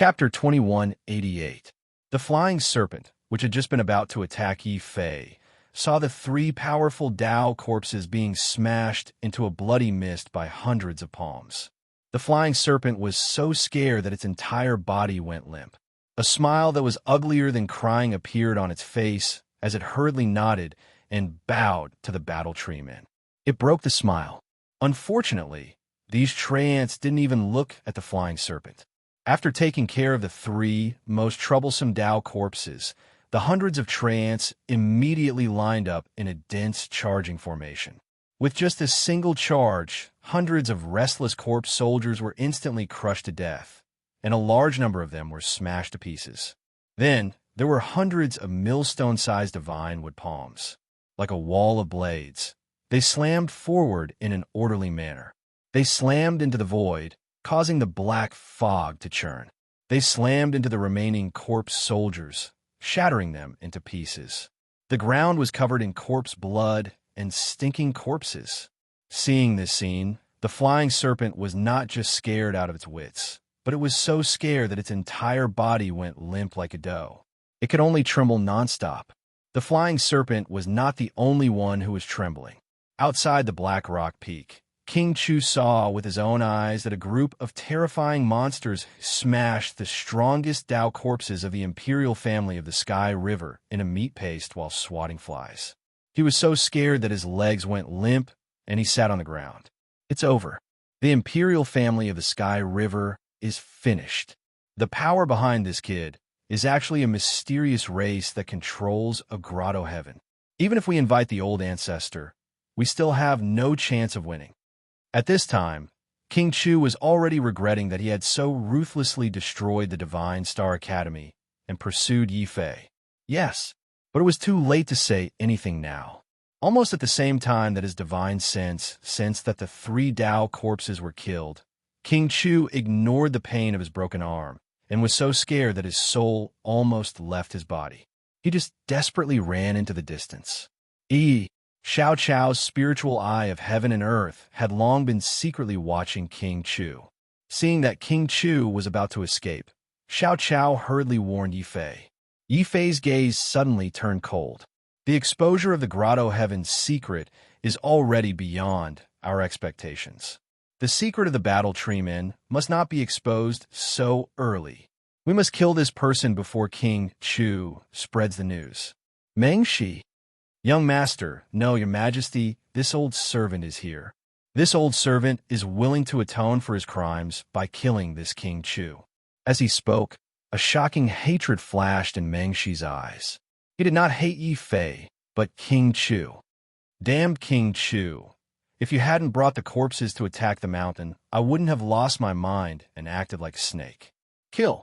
Chapter 2188. The flying serpent, which had just been about to attack Yi Fei, saw the three powerful Dao corpses being smashed into a bloody mist by hundreds of palms. The flying serpent was so scared that its entire body went limp. A smile that was uglier than crying appeared on its face as it hurriedly nodded and bowed to the battle tree men. It broke the smile. Unfortunately, these treants didn't even look at the flying serpent. After taking care of the three most troublesome Dao corpses, the hundreds of treants immediately lined up in a dense charging formation. With just a single charge, hundreds of restless corpse soldiers were instantly crushed to death, and a large number of them were smashed to pieces. Then, there were hundreds of millstone-sized divine wood palms. Like a wall of blades, they slammed forward in an orderly manner. They slammed into the void, causing the black fog to churn. They slammed into the remaining corpse soldiers, shattering them into pieces. The ground was covered in corpse blood and stinking corpses. Seeing this scene, the flying serpent was not just scared out of its wits, but it was so scared that its entire body went limp like a dough. It could only tremble nonstop. The flying serpent was not the only one who was trembling. Outside the Black Rock Peak, King Chu saw with his own eyes that a group of terrifying monsters smashed the strongest Dao corpses of the imperial family of the Sky River in a meat paste while swatting flies. He was so scared that his legs went limp and he sat on the ground. It's over. The imperial family of the Sky River is finished. The power behind this kid is actually a mysterious race that controls a grotto heaven. Even if we invite the old ancestor, we still have no chance of winning. At this time, King Chu was already regretting that he had so ruthlessly destroyed the Divine Star Academy and pursued Yi Fei. Yes, but it was too late to say anything now. Almost at the same time that his divine sense sensed that the three Dao corpses were killed, King Chu ignored the pain of his broken arm and was so scared that his soul almost left his body. He just desperately ran into the distance. Xiao Chao's spiritual eye of heaven and earth had long been secretly watching King Chu. Seeing that King Chu was about to escape, Xiao Chao hurriedly warned Yi Fei. Yi Fei's gaze suddenly turned cold. The exposure of the grotto heaven's secret is already beyond our expectations. The secret of the battle tree men must not be exposed so early. We must kill this person before King Chu spreads the news. Meng Shi. Young master, no, your majesty, this old servant is here. This old servant is willing to atone for his crimes by killing this King Chu. As he spoke, a shocking hatred flashed in Meng Shi's eyes. He did not hate Yi Fei, but King Chu. Damned King Chu. If you hadn't brought the corpses to attack the mountain, I wouldn't have lost my mind and acted like a snake. Kill.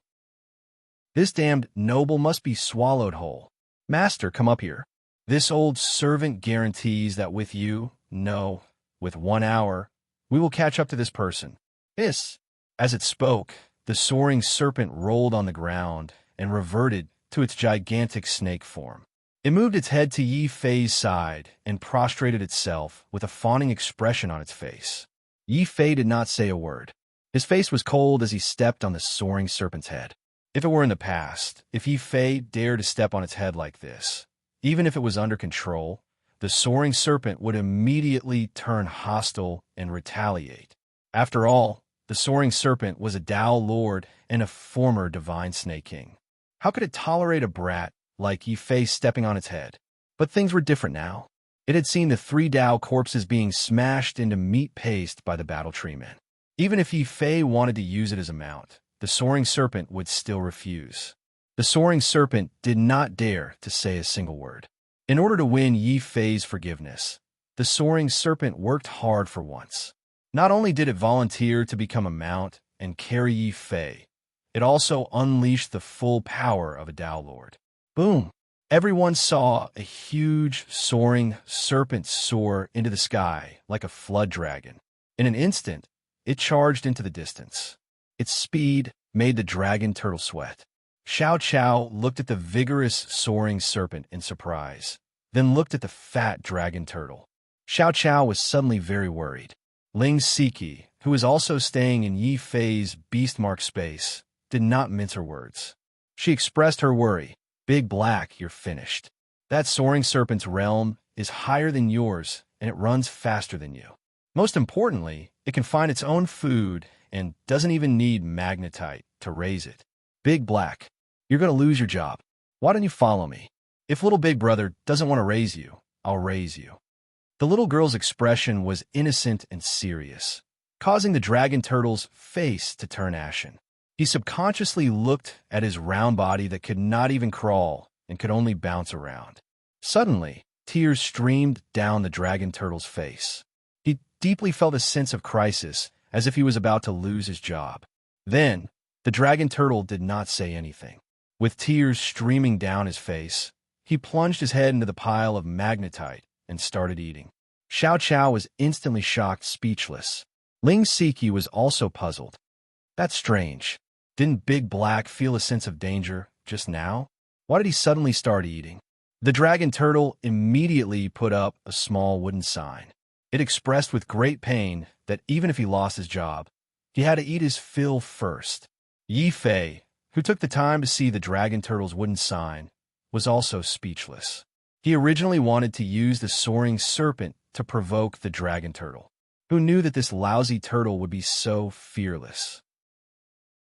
This damned noble must be swallowed whole. Master, come up here. This old servant guarantees that with 1 hour, we will catch up to this person. Hiss! As it spoke, the soaring serpent rolled on the ground and reverted to its gigantic snake form. It moved its head to Yi Fei's side and prostrated itself with a fawning expression on its face. Yi Fei did not say a word. His face was cold as he stepped on the soaring serpent's head. If it were in the past, if Yi Fei dared to step on its head like this, even if it was under control, the soaring serpent would immediately turn hostile and retaliate. After all, the soaring serpent was a Dao lord and a former divine snake king. How could it tolerate a brat like Yi Fei stepping on its head? But things were different now. It had seen the three Dao corpses being smashed into meat paste by the battle tree men. Even if Yi Fei wanted to use it as a mount, the soaring serpent would still refuse. The soaring serpent did not dare to say a single word. In order to win Yi Fei's forgiveness, the soaring serpent worked hard for once. Not only did it volunteer to become a mount and carry Yi Fei, it also unleashed the full power of a Dao Lord. Boom! Everyone saw a huge, soaring serpent soar into the sky like a flood dragon. In an instant, it charged into the distance. Its speed made the dragon turtle sweat. Xiao Chao looked at the vigorous, soaring serpent in surprise, then looked at the fat dragon turtle. Xiao Chao was suddenly very worried. Ling Siki, who was also staying in Yi Fei's beast-marked space, did not mince her words. She expressed her worry. Big Black, you're finished. That soaring serpent's realm is higher than yours, and it runs faster than you. Most importantly, it can find its own food and doesn't even need magnetite to raise it. Big Black, you're going to lose your job. Why don't you follow me? If little big brother doesn't want to raise you, I'll raise you. The little girl's expression was innocent and serious, causing the dragon turtle's face to turn ashen. He subconsciously looked at his round body that could not even crawl and could only bounce around. Suddenly, tears streamed down the dragon turtle's face. He deeply felt a sense of crisis, as if he was about to lose his job. Then, the dragon turtle did not say anything. With tears streaming down his face, he plunged his head into the pile of magnetite and started eating. Xiao Chao was instantly shocked, speechless. Ling Siki was also puzzled. That's strange. Didn't Big Black feel a sense of danger just now? Why did he suddenly start eating? The dragon turtle immediately put up a small wooden sign. It expressed with great pain that even if he lost his job, he had to eat his fill first. Yi Fei, who took the time to see the dragon turtle's wooden sign, was also speechless. He originally wanted to use the soaring serpent to provoke the dragon turtle. Who knew that this lousy turtle would be so fearless?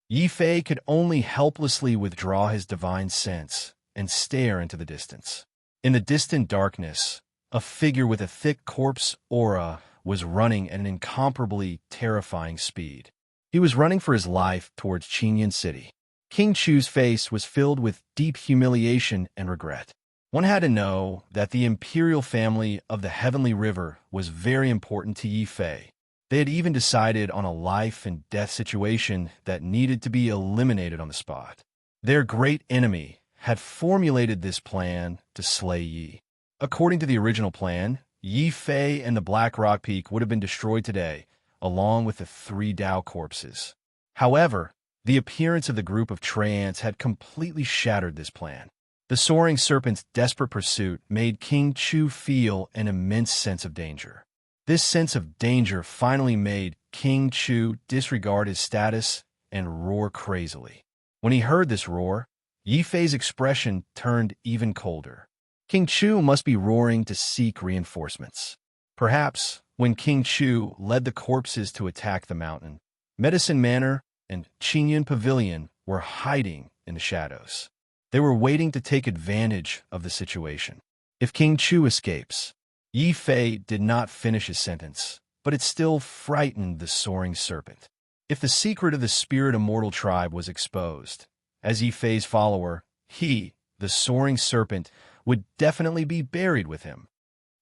Yi Fei could only helplessly withdraw his divine sense and stare into the distance. In the distant darkness, a figure with a thick corpse aura was running at an incomparably terrifying speed. He was running for his life towards Qinyan City. King Chu's face was filled with deep humiliation and regret. One had to know that the imperial family of the Heavenly River was very important to Yi Fei. They had even decided on a life-and-death situation that needed to be eliminated on the spot. Their great enemy had formulated this plan to slay Yi. According to the original plan, Yi Fei and the Black Rock Peak would have been destroyed today, along with the 3 Dao corpses. However, the appearance of the group of Treants had completely shattered this plan. The soaring serpent's desperate pursuit made King Chu feel an immense sense of danger. This sense of danger finally made King Chu disregard his status and roar crazily. When he heard this roar, Yi Fei's expression turned even colder. King Chu must be roaring to seek reinforcements. Perhaps, when King Chu led the corpses to attack the mountain, Medicine Manor and Qinyan Pavilion were hiding in the shadows. They were waiting to take advantage of the situation. If King Chu escapes, Yi Fei did not finish his sentence, but it still frightened the soaring serpent. If the secret of the Spirit Immortal tribe was exposed, as Yi Fei's follower, he, the soaring serpent, would definitely be buried with him.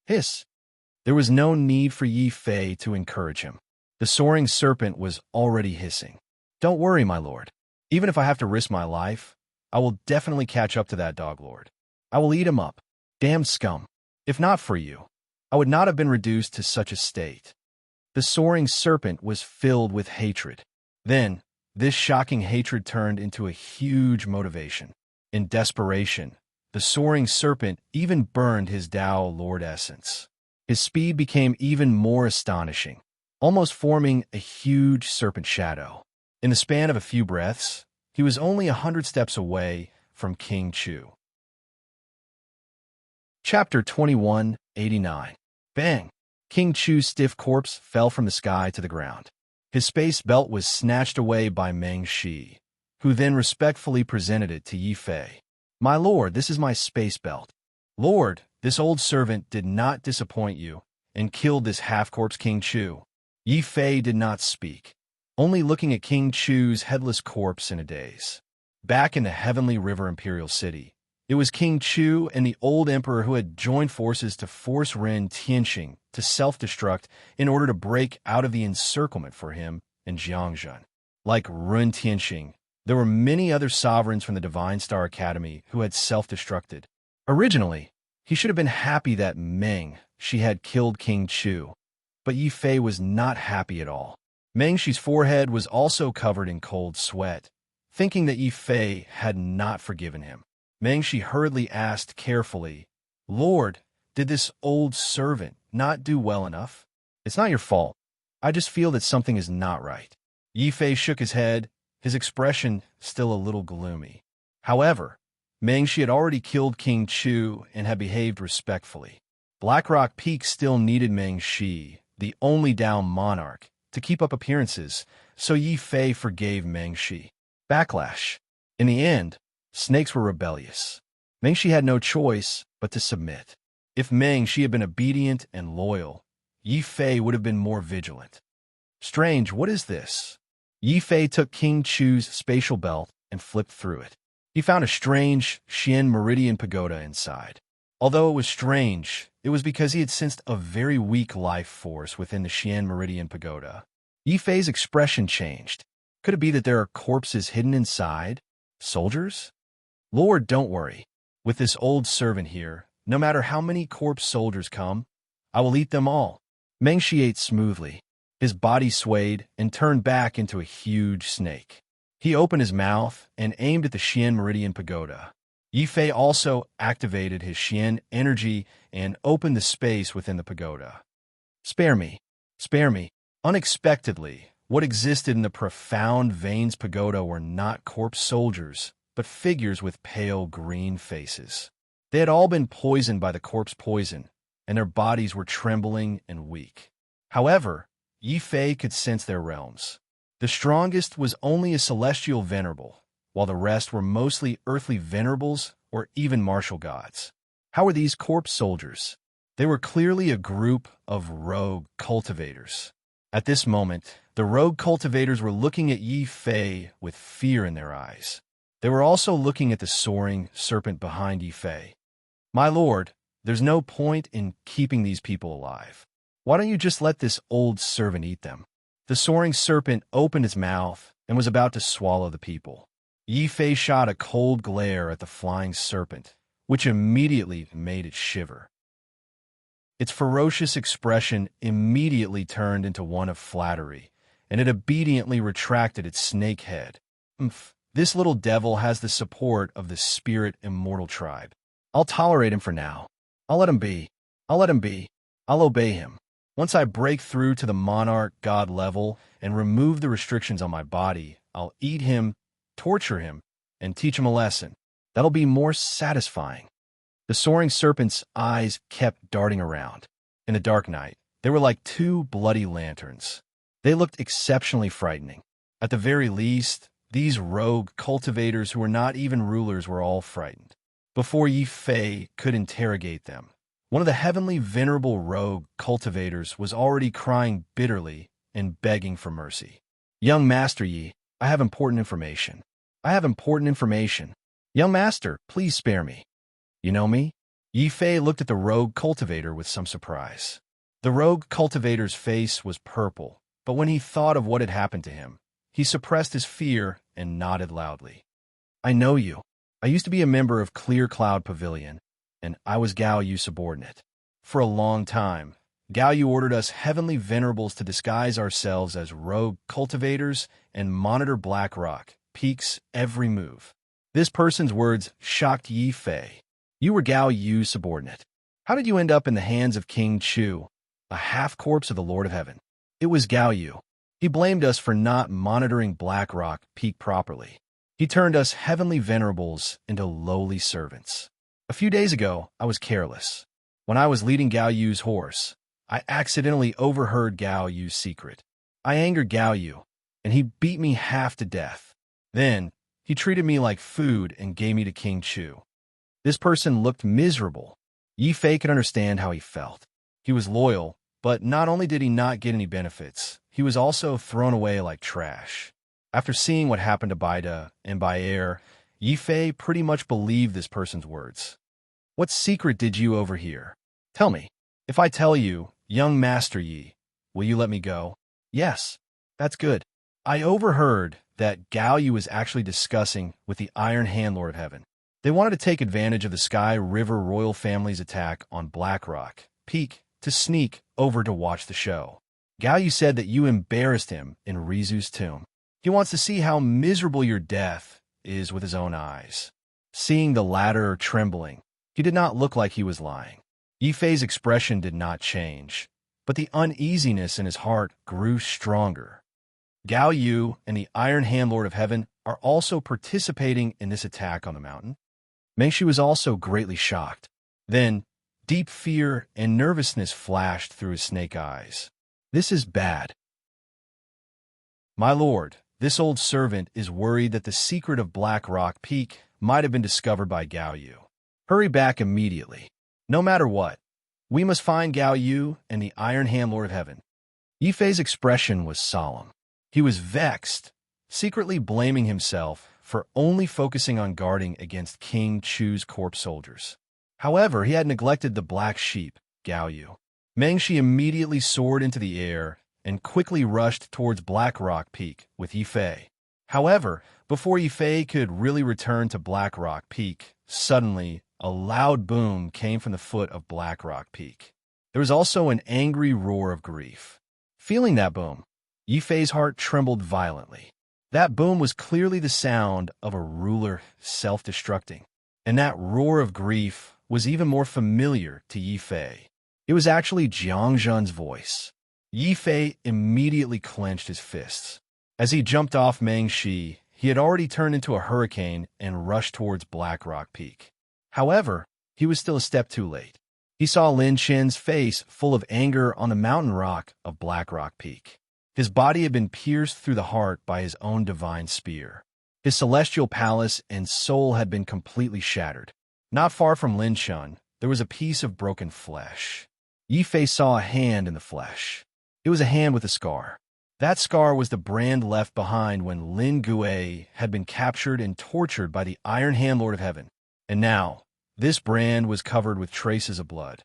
Hiss! There was no need for Yi Fei to encourage him. The soaring serpent was already hissing. Don't worry, my lord. Even if I have to risk my life, I will definitely catch up to that dog lord. I will eat him up. Damn scum. If not for you, I would not have been reduced to such a state. The soaring serpent was filled with hatred. Then, this shocking hatred turned into a huge motivation. In desperation, the soaring serpent even burned his Dao Lord essence. His speed became even more astonishing, almost forming a huge serpent shadow. In the span of a few breaths, he was only 100 steps away from King Chu. Chapter 2189. Bang! King Chu's stiff corpse fell from the sky to the ground. His space belt was snatched away by Meng Shi, who then respectfully presented it to Yi Fei. My lord, this is my space belt. Lord, this old servant did not disappoint you and killed this half-corpse King Chu. Yi Fei did not speak, only looking at King Chu's headless corpse in a daze. Back in the Heavenly River Imperial City, it was King Chu and the old emperor who had joined forces to force Ren Tianxing to self-destruct in order to break out of the encirclement for him and Jiangzhen. Like Ren Tianxing, there were many other sovereigns from the Divine Star Academy who had self-destructed. Originally, he should have been happy that Meng Shi had killed King Chu, but Yi Fei was not happy at all. Meng Shi's forehead was also covered in cold sweat, thinking that Yi Fei had not forgiven him. Meng Shi hurriedly asked carefully, Lord, did this old servant not do well enough? It's not your fault. I just feel that something is not right. Yi Fei shook his head his expression still a little gloomy. However, Mengshi had already killed King Chu and had behaved respectfully. Blackrock Peak still needed Mengshi, the only Dao monarch, to keep up appearances, so Yi Fei forgave Mengshi. Backlash. In the end, snakes were rebellious. Mengshi had no choice but to submit. If Mengshi had been obedient and loyal, Yi Fei would have been more vigilant. Strange, what is this? Yi Fei took King Chu's spatial belt and flipped through it. He found a strange Xian Meridian pagoda inside. Although it was strange, it was because he had sensed a very weak life force within the Xian Meridian pagoda. Yi Fei's expression changed. Could it be that there are corpses hidden inside? Soldiers? Lord, don't worry. With this old servant here, no matter how many corpse soldiers come, I will eat them all. Mengshi ate smoothly. His body swayed and turned back into a huge snake. He opened his mouth and aimed at the Xian Meridian pagoda. Yi Fei also activated his Xian energy and opened the space within the pagoda. Spare me. Spare me. Unexpectedly, what existed in the profound veins pagoda were not corpse soldiers, but figures with pale green faces. They had all been poisoned by the corpse poison, and their bodies were trembling and weak. However, Yi Fei could sense their realms. The strongest was only a celestial venerable, while the rest were mostly earthly venerables or even martial gods. How were these corpse soldiers? They were clearly a group of rogue cultivators. At this moment, the rogue cultivators were looking at Yi Fei with fear in their eyes. They were also looking at the soaring serpent behind Yi Fei. My lord, there's no point in keeping these people alive. Why don't you just let this old servant eat them? The soaring serpent opened its mouth and was about to swallow the people. Yi Fei shot a cold glare at the flying serpent, which immediately made it shiver. Its ferocious expression immediately turned into one of flattery, and it obediently retracted its snake head. This little devil has the support of the spirit immortal tribe. I'll tolerate him for now. I'll let him be. I'll let him be. I'll obey him. Once I break through to the monarch god level and remove the restrictions on my body, I'll eat him, torture him, and teach him a lesson. That'll be more satisfying. The soaring serpent's eyes kept darting around. In the dark night, they were like two bloody lanterns. They looked exceptionally frightening. At the very least, these rogue cultivators who were not even rulers were all frightened. Before Yi Fei could interrogate them, one of the heavenly venerable rogue cultivators was already crying bitterly and begging for mercy. Young Master Yi, I have important information. I have important information. Young Master, please spare me. You know me? Yi Fei looked at the rogue cultivator with some surprise. The rogue cultivator's face was purple, but when he thought of what had happened to him, he suppressed his fear and nodded loudly. I know you. I used to be a member of Clear Cloud Pavilion, and I was Gao Yu's subordinate. For a long time, Gao Yu ordered us heavenly venerables to disguise ourselves as rogue cultivators and monitor Blackrock Peak's every move. This person's words shocked Yi Fei. You were Gao Yu's subordinate. How did you end up in the hands of King Chu, a half-corpse of the Lord of Heaven? It was Gao Yu. He blamed us for not monitoring Blackrock Peak properly. He turned us heavenly venerables into lowly servants. A few days ago, I was careless. When I was leading Gao Yu's horse, I accidentally overheard Gao Yu's secret. I angered Gao Yu, and he beat me half to death. Then, he treated me like food and gave me to King Chu. This person looked miserable. Yi Fei could understand how he felt. He was loyal, but not only did he not get any benefits, he was also thrown away like trash. After seeing what happened to Baida and Bayer, Yi Fei pretty much believed this person's words. What secret did you overhear? Tell me. If I tell you, young Master Yi, will you let me go? Yes, that's good. I overheard that Gao Yu was actually discussing with the Iron Hand Lord of Heaven. They wanted to take advantage of the Sky River royal family's attack on Blackrock Peak to sneak over to watch the show. Gao Yu said that you embarrassed him in Rizu's tomb. He wants to see how miserable your death is with his own eyes. Seeing the latter trembling, he did not look like he was lying. Yi Fei's expression did not change, but the uneasiness in his heart grew stronger. Gao Yu and the Iron Hand Lord of Heaven are also participating in this attack on the mountain. Mengshi was also greatly shocked. Then, deep fear and nervousness flashed through his snake eyes. This is bad. My lord, this old servant is worried that the secret of Black Rock Peak might have been discovered by Gao Yu. Hurry back immediately. No matter what, we must find Gao Yu and the Iron Hand Lord of Heaven. Yifei's expression was solemn. He was vexed, secretly blaming himself for only focusing on guarding against King Chu's corpse soldiers. However, he had neglected the black sheep, Gao Yu. Mengshi immediately soared into the air and quickly rushed towards Black Rock Peak with Yifei. However, before Yifei could really return to Black Rock Peak, suddenly a loud boom came from the foot of Black Rock Peak. There was also an angry roar of grief. Feeling that boom, Yifei's heart trembled violently. That boom was clearly the sound of a ruler self-destructing, and that roar of grief was even more familiar to Yifei. It was actually Jiangzhen's voice. Yifei immediately clenched his fists. As he jumped off Mengshi, he had already turned into a hurricane and rushed towards Black Rock Peak. However, he was still a step too late. He saw Lin Chen's face full of anger on the mountain rock of Black Rock Peak. His body had been pierced through the heart by his own divine spear. His celestial palace and soul had been completely shattered. Not far from Lin Chen, there was a piece of broken flesh. Yifei saw a hand in the flesh. It was a hand with a scar. That scar was the brand left behind when Lin Gui had been captured and tortured by the Iron Hand Lord of Heaven. And now, this brand was covered with traces of blood.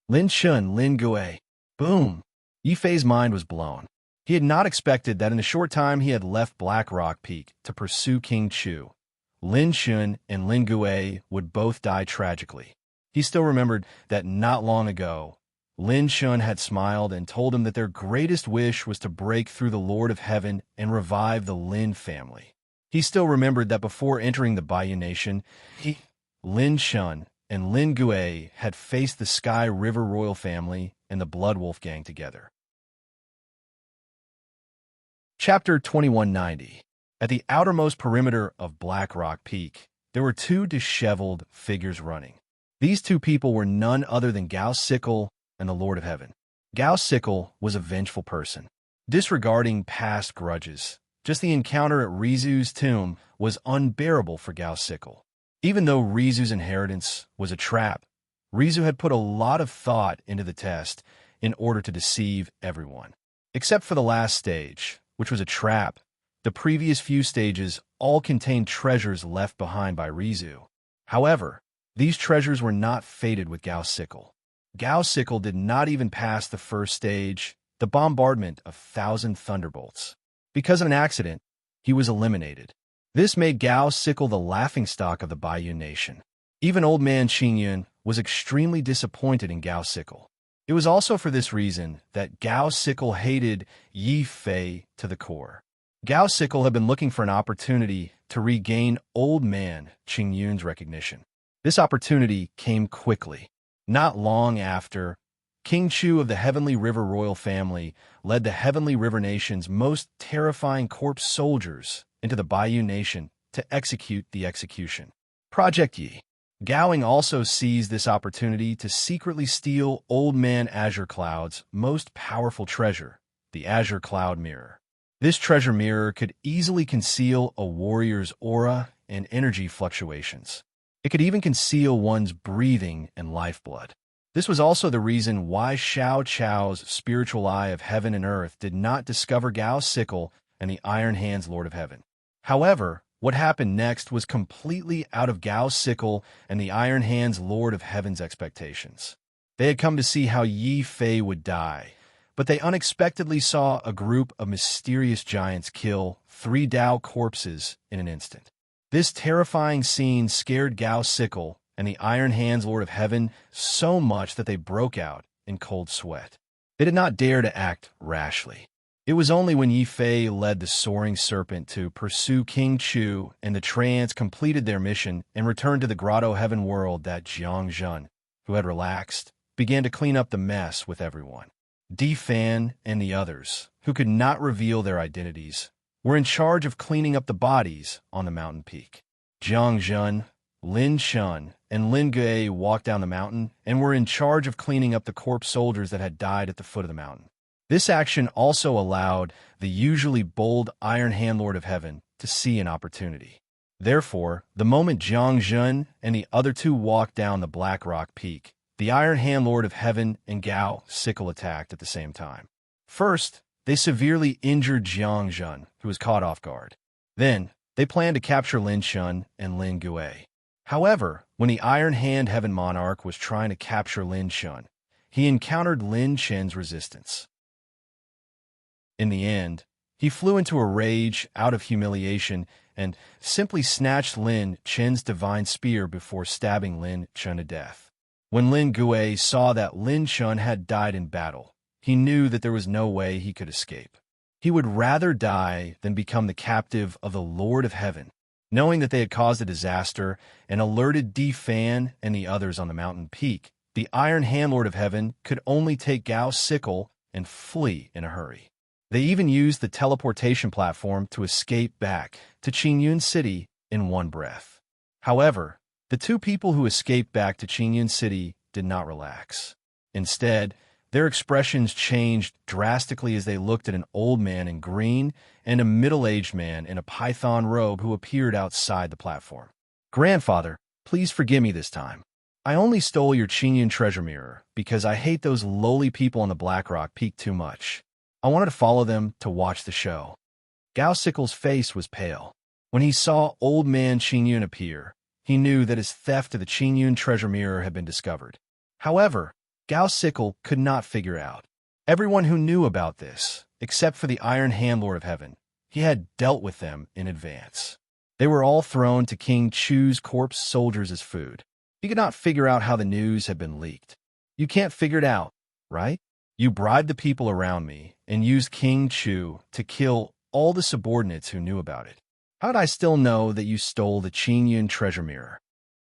Lin Chen, Lin Gui. Boom! Yifei's mind was blown. He had not expected that in the short time he had left Black Rock Peak to pursue King Chu, Lin Chen and Lin Gui would both die tragically. He still remembered that not long ago, Lin Chen had smiled and told him that their greatest wish was to break through the Lord of Heaven and revive the Lin family. He still remembered that before entering the Baiyu Nation, Lin Chen and Lin Gui had faced the Sky River royal family and the Blood Wolf gang together. Chapter 2190. At the outermost perimeter of Black Rock Peak, there were two disheveled figures running. These two people were none other than Gao Sickle and the Lord of Heaven. Gao Sickle was a vengeful person. Disregarding past grudges, just the encounter at Rizu's tomb was unbearable for Gao Sickle. Even though Rizu's inheritance was a trap, Rizu had put a lot of thought into the test in order to deceive everyone. Except for the last stage, which was a trap, the previous few stages all contained treasures left behind by Rizu. However, these treasures were not fated with Gao Sickle. Gao Sickle did not even pass the first stage, the bombardment of 1,000 thunderbolts. Because of an accident, he was eliminated. This made Gao Sickle the laughingstock of the Baiyu Nation. Even old man Qingyun was extremely disappointed in Gao Sickle. It was also for this reason that Gao Sickle hated Yi Fei to the core. Gao Sickle had been looking for an opportunity to regain old man Qingyun's recognition. This opportunity came quickly. Not long after, King Chu of the Heavenly River royal family led the Heavenly River Nation's most terrifying corpse soldiers into the Baiyu Nation to execute the execution. Project Yi. Gowing also seized this opportunity to secretly steal Old Man Azure Cloud's most powerful treasure, the Azure Cloud Mirror. This treasure mirror could easily conceal a warrior's aura and energy fluctuations. It could even conceal one's breathing and lifeblood. This was also the reason why Xiao Chao's spiritual eye of heaven and earth did not discover Gao Sickle and the Iron Hand's Lord of Heaven. However, what happened next was completely out of Gao Sickle and the Iron Hand's Lord of Heaven's expectations. They had come to see how Yi Fei would die, but they unexpectedly saw a group of mysterious giants kill 3 Dao corpses in an instant. This terrifying scene scared Gao Sickle and the Iron Hand's Lord of Heaven so much that they broke out in cold sweat. They did not dare to act rashly. It was only when Yi Fei led the soaring serpent to pursue King Chu and the Trance completed their mission and returned to the Grotto Heaven world that Jiang Zhen, who had relaxed, began to clean up the mess with everyone. Fan and the others, who could not reveal their identities, were in charge of cleaning up the bodies on the mountain peak. Jiang Zhen, Lin Shun, and Lin Gui walked down the mountain and were in charge of cleaning up the corpse soldiers that had died at the foot of the mountain. This action also allowed the usually bold Iron Hand Lord of Heaven to see an opportunity. Therefore, the moment Jiang Zhen and the other two walked down the Black Rock Peak, the Iron Hand Lord of Heaven and Gao Sickle attacked at the same time. First, they severely injured Jiang Zhen, who was caught off guard. Then, they planned to capture Lin Shun and Lin Gui. However, when the Iron Hand Heaven Monarch was trying to capture Lin Shun, he encountered Lin Chen's resistance. In the end, he flew into a rage out of humiliation and simply snatched Lin Chen's divine spear before stabbing Lin Chen to death. When Lin Gui saw that Lin Shun had died in battle, he knew that there was no way he could escape. He would rather die than become the captive of the Lord of Heaven. Knowing that they had caused a disaster and alerted Fan and the others on the mountain peak, the Iron Hand Lord of Heaven could only take Gao's sickle and flee in a hurry. They even used the teleportation platform to escape back to Qingyun City in one breath. However, the two people who escaped back to Qingyun City did not relax. Instead, their expressions changed drastically as they looked at an old man in green and a middle-aged man in a python robe who appeared outside the platform. "Grandfather, please forgive me this time. I only stole your Qingyun treasure mirror because I hate those lowly people on the Black Rock Peak too much. I wanted to follow them to watch the show." Gao Sickle's face was pale. When he saw old man Qingyun appear, he knew that his theft of the Qingyun treasure mirror had been discovered. However, Gao Sickle could not figure out. Everyone who knew about this, except for the Iron Hand Lord of Heaven, he had dealt with them in advance. They were all thrown to King Chu's corpse soldiers as food. He could not figure out how the news had been leaked. "You can't figure it out, right? You bribed the people around me and used King Chu to kill all the subordinates who knew about it. How did I still know that you stole the Qingyun treasure mirror?"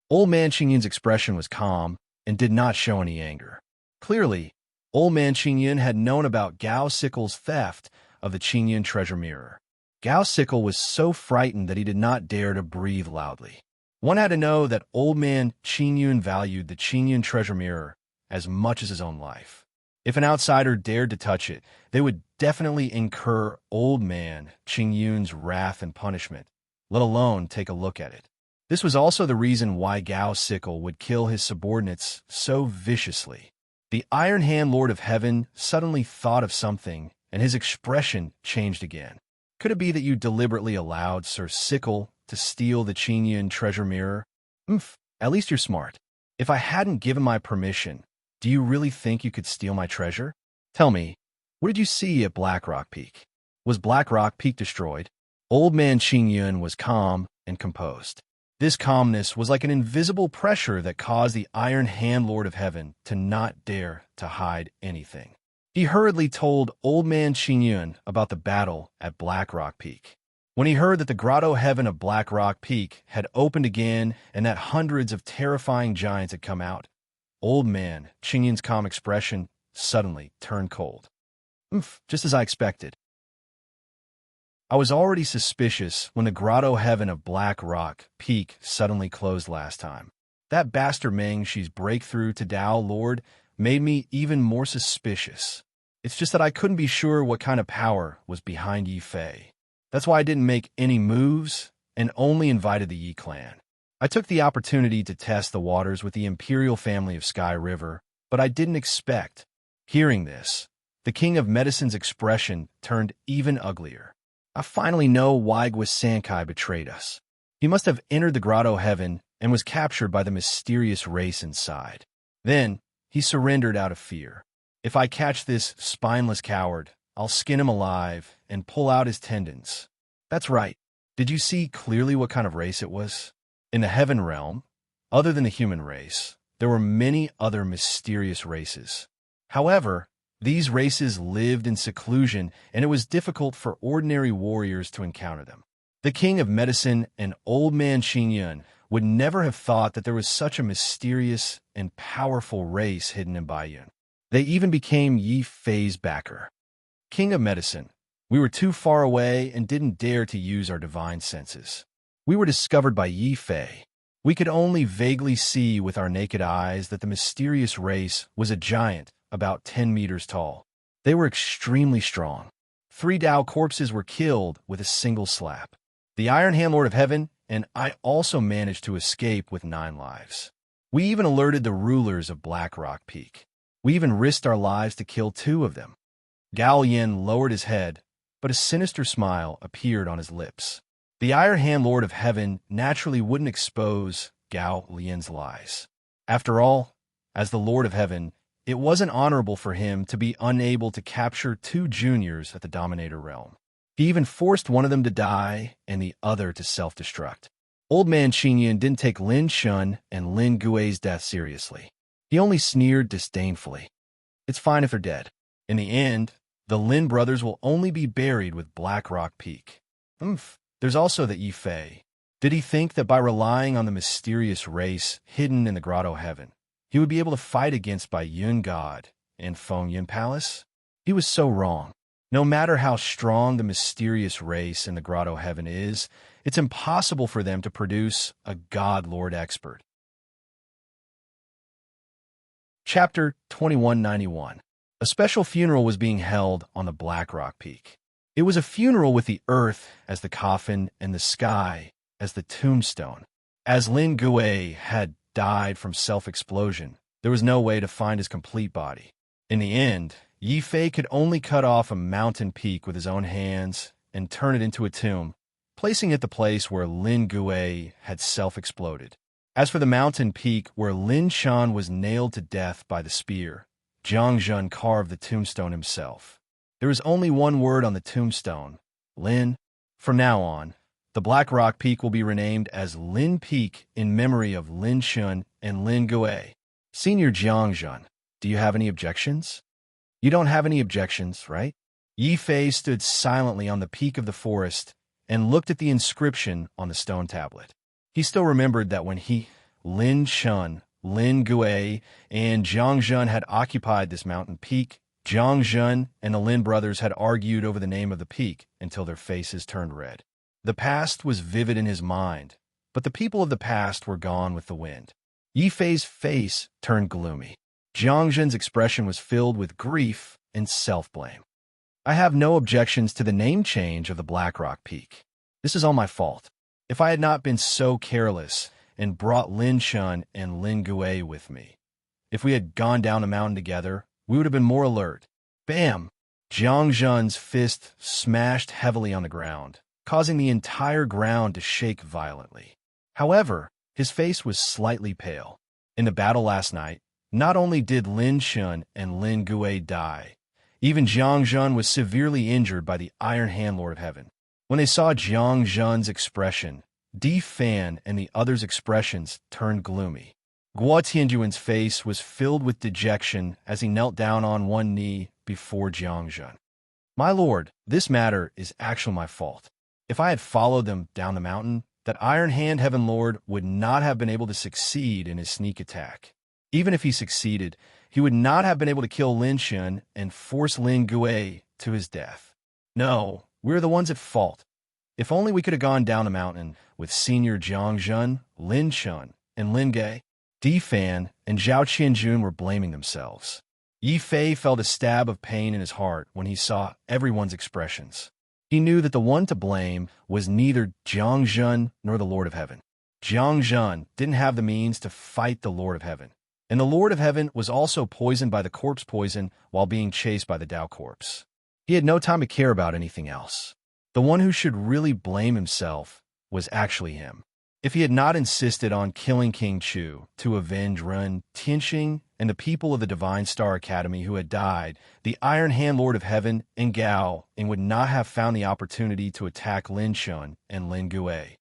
Old man Qingyun's expression was calm and did not show any anger. Clearly, old man Qingyun had known about Gao Sickle's theft of the Qingyun treasure mirror. Gao Sickle was so frightened that he did not dare to breathe loudly. One had to know that old man Qingyun valued the Qingyun treasure mirror as much as his own life. If an outsider dared to touch it, they would definitely incur old man Qingyun's wrath and punishment, let alone take a look at it. This was also the reason why Gao Sickle would kill his subordinates so viciously. The Iron Hand Lord of Heaven suddenly thought of something, and his expression changed again. "Could it be that you deliberately allowed Sir Sickle to steal the Qingyun treasure mirror? At least you're smart. If I hadn't given my permission, do you really think you could steal my treasure? Tell me, what did you see at Black Rock Peak? Was Black Rock Peak destroyed?" Old man Qingyun was calm and composed. This calmness was like an invisible pressure that caused the Iron Hand Lord of Heaven to not dare to hide anything. He hurriedly told old man Qingyun about the battle at Black Rock Peak. When he heard that the Grotto Heaven of Black Rock Peak had opened again and that hundreds of terrifying giants had come out, old man Qingyun's calm expression suddenly turned cold. Just as I expected. I was already suspicious when the Grotto Heaven of Black Rock Peak suddenly closed last time. That bastard Meng Shi's breakthrough to Tao Lord made me even more suspicious. It's just that I couldn't be sure what kind of power was behind Yi Fei. That's why I didn't make any moves and only invited the Yi clan. I took the opportunity to test the waters with the imperial family of Sky River, but I didn't expect. Hearing this, the King of Medicine's expression turned even uglier. I finally know why Guisankai betrayed us. He must have entered the Grotto Heaven and was captured by the mysterious race inside. Then, he surrendered out of fear. If I catch this spineless coward, I'll skin him alive and pull out his tendons. That's right. Did you see clearly what kind of race it was? In the Heaven Realm, other than the human race, there were many other mysterious races. However, these races lived in seclusion, and it was difficult for ordinary warriors to encounter them. The King of Medicine and old man Qingyun would never have thought that there was such a mysterious and powerful race hidden in Baiyun. They even became Yi Fei's backer. King of medicine. We were too far away and didn't dare to use our divine senses. We were discovered by Yi Fei. We could only vaguely see with our naked eyes that the mysterious race was a giant about 10 meters tall. They were extremely strong. 3 Tao corpses were killed with a single slap. The Iron Hand Lord of Heaven and I also managed to escape with 9 lives. We even alerted the rulers of Black Rock Peak. We even risked our lives to kill 2 of them. Gao Yin lowered his head, but a sinister smile appeared on his lips. The Iron Hand Lord of Heaven naturally wouldn't expose Gao Yin's lies. After all, as the Lord of Heaven, it wasn't honorable for him to be unable to capture 2 juniors at the Dominator realm. He even forced one of them to die and the other to self-destruct. Old Man Qinyan didn't take Lin Shun and Lin Gui's death seriously. He only sneered disdainfully. It's fine if they're dead. In the end, the Lin brothers will only be buried with Black Rock Peak. There's also the Yi Fei. Did he think that by relying on the mysterious race hidden in the Grotto Heaven, he would be able to fight against Bai Yun God and Feng Yun Palace? He was so wrong. No matter how strong the mysterious race in the Grotto Heaven is, it's impossible for them to produce a God Lord expert. Chapter 2191. A special funeral was being held on the Black Rock Peak. It was a funeral with the earth as the coffin and the sky as the tombstone. As Lin Gui had died from self-explosion, there was no way to find his complete body. In the end, Yi Fei could only cut off a mountain peak with his own hands and turn it into a tomb, placing it the place where Lin Gui had self-exploded. As for the mountain peak where Lin Shan was nailed to death by the spear, Zhang Zhun carved the tombstone himself. There is only one word on the tombstone, Lin. From now on, the Black Rock Peak will be renamed as Lin Peak in memory of Lin Shun and Lin Gui. Senior Zhang Zhun, do you have any objections? You don't have any objections, right? Yi Fei stood silently on the peak of the forest and looked at the inscription on the stone tablet. He still remembered that when he, Lin Shun, Lin Gui, and Zhang Zhun had occupied this mountain peak, Zhang Zhun and the Lin brothers had argued over the name of the peak until their faces turned red. The past was vivid in his mind, but the people of the past were gone with the wind. Yi Fei's face turned gloomy. Zhang Zhun's expression was filled with grief and self-blame. I have no objections to the name change of the Black Rock Peak. This is all my fault. If I had not been so careless and brought Lin Shun and Lin Gui with me, if we had gone down the mountain together, we would have been more alert. Bam! Zhang Zhun's fist smashed heavily on the ground, causing the entire ground to shake violently. However, his face was slightly pale. In the battle last night, not only did Lin Shun and Lin Gui die, even Zhang Zhun was severely injured by the Iron Hand Lord of Heaven. When they saw Zhang Zhun's expression, Di Fan and the others' expressions turned gloomy. Guo Tianjuan's face was filled with dejection as he knelt down on one knee before Zhang Zhun. My lord, this matter is actually my fault. If I had followed them down the mountain, that Iron Hand Heaven Lord would not have been able to succeed in his sneak attack. Even if he succeeded, he would not have been able to kill Lin Shun and force Lin Gui to his death. No, we're the ones at fault. If only we could have gone down the mountain with Senior Zhang Zhun, Lin Shun, and Lin Gui. Di Fan and Zhao Qianjun were blaming themselves. Yi Fei felt a stab of pain in his heart when he saw everyone's expressions. He knew that the one to blame was neither Zhang Zhun nor the Lord of Heaven. Zhang Zhun didn't have the means to fight the Lord of Heaven, and the Lord of Heaven was also poisoned by the corpse poison while being chased by the Tao corpse. He had no time to care about anything else. The one who should really blame himself was actually him. If he had not insisted on killing King Chu to avenge Ren Tianxing and the people of the Divine Star Academy who had died, the Iron Hand Lord of Heaven and Gao and would not have found the opportunity to attack Lin Shun and Lin Gui.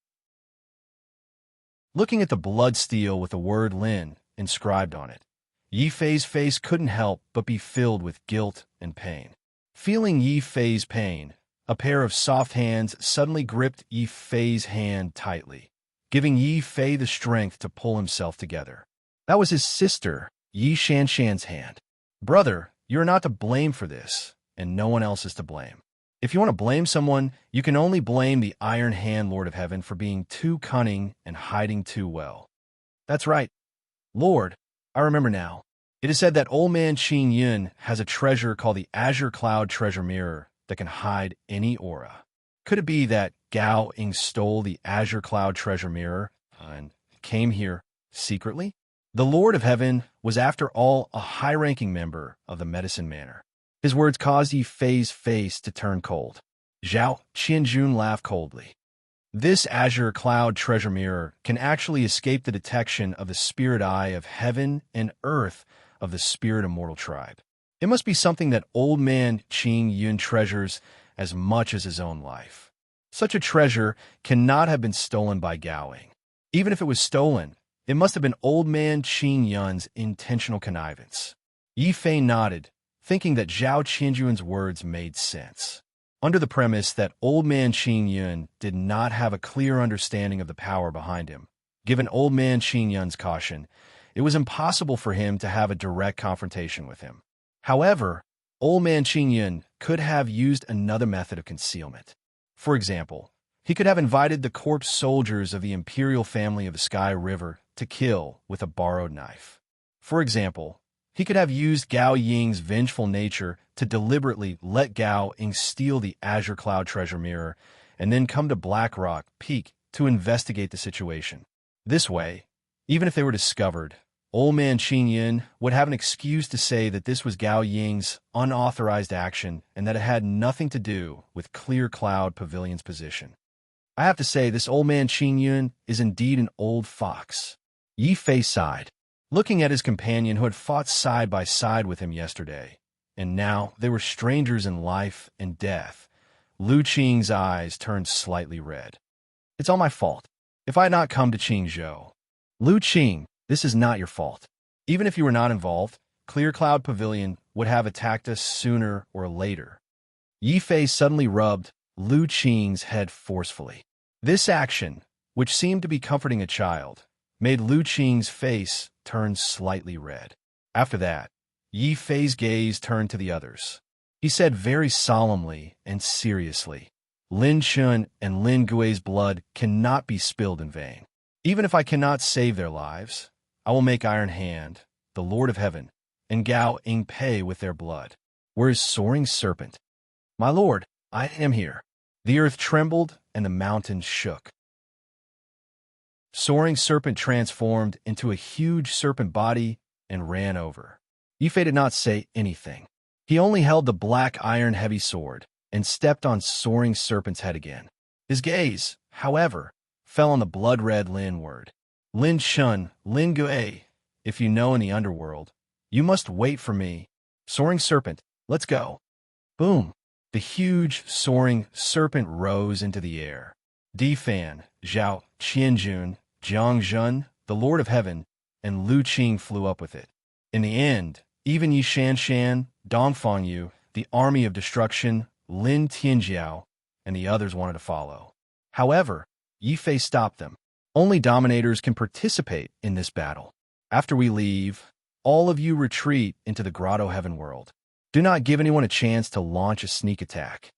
Looking at the blood steel with the word Lin inscribed on it, Yi Fei's face couldn't help but be filled with guilt and pain. Feeling Yi Fei's pain, a pair of soft hands suddenly gripped Yi Fei's hand tightly, giving Yi Fei the strength to pull himself together. That was his sister, Yi Shanshan's hand. Brother, you are not to blame for this, and no one else is to blame. If you want to blame someone, you can only blame the Iron Hand Lord of Heaven for being too cunning and hiding too well. That's right. Lord, I remember now. It is said that old man Qin Yun has a treasure called the Azure Cloud Treasure Mirror that can hide any aura. Could it be that Gao Ying stole the Azure Cloud Treasure Mirror and came here secretly? The Lord of Heaven was, after all, a high-ranking member of the Medicine Manor. His words caused Yi Fei's face to turn cold. Zhao Qianjun laughed coldly. This Azure Cloud Treasure Mirror can actually escape the detection of the spirit eye of heaven and earth of the spirit immortal tribe. It must be something that old man Qing Yun treasures as much as his own life. Such a treasure cannot have been stolen by Gaoing. Even if it was stolen, it must have been old man Qing Yun's intentional connivance. Yi Fei nodded, thinking that Zhao Qianjun's words made sense. Under the premise that old man Qing Yun did not have a clear understanding of the power behind him, given old man Qing Yun's caution, it was impossible for him to have a direct confrontation with him. However, old man Qing Yun could have used another method of concealment. For example, he could have invited the corpse soldiers of the imperial family of the Sky River to kill with a borrowed knife. For example, he could have used Gao Ying's vengeful nature to deliberately let Gao Ying steal the Azure Cloud Treasure Mirror and then come to Black Rock Peak to investigate the situation. This way, even if they were discovered, old man Qing Yun would have an excuse to say that this was Gao Ying's unauthorized action and that it had nothing to do with Clear Cloud Pavilion's position. I have to say, this old man Qing Yun is indeed an old fox. Yi Fei sighed, looking at his companion who had fought side by side with him yesterday, and now they were strangers in life and death. Lu Qing's eyes turned slightly red. It's all my fault. If I had not come to Qingzhou. Lu Qing, this is not your fault. Even if you were not involved, Clear Cloud Pavilion would have attacked us sooner or later. Yi Fei suddenly rubbed Lu Qing's head forcefully. This action, which seemed to be comforting a child, made Lu Qing's face turn slightly red. After that, Yi Fei's gaze turned to the others. He said very solemnly and seriously, Lin Chun and Lin Gui's blood cannot be spilled in vain. Even if I cannot save their lives, I will make Iron Hand, the Lord of Heaven, and Gao Ying pay with their blood. Where is Soaring Serpent? My lord, I am here. The earth trembled and the mountains shook. Soaring Serpent transformed into a huge serpent body and ran over. Yi Fei did not say anything. He only held the black iron heavy sword and stepped on Soaring Serpent's head again. His gaze, however, fell on the blood-red Lin word. Lin Chun, Lin Gui, if you know in the underworld, you must wait for me. Soaring Serpent, let's go. Boom. The huge, soaring serpent rose into the air. Di Fan, Zhao Qianjun, Jiang Zhun, the Lord of Heaven, and Lu Qing flew up with it. In the end, even Yi Shanshan, Dongfang Yu, the army of destruction, Lin Tianjiao, and the others wanted to follow. However, Yi Fei stopped them. Only dominators can participate in this battle. After we leave, all of you retreat into the Grotto Heaven world. Do not give anyone a chance to launch a sneak attack.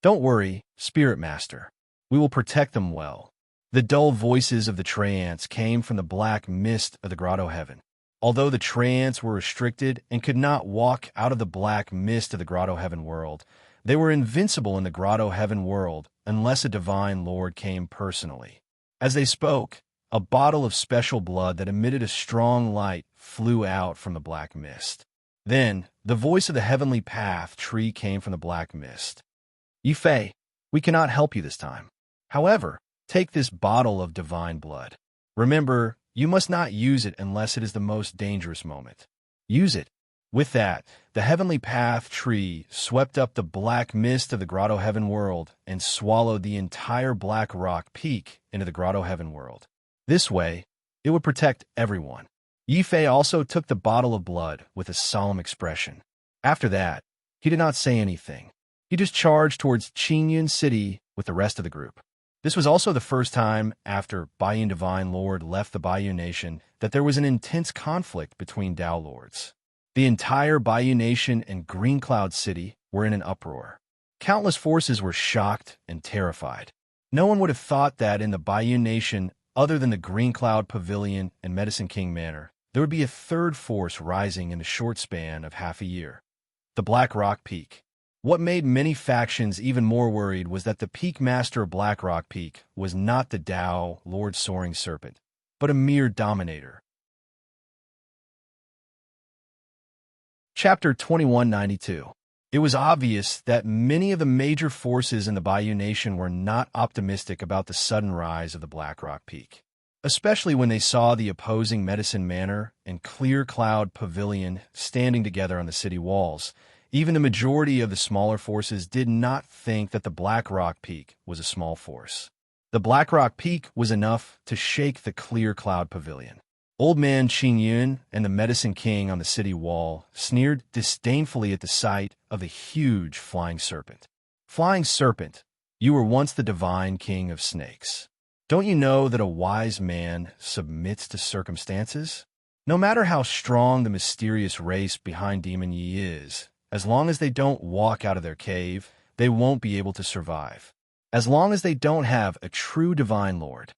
Don't worry, Spirit Master. We will protect them well. The dull voices of the Treants came from the black mist of the Grotto Heaven. Although the Treants were restricted and could not walk out of the black mist of the Grotto Heaven world, they were invincible in the Grotto Heaven world unless a divine lord came personally. As they spoke, a bottle of special blood that emitted a strong light flew out from the black mist. Then, the voice of the heavenly path tree came from the black mist. Yi Fei, we cannot help you this time. However, take this bottle of divine blood. Remember, you must not use it unless it is the most dangerous moment. Use it. With that, the heavenly path tree swept up the black mist of the Grotto Heaven world and swallowed the entire Black Rock Peak into the Grotto Heaven world. This way, it would protect everyone. Yi Fei also took the bottle of blood with a solemn expression. After that, he did not say anything. He just charged towards Qingyun City with the rest of the group. This was also the first time after Baiyun Divine Lord left the Baiyun Nation that there was an intense conflict between Dao Lords. The entire Bayou Nation and Green Cloud City were in an uproar. Countless forces were shocked and terrified. No one would have thought that in the Bayou Nation, other than the Green Cloud Pavilion and Medicine King Manor, there would be a third force rising in the short span of half a year. The Black Rock Peak. What made many factions even more worried was that the Peak Master of Black Rock Peak was not the Tao Lord Soaring Serpent, but a mere dominator. Chapter 2192. It was obvious that many of the major forces in the Bayou Nation were not optimistic about the sudden rise of the Black Rock Peak, especially when they saw the opposing Medicine Manor and Clear Cloud Pavilion standing together on the city walls. Even the majority of the smaller forces did not think that the Black Rock Peak was a small force. The Black Rock Peak was enough to shake the Clear Cloud Pavilion. Old Man Qing Yun and the Medicine King on the city wall sneered disdainfully at the sight of the huge flying serpent. Flying serpent, you were once the divine king of snakes. Don't you know that a wise man submits to circumstances? No matter how strong the mysterious race behind Demon Yi is, as long as they don't walk out of their cave, they won't be able to survive. As long as they don't have a true divine lord.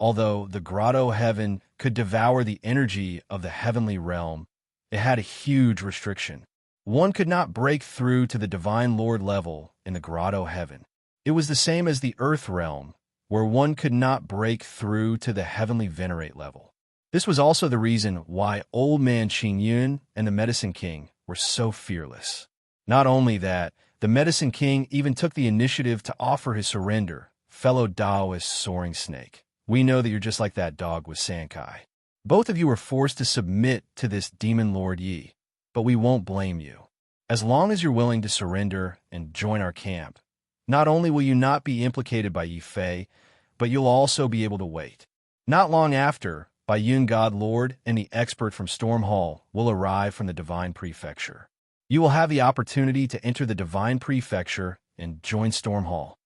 Although the Grotto Heaven could devour the energy of the heavenly realm, it had a huge restriction. One could not break through to the Divine Lord level in the Grotto Heaven. It was the same as the Earth realm, where one could not break through to the Heavenly Venerate level. This was also the reason why Old Man Qing Yun and the Medicine King were so fearless. Not only that, the Medicine King even took the initiative to offer his surrender, fellow Taoist Soaring Snake. We know that you're just like that dog with Sankai. Both of you were forced to submit to this Demon Lord Yi, but we won't blame you. As long as you're willing to surrender and join our camp, not only will you not be implicated by Yi Fei, but you'll also be able to wait. Not long after, Bai Yun God Lord and the expert from Storm Hall will arrive from the Divine Prefecture. You will have the opportunity to enter the Divine Prefecture and join Storm Hall.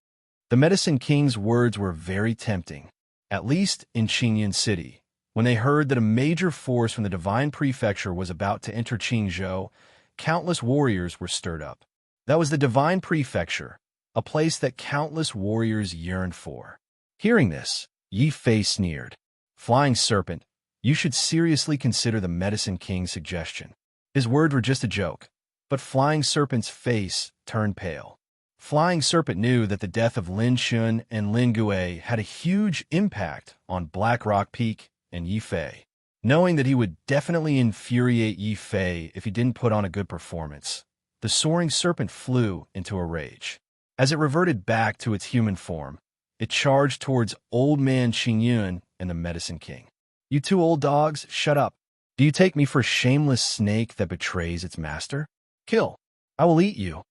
The Medicine King's words were very tempting. At least in Qingyun City, when they heard that a major force from the Divine Prefecture was about to enter Qingzhou, countless warriors were stirred up. That was the Divine Prefecture, a place that countless warriors yearned for. Hearing this, Yi Fei sneered. Flying Serpent, you should seriously consider the Medicine King's suggestion. His words were just a joke, but Flying Serpent's face turned pale. Flying Serpent knew that the death of Lin Shun and Lin Gui had a huge impact on Black Rock Peak and Yi Fei. Knowing that he would definitely infuriate Yi Fei if he didn't put on a good performance, the Soaring Serpent flew into a rage. As it reverted back to its human form, it charged towards Old Man Qing Yun and the Medicine King. You two old dogs, shut up. Do you take me for a shameless snake that betrays its master? Kill. I will eat you.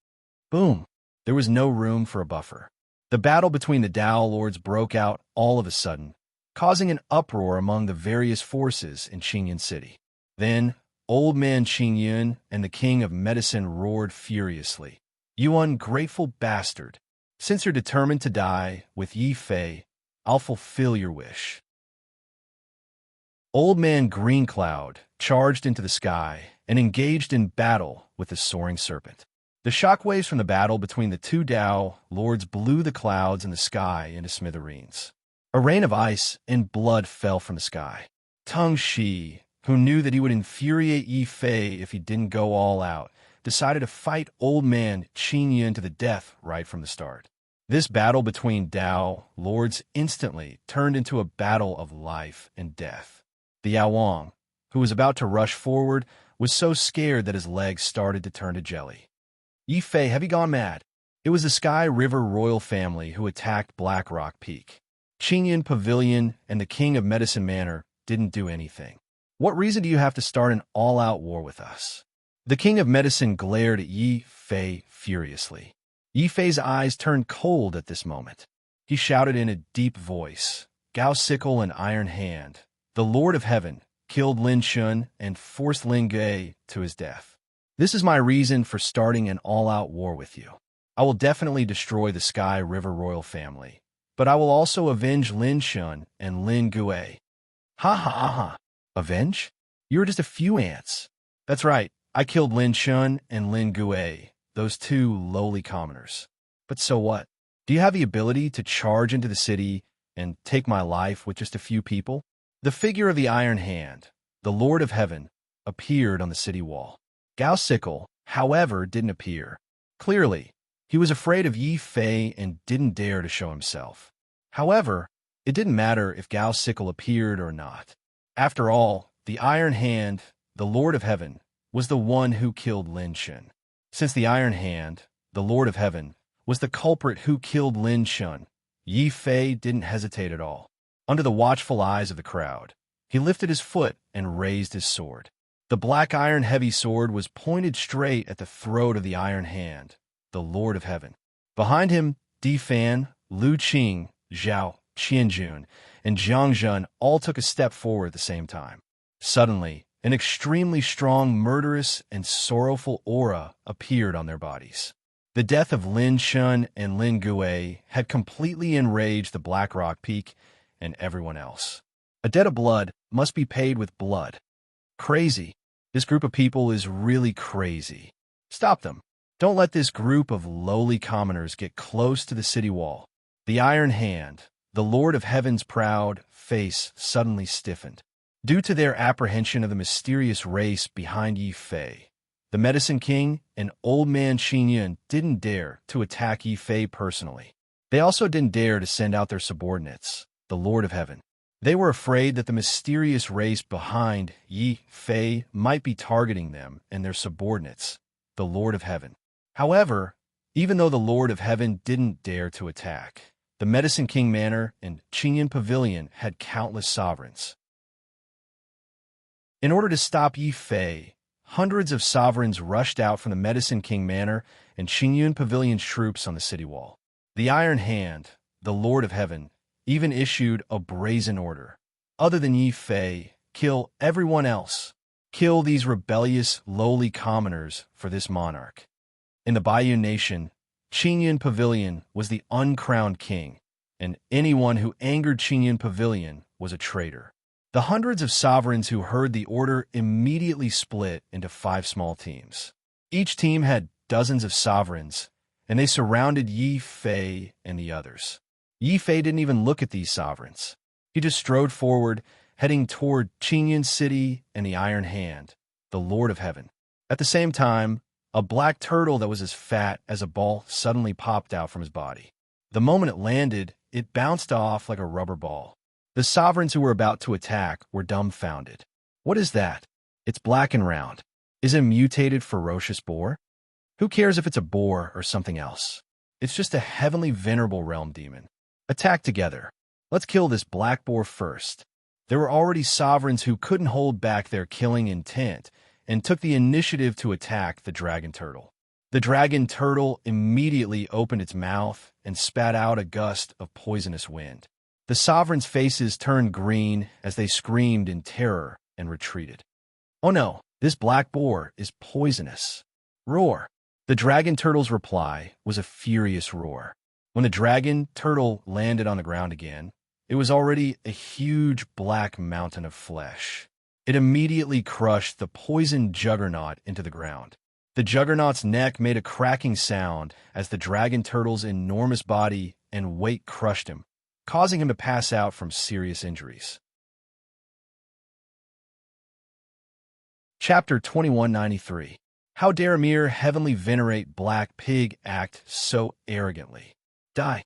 Boom. There was no room for a buffer. The battle between the Tao Lords broke out all of a sudden, causing an uproar among the various forces in Qingyun City. Then, Old Man Qing Yun and the King of Medicine roared furiously. You ungrateful bastard! Since you're determined to die with Yi Fei, I'll fulfill your wish. Old Man Green Cloud charged into the sky and engaged in battle with the Soaring Serpent. The shockwaves from the battle between the two Tao Lords blew the clouds in the sky into smithereens. A rain of ice and blood fell from the sky. Teng Shi, who knew that he would infuriate Yi Fei if he didn't go all out, decided to fight Old Man Qing Yun to the death right from the start. This battle between Tao Lords instantly turned into a battle of life and death. The Yao Wang, who was about to rush forward, was so scared that his legs started to turn to jelly. Yi Fei, have you gone mad? It was the Sky River royal family who attacked Black Rock Peak. Qingyun Pavilion and the King of Medicine Manor didn't do anything. What reason do you have to start an all-out war with us? The King of Medicine glared at Yi Fei furiously. Yi Fei's eyes turned cold at this moment. He shouted in a deep voice, Gao Sickle and Iron Hand, the Lord of Heaven, killed Lin Shun and forced Lin Gui to his death. This is my reason for starting an all-out war with you. I will definitely destroy the Sky River royal family, but I will also avenge Lin Shun and Lin Gui. Ha ha ha ha. Avenge? You're just a few ants. That's right, I killed Lin Shun and Lin Gui, those two lowly commoners. But so what? Do you have the ability to charge into the city and take my life with just a few people? The figure of the Iron Hand, the Lord of Heaven, appeared on the city wall. Gao Sickle, however, didn't appear. Clearly, he was afraid of Yi Fei and didn't dare to show himself. However, it didn't matter if Gao Sickle appeared or not. After all, the Iron Hand, the Lord of Heaven, was the one who killed Lin Shun. Since the Iron Hand, the Lord of Heaven, was the culprit who killed Lin Shun, Yi Fei didn't hesitate at all. Under the watchful eyes of the crowd, he lifted his foot and raised his sword. The black iron heavy sword was pointed straight at the throat of the Iron Hand, the Lord of Heaven. Behind him, Di Fan, Lu Qing, Zhao, Qianjun, and Zhang Zhun all took a step forward at the same time. Suddenly, an extremely strong, murderous, and sorrowful aura appeared on their bodies. The death of Lin Shun and Lin Gui had completely enraged the Black Rock Peak and everyone else. A debt of blood must be paid with blood. Crazy. This group of people is really crazy. Stop them. Don't let this group of lowly commoners get close to the city wall. The Iron Hand, the Lord of Heaven's proud face suddenly stiffened. Due to their apprehension of the mysterious race behind Yi Fei, the Medicine King and Old Man Qingyun didn't dare to attack Yi Fei personally. They also didn't dare to send out their subordinates, the Lord of Heaven. They were afraid that the mysterious race behind Yi Fei might be targeting them and their subordinates, the Lord of Heaven. However, even though the Lord of Heaven didn't dare to attack, the Medicine King Manor and Qingyun Pavilion had countless sovereigns. In order to stop Yi Fei, hundreds of sovereigns rushed out from the Medicine King Manor and Qingyun Pavilion's troops on the city wall. The Iron Hand, the Lord of Heaven, even issued a brazen order. Other than Yi Fei, kill everyone else. Kill these rebellious, lowly commoners for this monarch. In the Bayou Nation, Qingyun Pavilion was the uncrowned king, and anyone who angered Qingyun Pavilion was a traitor. The hundreds of sovereigns who heard the order immediately split into 5 small teams. Each team had dozens of sovereigns, and they surrounded Yi Fei and the others. Yi Fei didn't even look at these sovereigns. He just strode forward, heading toward Qingyun City and the Iron Hand, the Lord of Heaven. At the same time, a black turtle that was as fat as a ball suddenly popped out from his body. The moment it landed, it bounced off like a rubber ball. The sovereigns who were about to attack were dumbfounded. What is that? It's black and round. Is it a mutated ferocious boar? Who cares if it's a boar or something else? It's just a heavenly venerable realm demon. Attack together. Let's kill this black boar first. There were already sovereigns who couldn't hold back their killing intent and took the initiative to attack the dragon turtle. The dragon turtle immediately opened its mouth and spat out a gust of poisonous wind. The sovereigns' faces turned green as they screamed in terror and retreated. Oh no, this black boar is poisonous. Roar. The dragon turtle's reply was a furious roar. When the dragon turtle landed on the ground again, it was already a huge black mountain of flesh. It immediately crushed the poisoned juggernaut into the ground. The juggernaut's neck made a cracking sound as the dragon turtle's enormous body and weight crushed him, causing him to pass out from serious injuries. Chapter 2193. How dare mere heavenly venerate black pig act so arrogantly? Die.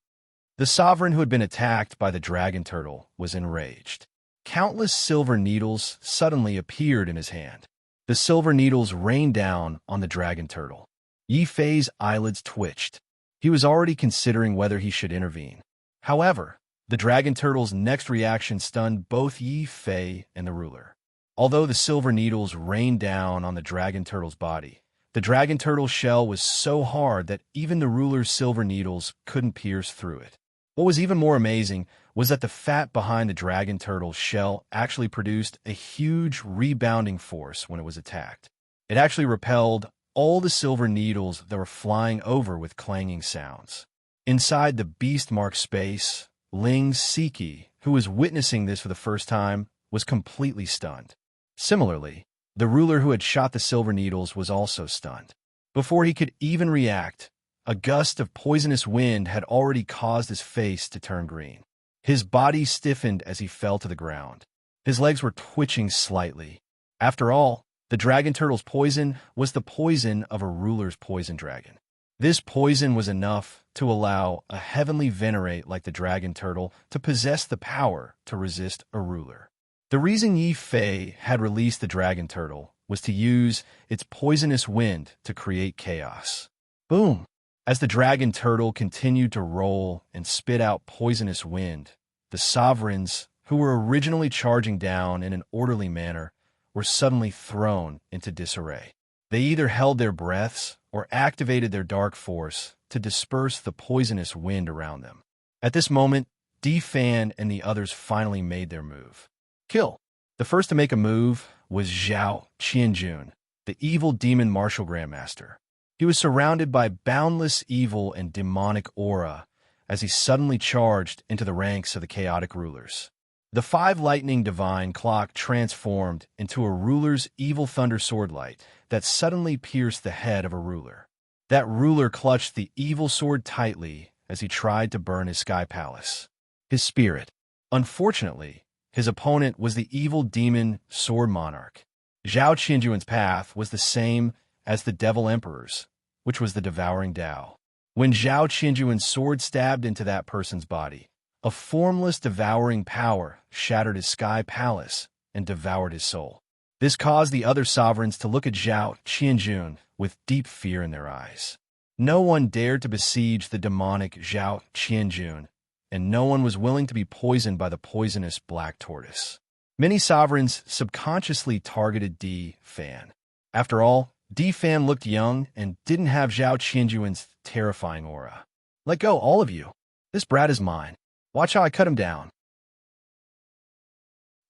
The sovereign who had been attacked by the dragon turtle was enraged. Countless silver needles suddenly appeared in his hand. The silver needles rained down on the dragon turtle. Yi Fei's eyelids twitched. He was already considering whether he should intervene. However, the dragon turtle's next reaction stunned both Yi Fei and the ruler. Although the silver needles rained down on the dragon turtle's body, the dragon turtle's shell was so hard that even the ruler's silver needles couldn't pierce through it. What was even more amazing was that the fat behind the dragon turtle's shell actually produced a huge rebounding force when it was attacked. It actually repelled all the silver needles that were flying over with clanging sounds. Inside the beast-marked space, Ling Siki, who was witnessing this for the first time, was completely stunned. Similarly, The ruler who had shot the silver needles was also stunned. Before he could even react, a gust of poisonous wind had already caused his face to turn green. His body stiffened as he fell to the ground. His legs were twitching slightly. After all, the dragon turtle's poison was the poison of a ruler's poison dragon. This poison was enough to allow a heavenly venerate like the dragon turtle to possess the power to resist a ruler. The reason Yi Fei had released the dragon turtle was to use its poisonous wind to create chaos. Boom! As the dragon turtle continued to roll and spit out poisonous wind, the sovereigns, who were originally charging down in an orderly manner, were suddenly thrown into disarray. They either held their breaths or activated their dark force to disperse the poisonous wind around them. At this moment, Di Fan and the others finally made their move. Kill. The first to make a move was Zhao Qianjun, the evil demon martial grandmaster. He was surrounded by boundless evil and demonic aura as he suddenly charged into the ranks of the chaotic rulers. The five lightning divine clock transformed into a ruler's evil thunder swordlight that suddenly pierced the head of a ruler. That ruler clutched the evil sword tightly as he tried to burn his sky palace. His spirit. Unfortunately, his opponent was the evil demon sword monarch. Zhao Qianjun's path was the same as the devil emperor's, which was the devouring Tao. When Zhao Qianjun's sword stabbed into that person's body, a formless devouring power shattered his sky palace and devoured his soul. This caused the other sovereigns to look at Zhao Qianjun with deep fear in their eyes. No one dared to besiege the demonic Zhao Qianjun, and no one was willing to be poisoned by the poisonous black tortoise. Many sovereigns subconsciously targeted Di Fan. After all, Di Fan looked young and didn't have Zhao Qianjun's terrifying aura. Let go, all of you. This brat is mine. Watch how I cut him down.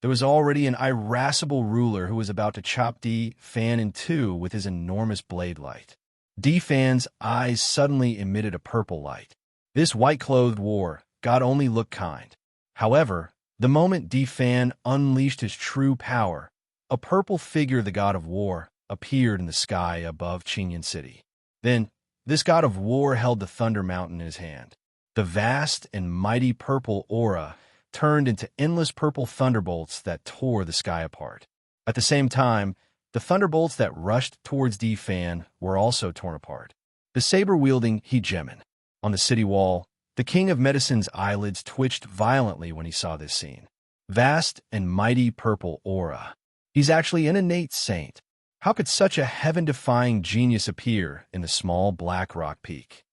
There was already an irascible ruler who was about to chop Di Fan in two with his enormous blade light. Di Fan's eyes suddenly emitted a purple light. This white-clothed war god only looked kind. However, the moment Di Fan unleashed his true power, a purple figure, the god of war, appeared in the sky above Qinyan City. Then, this god of war held the Thunder Mountain in his hand. The vast and mighty purple aura turned into endless purple thunderbolts that tore the sky apart. At the same time, the thunderbolts that rushed towards Di Fan were also torn apart. The saber-wielding Hegemon. On the city wall, the King of Medicine's eyelids twitched violently when he saw this scene. Vast and mighty purple aura. He's actually an innate saint. How could such a heaven-defying genius appear in the small black rock peak?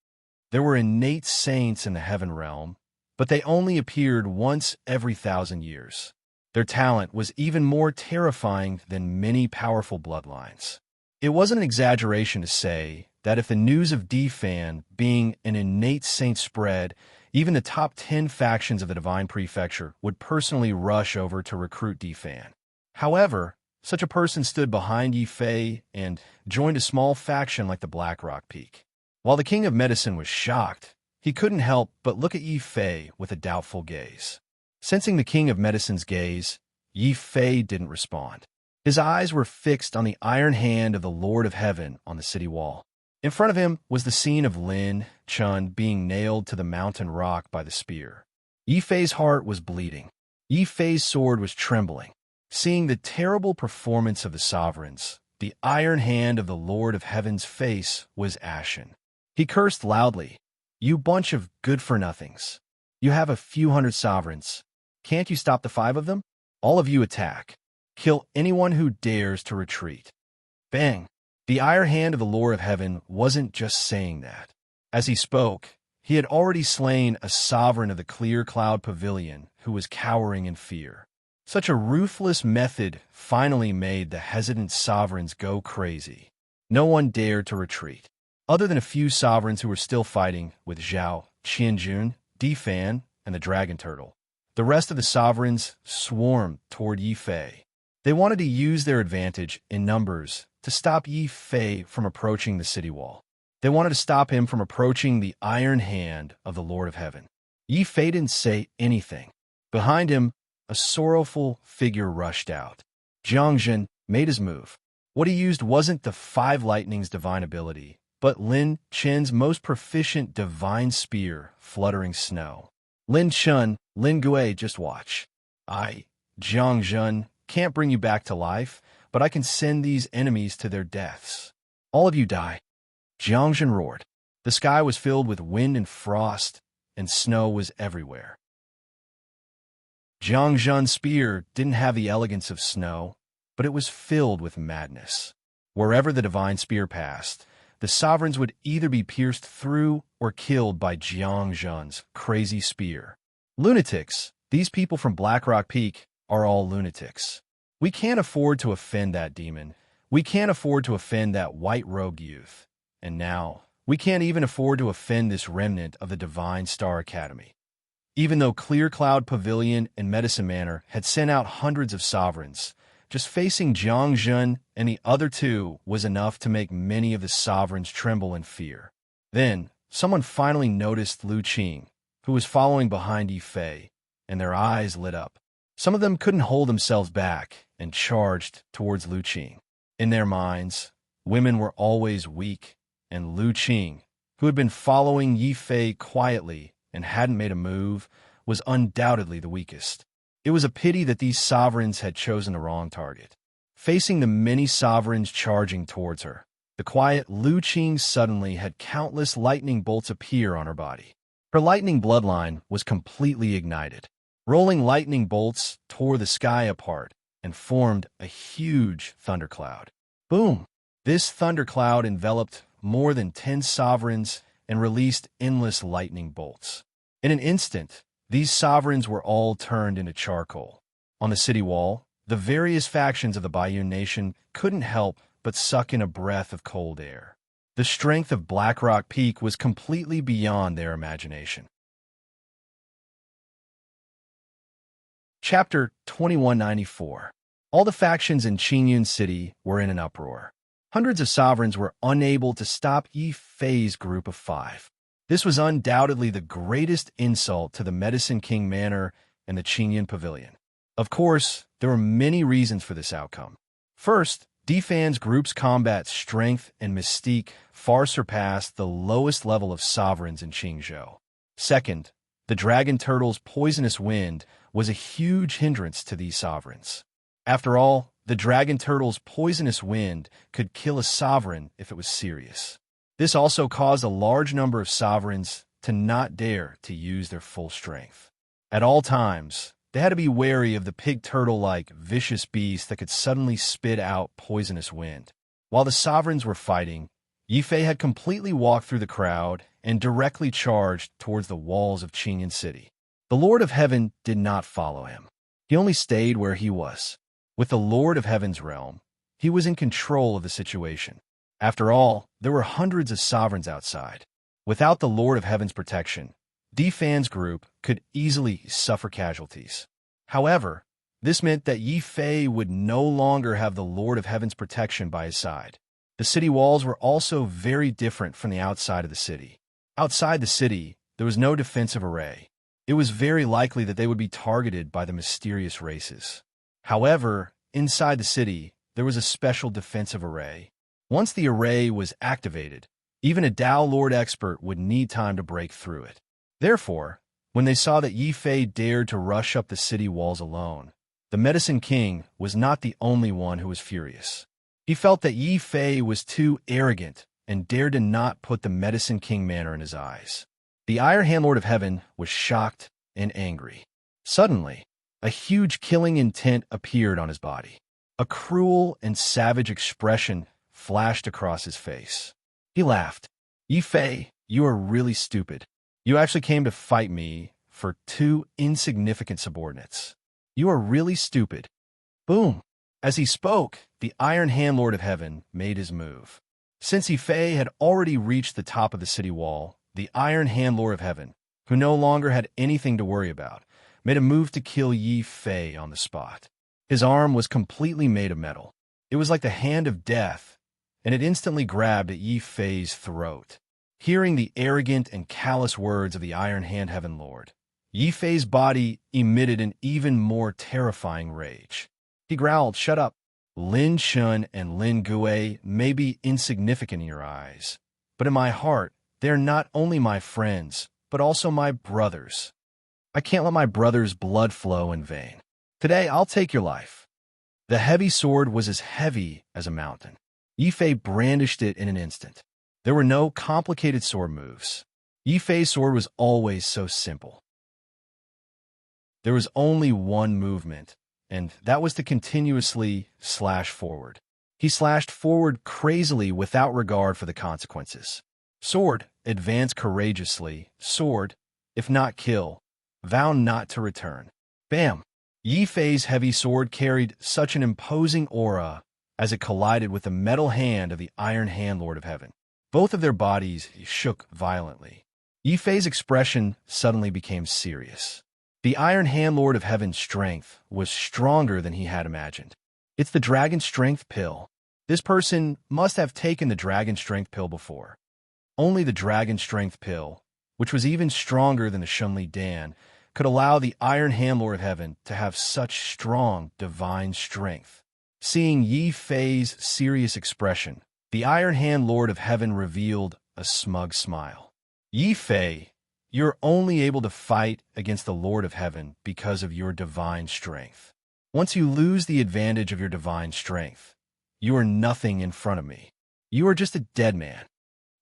There were innate saints in the heaven realm, but they only appeared once every 1,000 years. Their talent was even more terrifying than many powerful bloodlines. It wasn't an exaggeration to say that if the news of Di Fan being an innate saint spread, even the top 10 factions of the Divine Prefecture would personally rush over to recruit Di Fan. However, such a person stood behind Yi Fei and joined a small faction like the Black Rock Peak. While the King of Medicine was shocked, he couldn't help but look at Yi Fei with a doubtful gaze. Sensing the King of Medicine's gaze, Yi Fei didn't respond. His eyes were fixed on the iron hand of the Lord of Heaven on the city wall. In front of him was the scene of Lin Chun being nailed to the mountain rock by the spear. Yi Fei's heart was bleeding. Yi Fei's sword was trembling. Seeing the terrible performance of the sovereigns, the iron hand of the Lord of Heaven's face was ashen. He cursed loudly. "You bunch of good-for-nothings. You have a few hundred sovereigns. Can't you stop the 5 of them? All of you attack. Kill anyone who dares to retreat." Bang! The iron hand of the Lord of Heaven wasn't just saying that. As he spoke, he had already slain a sovereign of the Clear Cloud Pavilion who was cowering in fear. Such a ruthless method finally made the hesitant sovereigns go crazy. No one dared to retreat. Other than a few sovereigns who were still fighting with Zhao Qianjun, Di Fan, and the Dragon Turtle, the rest of the sovereigns swarmed toward Yi Fei. They wanted to use their advantage in numbers to stop Yi Fei from approaching the city wall. They wanted to stop him from approaching the iron hand of the Lord of Heaven. Yi Fei didn't say anything. Behind him, a sorrowful figure rushed out. Jiangjin made his move. What he used wasn't the five lightning's divine ability, but Lin Chen's most proficient divine spear, fluttering snow. Lin Chen, Lin Gui, just watch. Jiang Zhen, can't bring you back to life, but I can send these enemies to their deaths. All of you die. Jiang Zhen roared. The sky was filled with wind and frost, and snow was everywhere. Jiang Zhen's spear didn't have the elegance of snow, but it was filled with madness. Wherever the divine spear passed, the sovereigns would either be pierced through or killed by Jiang Zhen's crazy spear. Lunatics, these people from Black Rock Peak, are all lunatics. We can't afford to offend that demon. We can't afford to offend that white rogue youth. And now, we can't even afford to offend this remnant of the Divine Star Academy. Even though Clear Cloud Pavilion and Medicine Manor had sent out hundreds of sovereigns, just facing Jiang Zhen and the other two was enough to make many of the sovereigns tremble in fear. Then, someone finally noticed Lu Qing, who was following behind Yi Fei, and their eyes lit up. Some of them couldn't hold themselves back and charged towards Lu Qing. In their minds, women were always weak, and Lu Qing, who had been following Yi Fei quietly and hadn't made a move, was undoubtedly the weakest. It was a pity that these sovereigns had chosen the wrong target. Facing the many sovereigns charging towards her, the quiet Lu Qing suddenly had countless lightning bolts appear on her body. Her lightning bloodline was completely ignited. Rolling lightning bolts tore the sky apart and formed a huge thundercloud. Boom! This thundercloud enveloped more than 10 sovereigns and released endless lightning bolts. In an instant, these sovereigns were all turned into charcoal. On the city wall, the various factions of the Baiyun Nation couldn't help but suck in a breath of cold air. The strength of Black Rock Peak was completely beyond their imagination. Chapter 2194. All the factions in Qingyun City were in an uproar. Hundreds of sovereigns were unable to stop Yi Fei's group of 5. This was undoubtedly the greatest insult to the Medicine King Manor and the Qingyun Pavilion. Of course, there were many reasons for this outcome. First, Difan's group's combat strength and mystique far surpassed the lowest level of sovereigns in Qingzhou. Second, the dragon turtle's poisonous wind was a huge hindrance to these sovereigns. After all, the dragon turtle's poisonous wind could kill a sovereign if it was serious. This also caused a large number of sovereigns to not dare to use their full strength. At all times, they had to be wary of the pig turtle-like vicious beast that could suddenly spit out poisonous wind. While the sovereigns were fighting, Yi Fei had completely walked through the crowd and directly charged towards the walls of Qingyun City. The Lord of Heaven did not follow him. He only stayed where he was. With the Lord of Heaven's realm, he was in control of the situation. After all, there were hundreds of sovereigns outside. Without the Lord of Heaven's protection, Difan's group could easily suffer casualties. However, this meant that Yi Fei would no longer have the Lord of Heaven's protection by his side. The city walls were also very different from the outside of the city. Outside the city, there was no defensive array. It was very likely that they would be targeted by the mysterious races. However, inside the city, there was a special defensive array. Once the array was activated, even a Dao Lord expert would need time to break through it. Therefore, when they saw that Yi Fei dared to rush up the city walls alone, the Medicine King was not the only one who was furious. He felt that Yi Fei was too arrogant and dared to not put the Medicine King Manor in his eyes. The Iron Hand Lord of Heaven was shocked and angry. Suddenly, a huge killing intent appeared on his body. A cruel and savage expression flashed across his face. He laughed. Yi Fei, you are really stupid. You actually came to fight me for 2 insignificant subordinates. You are really stupid. Boom. As he spoke, the Iron Hand Lord of Heaven made his move. Since Yi Fei had already reached the top of the city wall, the Iron Hand Lord of Heaven, who no longer had anything to worry about, made a move to kill Yi Fei on the spot. His arm was completely made of metal. It was like the hand of death, and it instantly grabbed at Yi Fei's throat. Hearing the arrogant and callous words of the Iron Hand Heaven Lord, Yi Fei's body emitted an even more terrifying rage. He growled, "Shut up. Lin Shun and Lin Gui may be insignificant in your eyes, but in my heart, they are not only my friends, but also my brothers. I can't let my brother's blood flow in vain. Today, I'll take your life." The heavy sword was as heavy as a mountain. Yi Fei brandished it in an instant. There were no complicated sword moves. Yi Fei's sword was always so simple. There was only one movement, and that was to continuously slash forward. He slashed forward crazily without regard for the consequences. Sword, advance courageously. Sword, if not kill, vow not to return. Bam! Yi Fei's heavy sword carried such an imposing aura as it collided with the metal hand of the Iron Hand Lord of Heaven. Both of their bodies shook violently. Yi Fei's expression suddenly became serious. The Iron Hand Lord of Heaven's strength was stronger than he had imagined. It's the Dragon Strength Pill. This person must have taken the Dragon Strength Pill before. Only the Dragon Strength Pill, which was even stronger than the Shunli Dan, could allow the Iron Hand Lord of Heaven to have such strong divine strength. Seeing Yi Fei's serious expression, the Iron Hand Lord of Heaven revealed a smug smile. "Yi Fei, you're only able to fight against the Lord of Heaven because of your divine strength. Once you lose the advantage of your divine strength, you are nothing in front of me. You are just a dead man.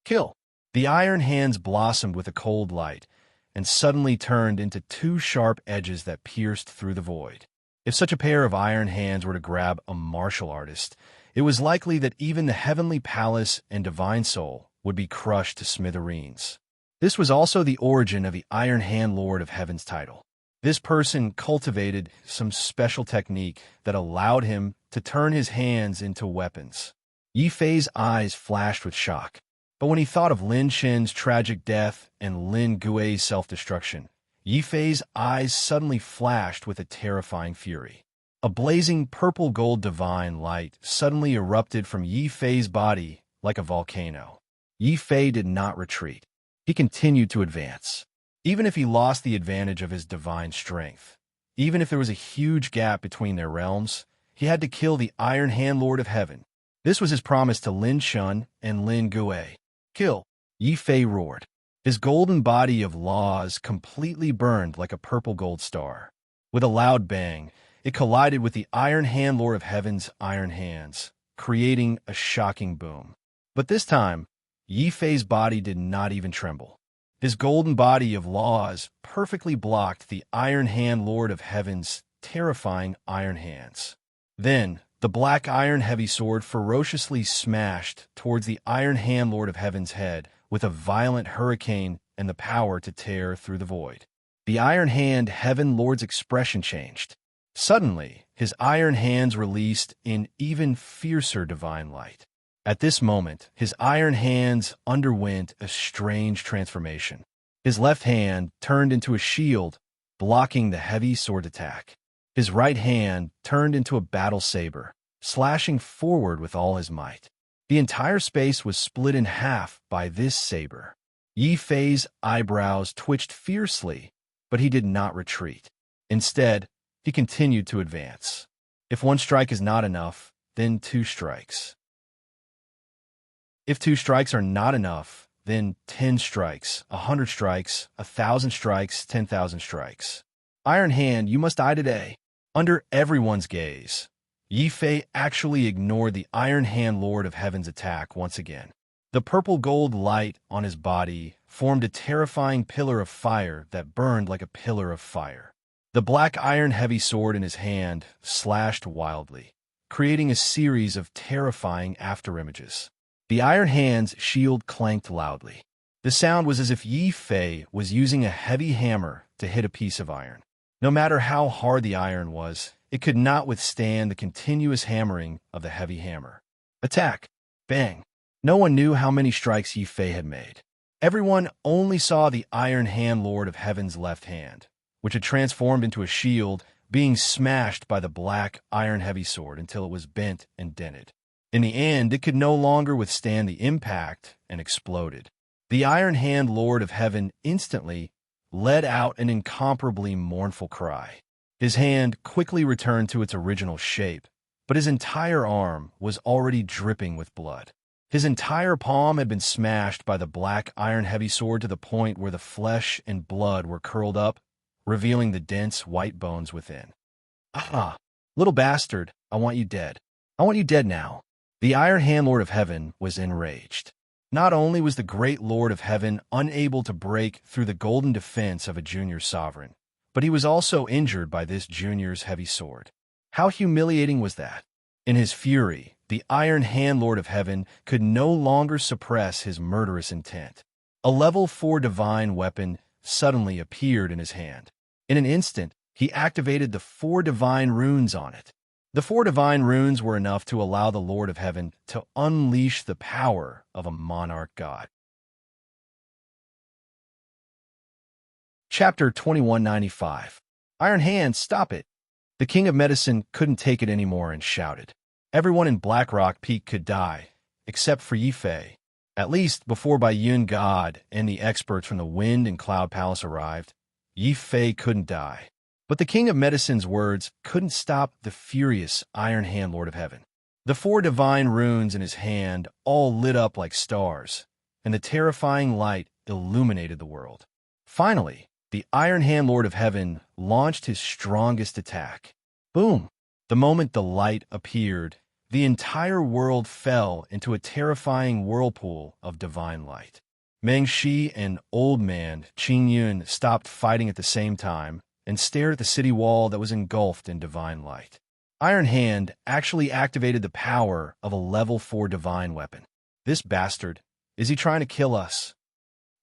Kill." The iron hands blossomed with a cold light and suddenly turned into two sharp edges that pierced through the void. If such a pair of iron hands were to grab a martial artist, it was likely that even the Heavenly Palace and Divine Soul would be crushed to smithereens. This was also the origin of the Iron Hand Lord of Heaven's title. This person cultivated some special technique that allowed him to turn his hands into weapons. Yi Fei's eyes flashed with shock. But when he thought of Lin Shen's tragic death and Lin Gui's self-destruction, Yi Fei's eyes suddenly flashed with a terrifying fury. A blazing purple-gold divine light suddenly erupted from Yi Fei's body like a volcano. Yi Fei did not retreat. He continued to advance. Even if he lost the advantage of his divine strength, even if there was a huge gap between their realms, he had to kill the Iron Hand Lord of Heaven. This was his promise to Lin Shun and Lin Gui. "Kill!" Yi Fei roared. His golden body of laws completely burned like a purple gold star. With a loud bang, it collided with the Iron Hand Lord of Heaven's iron hands, creating a shocking boom. But this time, Yi Fei's body did not even tremble. His golden body of laws perfectly blocked the Iron Hand Lord of Heaven's terrifying iron hands. Then, the black iron heavy sword ferociously smashed towards the Iron Hand Lord of Heaven's head with a violent hurricane and the power to tear through the void. The Iron Hand Heaven Lord's expression changed. Suddenly, his iron hands released in even fiercer divine light. At this moment, his iron hands underwent a strange transformation. His left hand turned into a shield, blocking the heavy sword attack. His right hand turned into a battle saber, slashing forward with all his might. The entire space was split in half by this saber. Yi Fei's eyebrows twitched fiercely, but he did not retreat. Instead, he continued to advance. If one strike is not enough, then 2 strikes. If 2 strikes are not enough, then 10 strikes, 100 strikes, 1,000 strikes, 10,000 strikes. Iron Hand, you must die today. Under everyone's gaze, Yi Fei actually ignored the Iron Hand Lord of Heaven's attack once again. The purple gold light on his body formed a terrifying pillar of fire that burned like a pillar of fire. The black iron heavy sword in his hand slashed wildly, creating a series of terrifying afterimages. The Iron Hand's shield clanked loudly. The sound was as if Yi Fei was using a heavy hammer to hit a piece of iron. No matter how hard the iron was, it could not withstand the continuous hammering of the heavy hammer. Attack! Bang! No one knew how many strikes Yi Fei had made. Everyone only saw the Iron Hand Lord of Heaven's left hand, which had transformed into a shield, being smashed by the black iron heavy sword until it was bent and dented. In the end, it could no longer withstand the impact and exploded. The Iron Hand Lord of Heaven instantly let out an incomparably mournful cry. His hand quickly returned to its original shape, but his entire arm was already dripping with blood. His entire palm had been smashed by the black iron heavy sword to the point where the flesh and blood were curled up, revealing the dense white bones within. Ah, little bastard, I want you dead. I want you dead now. The Iron Hand Lord of Heaven was enraged. Not only was the great Lord of Heaven unable to break through the golden defense of a junior sovereign, but he was also injured by this junior's heavy sword. How humiliating was that? In his fury, the Iron Hand Lord of Heaven could no longer suppress his murderous intent. A level 4 divine weapon suddenly appeared in his hand. In an instant, he activated the 4 divine runes on it. The 4 divine runes were enough to allow the Lord of Heaven to unleash the power of a monarch god. Chapter 2195. Iron Hand, stop it! The King of Medicine couldn't take it anymore and shouted. Everyone in Blackrock Peak could die, except for Yifei. At least before Baiyun God and the experts from the Wind and Cloud Palace arrived, Yifei couldn't die. But the King of Medicine's words couldn't stop the furious Iron Hand Lord of Heaven. The 4 divine runes in his hand all lit up like stars, and the terrifying light illuminated the world. Finally, the Iron Hand Lord of Heaven launched his strongest attack. Boom! The moment the light appeared, the entire world fell into a terrifying whirlpool of divine light. Meng Shi and Old Man Qing Yun stopped fighting at the same time and stared at the city wall that was engulfed in divine light. Iron Hand actually activated the power of a level 4 divine weapon. This bastard, is he trying to kill us?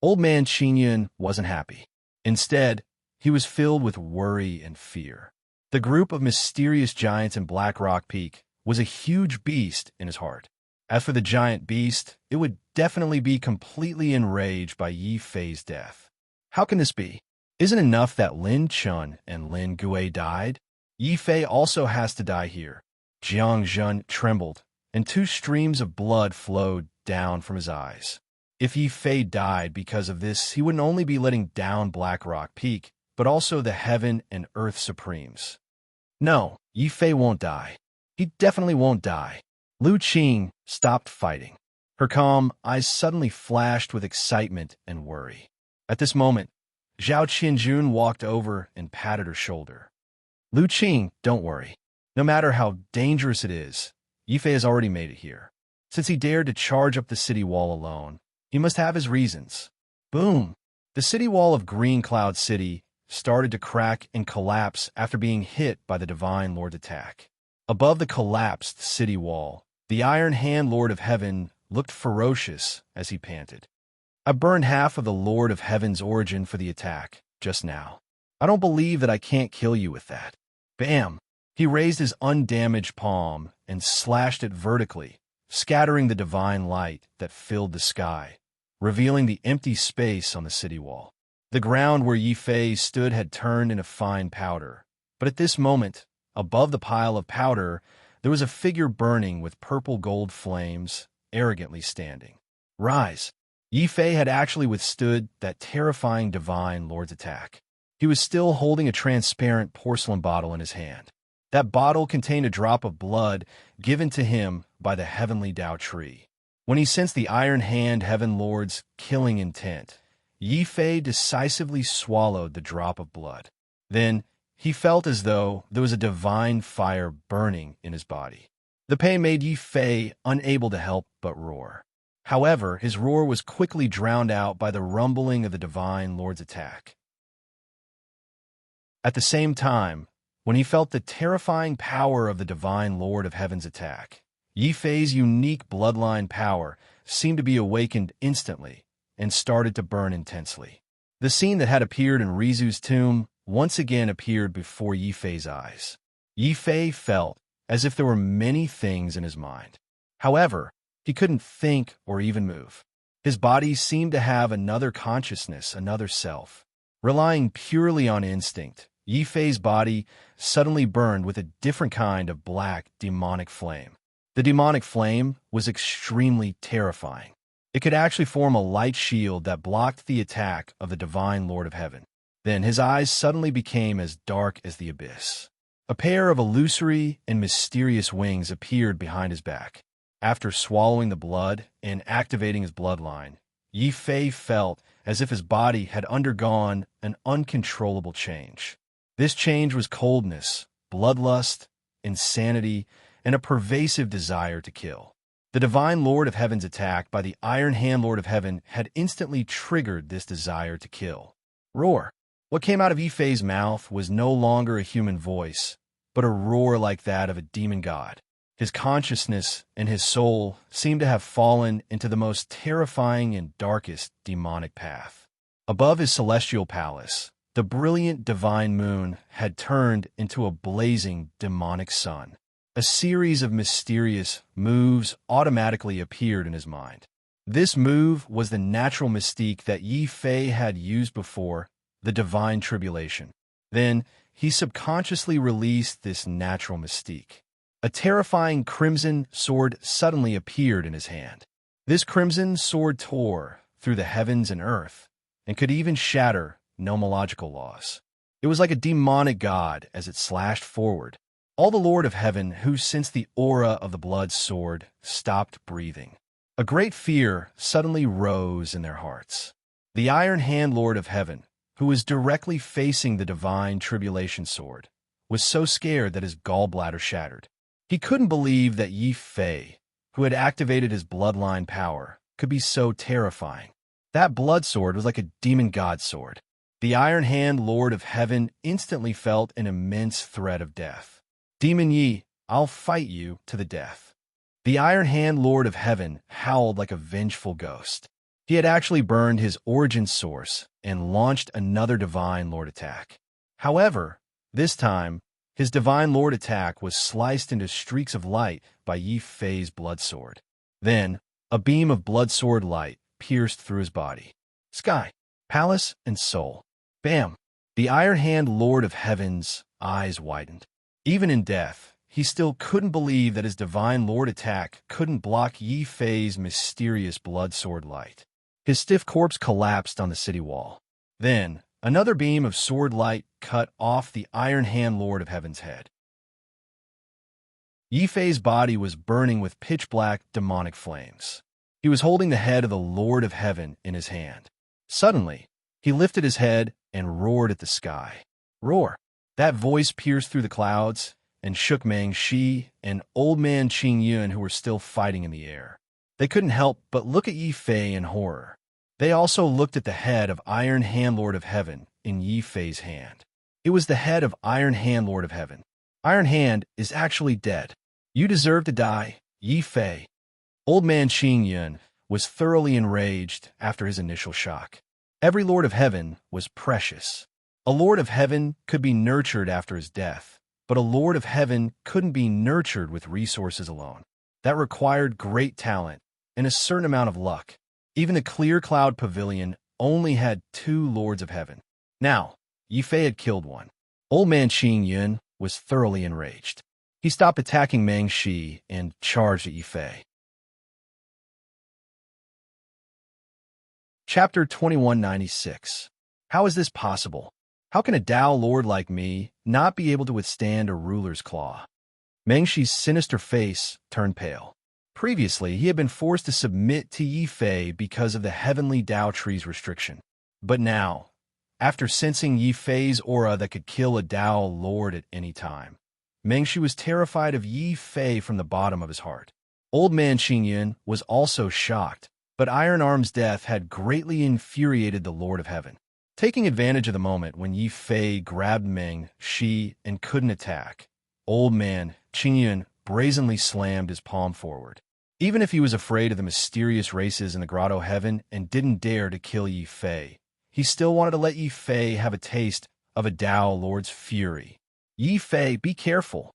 Old Man Qing Yun wasn't happy. Instead, he was filled with worry and fear. The group of mysterious giants in Black Rock Peak was a huge beast in his heart. As for the giant beast, it would definitely be completely enraged by Yifei's death. How can this be? Isn't it enough that Lin Chun and Lin Gui died? Yifei also has to die here. Jiang Zhen trembled, and 2 streams of blood flowed down from his eyes. If Yifei died because of this, he wouldn't only be letting down Black Rock Peak, but also the Heaven and Earth Supremes. No, Yifei won't die. He definitely won't die. Lu Qing stopped fighting. Her calm eyes suddenly flashed with excitement and worry. At this moment, Zhao Qianjun walked over and patted her shoulder. Lu Qing, don't worry. No matter how dangerous it is, Yifei has already made it here. Since he dared to charge up the city wall alone, he must have his reasons. Boom! The city wall of Green Cloud City started to crack and collapse after being hit by the Divine Lord's attack. Above the collapsed city wall, the Iron Hand Lord of Heaven looked ferocious as he panted. I burned half of the Lord of Heaven's origin for the attack, just now. I don't believe that I can't kill you with that. Bam! He raised his undamaged palm and slashed it vertically, scattering the divine light that filled the sky, revealing the empty space on the city wall. The ground where Yifei stood had turned into fine powder, but at this moment, above the pile of powder, there was a figure burning with purple gold flames, arrogantly standing. Rise! Yifei had actually withstood that terrifying Divine Lord's attack. He was still holding a transparent porcelain bottle in his hand. That bottle contained a drop of blood given to him by the heavenly Tao tree. When he sensed the Iron Hand Heaven Lord's killing intent, Yifei decisively swallowed the drop of blood. Then, he felt as though there was a divine fire burning in his body. The pain made Yifei unable to help but roar. However, his roar was quickly drowned out by the rumbling of the Divine Lord's attack. At the same time, when he felt the terrifying power of the Divine Lord of Heaven's attack, Yifei's unique bloodline power seemed to be awakened instantly and started to burn intensely. The scene that had appeared in Rizu's tomb once again appeared before Yifei's eyes. Yifei felt as if there were many things in his mind. However, he couldn't think or even move. His body seemed to have another consciousness, another self. Relying purely on instinct, Yifei's body suddenly burned with a different kind of black, demonic flame. The demonic flame was extremely terrifying. It could actually form a light shield that blocked the attack of the Divine Lord of Heaven. Then his eyes suddenly became as dark as the abyss. A pair of illusory and mysterious wings appeared behind his back. After swallowing the blood and activating his bloodline, Yi Fei felt as if his body had undergone an uncontrollable change. This change was coldness, bloodlust, insanity, and a pervasive desire to kill. The Divine Lord of Heaven's attack by the Iron Hand Lord of Heaven had instantly triggered this desire to kill. Roar! What came out of Yi Fei's mouth was no longer a human voice, but a roar like that of a demon god. His consciousness and his soul seemed to have fallen into the most terrifying and darkest demonic path. Above his celestial palace, the brilliant divine moon had turned into a blazing demonic sun. A series of mysterious moves automatically appeared in his mind. This move was the natural mystique that Yi Fei had used before, the divine tribulation. Then, he subconsciously released this natural mystique. A terrifying crimson sword suddenly appeared in his hand. This crimson sword tore through the heavens and earth, and could even shatter nomological laws. It was like a demonic god as it slashed forward. All the Lord of Heaven, who sensed the aura of the blood sword, stopped breathing. A great fear suddenly rose in their hearts. The Iron Hand Lord of Heaven, who was directly facing the divine tribulation sword, was so scared that his gallbladder shattered. He couldn't believe that Yi Fei, who had activated his bloodline power, could be so terrifying. That blood sword was like a demon god sword. The Iron Hand Lord of Heaven instantly felt an immense threat of death. Demon Yi, I'll fight you to the death. The Iron Hand Lord of Heaven howled like a vengeful ghost. He had actually burned his origin source and launched another Divine Lord attack. However, this time, his Divine Lord attack was sliced into streaks of light by Yi Fei's blood sword. Then, a beam of blood sword light pierced through his body. Sky, palace, and soul. Bam! The Iron Hand Lord of Heaven's eyes widened. Even in death, he still couldn't believe that his Divine Lord attack couldn't block Yi Fei's mysterious blood sword light. His stiff corpse collapsed on the city wall. Then, another beam of sword light cut off the Iron Hand Lord of Heaven's head. Yi Fei's body was burning with pitch-black demonic flames. He was holding the head of the Lord of Heaven in his hand. Suddenly, he lifted his head and roared at the sky. Roar! That voice pierced through the clouds and shook Meng Shi and Old Man Qing Yun, who were still fighting in the air. They couldn't help but look at Yi Fei in horror. They also looked at the head of Iron Hand Lord of Heaven in Yi Fei's hand. It was the head of Iron Hand Lord of Heaven. Iron Hand is actually dead. You deserve to die, Yi Fei. Old Man Qing Yun was thoroughly enraged after his initial shock. Every Lord of Heaven was precious. A Lord of Heaven could be nurtured after his death, but a Lord of Heaven couldn't be nurtured with resources alone. That required great talent and a certain amount of luck. Even the Clear Cloud Pavilion only had 2 Lords of Heaven. Now, Yi Fei had killed one. Old Man Qing Yun was thoroughly enraged. He stopped attacking Meng Shi and charged at Yi Fei. Chapter 2196. How is this possible? How can a Tao Lord like me not be able to withstand a ruler's claw? Meng Shi's sinister face turned pale. Previously, he had been forced to submit to Yi Fei because of the Heavenly Tao Tree's restriction. But now, after sensing Yi Fei's aura that could kill a Tao Lord at any time, Meng Shi was terrified of Yi Fei from the bottom of his heart. Old Man Qing Yun was also shocked, but Iron Arm's death had greatly infuriated the Lord of Heaven. Taking advantage of the moment when Yi Fei grabbed Meng Shi and couldn't attack, Old Man Qing Yun brazenly slammed his palm forward. Even if he was afraid of the mysterious races in the Grotto Heaven and didn't dare to kill Yi Fei, he still wanted to let Yi Fei have a taste of a Tao Lord's fury. Yi Fei, be careful.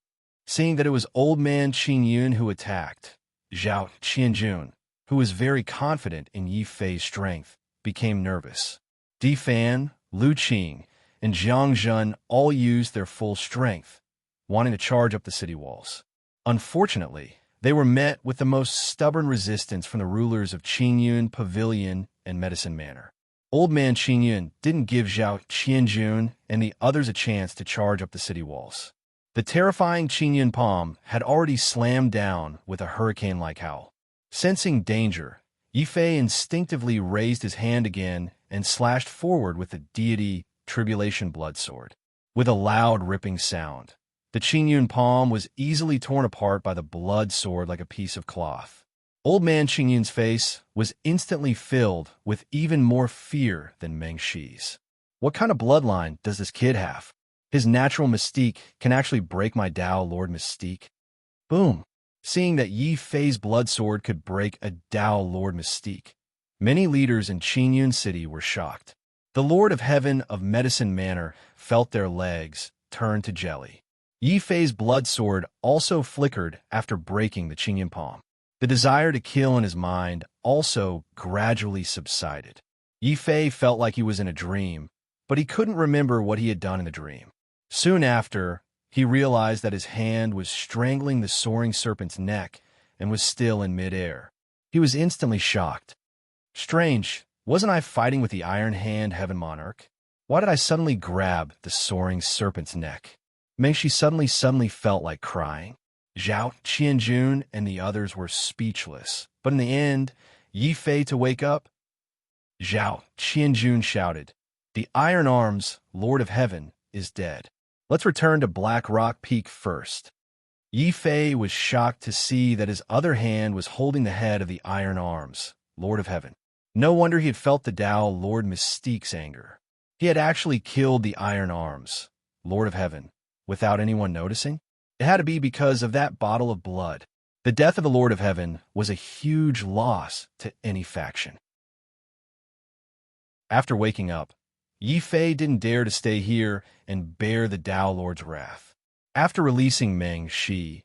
Seeing that it was Old Man Qing Yun who attacked, Zhao Qianjun, who was very confident in Yi Fei's strength, became nervous. Di Fan, Lu Qing, and Zhang Zhen all used their full strength, wanting to charge up the city walls. Unfortunately, they were met with the most stubborn resistance from the rulers of Qingyun Pavilion and Medicine Manor. Old Man Qing Yun didn't give Zhao Qianjun and the others a chance to charge up the city walls. The terrifying Qingyun palm had already slammed down with a hurricane-like howl. Sensing danger, Yifei instinctively raised his hand again and slashed forward with the deity tribulation blood sword. With a loud ripping sound, the Qingyun palm was easily torn apart by the blood sword like a piece of cloth. Old man Qingyun's face was instantly filled with even more fear than Meng Shi's. What kind of bloodline does this kid have? His natural mystique can actually break my Dao Lord Mystique. Boom! Seeing that Yi Fei's blood sword could break a Dao Lord Mystique, many leaders in Qingyun City were shocked. The Lord of Heaven of Medicine Manor felt their legs turn to jelly. Yi Fei's blood sword also flickered after breaking the Qingyun palm. The desire to kill in his mind also gradually subsided. Yi Fei felt like he was in a dream, but he couldn't remember what he had done in the dream. Soon after, he realized that his hand was strangling the soaring serpent's neck and was still in midair. He was instantly shocked. Strange, wasn't I fighting with the Iron Hand Heaven Monarch? Why did I suddenly grab the soaring serpent's neck? Mengshi suddenly felt like crying. Zhao, Qianjun, and the others were speechless. But in the end, Yi Fei to wake up? Zhao, Qianjun shouted, "The Iron Arms, Lord of Heaven, is dead. Let's return to Black Rock Peak first." Yi Fei was shocked to see that his other hand was holding the head of the Iron Arms, Lord of Heaven. No wonder he had felt the Tao Lord Mystique's anger. He had actually killed the Iron Arms, Lord of Heaven, without anyone noticing. It had to be because of that bottle of blood. The death of the Lord of Heaven was a huge loss to any faction. After waking up, Yi Fei didn't dare to stay here and bear the Tao Lord's wrath. After releasing Meng Shi,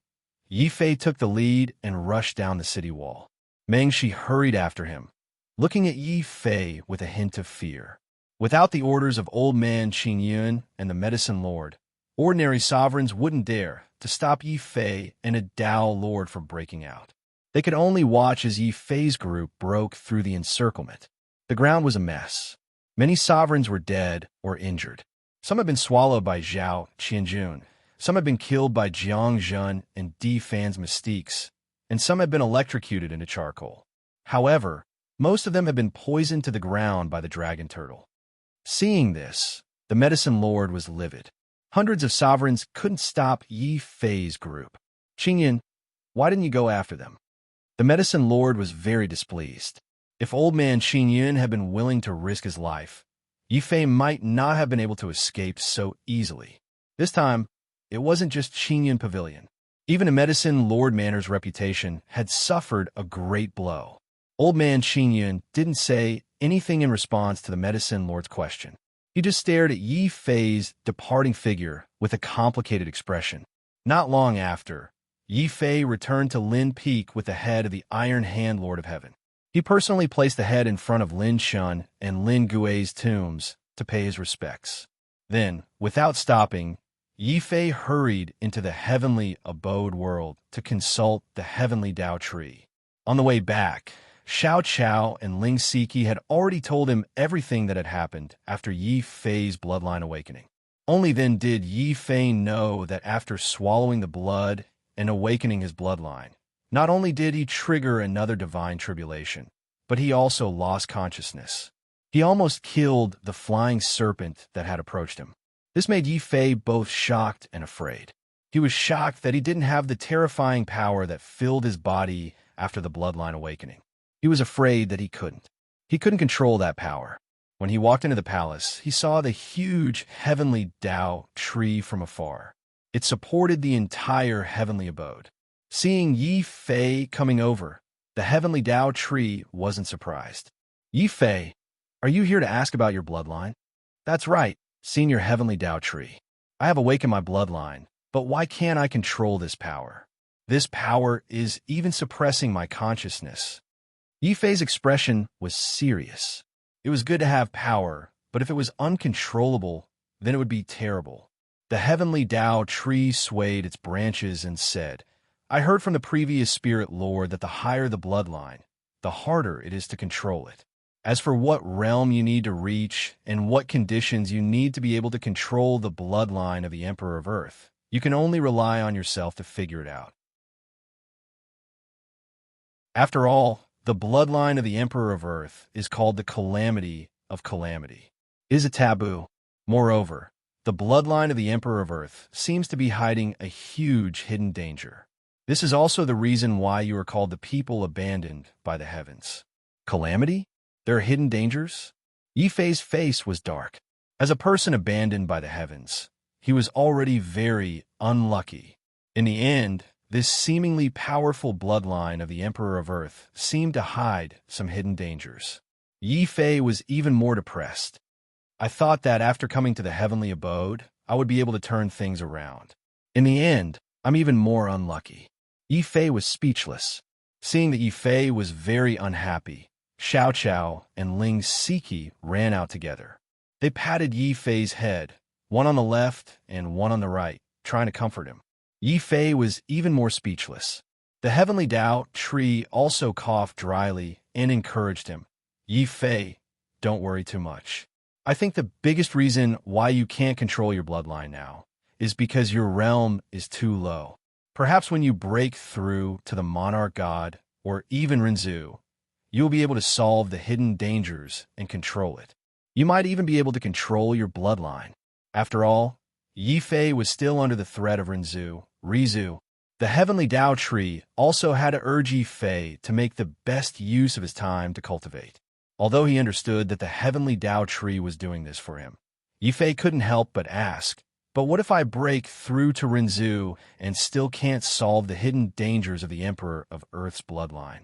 Yi Fei took the lead and rushed down the city wall. Meng Shi hurried after him, looking at Yi Fei with a hint of fear. Without the orders of Old Man Qingyun and the Medicine Lord, ordinary sovereigns wouldn't dare to stop Yi Fei and a Tao Lord from breaking out. They could only watch as Yi Fei's group broke through the encirclement. The ground was a mess. Many sovereigns were dead or injured. Some had been swallowed by Zhao Qianjun, some had been killed by Jiang Zhen and Di Fan's mystiques, and some had been electrocuted into charcoal. However, most of them had been poisoned to the ground by the dragon turtle. Seeing this, the Medicine Lord was livid. Hundreds of sovereigns couldn't stop Yi Fei's group. "Qingyun, why didn't you go after them?" The Medicine Lord was very displeased. If Old Man Qingyun had been willing to risk his life, Yi Fei might not have been able to escape so easily. This time, it wasn't just Qingyun Pavilion. Even the Medicine Lord Manor's reputation had suffered a great blow. Old Man Qingyun didn't say anything in response to the Medicine Lord's question. He just stared at Yi Fei's departing figure with a complicated expression. Not long after, Yi Fei returned to Lin Peak with the head of the Iron Hand Lord of Heaven. He personally placed the head in front of Lin Shun and Lin Gui's tombs to pay his respects. Then, without stopping, Yi Fei hurried into the heavenly abode world to consult the heavenly Dao tree. On the way back, Xiao Chao and Ling Siki had already told him everything that had happened after Yi Fei's bloodline awakening. Only then did Yi Fei know that after swallowing the blood and awakening his bloodline, not only did he trigger another divine tribulation, but he also lost consciousness. He almost killed the flying serpent that had approached him. This made Yi Fei both shocked and afraid. He was shocked that he didn't have the terrifying power that filled his body after the bloodline awakening. He was afraid that he couldn't. He couldn't control that power. When he walked into the palace, he saw the huge heavenly Dao tree from afar. It supported the entire heavenly abode. Seeing Yi Fei coming over, the heavenly Dao tree wasn't surprised. "Yi Fei, are you here to ask about your bloodline?" "That's right, Senior Heavenly Dao tree. I have awakened my bloodline, but why can't I control this power? This power is even suppressing my consciousness." Yi Fei's expression was serious. It was good to have power, but if it was uncontrollable, then it would be terrible. The heavenly Dao tree swayed its branches and said, "I heard from the previous Spirit Lord that the higher the bloodline, the harder it is to control it. As for what realm you need to reach and what conditions you need to be able to control the bloodline of the Emperor of Earth, You can only rely on yourself to figure it out. After all, the bloodline of the Emperor of Earth is called the calamity of calamity. It is a taboo. Moreover, the bloodline of the Emperor of Earth seems to be hiding a huge hidden danger. This is also the reason why you are called the people abandoned by the heavens. Calamity? There are hidden dangers? Yi Fei's face was dark. As a person abandoned by the heavens, he was already very unlucky. In the end, this seemingly powerful bloodline of the Emperor of Earth seemed to hide some hidden dangers. Yi Fei was even more depressed. I thought that after coming to the heavenly abode, I would be able to turn things around. In the end, I'm even more unlucky. Yi Fei was speechless. Seeing that Yi Fei was very unhappy, Xiao Qiao and Ling Siki ran out together. They patted Yi Fei's head, one on the left and one on the right, trying to comfort him. Yi Fei was even more speechless. The heavenly Tao tree also coughed dryly and encouraged him. Yi Fei, don't worry too much. I think the biggest reason why you can't control your bloodline now is because your realm is too low. Perhaps when you break through to the monarch god, or even Rinzhu, you will be able to solve the hidden dangers and control it. You might even be able to control your bloodline. After all, Yi Fei was still under the threat of Rinzhu. The heavenly Tao tree also had to urge Yi Fei to make the best use of his time to cultivate. Although he understood that the heavenly Tao tree was doing this for him, Yi Fei couldn't help but ask, but what if I break through to Rinzhu and still can't solve the hidden dangers of the Emperor of Earth's bloodline?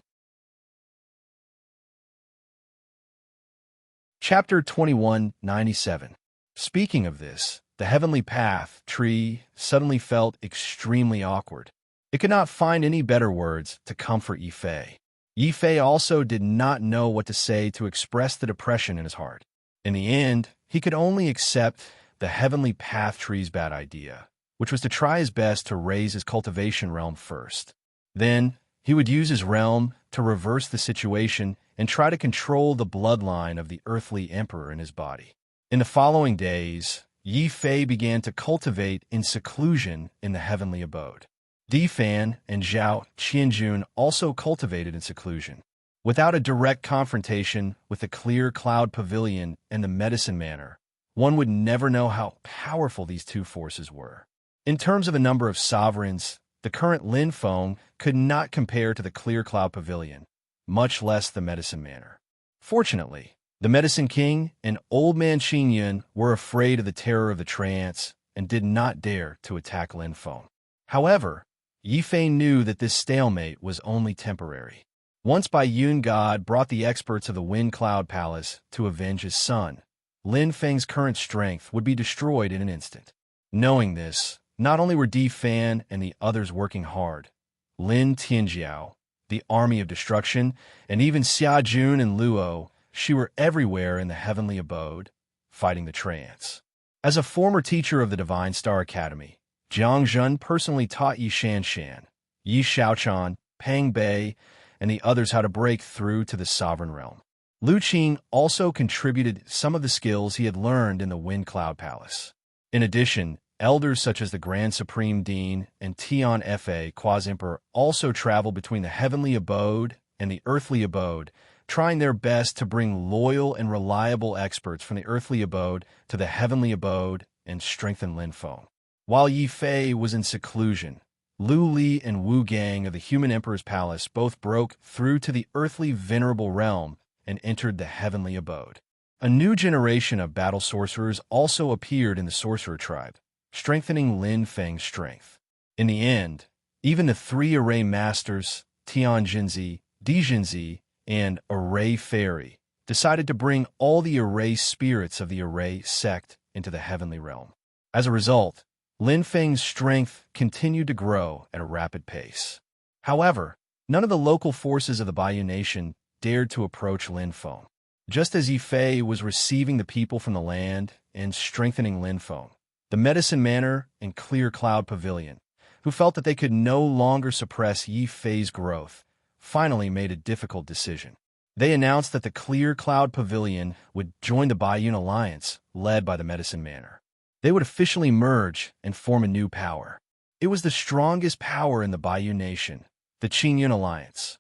Chapter 2197. Speaking of this, the heavenly path tree suddenly felt extremely awkward. It could not find any better words to comfort Yi Fei. Yi Fei also did not know what to say to express the depression in his heart. In the end, he could only accept the heavenly path tree's bad idea, which was to try his best to raise his cultivation realm first. Then, he would use his realm to reverse the situation and try to control the bloodline of the earthly emperor in his body. In the following days, Yi Fei began to cultivate in seclusion in the heavenly abode. Di Fan and Zhao Qianjun also cultivated in seclusion. Without a direct confrontation with the clear cloud pavilion and the medicine manor, one would never know how powerful these two forces were. In terms of the number of sovereigns, the current Lin Feng could not compare to the clear cloud pavilion, much less the medicine manor. Fortunately, the medicine king and old man Xinyan were afraid of the terror of the trance and did not dare to attack Lin Feng. However, Yi Fei knew that this stalemate was only temporary. Once Bai Yun God brought the experts of the Wind Cloud Palace to avenge his son, Lin Feng's current strength would be destroyed in an instant. Knowing this, not only were Di Fan and the others working hard, Lin Tianjiao, the army of destruction, and even Xia Jun and Luo, she were everywhere in the heavenly abode, fighting the trance. As a former teacher of the Divine Star Academy, Jiang Zhen personally taught Yi Shanshan, Yi Xiaochan, Pang Bei, and the others how to break through to the sovereign realm. Lu Qing also contributed some of the skills he had learned in the Wind Cloud Palace. In addition, elders such as the Grand Supreme Dean and Tian Fa Quas-Emperor also traveled between the heavenly abode and the earthly abode, trying their best to bring loyal and reliable experts from the earthly abode to the heavenly abode and strengthen Lin Feng. While Yi Fei was in seclusion, Lu Li and Wu Gang of the Human Emperor's Palace both broke through to the earthly venerable realm and entered the heavenly abode. A new generation of battle sorcerers also appeared in the sorcerer tribe, strengthening Lin Feng's strength. In the end, even the three array masters, Tian Jinzi, Di Jinzi, and Array Fairy, decided to bring all the array spirits of the array sect into the heavenly realm. As a result, Lin Feng's strength continued to grow at a rapid pace. However, none of the local forces of the Baiyu Nation dared to approach Lin Feng. Just as Yi Fei was receiving the people from the land and strengthening Lin Feng, the Medicine Manor and Clear Cloud Pavilion, who felt that they could no longer suppress Yi Fei's growth, finally made a difficult decision. They announced that the Clear Cloud Pavilion would join the Baiyun Alliance, led by the Medicine Manor. They would officially merge and form a new power. It was the strongest power in the Bayou Nation, the Qingyun Alliance.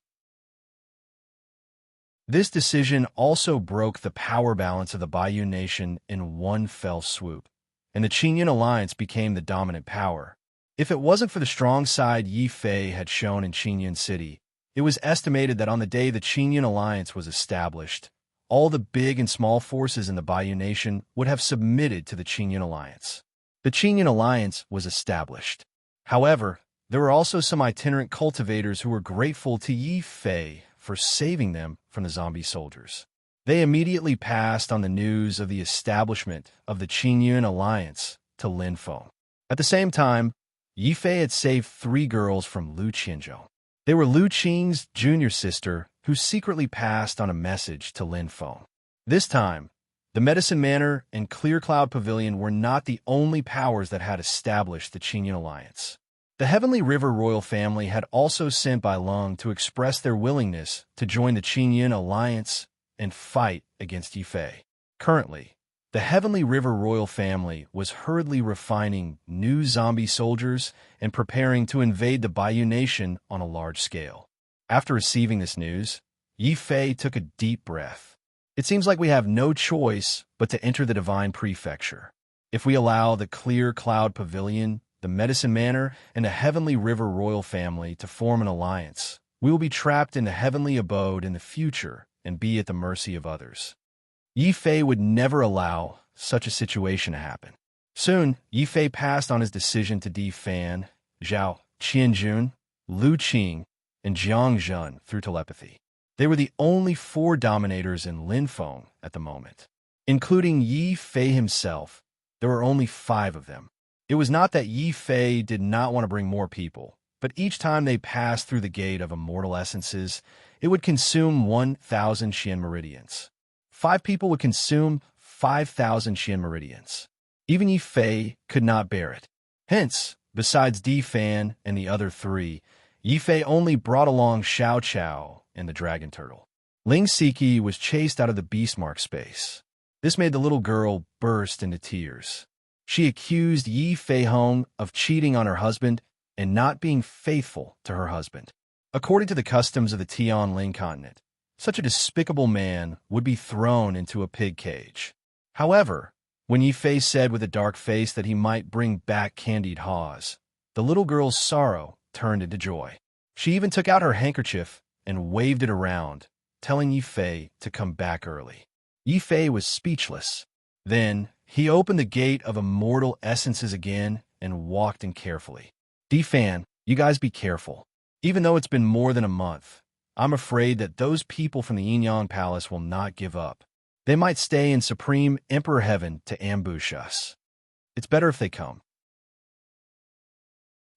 This decision also broke the power balance of the Bayou Nation in one fell swoop, and the Qingyun Alliance became the dominant power. If it wasn't for the strong side Yi Fei had shown in Qingyun City, it was estimated that on the day the Qingyun Alliance was established, all the big and small forces in the Bayou Nation would have submitted to the Qingyun Alliance. The Qingyun Alliance was established. However, there were also some itinerant cultivators who were grateful to Yi Fei for saving them from the zombie soldiers. They immediately passed on the news of the establishment of the Qingyun Alliance to Lin Feng. At the same time, Yi Fei had saved 3 girls from Lu Qianzhou. They were Lu Qing's junior sister who secretly passed on a message to Lin Feng. This time, the Medicine Manor and Clear Cloud Pavilion were not the only powers that had established the Qingyun Alliance. The Heavenly River royal family had also sent Bai Lung to express their willingness to join the Qingyun Alliance and fight against Yi Fei. Currently, the Heavenly River royal family was hurriedly refining new zombie soldiers and preparing to invade the Bayou Nation on a large scale. After receiving this news, Yi Fei took a deep breath. It seems like we have no choice but to enter the Divine Prefecture. If we allow the Clear Cloud Pavilion, the Medicine Manor, and the Heavenly River royal family to form an alliance, we will be trapped in the heavenly abode in the future and be at the mercy of others. Yi Fei would never allow such a situation to happen. Soon, Yi Fei passed on his decision to Di Fan, Zhao Qianjun, Lu Qing, and Jiang Zhen through telepathy. They were the only 4 dominators in Lin Feng at the moment. Including Yi Fei himself, there were only 5 of them. It was not that Yi Fei did not want to bring more people, but each time they passed through the gate of immortal essences, it would consume 1,000 Xian meridians. 5 people would consume 5,000 Xian meridians. Even Yi Fei could not bear it. Hence, besides Di Fan and the other 3, Yi Fei only brought along Xiao Chao and the dragon turtle. Ling Siki was chased out of the beastmark space. This made the little girl burst into tears. She accused Yi Fei Hong of cheating on her husband and not being faithful to her husband. According to the customs of the Tian Ling continent, such a despicable man would be thrown into a pig cage. However, when Yi Fei said with a dark face that he might bring back candied haws, the little girl's sorrow turned into joy. She even took out her handkerchief and waved it around, telling Yi Fei to come back early. Yi Fei was speechless. Then, he opened the gate of immortal essences again and walked in carefully. Di Fan, you guys be careful. Even though it's been more than a month, I'm afraid that those people from the Yin Palace will not give up. They might stay in Supreme Emperor Heaven to ambush us. It's better if they come.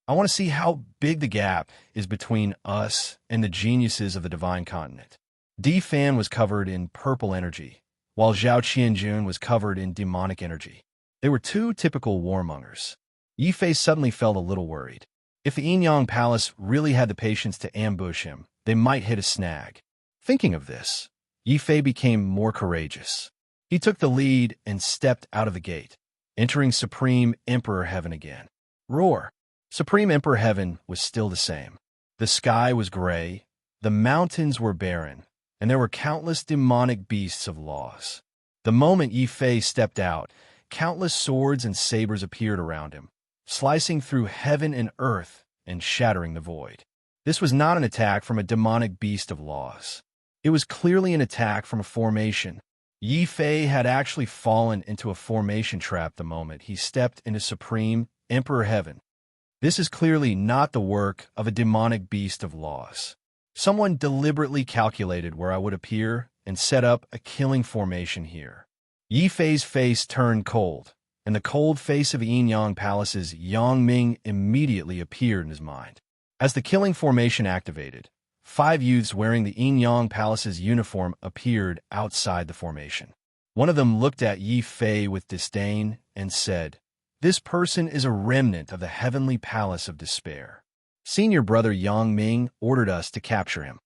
I want to see how big the gap is between us and the geniuses of the Divine Continent. Di Fan was covered in purple energy, while Zhao Qianjun was covered in demonic energy. They were 2 typical warmongers. Yi Fei suddenly felt a little worried. If the Yin Palace really had the patience to ambush him, they might hit a snag. Thinking of this, Yi Fei became more courageous. He took the lead and stepped out of the gate, entering Supreme Emperor Heaven again. Roar! Supreme Emperor Heaven was still the same. The sky was gray, the mountains were barren, and there were countless demonic beasts of laws. The moment Yi Fei stepped out, countless swords and sabers appeared around him, slicing through heaven and earth and shattering the void. This was not an attack from a demonic beast of laws. It was clearly an attack from a formation. Yi Fei had actually fallen into a formation trap the moment he stepped into Supreme Emperor Heaven. This is clearly not the work of a demonic beast of laws. Someone deliberately calculated where I would appear and set up a killing formation here. Yi Fei's face turned cold, and the cold face of Yin Yang Palace's Yang Ming immediately appeared in his mind. As the killing formation activated, 5 youths wearing the Yin Yang Palace's uniform appeared outside the formation. One of them looked at Yi Fei with disdain and said, "This person is a remnant of the Heavenly Palace of Despair. Senior brother Yang Ming ordered us to capture him."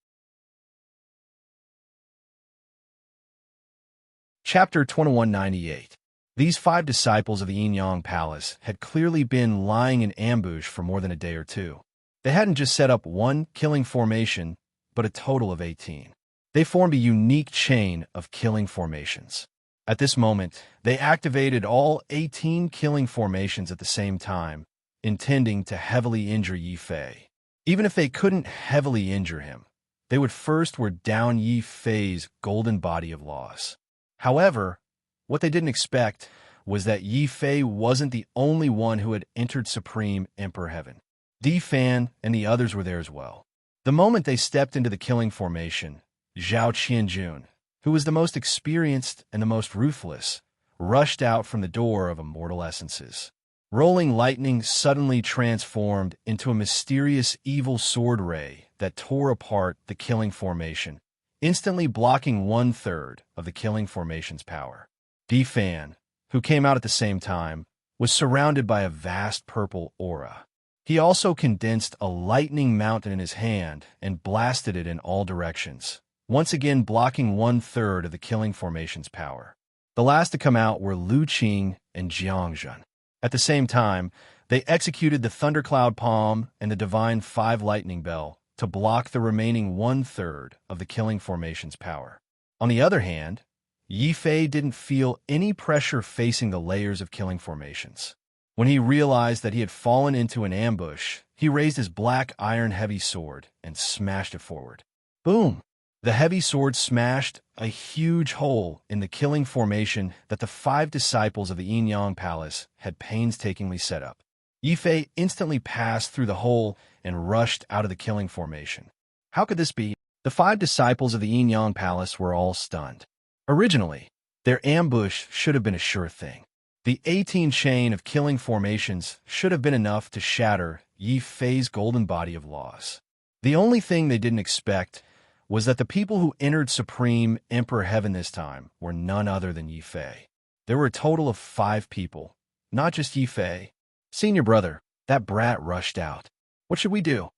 Chapter 2198. These 5 disciples of the Yin-Yang Palace had clearly been lying in ambush for more than a day or two. They hadn't just set up one killing formation, but a total of 18. They formed a unique chain of killing formations. At this moment, they activated all 18 killing formations at the same time, intending to heavily injure Yi Fei. Even if they couldn't heavily injure him, they would first wear down Yi Fei's golden body of laws. However, what they didn't expect was that Yi Fei wasn't the only one who had entered Supreme Emperor Heaven. Di Fan and the others were there as well. The moment they stepped into the killing formation, Zhao Qianjun, who was the most experienced and the most ruthless, rushed out from the door of Immortal Essences. Rolling lightning suddenly transformed into a mysterious evil sword ray that tore apart the killing formation, instantly blocking 1/3 of the killing formation's power. Di Fan, who came out at the same time, was surrounded by a vast purple aura. He also condensed a lightning mountain in his hand and blasted it in all directions, once again blocking 1/3 of the killing formation's power. The last to come out were Lu Qing and Jiangzhen. At the same time, they executed the Thundercloud Palm and the Divine 5 Lightning Bell to block the remaining 1/3 of the killing formation's power. On the other hand, Yi Fei didn't feel any pressure facing the layers of killing formations. When he realized that he had fallen into an ambush, he raised his black iron heavy sword and smashed it forward. Boom! The heavy sword smashed a huge hole in the killing formation that the 5 disciples of the Yin-Yang Palace had painstakingly set up. Yi Fei instantly passed through the hole and rushed out of the killing formation. How could this be? The 5 disciples of the Yin-Yang Palace were all stunned. Originally, their ambush should have been a sure thing. The 18 chain of killing formations should have been enough to shatter Yi Fei's golden body of laws. The only thing they didn't expect was that the people who entered Supreme Emperor Heaven this time were none other than Yi Fei. There were a total of 5 people, not just Yi Fei. Senior brother, that brat rushed out. What should we do?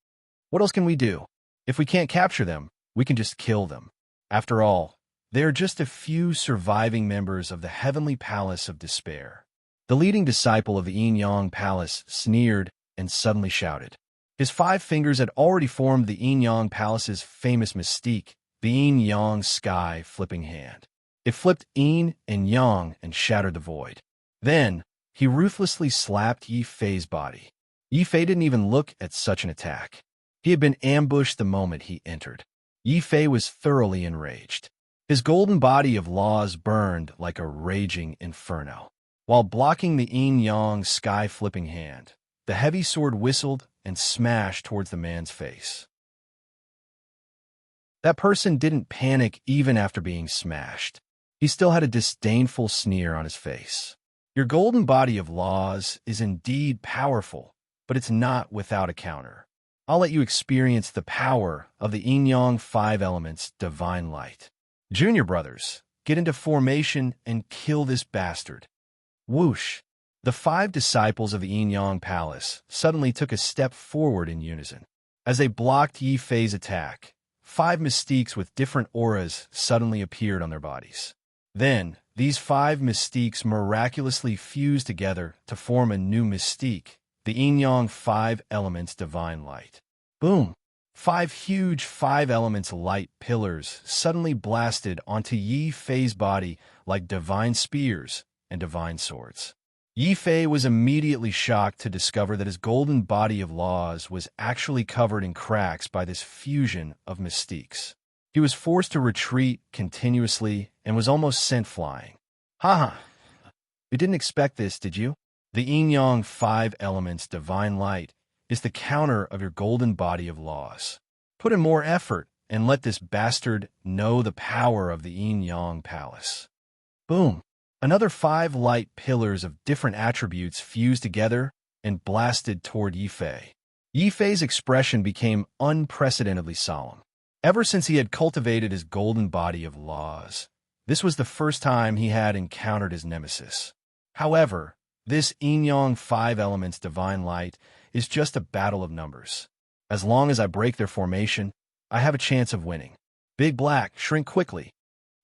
What else can we do? If we can't capture them, we can just kill them. After all, they are just a few surviving members of the Heavenly Palace of Despair. The leading disciple of the Yin-Yang Palace sneered and suddenly shouted. His 5 fingers had already formed the Yin-Yang Palace's famous mystique, the Yin-Yang Sky Flipping Hand. It flipped Yin and Yang and shattered the void. Then, he ruthlessly slapped Yi Fei's body. Yi Fei didn't even look at such an attack. He had been ambushed the moment he entered. Yi Fei was thoroughly enraged. His golden body of laws burned like a raging inferno. While blocking the Yin-Yang Sky-Flipping Hand, the heavy sword whistled and smashed towards the man's face. That person didn't panic even after being smashed. He still had a disdainful sneer on his face. Your golden body of laws is indeed powerful, but it's not without a counter. I'll let you experience the power of the Yin-Yang 5 Elements Divine Light. Junior brothers, get into formation and kill this bastard. Whoosh! The 5 disciples of the Yin-Yang Palace suddenly took a step forward in unison. As they blocked Yi Fei's attack, 5 mystiques with different auras suddenly appeared on their bodies. Then, these 5 mystiques miraculously fused together to form a new mystique, the Yin-Yang 5 Elements Divine Light. Boom! 5 huge 5 Elements light pillars suddenly blasted onto Yi Fei's body like divine spears and divine swords. Yi Fei was immediately shocked to discover that his golden body of laws was actually covered in cracks by this fusion of mystiques. He was forced to retreat continuously and was almost sent flying. Haha! You didn't expect this, did you? The Yin-Yang 5 Elements Divine Light is the counter of your golden body of laws. Put in more effort and let this bastard know the power of the Yin-Yang Palace. Boom! Another 5 light pillars of different attributes fused together and blasted toward Yi Fei. Yi Fei's expression became unprecedentedly solemn. Ever since he had cultivated his golden body of laws, this was the first time he had encountered his nemesis. However, this Yin-Yang 5 Elements Divine Light is just a battle of numbers. As long as I break their formation, I have a chance of winning. Big Black, shrink quickly.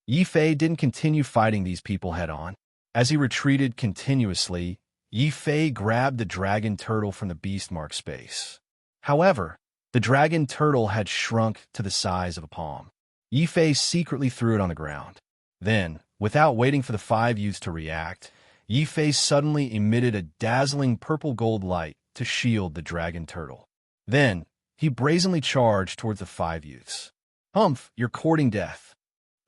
Yi Fei didn't continue fighting these people head-on. As he retreated continuously, Yi Fei grabbed the dragon turtle from the beast mark space. However, the dragon turtle had shrunk to the size of a palm. Yi Fei secretly threw it on the ground. Then, without waiting for the 5 youths to react, Yi Fei suddenly emitted a dazzling purple-gold light to shield the dragon turtle. Then, he brazenly charged towards the 5 youths. "Humph, you're courting death."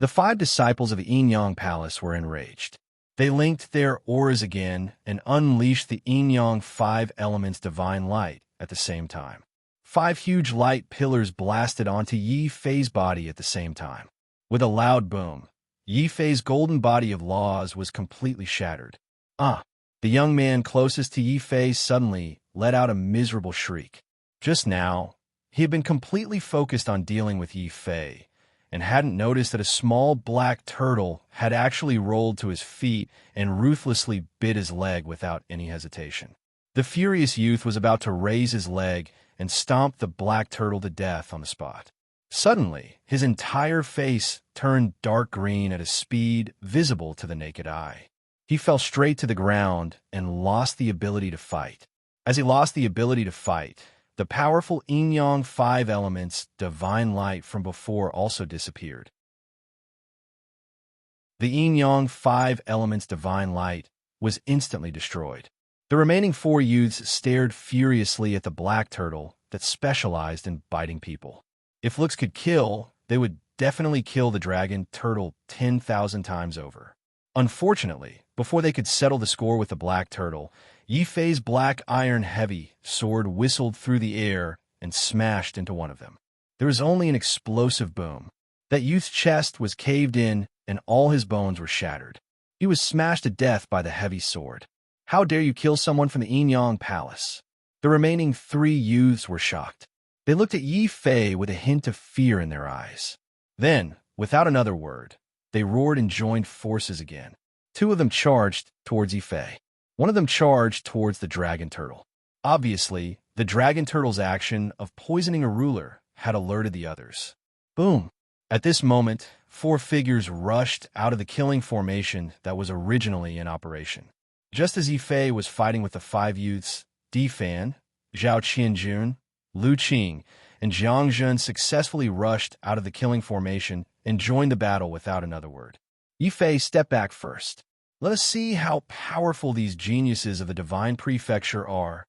The 5 disciples of the Yin-Yang Palace were enraged. They linked their auras again and unleashed the Yin-Yang 5 elements divine light at the same time. 5 huge light pillars blasted onto Yi Fei's body at the same time. With a loud boom, Yi Fei's golden body of laws was completely shattered. The young man closest to Yi Fei suddenly let out a miserable shriek. Just now, he had been completely focused on dealing with Yi Fei, and hadn't noticed that a small black turtle had actually rolled to his feet and ruthlessly bit his leg without any hesitation. The furious youth was about to raise his leg and stomp the black turtle to death on the spot. Suddenly, his entire face turned dark green at a speed visible to the naked eye. He fell straight to the ground and lost the ability to fight. As he lost the ability to fight, the powerful Yin-Yang 5 elements, divine light from before, also disappeared. The Yin-Yang 5 elements, divine light, was instantly destroyed. The remaining 4 youths stared furiously at the black turtle that specialized in biting people. If looks could kill, they would definitely kill the dragon turtle 10,000 times over. Unfortunately, before they could settle the score with the black turtle, Yi Fei's black iron heavy sword whistled through the air and smashed into one of them. There was only an explosive boom. That youth's chest was caved in and all his bones were shattered. He was smashed to death by the heavy sword. "How dare you kill someone from the Yin-Yang Palace?" The remaining 3 youths were shocked. They looked at Yi Fei with a hint of fear in their eyes. Then, without another word, they roared and joined forces again. 2 of them charged towards Yi Fei. One of them charged towards the dragon turtle. Obviously, the dragon turtle's action of poisoning a ruler had alerted the others. Boom! At this moment, 4 figures rushed out of the killing formation that was originally in operation. Just as Yi Fei was fighting with the 5 youths, Di Fan, Zhao Qianjun, Lu Qing, and Jiang Zhen successfully rushed out of the killing formation and joined the battle without another word. Yi Fei stepped back first. "Let us see how powerful these geniuses of the divine prefecture are."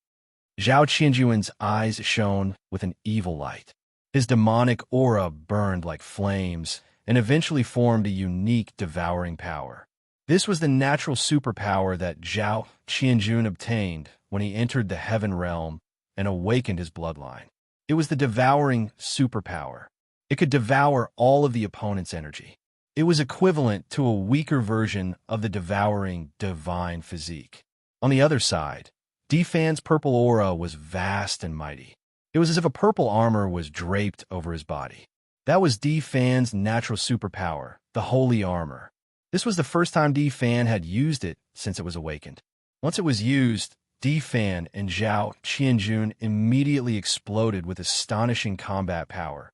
Zhao Qianjun's eyes shone with an evil light. His demonic aura burned like flames and eventually formed a unique devouring power. This was the natural superpower that Zhao Qianjun obtained when he entered the heaven realm and awakened his bloodline. It was the devouring superpower. It could devour all of the opponent's energy. It was equivalent to a weaker version of the devouring divine physique. On the other side, Di Fan's purple aura was vast and mighty. It was as if a purple armor was draped over his body. That was Di Fan's natural superpower, the holy armor. This was the first time Di Fan had used it since it was awakened. Once it was used, Di Fan and Zhao Qianjun immediately exploded with astonishing combat power.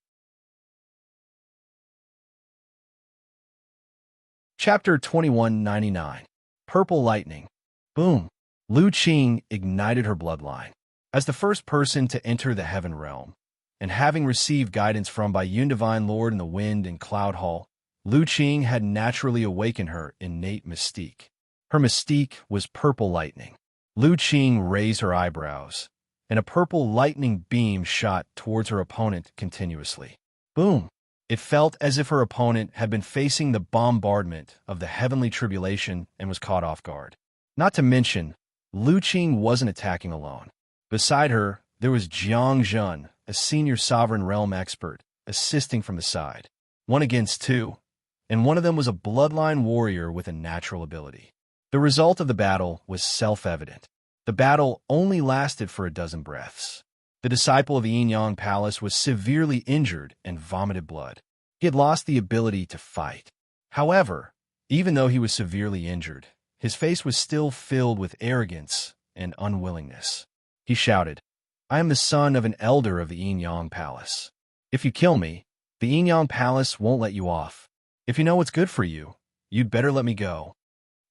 Chapter 2199. Purple Lightning. Boom! Lu Qing ignited her bloodline. As the first person to enter the heaven realm, and having received guidance from by Yun Divine Lord in the Wind and Cloud Hall, Lu Qing had naturally awakened her innate mystique. Her mystique was purple lightning. Lu Qing raised her eyebrows, and a purple lightning beam shot towards her opponent continuously. Boom! It felt as if her opponent had been facing the bombardment of the heavenly tribulation and was caught off guard. Not to mention, Lu Qing wasn't attacking alone. Beside her, there was Jiang Zhen, a senior sovereign realm expert, assisting from the side. 1 against 2, and one of them was a bloodline warrior with a natural ability. The result of the battle was self-evident. The battle only lasted for a dozen breaths. The disciple of the Yin-Yang Palace was severely injured and vomited blood. He had lost the ability to fight. However, even though he was severely injured, his face was still filled with arrogance and unwillingness. He shouted, "I am the son of an elder of the Yin-Yang Palace. If you kill me, the Yin-Yang Palace won't let you off. If you know what's good for you, you'd better let me go."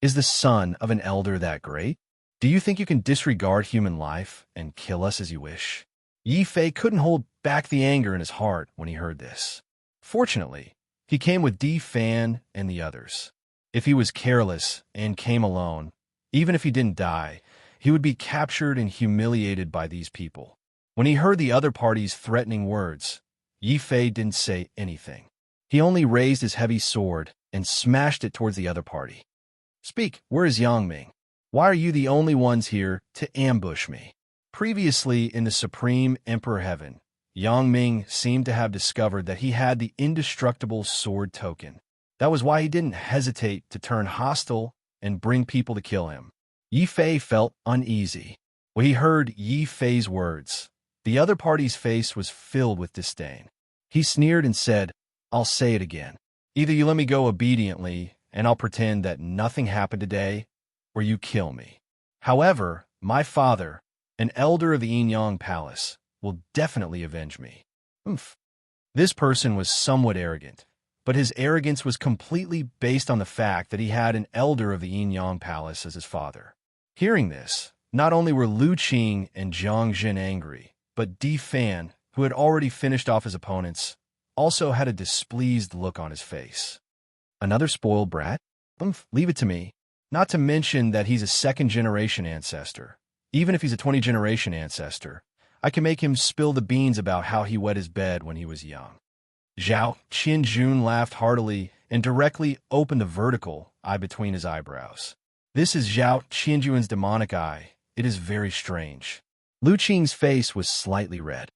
Is the son of an elder that great? Do you think you can disregard human life and kill us as you wish? Yi Fei couldn't hold back the anger in his heart when he heard this. Fortunately, he came with Di Fan and the others. If he was careless and came alone, even if he didn't die, he would be captured and humiliated by these people. When he heard the other party's threatening words, Yi Fei didn't say anything. He only raised his heavy sword and smashed it towards the other party. Speak, where is Yang Ming? Why are you the only ones here to ambush me? Previously in the Supreme Emperor Heaven, Yang Ming seemed to have discovered that he had the indestructible sword token. That was why he didn't hesitate to turn hostile and bring people to kill him. Yi Fei felt uneasy. When he heard Yi Fei's words, the other party's face was filled with disdain. He sneered and said, "I'll say it again. Either you let me go obediently, and I'll pretend that nothing happened today, or you kill me. However, my father, an elder of the Yin Yang Palace, will definitely avenge me." Oomph. This person was somewhat arrogant, but his arrogance was completely based on the fact that he had an elder of the Yin Yang Palace as his father. Hearing this, not only were Lu Qing and Jiang Jin angry, but Di Fan, who had already finished off his opponents, also had a displeased look on his face. Another spoiled brat? Leave it to me. Not to mention that he's a second-generation ancestor. Even if he's a 20-generation ancestor, I can make him spill the beans about how he wet his bed when he was young. Zhao Qianjun laughed heartily and directly opened the vertical eye between his eyebrows. This is Zhao Qianjun's demonic eye. It is very strange. Lu Qing's face was slightly red.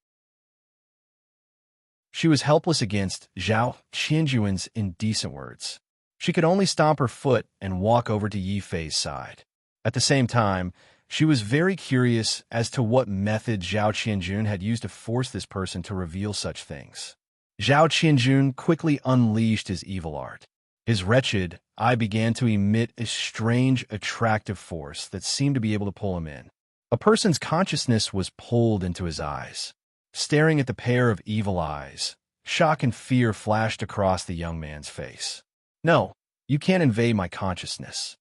She was helpless against Zhao Qianjun's indecent words. She could only stomp her foot and walk over to Yi Fei's side. At the same time, she was very curious as to what method Zhao Qianjun had used to force this person to reveal such things. Zhao Qianjun quickly unleashed his evil art. His wretched eye began to emit a strange, attractive force that seemed to be able to pull him in. A person's consciousness was pulled into his eyes. Staring at the pair of evil eyes, shock and fear flashed across the young man's face. "No, you can't invade my consciousness."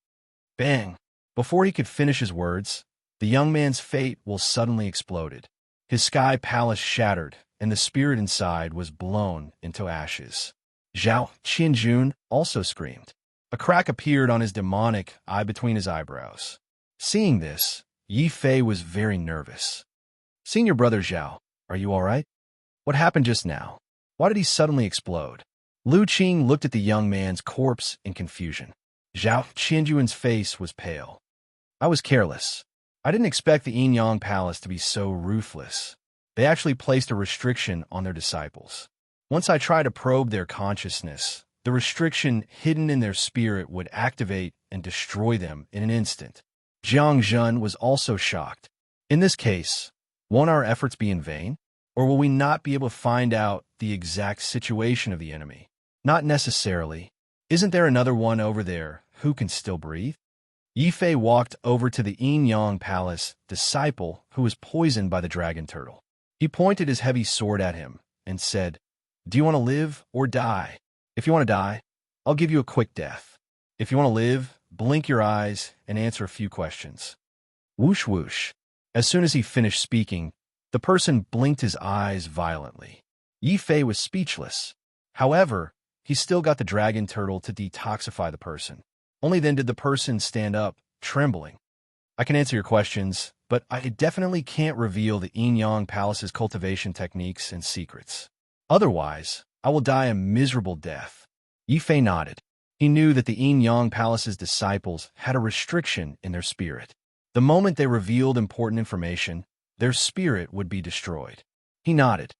Bang! Before he could finish his words, the young man's fate will suddenly exploded. His sky palace shattered, and the spirit inside was blown into ashes. Zhao Qianjun also screamed. A crack appeared on his demonic eye between his eyebrows. Seeing this, Yi Fei was very nervous. "Senior brother Zhao, are you all right? What happened just now? Why did he suddenly explode?" Lu Qing looked at the young man's corpse in confusion. Zhao Qianjun's face was pale. "I was careless. I didn't expect the Yin Yang Palace to be so ruthless. They actually placed a restriction on their disciples. Once I tried to probe their consciousness, the restriction hidden in their spirit would activate and destroy them in an instant." Jiang Jun was also shocked. In this case, won't our efforts be in vain? Or will we not be able to find out the exact situation of the enemy? Not necessarily. Isn't there another one over there who can still breathe? Yi Fei walked over to the Yin Yang Palace disciple who was poisoned by the dragon turtle. He pointed his heavy sword at him and said, "Do you want to live or die? If you want to die, I'll give you a quick death. If you want to live, blink your eyes and answer a few questions." Whoosh whoosh. As soon as he finished speaking, the person blinked his eyes violently. Yi Fei was speechless. However, he still got the dragon turtle to detoxify the person. Only then did the person stand up, trembling. "I can answer your questions, but I definitely can't reveal the Yin Yang Palace's cultivation techniques and secrets. Otherwise, I will die a miserable death." Yi Fei nodded. He knew that the Yin Yang Palace's disciples had a restriction in their spirit. The moment they revealed important information, their spirit would be destroyed. He nodded.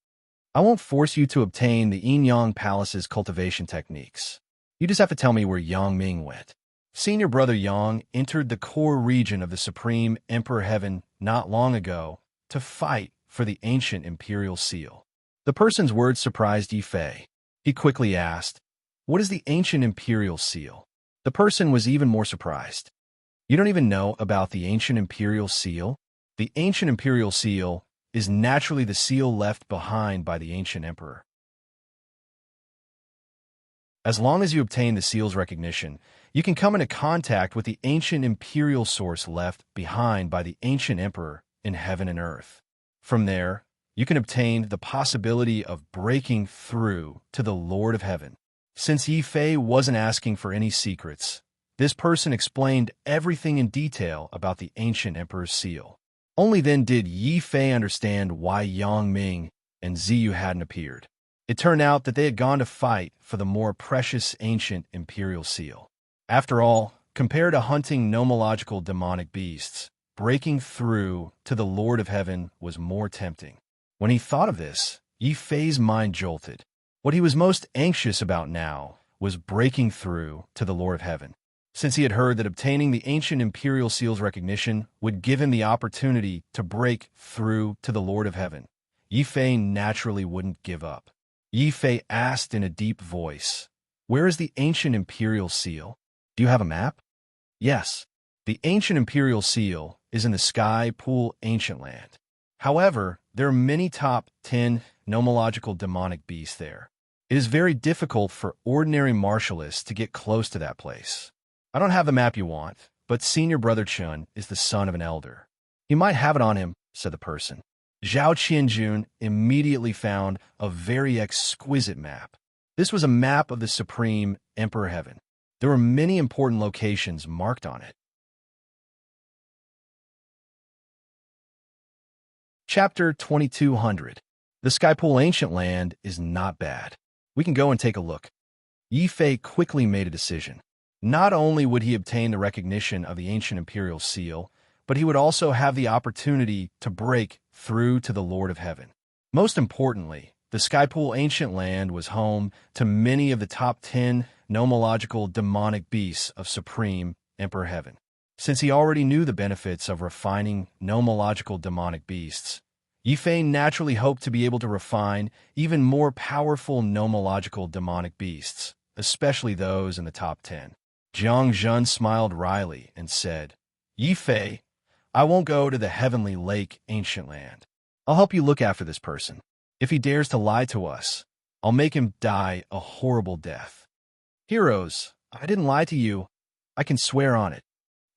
"I won't force you to obtain the Yin Yang Palace's cultivation techniques. You just have to tell me where Yang Ming went." Senior brother Yang entered the core region of the Supreme Emperor Heaven not long ago to fight for the ancient imperial seal. The person's words surprised Yi Fei. He quickly asked, "What is the ancient imperial seal?" The person was even more surprised. "You don't even know about the ancient imperial seal?" The ancient imperial seal is naturally the seal left behind by the ancient emperor. As long as you obtain the seal's recognition, you can come into contact with the ancient imperial source left behind by the ancient emperor in heaven and earth. From there, you can obtain the possibility of breaking through to the Lord of Heaven. Since Yi Fei wasn't asking for any secrets, this person explained everything in detail about the ancient emperor's seal. Only then did Yi Fei understand why Yang Ming and Ziyu hadn't appeared. It turned out that they had gone to fight for the more precious ancient imperial seal. After all, compared to hunting nomological demonic beasts, breaking through to the Lord of Heaven was more tempting. When he thought of this, Yi Fei's mind jolted. What he was most anxious about now was breaking through to the Lord of Heaven. Since he had heard that obtaining the ancient imperial seal's recognition would give him the opportunity to break through to the Lord of Heaven, Yi Fei naturally wouldn't give up. Yi Fei asked in a deep voice, "Where is the ancient imperial seal? Do you have a map?" "Yes. The ancient imperial seal is in the Sky Pool Ancient Land. However, there are many top 10 nomological demonic beasts there. It is very difficult for ordinary martialists to get close to that place. I don't have the map you want, but senior brother Chun is the son of an elder. He might have it on him," said the person. Zhao Qianjun immediately found a very exquisite map. This was a map of the Supreme Emperor Heaven. There were many important locations marked on it. Chapter 2200. The Skypool Ancient Land is not bad. We can go and take a look. Yi Fei quickly made a decision. Not only would he obtain the recognition of the ancient imperial seal, but he would also have the opportunity to break through to the Lord of Heaven. Most importantly, the Skypool Ancient Land was home to many of the top 10 nomological demonic beasts of Supreme Emperor Heaven. Since he already knew the benefits of refining nomological demonic beasts, Yi Fei naturally hoped to be able to refine even more powerful nomological demonic beasts, especially those in the top 10. Jiang Zhun smiled wryly and said, "Yi Fei, I won't go to the Heavenly Lake Ancient Land. I'll help you look after this person. If he dares to lie to us, I'll make him die a horrible death." "Heroes, I didn't lie to you. I can swear on it."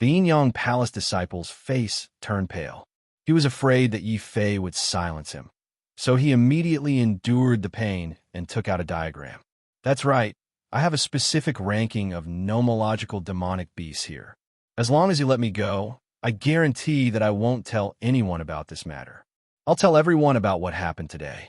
The Yin-Yang Palace disciple's face turned pale. He was afraid that Yi Fei would silence him, so he immediately endured the pain and took out a diagram. "That's right. I have a specific ranking of nomological demonic beasts here. As long as you let me go, I guarantee that I won't tell anyone about this matter. I'll tell everyone about what happened today."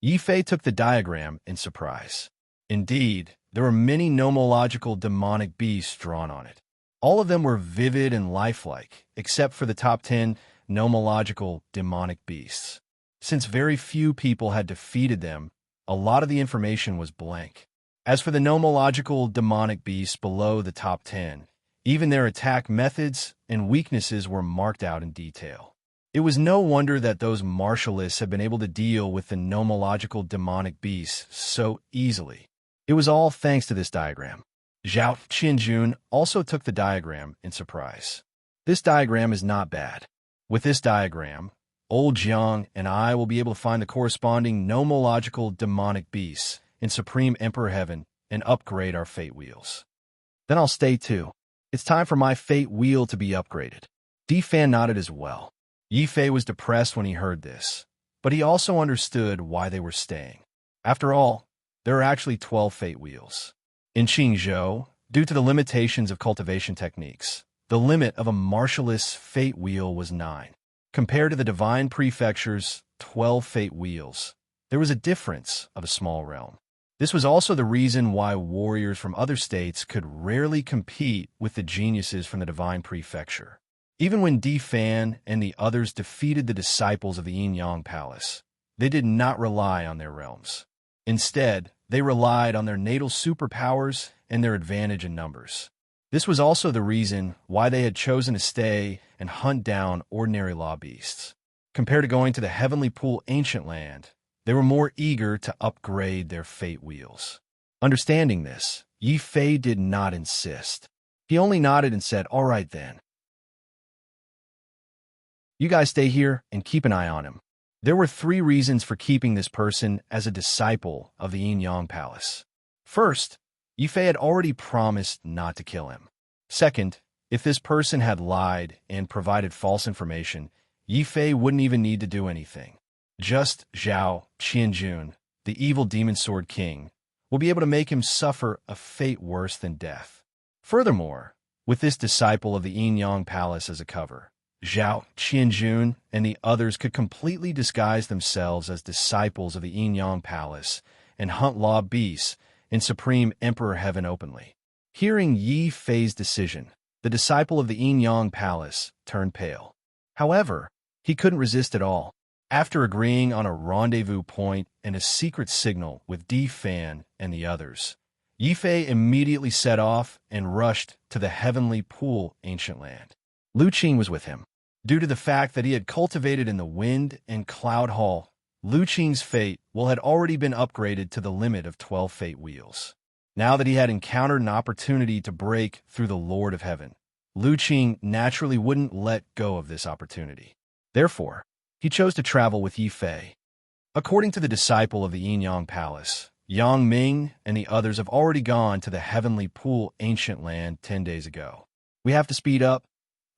Yi Fei took the diagram in surprise. Indeed, there were many nomological demonic beasts drawn on it. All of them were vivid and lifelike, except for the top 10 nomological demonic beasts. Since very few people had defeated them, a lot of the information was blank. As for the nomological demonic beasts below the top 10, even their attack methods and weaknesses were marked out in detail. It was no wonder that those martialists had been able to deal with the nomological demonic beasts so easily. It was all thanks to this diagram. Zhao Qianjun also took the diagram in surprise. "This diagram is not bad. With this diagram, old Jiang and I will be able to find the corresponding nomological demonic beasts in Supreme Emperor Heaven and upgrade our fate wheels. Then I'll stay too. It's time for my fate wheel to be upgraded." Di Fan nodded as well. Yi Fei was depressed when he heard this, but he also understood why they were staying. After all, there are actually 12 fate wheels. In Qingzhou, due to the limitations of cultivation techniques, the limit of a martialist's fate wheel was 9. Compared to the Divine Prefecture's 12 fate wheels, there was a difference of a small realm. This was also the reason why warriors from other states could rarely compete with the geniuses from the Divine Prefecture. Even when Di Fan and the others defeated the disciples of the Yin-Yang Palace, they did not rely on their realms. Instead, they relied on their natal superpowers and their advantage in numbers. This was also the reason why they had chosen to stay and hunt down ordinary law beasts. Compared to going to the Heavenly Pool Ancient Land, they were more eager to upgrade their fate wheels. Understanding this, Yi Fei did not insist. He only nodded and said, "All right then. You guys stay here and keep an eye on him." There were 3 reasons for keeping this person as a disciple of the Yin-Yang Palace. First, Yifei had already promised not to kill him. Second, if this person had lied and provided false information, Yifei wouldn't even need to do anything. Just Zhao Qianjun, the evil demon sword king, will be able to make him suffer a fate worse than death. Furthermore, with this disciple of the Yin-Yang Palace as a cover, Zhao Qianjun and the others could completely disguise themselves as disciples of the Yin-Yang Palace and hunt law beasts in Supreme Emperor Heaven openly. Hearing Yi Fei's decision, the disciple of the Yin-Yang Palace turned pale. However, he couldn't resist at all. After agreeing on a rendezvous point and a secret signal with Di Fan and the others, Yifei immediately set off and rushed to the heavenly pool ancient land. Lu Qing was with him. Due to the fact that he had cultivated in the Wind and Cloud Hall, Lu Qing's fate had already been upgraded to the limit of 12 fate wheels. Now that he had encountered an opportunity to break through the Lord of Heaven, Lu Qing naturally wouldn't let go of this opportunity. Therefore, he chose to travel with Yifei. According to the disciple of the Yin-Yang Palace, Yang Ming and the others have already gone to the heavenly pool ancient land 10 days ago. We have to speed up,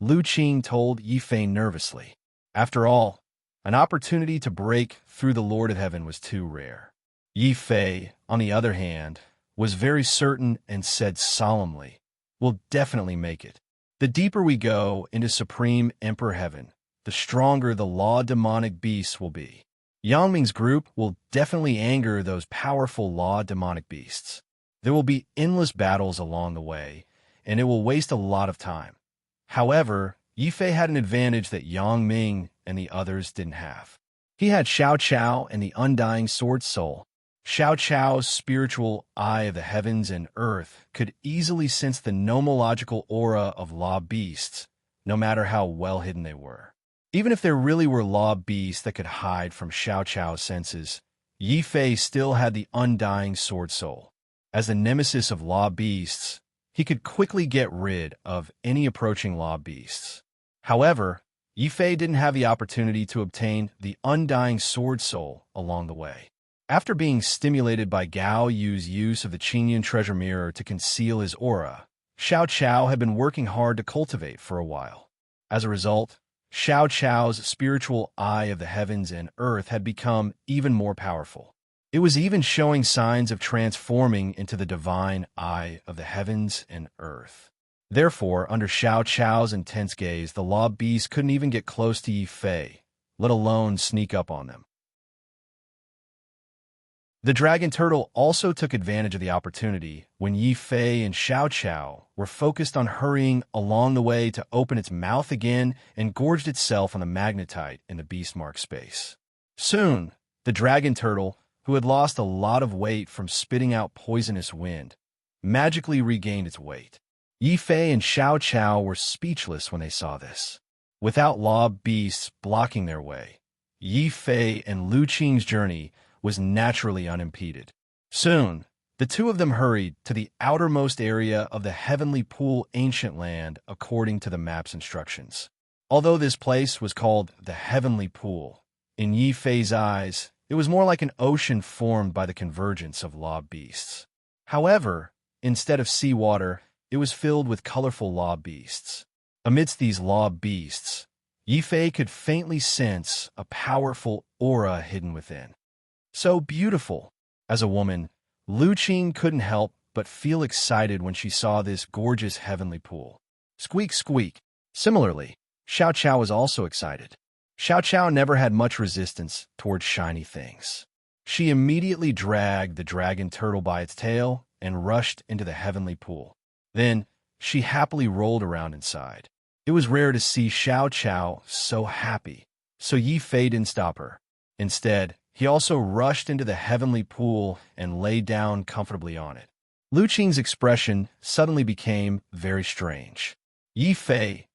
Lu Qing told Yifei nervously. After all, an opportunity to break through the Lord of Heaven was too rare. Yifei, on the other hand, was very certain and said solemnly, "We'll definitely make it. The deeper we go into Supreme Emperor Heaven, the stronger the law demonic beasts will be. Yang Ming's group will definitely anger those powerful law demonic beasts. There will be endless battles along the way, and it will waste a lot of time." However, Yifei had an advantage that Yang Ming and the others didn't have. He had Xiao Qiao and the undying sword soul. Xiao Qiao's spiritual eye of the heavens and earth could easily sense the nomological aura of law beasts, no matter how well hidden they were. Even if there really were law beasts that could hide from Xiao Qiao's senses, Yifei still had the undying sword soul. As the nemesis of law beasts, he could quickly get rid of any approaching law beasts. However, Yifei didn't have the opportunity to obtain the undying sword soul along the way. After being stimulated by Gao Yu's use of the Qingyun treasure mirror to conceal his aura, Xiao Qiao had been working hard to cultivate for a while. As a result, Xiao Qiao's spiritual eye of the heavens and earth had become even more powerful. It was even showing signs of transforming into the divine eye of the heavens and earth. Therefore, under Xiao Qiao's intense gaze, the law beasts couldn't even get close to Yifei, let alone sneak up on them. The dragon turtle also took advantage of the opportunity when Yifei and Xiao Qiao were focused on hurrying along the way to open its mouth again and gorged itself on the magnetite in the beastmark space. Soon, the dragon turtle, who had lost a lot of weight from spitting out poisonous wind, magically regained its weight. Yifei and Xiao Qiao were speechless when they saw this. Without law beasts blocking their way, Yifei and Lu Qing's journey was naturally unimpeded. Soon, the two of them hurried to the outermost area of the heavenly pool ancient land according to the map's instructions. Although this place was called the heavenly pool, in Yifei's eyes, it was more like an ocean formed by the convergence of law beasts. However, instead of seawater, it was filled with colorful law beasts. Amidst these law beasts, Yifei could faintly sense a powerful aura hidden within. So beautiful. As a woman, Lu Qing couldn't help but feel excited when she saw this gorgeous heavenly pool. Squeak, squeak. Similarly, Xiao Qiao was also excited. Xiao Qiao never had much resistance towards shiny things. She immediately dragged the dragon turtle by its tail and rushed into the heavenly pool. Then, she happily rolled around inside. It was rare to see Xiao Qiao so happy, so Yifei didn't stop her. Instead, he also rushed into the heavenly pool and lay down comfortably on it. Lu Qing's expression suddenly became very strange. Yifei,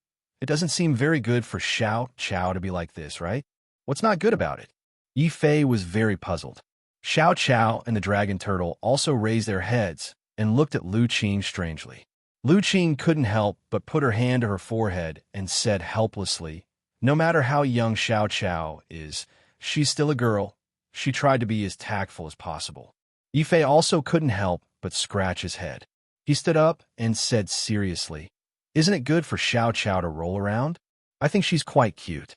it doesn't seem very good for Xiao Qiao to be like this, right? What's not good about it? Yifei was very puzzled. Xiao Qiao and the dragon turtle also raised their heads and looked at Lu Qing strangely. Lu Qing couldn't help but put her hand to her forehead and said helplessly, "No matter how young Xiao Qiao is, she's still a girl." She tried to be as tactful as possible. Yifei also couldn't help but scratch his head. He stood up and said seriously, "Isn't it good for Xiao Qiao to roll around? I think she's quite cute."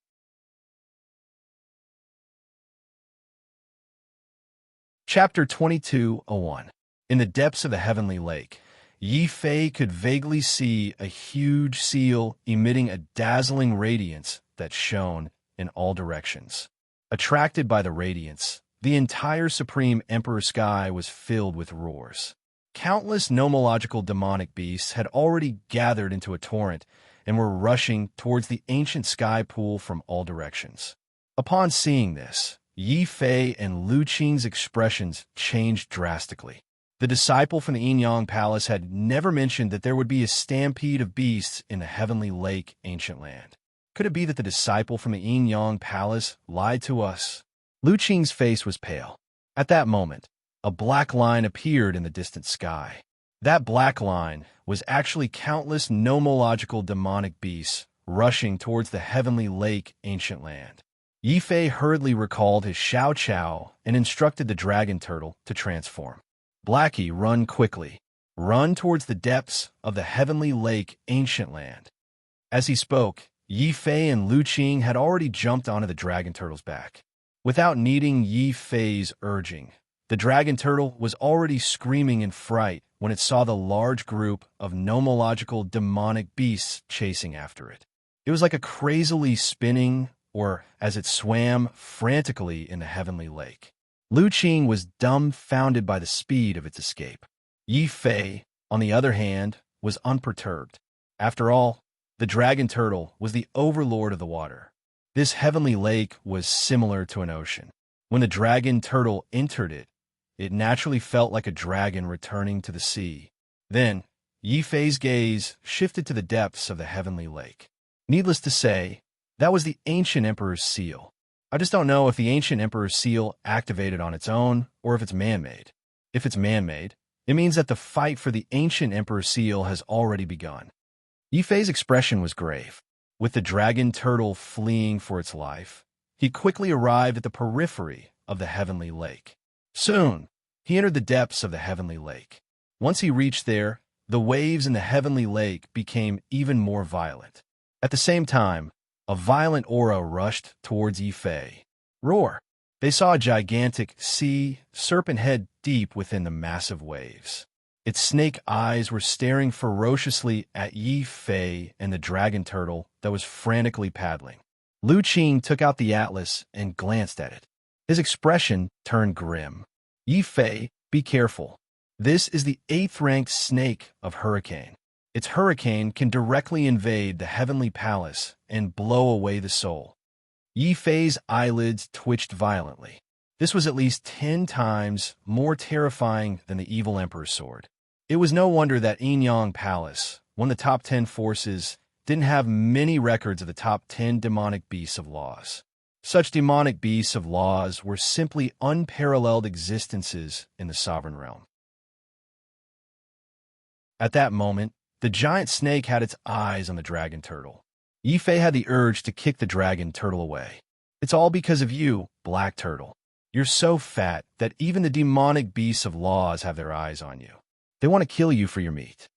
Chapter 22:01. In the depths of the heavenly lake, Yi Fei could vaguely see a huge seal emitting a dazzling radiance that shone in all directions. Attracted by the radiance, the entire Supreme Emperor sky was filled with roars. Countless nomological demonic beasts had already gathered into a torrent and were rushing towards the ancient sky pool from all directions. Upon seeing this, Yi Fei and Lu Qing's expressions changed drastically. The disciple from the Yin Palace had never mentioned that there would be a stampede of beasts in the heavenly lake ancient land. Could it be that the disciple from the Yin Palace lied to us? Lu Qing's face was pale. At that moment, a black line appeared in the distant sky. That black line was actually countless nomological demonic beasts rushing towards the heavenly lake ancient land. Yi Fei hurriedly recalled his Xiao Qiao and instructed the dragon turtle to transform. Blackie, run quickly. Run towards the depths of the heavenly lake ancient land. As he spoke, Yi Fei and Lu Qing had already jumped onto the dragon turtle's back. Without needing Yi Fei's urging, the dragon turtle was already screaming in fright when it saw the large group of nomological demonic beasts chasing after it. It was like a crazily spinning, or as it swam frantically in the heavenly lake. Lu Qing was dumbfounded by the speed of its escape. Yi Fei, on the other hand, was unperturbed. After all, the dragon turtle was the overlord of the water. This heavenly lake was similar to an ocean. When the dragon turtle entered it, it naturally felt like a dragon returning to the sea. Then, Yi Fei's gaze shifted to the depths of the heavenly lake. Needless to say, that was the ancient emperor's seal. I just don't know if the ancient emperor's seal activated on its own or if it's man-made. If it's man-made, it means that the fight for the ancient emperor's seal has already begun. Yi Fei's expression was grave. With the dragon turtle fleeing for its life, he quickly arrived at the periphery of the heavenly lake. Soon, he entered the depths of the heavenly lake. Once he reached there, the waves in the heavenly lake became even more violent. At the same time, a violent aura rushed towards Yi Fei. Roar! They saw a gigantic sea serpent head deep within the massive waves. Its snake eyes were staring ferociously at Yi Fei and the dragon turtle that was frantically paddling. Lu Qing took out the atlas and glanced at it. His expression turned grim. Yi Fei, be careful. This is the 8th-ranked snake of Hurricane. Its hurricane can directly invade the heavenly palace and blow away the soul. Yi Fei's eyelids twitched violently. This was at least 10 times more terrifying than the evil emperor's sword. It was no wonder that Yin Palace, one of the top 10 forces, didn't have many records of the top 10 demonic beasts of laws. Such demonic beasts of laws were simply unparalleled existences in the sovereign realm. At that moment, the giant snake had its eyes on the dragon turtle. Yi Fei had the urge to kick the dragon turtle away. It's all because of you, Black Turtle. You're so fat that even the demonic beasts of laws have their eyes on you. They want to kill you for your meat.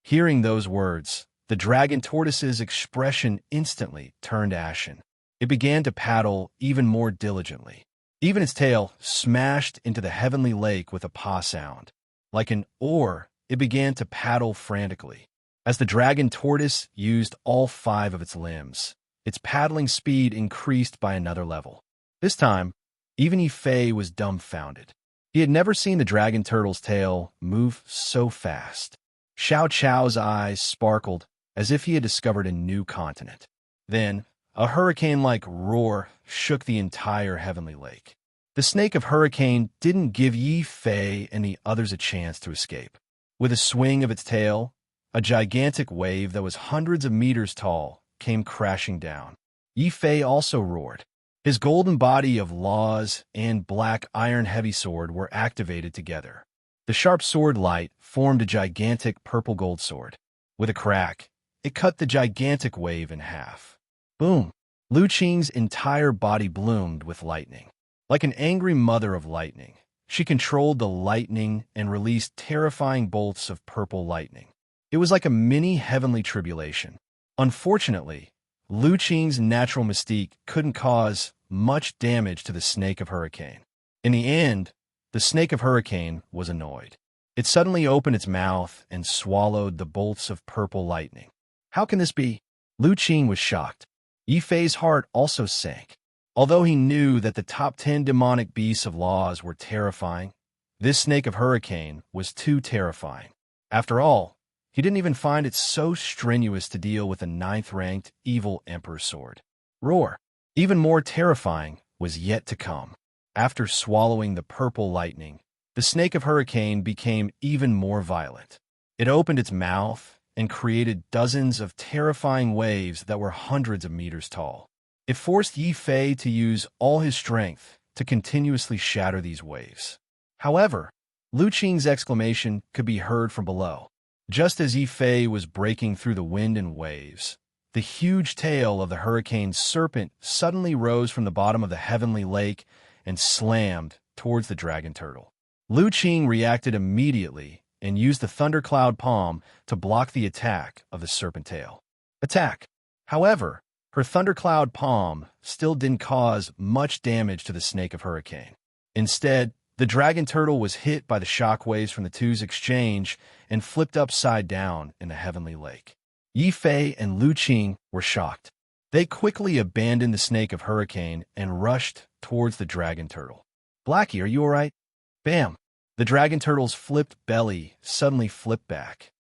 Hearing those words, the dragon tortoise's expression instantly turned ashen. It began to paddle even more diligently. Even its tail smashed into the heavenly lake with a paw sound. Like an oar, it began to paddle frantically. As the dragon tortoise used all 5 of its limbs, its paddling speed increased by another level. This time, even Yi Fei was dumbfounded. He had never seen the dragon turtle's tail move so fast. Xiao Qiao's eyes sparkled as if he had discovered a new continent. Then, a hurricane-like roar shook the entire heavenly lake. The snake of Hurricane didn't give Yi Fei and the others a chance to escape. With a swing of its tail, a gigantic wave that was hundreds of meters tall came crashing down. Yi Fei also roared. His golden body of laws and black iron heavy sword were activated together. The sharp sword light formed a gigantic purple-gold sword. With a crack, it cut the gigantic wave in half. Boom! Lu Qing's entire body bloomed with lightning. Like an angry mother of lightning, She controlled the lightning and released terrifying bolts of purple lightning. It was like a mini heavenly tribulation. Unfortunately, Lu Qing's natural mystique couldn't cause much damage to the Snake of Hurricane. In the end, the Snake of Hurricane was annoyed. It suddenly opened its mouth and swallowed the bolts of purple lightning. How can this be? Lu Qing was shocked. Yi Fei's heart also sank. Although he knew that the top 10 demonic beasts of laws were terrifying, this Snake of Hurricane was too terrifying. After all, he didn't even find it so strenuous to deal with a 9th-ranked evil Emperor's sword. Roar! Even more terrifying was yet to come. After swallowing the purple lightning, the Snake of Hurricane became even more violent. It opened its mouth and created dozens of terrifying waves that were hundreds of meters tall. It forced Yi Fei to use all his strength to continuously shatter these waves. However, Lu Qing's exclamation could be heard from below. Just as Yi Fei was breaking through the wind and waves, the huge tail of the hurricane's serpent suddenly rose from the bottom of the heavenly lake and slammed towards the dragon turtle. Lu Qing reacted immediately and used the thundercloud palm to block the attack of the serpent tail. Attack! However, her thundercloud palm still didn't cause much damage to the Snake of Hurricane. Instead, the dragon turtle was hit by the shockwaves from the two's exchange and flipped upside down in the heavenly lake. Yi Fei and Lu Qing were shocked. They quickly abandoned the Snake of Hurricane and rushed towards the dragon turtle. Blackie, are you all right? Bam! The dragon turtle's flipped belly suddenly flipped back.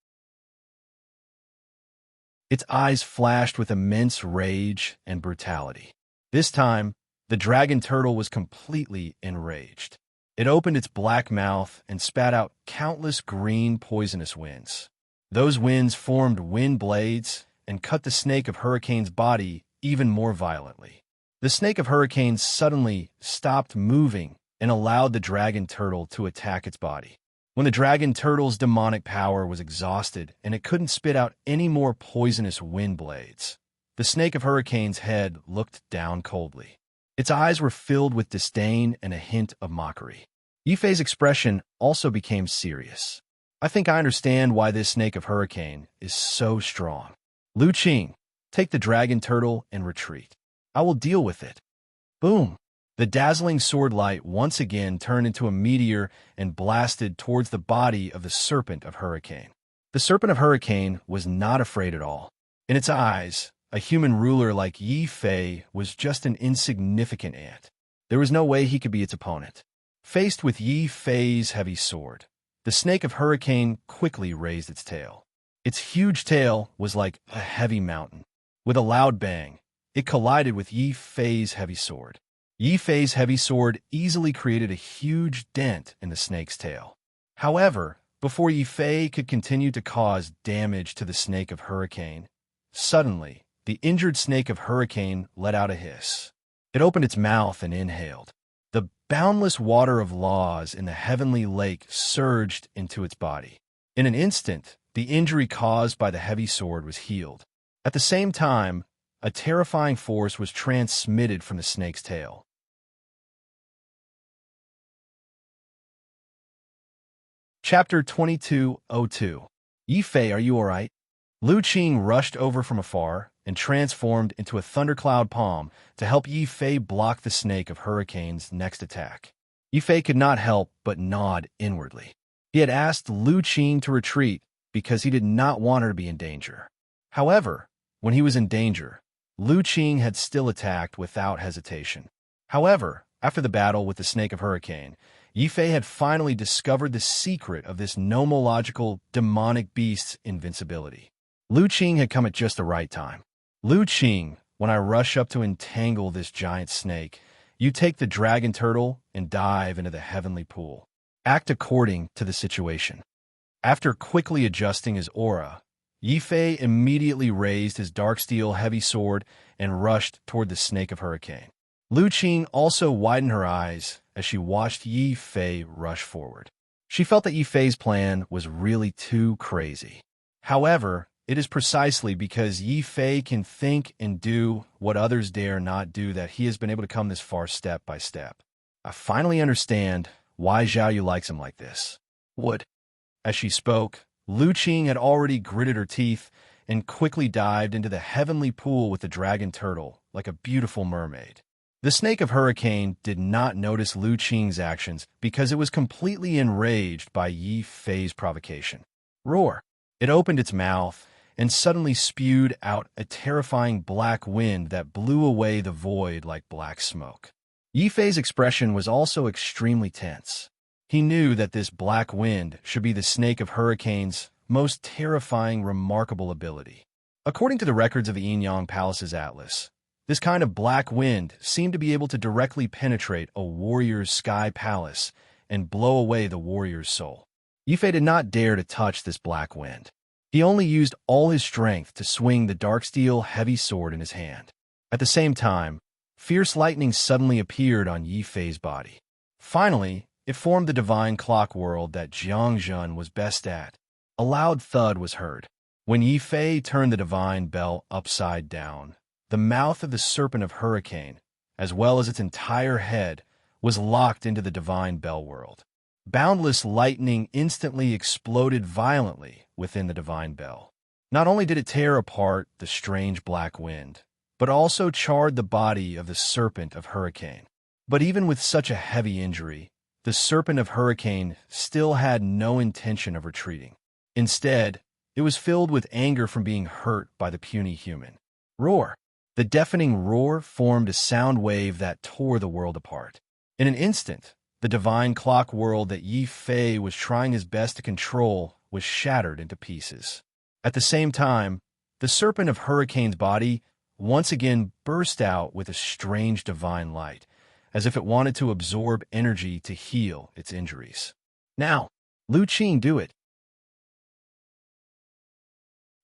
Its eyes flashed with immense rage and brutality. This time, the dragon turtle was completely enraged. It opened its black mouth and spat out countless green poisonous winds. Those winds formed wind blades and cut the Snake of Hurricane's body even more violently. The Snake of Hurricane suddenly stopped moving and allowed the dragon turtle to attack its body. When the dragon turtle's demonic power was exhausted and it couldn't spit out any more poisonous wind blades, the Snake of Hurricane's head looked down coldly. Its eyes were filled with disdain and a hint of mockery. Yi Fei's expression also became serious. I think I understand why this Snake of Hurricane is so strong. Lu Qing, take the dragon turtle and retreat. I will deal with it. Boom! The dazzling sword light once again turned into a meteor and blasted towards the body of the Serpent of Hurricane. The Serpent of Hurricane was not afraid at all. In its eyes, a human ruler like Yi Fei was just an insignificant ant. There was no way he could be its opponent. Faced with Yi Fei's heavy sword, the Snake of Hurricane quickly raised its tail. Its huge tail was like a heavy mountain. With a loud bang, it collided with Yi Fei's heavy sword. Yi Fei's heavy sword easily created a huge dent in the snake's tail. However, before Yi Fei could continue to cause damage to the Snake of Hurricane, suddenly, the injured Snake of Hurricane let out a hiss. It opened its mouth and inhaled. The boundless water of laws in the heavenly lake surged into its body. In an instant, the injury caused by the heavy sword was healed. At the same time, a terrifying force was transmitted from the snake's tail. Chapter 2202. Yi Fei, are you all right? Lu Qing rushed over from afar and transformed into a thundercloud palm to help Yi Fei block the Snake of Hurricane's next attack. Yi Fei could not help but nod inwardly. He had asked Lu Qing to retreat because he did not want her to be in danger. However, when he was in danger, Lu Qing had still attacked without hesitation. However, after the battle with the Snake of Hurricane, Yi Fei had finally discovered the secret of this nomological demonic beast's invincibility. Lu Qing had come at just the right time. Lu Qing, when I rush up to entangle this giant snake, you take the dragon turtle and dive into the heavenly pool. Act according to the situation. After quickly adjusting his aura, Yi Fei immediately raised his dark steel heavy sword and rushed toward the Snake of Hurricane. Lu Qing also widened her eyes as she watched Yi Fei rush forward. She felt that Yi Fei's plan was really too crazy. However, it is precisely because Yi Fei can think and do what others dare not do that he has been able to come this far step by step. I finally understand Why Zhao Yu likes him like this? Would. As she spoke, Lu Qing had already gritted her teeth and quickly dived into the heavenly pool with the dragon turtle like a beautiful mermaid. The snake of hurricane did not notice Lu Qing's actions because it was completely enraged by Yi Fei's provocation. Roar! It opened its mouth and suddenly spewed out a terrifying black wind that blew away the void like black smoke. Yi Fei's expression was also extremely tense. He knew that this black wind should be the snake of hurricane's most terrifying, remarkable ability. According to the records of the Yin-Yang Palace's atlas, this kind of black wind seemed to be able to directly penetrate a warrior's sky palace and blow away the warrior's soul. Yi Fei did not dare to touch this black wind. He only used all his strength to swing the dark steel heavy sword in his hand. At the same time, fierce lightning suddenly appeared on Yi Fei's body. Finally, it formed the divine clock world that Jiang Zhen was best at. A loud thud was heard. When Yi Fei turned the divine bell upside down, the mouth of the serpent of hurricane, as well as its entire head, was locked into the divine bell world. Boundless lightning instantly exploded violently within the divine bell. Not only did it tear apart the strange black wind, but also charred the body of the serpent of hurricane. But even with such a heavy injury, the serpent of hurricane still had no intention of retreating. Instead, it was filled with anger from being hurt by the puny human. Roar! The deafening roar formed a sound wave that tore the world apart. In an instant, the divine clock world that Yi Fei was trying his best to control was shattered into pieces. At the same time, the serpent of hurricane's body once again burst out with a strange divine light, as if it wanted to absorb energy to heal its injuries. Now, Lu Qing, do it.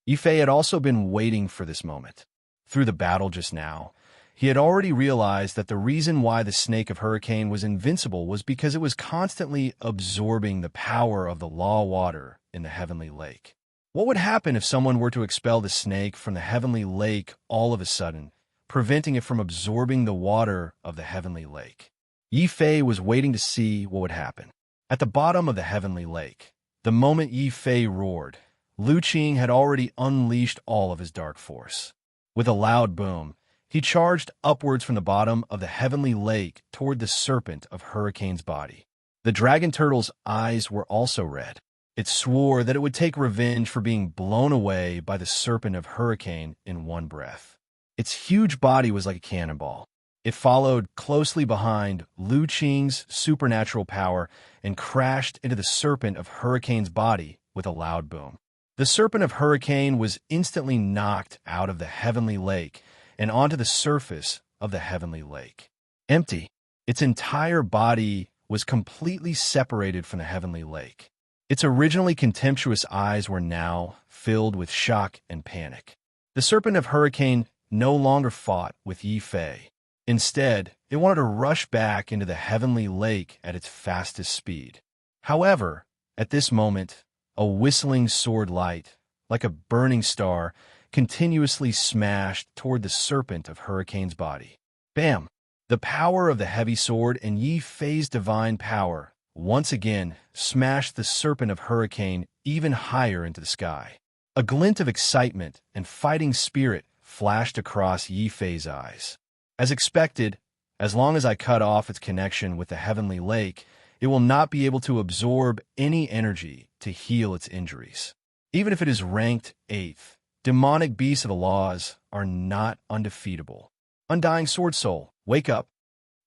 Yi Fei had also been waiting for this moment. Through the battle just now, he had already realized that the reason why the snake of hurricane was invincible was because it was constantly absorbing the power of the law water in the heavenly lake. What would happen if someone were to expel the snake from the heavenly lake all of a sudden, preventing it from absorbing the water of the heavenly lake? Yi Fei was waiting to see what would happen. At the bottom of the heavenly lake, the moment Yi Fei roared, Lu Qing had already unleashed all of his dark force. With a loud boom, he charged upwards from the bottom of the heavenly lake toward the serpent of hurricane's body. The dragon turtle's eyes were also red. It swore that it would take revenge for being blown away by the serpent of hurricane in one breath. Its huge body was like a cannonball. It followed closely behind Lu Qing's supernatural power and crashed into the serpent of hurricane's body with a loud boom. The serpent of hurricane was instantly knocked out of the heavenly lake and onto the surface of the heavenly lake. Empty, its entire body was completely separated from the heavenly lake. Its originally contemptuous eyes were now filled with shock and panic. The serpent of hurricane no longer fought with Yi Fei. Instead, it wanted to rush back into the heavenly lake at its fastest speed. However, at this moment, a whistling sword light, like a burning star, continuously smashed toward the serpent of hurricane's body. Bam! The power of the heavy sword and Yi Fei's divine power once again smashed the serpent of hurricane even higher into the sky. A glint of excitement and fighting spirit flashed across Yi Fei's eyes. As expected, as long as I cut off its connection with the heavenly lake, it will not be able to absorb any energy to heal its injuries. Even if it is ranked 8th, demonic beasts of the laws are not undefeatable. Undying Sword Soul, wake up.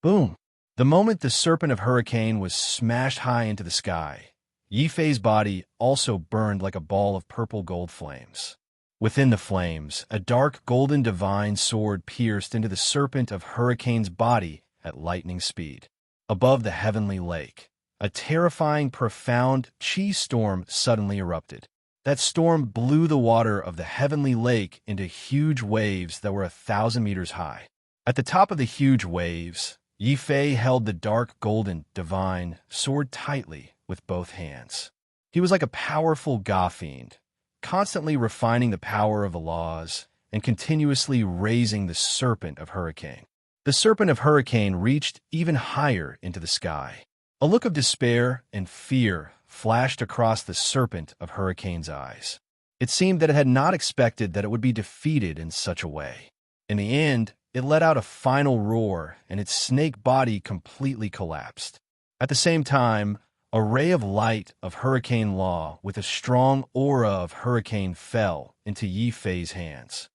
Boom. The moment the serpent of hurricane was smashed high into the sky, Yi Fei's body also burned like a ball of purple gold flames. Within the flames, a dark golden divine sword pierced into the serpent of hurricane's body at lightning speed. Above the heavenly lake, a terrifying, profound chi storm suddenly erupted. That storm blew the water of the heavenly lake into huge waves that were 1,000 meters high. At the top of the huge waves, Yi Fei held the dark golden divine sword tightly with both hands. He was like a powerful god fiend, constantly refining the power of the laws and continuously raising the serpent of hurricane. The serpent of hurricane reached even higher into the sky. A look of despair and fear flashed across the serpent of Hurricane's eyes. It seemed that it had not expected that it would be defeated in such a way. In the end, it let out a final roar, and its snake body completely collapsed. At the same time, a ray of light of Hurricane Law with a strong aura of Hurricane fell into Yi Fei's hands.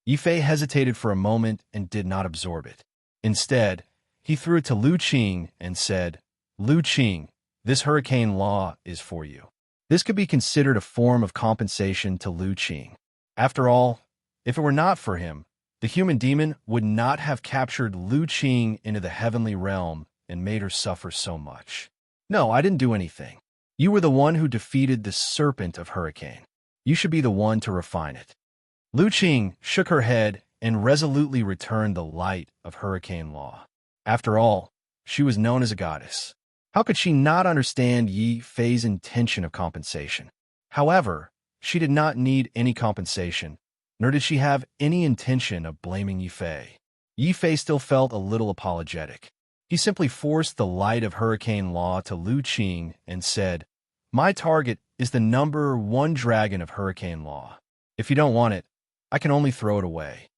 Yi Fei hesitated for a moment and did not absorb it. Instead, he threw it to Lu Qing and said, "Lu Qing, this Hurricane Law is for you." This could be considered a form of compensation to Lu Qing. After all, if it were not for him, the human demon would not have captured Lu Qing into the heavenly realm and made her suffer so much. "No, I didn't do anything. You were the one who defeated the serpent of Hurricane. You should be the one to refine it." Lu Qing shook her head and resolutely returned the light of Hurricane Law. After all, she was known as a goddess. How could she not understand Yi Fei's intention of compensation? However, she did not need any compensation, nor did she have any intention of blaming Yi Fei. Yi Fei still felt a little apologetic. He simply forced the light of Hurricane Law to Lu Qing and said, "My target is the number 1 dragon of Hurricane Law. If you don't want it, I can only throw it away."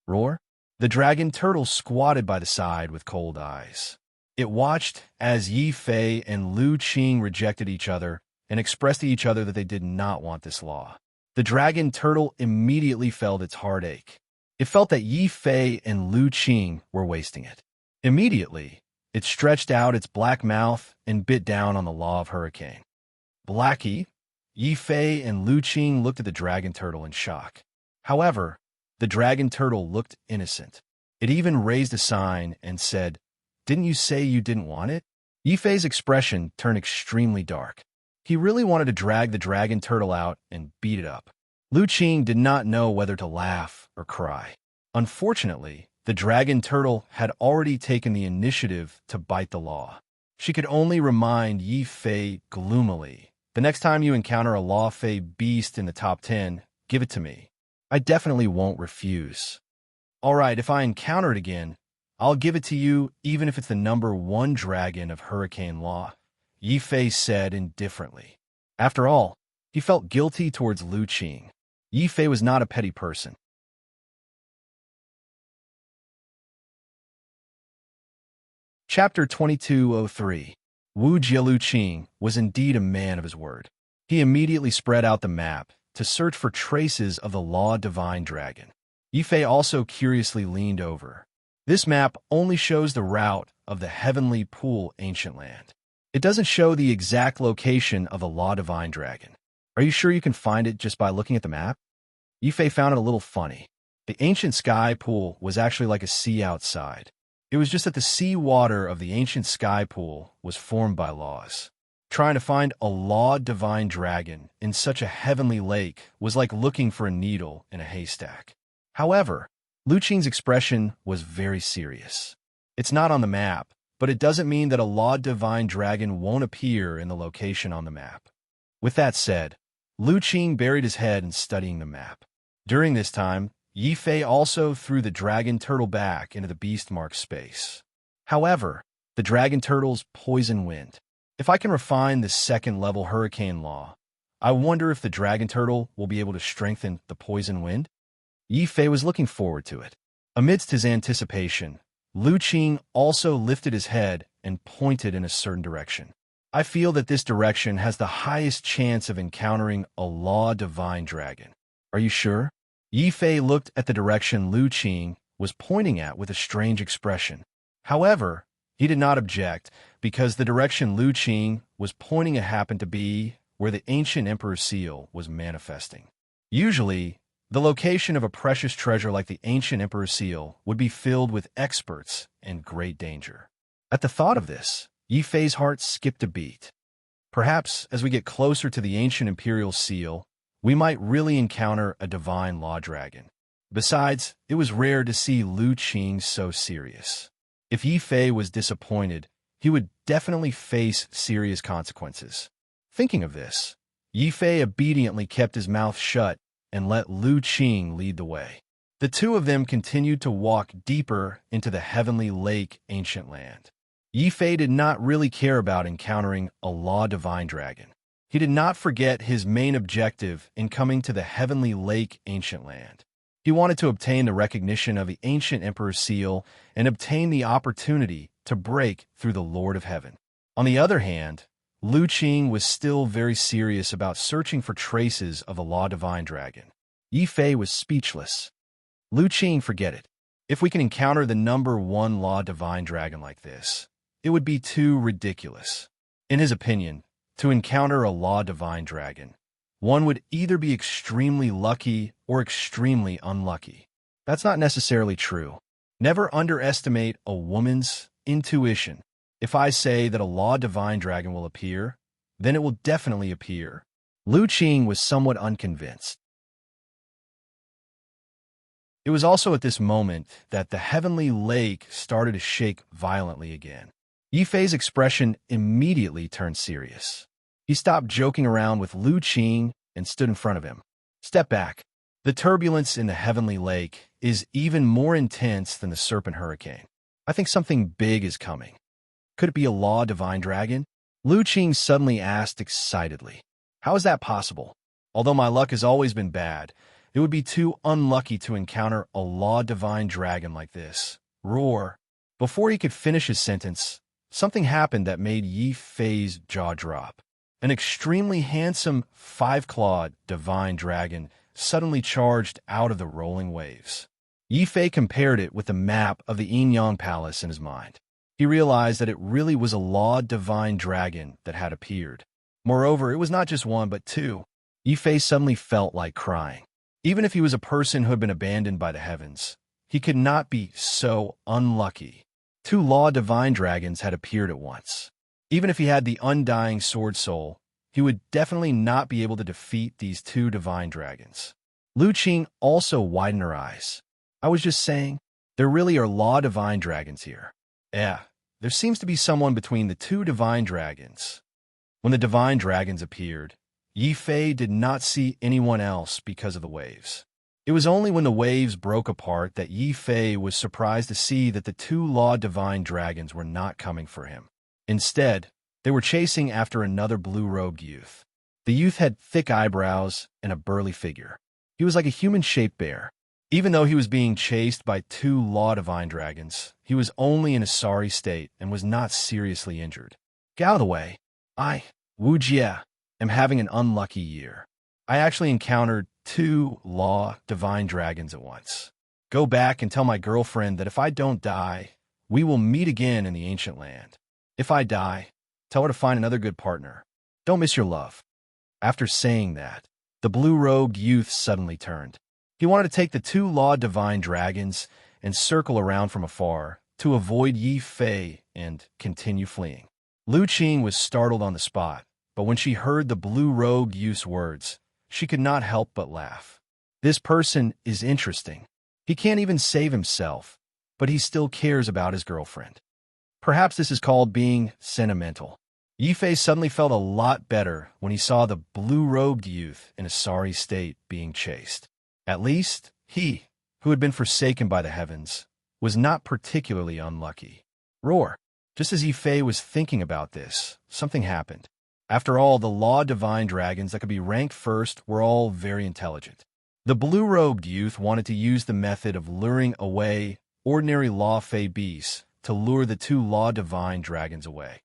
Roar? The dragon turtle squatted by the side with cold eyes. It watched as Yi Fei and Lu Qing rejected each other and expressed to each other that they did not want this law. The dragon turtle immediately felt its heartache. It felt that Yi Fei and Lu Qing were wasting it. Immediately, it stretched out its black mouth and bit down on the law of Hurricane. Blackie, Yi Fei and Lu Qing looked at the dragon turtle in shock. However, the dragon turtle looked innocent. It even raised a sign and said, "Didn't you say you didn't want it?" Yi Fei's expression turned extremely dark. He really wanted to drag the dragon turtle out and beat it up. Lu Qing did not know whether to laugh or cry. Unfortunately, the dragon turtle had already taken the initiative to bite the law. She could only remind Yi Fei gloomily, "The next time you encounter a Law Fei beast in the top 10, give it to me. I definitely won't refuse." "All right, if I encounter it again, I'll give it to you even if it's the number 1 dragon of Hurricane Law," Yi Fei said indifferently. After all, he felt guilty towards Lu Qing. Yi Fei was not a petty person. Chapter 2203. Wu Jielu Qing was indeed a man of his word. He immediately spread out the map to search for traces of the Law Divine Dragon. Yi Fei also curiously leaned over. This map only shows the route of the Heavenly Pool Ancient Land. It doesn't show the exact location of the Law Divine Dragon. Are you sure you can find it just by looking at the map? Yi Fei found it a little funny. The ancient sky pool was actually like a sea outside. It was just that the sea water of the ancient sky pool was formed by laws. Trying to find a Law Divine Dragon in such a heavenly lake was like looking for a needle in a haystack. However, Lu Qing's expression was very serious. It's not on the map, but it doesn't mean that a Law Divine Dragon won't appear in the location on the map. With that said, Lu Qing buried his head in studying the map. During this time, Yi Fei also threw the dragon turtle back into the beast mark space. However, the dragon turtle's poison wind. If I can refine this 2nd level Hurricane Law, I wonder if the dragon turtle will be able to strengthen the poison wind? Yi Fei was looking forward to it. Amidst his anticipation, Lu Qing also lifted his head and pointed in a certain direction. "I feel that this direction has the highest chance of encountering a Law Divine Dragon. Are you sure?" Yi Fei looked at the direction Lu Qing was pointing at with a strange expression. However, he did not object, because the direction Lu Qing was pointing at happened to be where the ancient Emperor's seal was manifesting. Usually, the location of a precious treasure like the ancient Emperor's seal would be filled with experts and great danger. At the thought of this, Yi Fei's heart skipped a beat. Perhaps, as we get closer to the ancient Imperial seal, we might really encounter a divine law dragon. Besides, it was rare to see Lu Qing so serious. If Yi Fei was disappointed, he would definitely face serious consequences. Thinking of this, Yi Fei obediently kept his mouth shut and let Lu Qing lead the way. The two of them continued to walk deeper into the heavenly lake ancient land. Yi Fei did not really care about encountering a law divine dragon. He did not forget his main objective in coming to the heavenly lake ancient land. He wanted to obtain the recognition of the ancient emperor's seal and obtain the opportunity to break through the Lord of Heaven. On the other hand, Lu Qing was still very serious about searching for traces of the law divine dragon. Yi Fei was speechless. Lu Qing, forget it. If we can encounter the number 1 law divine dragon like this, it would be too ridiculous. In his opinion, to encounter a law divine dragon, one would either be extremely lucky or extremely unlucky. That's not necessarily true. Never underestimate a woman's intuition. If I say that a law divine dragon will appear, then it will definitely appear. Lu Qing was somewhat unconvinced. It was also at this moment that the heavenly lake started to shake violently again. Yi Fei's expression immediately turned serious. He stopped joking around with Lu Qing and stood in front of him. Step back. The turbulence in the heavenly lake is even more intense than the serpent hurricane. I think something big is coming. Could it be a law divine dragon? Lu Qing suddenly asked excitedly. How is that possible? Although my luck has always been bad, it would be too unlucky to encounter a law divine dragon like this. Roar. Before he could finish his sentence, something happened that made Yi Fei's jaw drop. An extremely handsome 5-clawed divine dragon suddenly charged out of the rolling waves. Yi Fei compared it with the map of the Yin Palace in his mind. He realized that it really was a law divine dragon that had appeared. Moreover, it was not just one but two. Yi Fei suddenly felt like crying. Even if he was a person who had been abandoned by the heavens, he could not be so unlucky. 2 law divine dragons had appeared at once. Even if he had the undying sword soul, he would definitely not be able to defeat these 2 divine dragons. Lu Qing also widened her eyes. I was just saying, there really are law divine dragons here. Yeah, there seems to be someone between the 2 divine dragons. When the divine dragons appeared, Yi Fei did not see anyone else because of the waves. It was only when the waves broke apart that Yi Fei was surprised to see that the 2 law divine dragons were not coming for him. Instead, they were chasing after another blue-robed youth. The youth had thick eyebrows and a burly figure. He was like a human-shaped bear. Even though he was being chased by 2 law divine dragons, he was only in a sorry state and was not seriously injured. Get out of the way. Wu Jie, am having an unlucky year. I actually encountered 2 law divine dragons at once. Go back and tell my girlfriend that if I don't die, we will meet again in the ancient land. If I die, tell her to find another good partner. Don't miss your love. After saying that, the blue-robed youth suddenly turned. He wanted to take the 2 law divine dragons and circle around from afar to avoid Yi Fei and continue fleeing. Lu Qing was startled on the spot, but when she heard the blue-robed youth's words, she could not help but laugh. This person is interesting. He can't even save himself, but he still cares about his girlfriend. Perhaps this is called being sentimental. Yi Fei suddenly felt a lot better when he saw the blue-robed youth in a sorry state being chased. At least, he, who had been forsaken by the heavens, was not particularly unlucky. Roar. Just as Yi Fei was thinking about this, something happened. After all, the law divine dragons that could be ranked first were all very intelligent. The blue-robed youth wanted to use the method of luring away ordinary law fey beasts to lure the 2 law divine dragons away.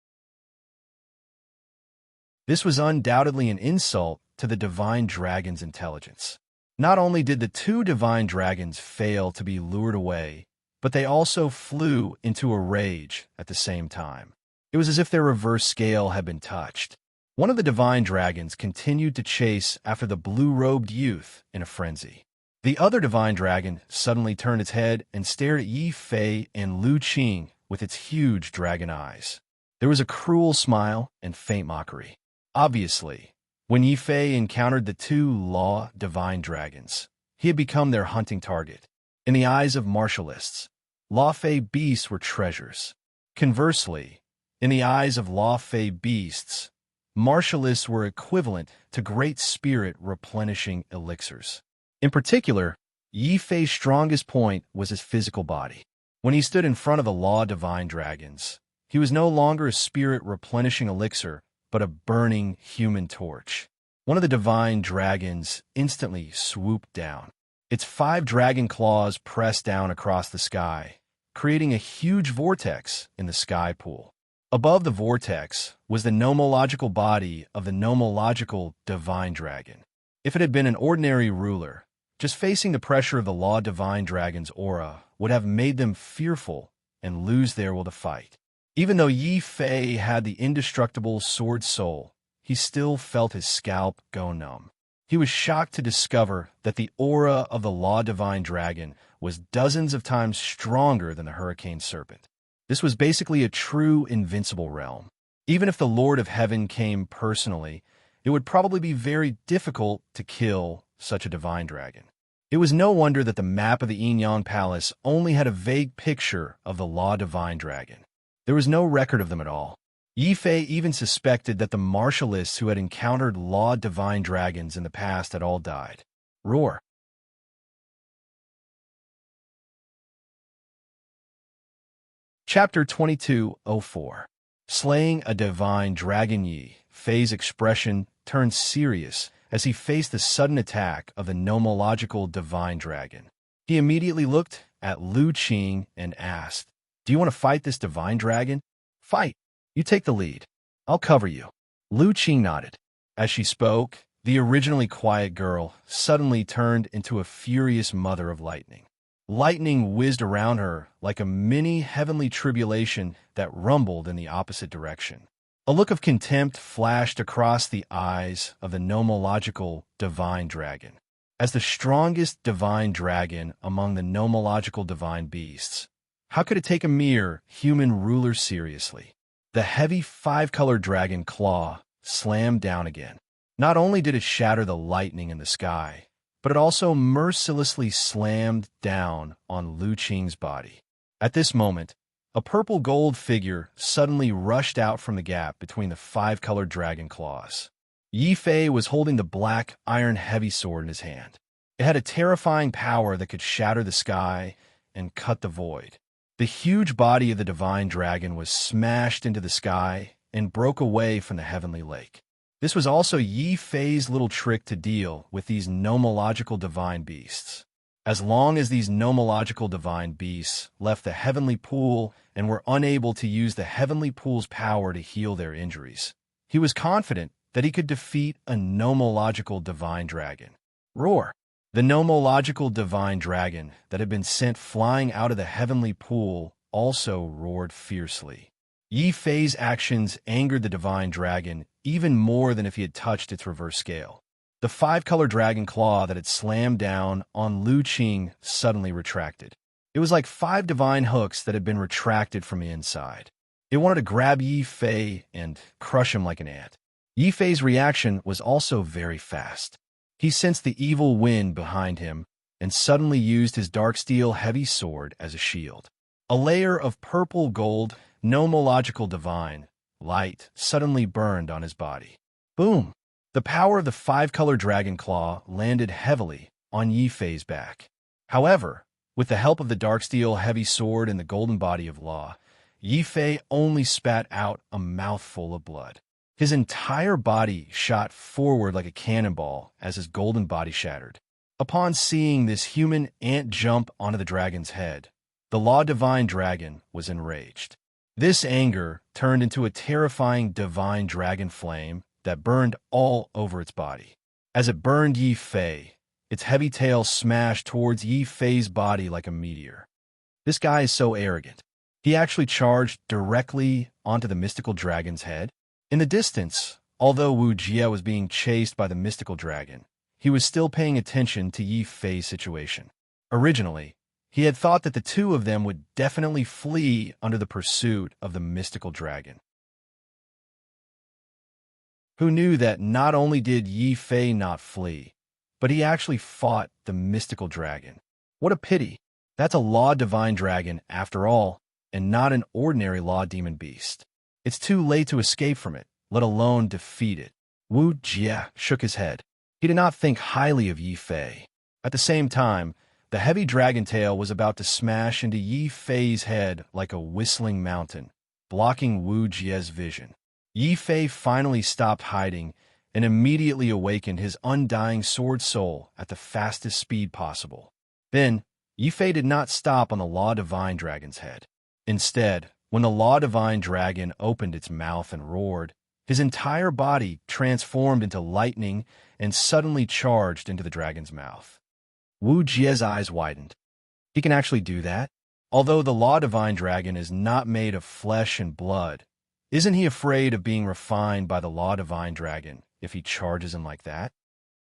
This was undoubtedly an insult to the divine dragon's intelligence. Not only did the 2 divine dragons fail to be lured away, but they also flew into a rage at the same time. It was as if their reverse scale had been touched. One of the divine dragons continued to chase after the blue-robed youth in a frenzy. The other divine dragon suddenly turned its head and stared at Yi Fei and Lu Qing with its huge dragon eyes. There was a cruel smile and faint mockery. Obviously, when Yi Fei encountered the 2 law divine dragons, he had become their hunting target. In the eyes of martialists, law fey beasts were treasures. Conversely, in the eyes of law fey beasts, martialists were equivalent to great spirit replenishing elixirs. In particular, Yi Fei's strongest point was his physical body. When he stood in front of the Law Divine Dragons, he was no longer a spirit replenishing elixir, but a burning human torch. One of the divine dragons instantly swooped down. Its 5 dragon claws pressed down across the sky, creating a huge vortex in the sky pool. Above the vortex was the nomological body of the nomological divine dragon. If it had been an ordinary ruler, just facing the pressure of the Law Divine Dragon's aura would have made them fearful and lose their will to fight. Even though Yi Fei had the indestructible sword soul, he still felt his scalp go numb. He was shocked to discover that the aura of the Law Divine Dragon was dozens of times stronger than the Hurricane Serpent. This was basically a true invincible realm. Even if the Lord of Heaven came personally, it would probably be very difficult to kill such a divine dragon. It was no wonder that the map of the Yin Palace only had a vague picture of the Law Divine Dragon. There was no record of them at all. Yi Fei even suspected that the martialists who had encountered Law Divine Dragons in the past had all died. Roar. Chapter 2204. Slaying a Divine Dragon. Yi Fei's expression turned serious as he faced the sudden attack of the nomological divine dragon. He immediately looked at Lu Qing and asked, "Do you want to fight this divine dragon?" "Fight. You take the lead. I'll cover you." Lu Qing nodded. As she spoke, the originally quiet girl suddenly turned into a furious mother of lightning. Lightning whizzed around her like a mini heavenly tribulation that rumbled in the opposite direction. A look of contempt flashed across the eyes of the nomological divine dragon. As the strongest divine dragon among the nomological divine beasts, how could it take a mere human ruler seriously? The heavy 5-colored dragon claw slammed down again. Not only did it shatter the lightning in the sky, but it also mercilessly slammed down on Lu Qing's body. At this moment, a purple gold figure suddenly rushed out from the gap between the 5-colored dragon claws. Yi Fei was holding the black iron heavy sword in his hand. It had a terrifying power that could shatter the sky and cut the void. The huge body of the divine dragon was smashed into the sky and broke away from the heavenly lake. This was also Yi Fei's little trick to deal with these nomological divine beasts. As long as these nomological divine beasts left the heavenly pool and were unable to use the heavenly pool's power to heal their injuries, he was confident that he could defeat a nomological divine dragon. Roar! The nomological divine dragon that had been sent flying out of the heavenly pool also roared fiercely. Yi Fei's actions angered the divine dragon even more than if he had touched its reverse scale. The 5-colored dragon claw that had slammed down on Lu Qing suddenly retracted. It was like 5 divine hooks that had been retracted from the inside. It wanted to grab Yi Fei and crush him like an ant. Yi Fei's reaction was also very fast. He sensed the evil wind behind him and suddenly used his dark steel heavy sword as a shield. A layer of purple gold, nomological divine, light suddenly burned on his body. Boom! The power of the 5-colored dragon claw landed heavily on Yi Fei's back. However, with the help of the dark steel heavy sword and the golden body of law, Yi Fei only spat out a mouthful of blood. His entire body shot forward like a cannonball as his golden body shattered. Upon seeing this human ant jump onto the dragon's head, the Law Divine Dragon was enraged. This anger turned into a terrifying divine dragon flame that burned all over its body. As it burned Yi Fei, its heavy tail smashed towards Yi Fei's body like a meteor. This guy is so arrogant. He actually charged directly onto the mystical dragon's head. In the distance, although Wu Jie was being chased by the mystical dragon, he was still paying attention to Yi Fei's situation. Originally, he had thought that the two of them would definitely flee under the pursuit of the mystical dragon. Who knew that not only did Yi Fei not flee, but he actually fought the mystical dragon. What a pity. That's a Law Divine Dragon after all, and not an ordinary Law Demon Beast. It's too late to escape from it, let alone defeat it. Wu Jie shook his head. He did not think highly of Yi Fei. At the same time, The heavy dragon tail was about to smash into Yi Fei's head like a whistling mountain, blocking Wu Jie's vision. Yi Fei finally stopped hiding and immediately awakened his undying sword soul at the fastest speed possible. Then, Yi Fei did not stop on the Law Divine Dragon's head. Instead, when the Law Divine Dragon opened its mouth and roared, his entire body transformed into lightning and suddenly charged into the dragon's mouth. Wu Jie's eyes widened. He can actually do that? Although the Law Divine Dragon is not made of flesh and blood, isn't he afraid of being refined by the Law Divine Dragon if he charges him like that?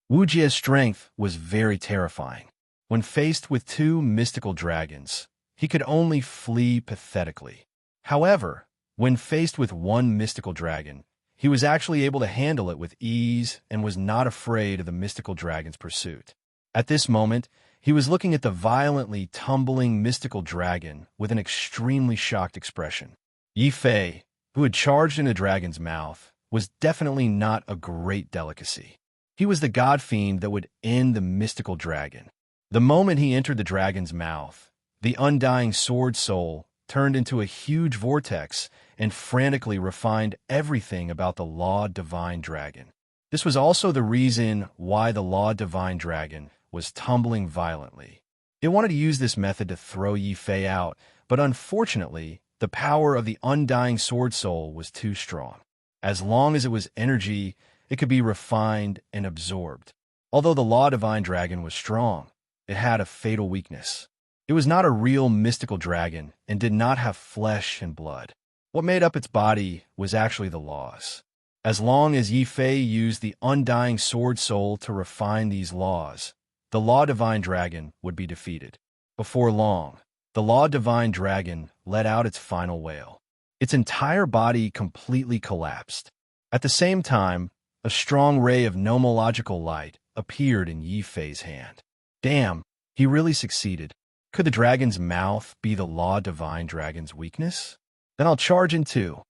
Wu Jie's strength was very terrifying. When faced with two mystical dragons, he could only flee pathetically. However, when faced with one mystical dragon, he was actually able to handle it with ease and was not afraid of the mystical dragon's pursuit. At this moment, he was looking at the violently tumbling mystical dragon with an extremely shocked expression. Yi Fei, who had charged in the dragon's mouth, was definitely not a great delicacy. He was the god fiend that would end the mystical dragon. The moment he entered the dragon's mouth, the undying sword soul turned into a huge vortex and frantically refined everything about the Law Divine Dragon. This was also the reason why the Law Divine Dragon was tumbling violently. It wanted to use this method to throw Yi Fei out, but unfortunately, the power of the undying sword soul was too strong. As long as it was energy, it could be refined and absorbed. Although the Law Divine Dragon was strong, it had a fatal weakness. It was not a real mystical dragon and did not have flesh and blood. What made up its body was actually the laws. As long as Yi Fei used the undying sword soul to refine these laws, the Law Divine Dragon would be defeated. Before long, the Law Divine Dragon let out its final wail. Its entire body completely collapsed. At the same time, a strong ray of nomological light appeared in Yi Fei's hand. Damn, he really succeeded. Could the dragon's mouth be the Law Divine Dragon's weakness? Then I'll charge in too.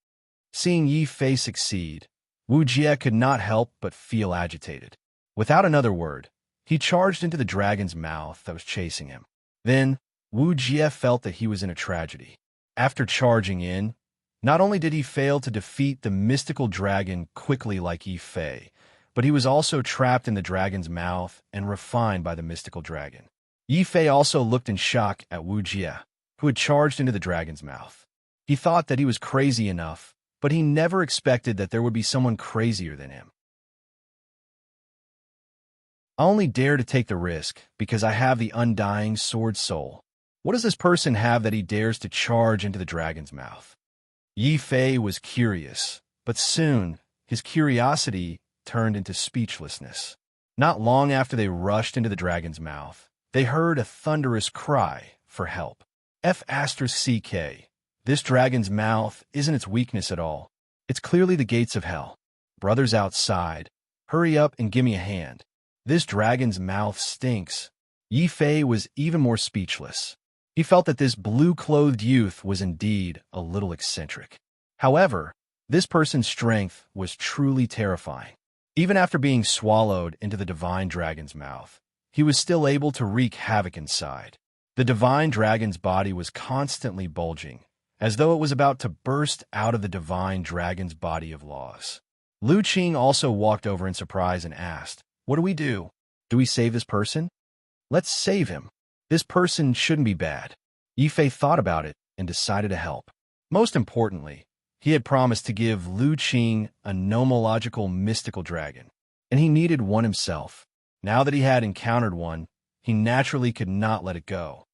Seeing Yi Fei succeed, Wu Jie could not help but feel agitated. Without another word, he charged into the dragon's mouth that was chasing him. Then, Wu Jie felt that he was in a tragedy. After charging in, not only did he fail to defeat the mystical dragon quickly like Yi Fei, but he was also trapped in the dragon's mouth and refined by the mystical dragon. Yi Fei also looked in shock at Wu Jie, who had charged into the dragon's mouth. He thought that he was crazy enough, but he never expected that there would be someone crazier than him. I only dare to take the risk because I have the undying sword soul. What does this person have that he dares to charge into the dragon's mouth? Yi Fei was curious, but soon his curiosity turned into speechlessness. Not long after they rushed into the dragon's mouth, they heard a thunderous cry for help. F***CK. This dragon's mouth isn't its weakness at all. It's clearly the gates of hell. Brothers outside, hurry up and give me a hand. This dragon's mouth stinks. Yi Fei was even more speechless. He felt that this blue-clothed youth was indeed a little eccentric. However, this person's strength was truly terrifying. Even after being swallowed into the divine dragon's mouth, he was still able to wreak havoc inside. The divine dragon's body was constantly bulging, as though it was about to burst out of the divine dragon's body of laws. Lu Qing also walked over in surprise and asked, "What do we do? Do we save this person?" "Let's save him. This person shouldn't be bad." Yi Fei thought about it and decided to help. Most importantly, he had promised to give Lu Qing a nomological mystical dragon, and he needed one himself. Now that he had encountered one, he naturally could not let it go.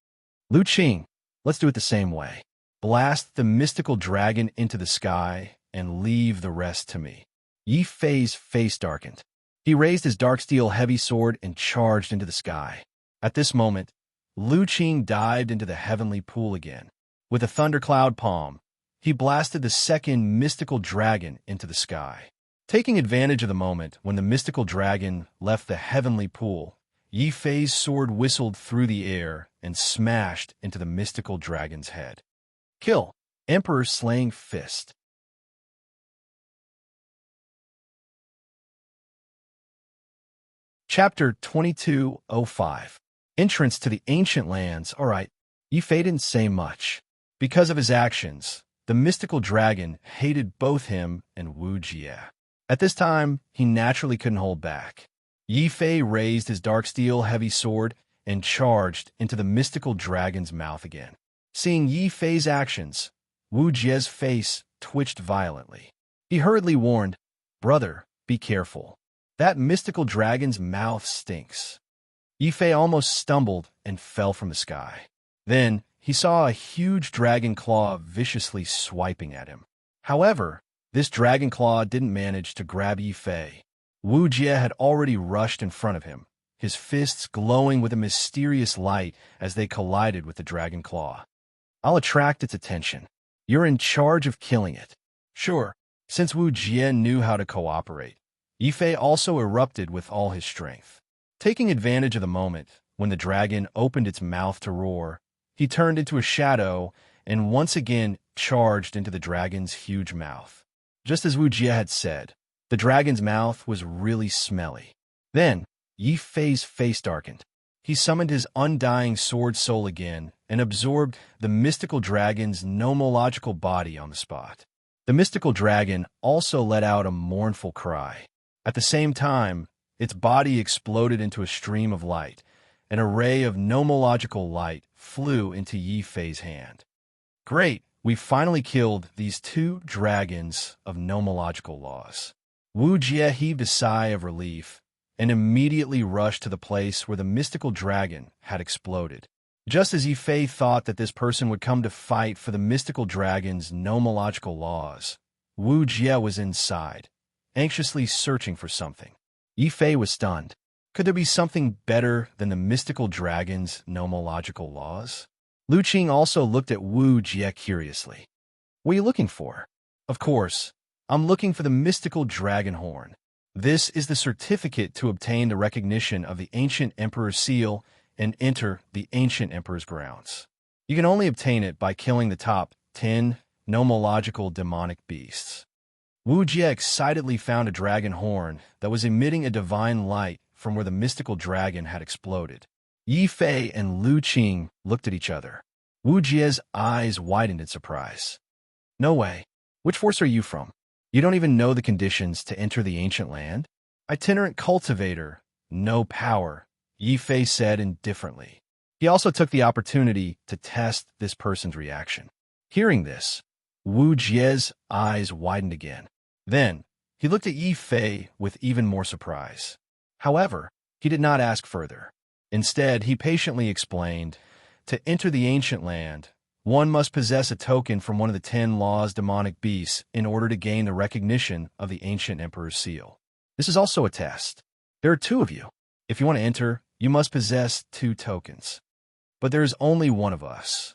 "Lu Qing, let's do it the same way. Blast the mystical dragon into the sky and leave the rest to me." Yi Fei's face darkened. He raised his dark steel heavy sword and charged into the sky. At this moment, Lu Qing dived into the heavenly pool again. With a thundercloud palm, he blasted the second mystical dragon into the sky. Taking advantage of the moment when the mystical dragon left the heavenly pool, Yi Fei's sword whistled through the air and smashed into the mystical dragon's head. Kill. Emperor Slaying Fist. Chapter 2205. Entrance to the ancient lands. All right, Yi Fei didn't say much. Because of his actions, the mystical dragon hated both him and Wu Jie. At this time, he naturally couldn't hold back. Yi Fei raised his dark steel heavy sword and charged into the mystical dragon's mouth again. Seeing Yi Fei's actions, Wu Jie's face twitched violently. He hurriedly warned, "Brother, be careful. That mystical dragon's mouth stinks." Yi Fei almost stumbled and fell from the sky. Then he saw a huge dragon claw viciously swiping at him. However, this dragon claw didn't manage to grab Yi Fei. Wu Jie had already rushed in front of him, his fists glowing with a mysterious light as they collided with the dragon claw. "I'll attract its attention. You're in charge of killing it." Sure, since Wu Jie knew how to cooperate, Yi Fei also erupted with all his strength. Taking advantage of the moment when the dragon opened its mouth to roar, he turned into a shadow and once again charged into the dragon's huge mouth. Just as Wu Jie had said, the dragon's mouth was really smelly. Then, Yi Fei's face darkened. He summoned his undying sword soul again and absorbed the mystical dragon's nomological body on the spot. The mystical dragon also let out a mournful cry. At the same time, its body exploded into a stream of light. An array of nomological light flew into Yi Fei's hand. "Great, we finally killed these two dragons of nomological laws." Wu Jie heaved a sigh of relief and immediately rushed to the place where the mystical dragon had exploded. Just as Yi Fei thought that this person would come to fight for the mystical dragon's nomological laws, Wu Jie was inside, anxiously searching for something. Yi Fei was stunned. Could there be something better than the mystical dragon's nomological laws? Lu Qing also looked at Wu Jie curiously. "What are you looking for?" "Of course, I'm looking for the mystical dragon horn. This is the certificate to obtain the recognition of the ancient emperor's seal and enter the ancient emperor's grounds. You can only obtain it by killing the top 10 nomological demonic beasts." Wu Jie excitedly found a dragon horn that was emitting a divine light from where the mystical dragon had exploded. Yi Fei and Lu Qing looked at each other. Wu Jie's eyes widened in surprise. "No way. Which force are you from? You don't even know the conditions to enter the ancient land?" "Itinerant cultivator, no power," Yi Fei said indifferently. He also took the opportunity to test this person's reaction. Hearing this, Wu Jie's eyes widened again. Then, he looked at Yi Fei with even more surprise. However, he did not ask further. Instead, he patiently explained, "To enter the ancient land, one must possess a token from one of the 10 laws demonic beasts in order to gain the recognition of the ancient emperor's seal. This is also a test. There are 2 of you. If you want to enter, you must possess 2 tokens. But there is only one of us."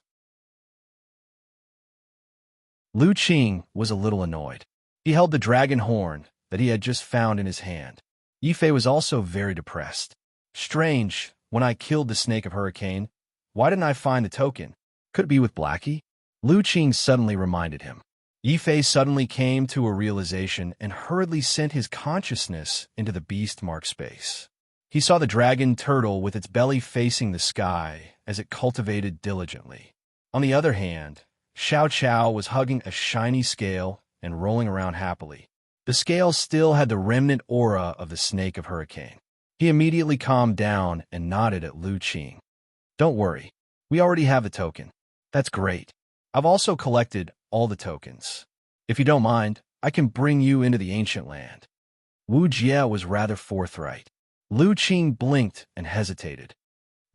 Lu Qing was a little annoyed. He held the dragon horn that he had just found in his hand. Yi Fei was also very depressed. "Strange, when I killed the snake of hurricane, why didn't I find the token? Could it be with Blackie?" Lu Qing suddenly reminded him. Yi Fei suddenly came to a realization and hurriedly sent his consciousness into the beast mark space. He saw the dragon turtle with its belly facing the sky as it cultivated diligently. On the other hand, Xiao Chao was hugging a shiny scale and rolling around happily. The scale still had the remnant aura of the snake of hurricane. He immediately calmed down and nodded at Lu Qing. "Don't worry, we already have the token." "That's great. I've also collected all the tokens. If you don't mind, I can bring you into the ancient land." Wu Jie was rather forthright. Lu Qing blinked and hesitated.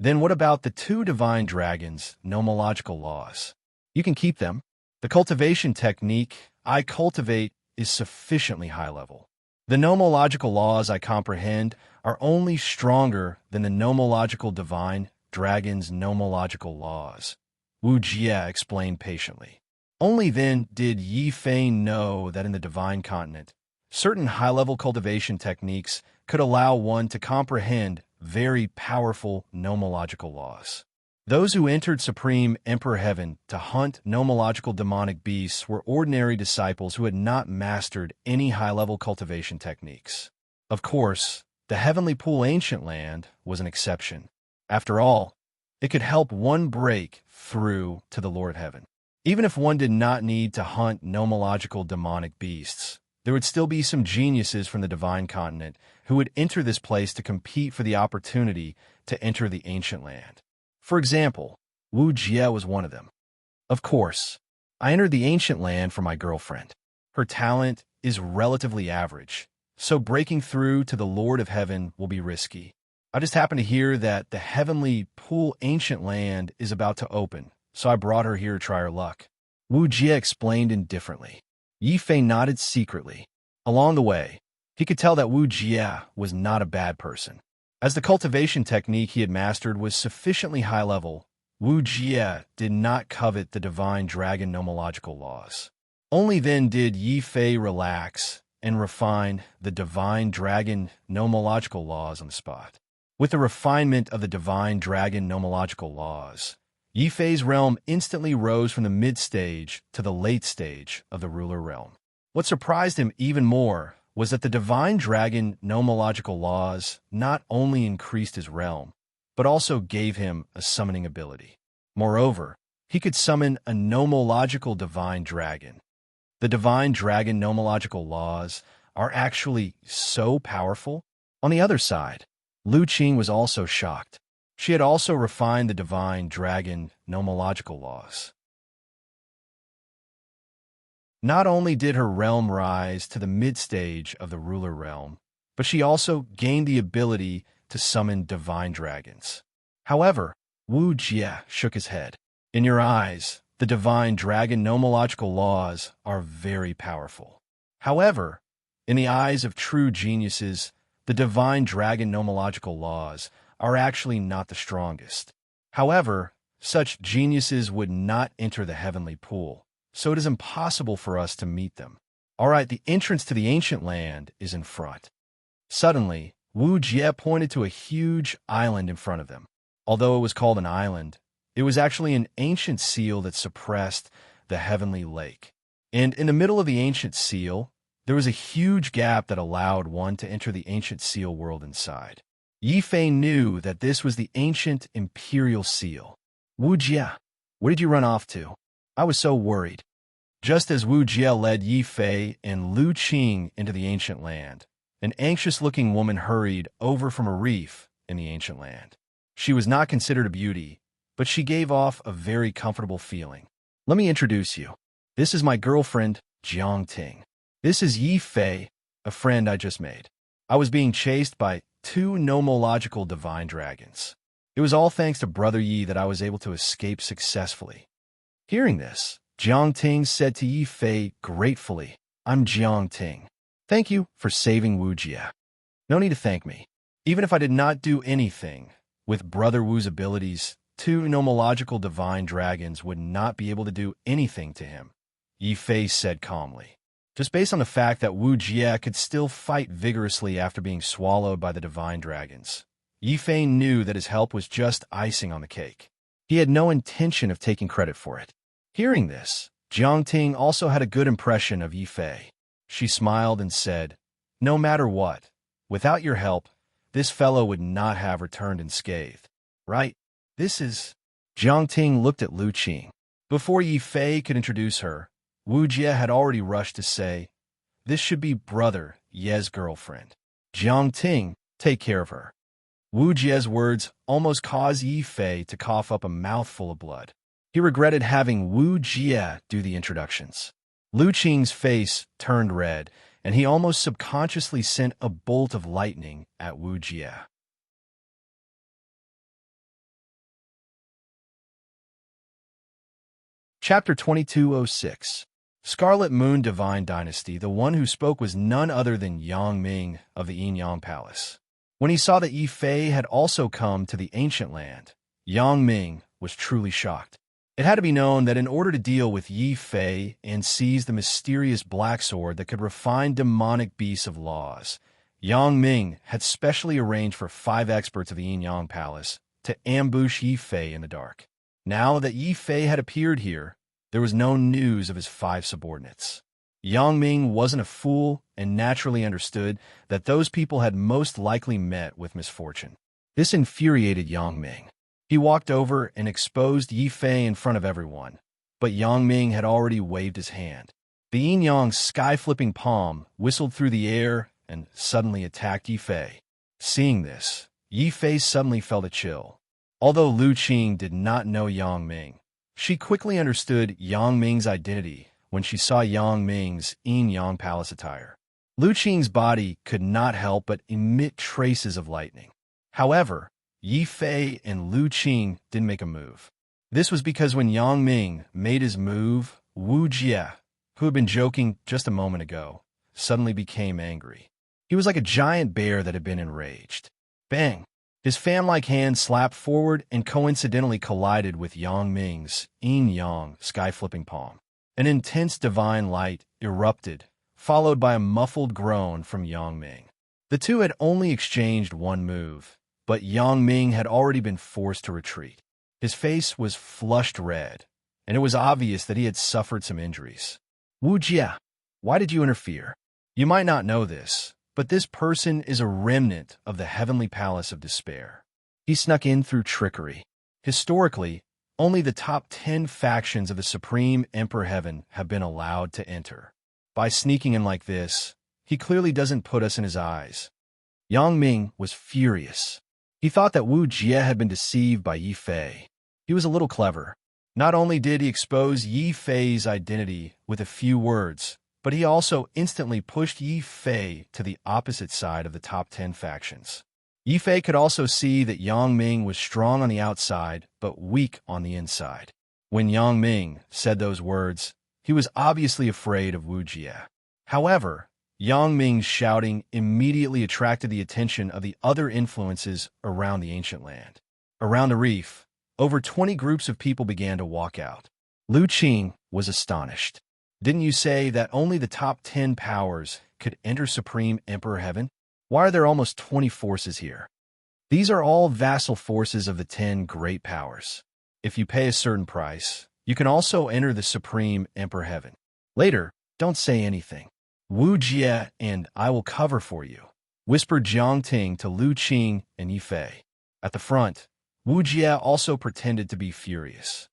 "Then what about the 2 divine dragons' nomological laws? You can keep them. The cultivation technique I cultivate is sufficiently high level. The nomological laws I comprehend are only stronger than the nomological divine dragon's nomological laws," Wu Jie explained patiently. Only then did Yi Fei know that in the divine continent, certain high-level cultivation techniques could allow one to comprehend very powerful nomological laws. Those who entered Supreme Emperor Heaven to hunt nomological demonic beasts were ordinary disciples who had not mastered any high-level cultivation techniques. Of course, the Heavenly Pool Ancient Land was an exception. After all, it could help one break through to the Lord of Heaven. Even if one did not need to hunt nomological demonic beasts, there would still be some geniuses from the divine continent who would enter this place to compete for the opportunity to enter the ancient land. For example, Wu Jie was one of them. Of course, I entered the ancient land for my girlfriend. Her talent is relatively average, so breaking through to the Lord of Heaven will be risky. I just happened to hear that the heavenly pool ancient land is about to open, so I brought her here to try her luck. Wu Jie explained indifferently. Yi Fei nodded secretly. Along the way, he could tell that Wu Jie was not a bad person. As the cultivation technique he had mastered was sufficiently high level, Wu Jie did not covet the divine dragon nomological laws. Only then did Yi Fei relax and refine the divine dragon nomological laws on the spot. With the refinement of the divine dragon nomological laws, Yi Fei's realm instantly rose from the mid-stage to the late stage of the ruler realm. What surprised him even more was that the divine dragon nomological laws not only increased his realm, but also gave him a summoning ability. Moreover, he could summon a nomological divine dragon. The divine dragon nomological laws are actually so powerful. On the other side, Lu Qing was also shocked. She had also refined the divine dragon nomological laws. Not only did her realm rise to the mid-stage of the ruler realm, but she also gained the ability to summon divine dragons. However, Wu Jie shook his head. In your eyes, the divine dragon nomological laws are very powerful. However, in the eyes of true geniuses, the divine dragon nomological laws are actually not the strongest. However, such geniuses would not enter the heavenly pool, so it is impossible for us to meet them. All right, the entrance to the ancient land is in front. Suddenly, Wu Jie pointed to a huge island in front of them. Although it was called an island, it was actually an ancient seal that suppressed the heavenly lake. And in the middle of the ancient seal, there was a huge gap that allowed one to enter the ancient seal world inside. Yi Fei knew that this was the ancient imperial seal. Wu Jie, where did you run off to? I was so worried. Just as Wu Jie led Yi Fei and Lu Qing into the ancient land, an anxious-looking woman hurried over from a reef in the ancient land. She was not considered a beauty, but she gave off a very comfortable feeling. Let me introduce you. This is my girlfriend, Jiang Ting. This is Yi Fei, a friend I just made. I was being chased by 2 nomological divine dragons. It was all thanks to Brother Yi that I was able to escape successfully. Hearing this, Jiang Ting said to Yi Fei gratefully, I'm Jiang Ting. Thank you for saving Wu Jie. No need to thank me. Even if I did not do anything, with Brother Wu's abilities, 2 nomological divine dragons would not be able to do anything to him, Yi Fei said calmly. Just based on the fact that Wu Jie could still fight vigorously after being swallowed by the divine dragons, Yi Fei knew that his help was just icing on the cake. He had no intention of taking credit for it. Hearing this, Jiang Ting also had a good impression of Yi Fei. She smiled and said, no matter what, without your help, this fellow would not have returned unscathed. Right? This is... Jiang Ting looked at Lu Qing. Before Yi Fei could introduce her, Wu Jie had already rushed to say, this should be Brother Ye's girlfriend. Jiang Ting, take care of her. Wu Jie's words almost caused Yi Fei to cough up a mouthful of blood. He regretted having Wu Jie do the introductions. Lu Qing's face turned red, and he almost subconsciously sent a bolt of lightning at Wu Jie. Chapter 2206. Scarlet Moon Divine Dynasty. The one who spoke was none other than Yang Ming of the Yin-Yang Palace. When he saw that Yi Fei had also come to the ancient land, Yang Ming was truly shocked. It had to be known that in order to deal with Yi Fei and seize the mysterious black sword that could refine demonic beasts of laws, Yang Ming had specially arranged for 5 experts of the Yin-Yang Palace to ambush Yi Fei in the dark. Now that Yi Fei had appeared here, there was no news of his 5 subordinates. Yang Ming wasn't a fool and naturally understood that those people had most likely met with misfortune. This infuriated Yang Ming. He walked over and exposed Yi Fei in front of everyone, but Yang Ming had already waved his hand. The yin-yang sky-flipping palm whistled through the air and suddenly attacked Yi Fei. Seeing this, Yi Fei suddenly felt a chill. Although Lu Qing did not know Yang Ming, she quickly understood Yang Ming's identity when she saw Yang Ming's yin-yang palace attire. Lu Qing's body could not help but emit traces of lightning. However, Yi Fei and Lu Qing didn't make a move. This was because when Yang Ming made his move, Wu Jie, who had been joking just a moment ago, suddenly became angry. He was like a giant bear that had been enraged. Bang! His fan-like hand slapped forward and coincidentally collided with Yang Ming's yin-yang sky-flipping palm. An intense divine light erupted, followed by a muffled groan from Yang Ming. The two had only exchanged one move, but Yang Ming had already been forced to retreat. His face was flushed red, and it was obvious that he had suffered some injuries. Wu Jie, why did you interfere? You might not know this, but this person is a remnant of the Heavenly Palace of Despair. He snuck in through trickery. Historically, only the top 10 factions of the Supreme Emperor Heaven have been allowed to enter. By sneaking in like this, he clearly doesn't put us in his eyes. Yang Ming was furious. He thought that Wu Jie had been deceived by Yi Fei. He was a little clever. Not only did he expose Yi Fei's identity with a few words, but he also instantly pushed Yi Fei to the opposite side of the top 10 factions. Yi Fei could also see that Yang Ming was strong on the outside, but weak on the inside. When Yang Ming said those words, he was obviously afraid of Wu Jie. However, Yang Ming's shouting immediately attracted the attention of the other influences around the ancient land. Around the reef, over 20 groups of people began to walk out. Lu Qing was astonished. Didn't you say that only the top 10 powers could enter Supreme Emperor Heaven? Why are there almost 20 forces here? These are all vassal forces of the 10 great powers. If you pay a certain price, you can also enter the Supreme Emperor Heaven. Later, don't say anything. Wu Jie and I will cover for you, whispered Jiang Ting to Lu Qing and Yi Fei. At the front, Wu Jie also pretended to be furious.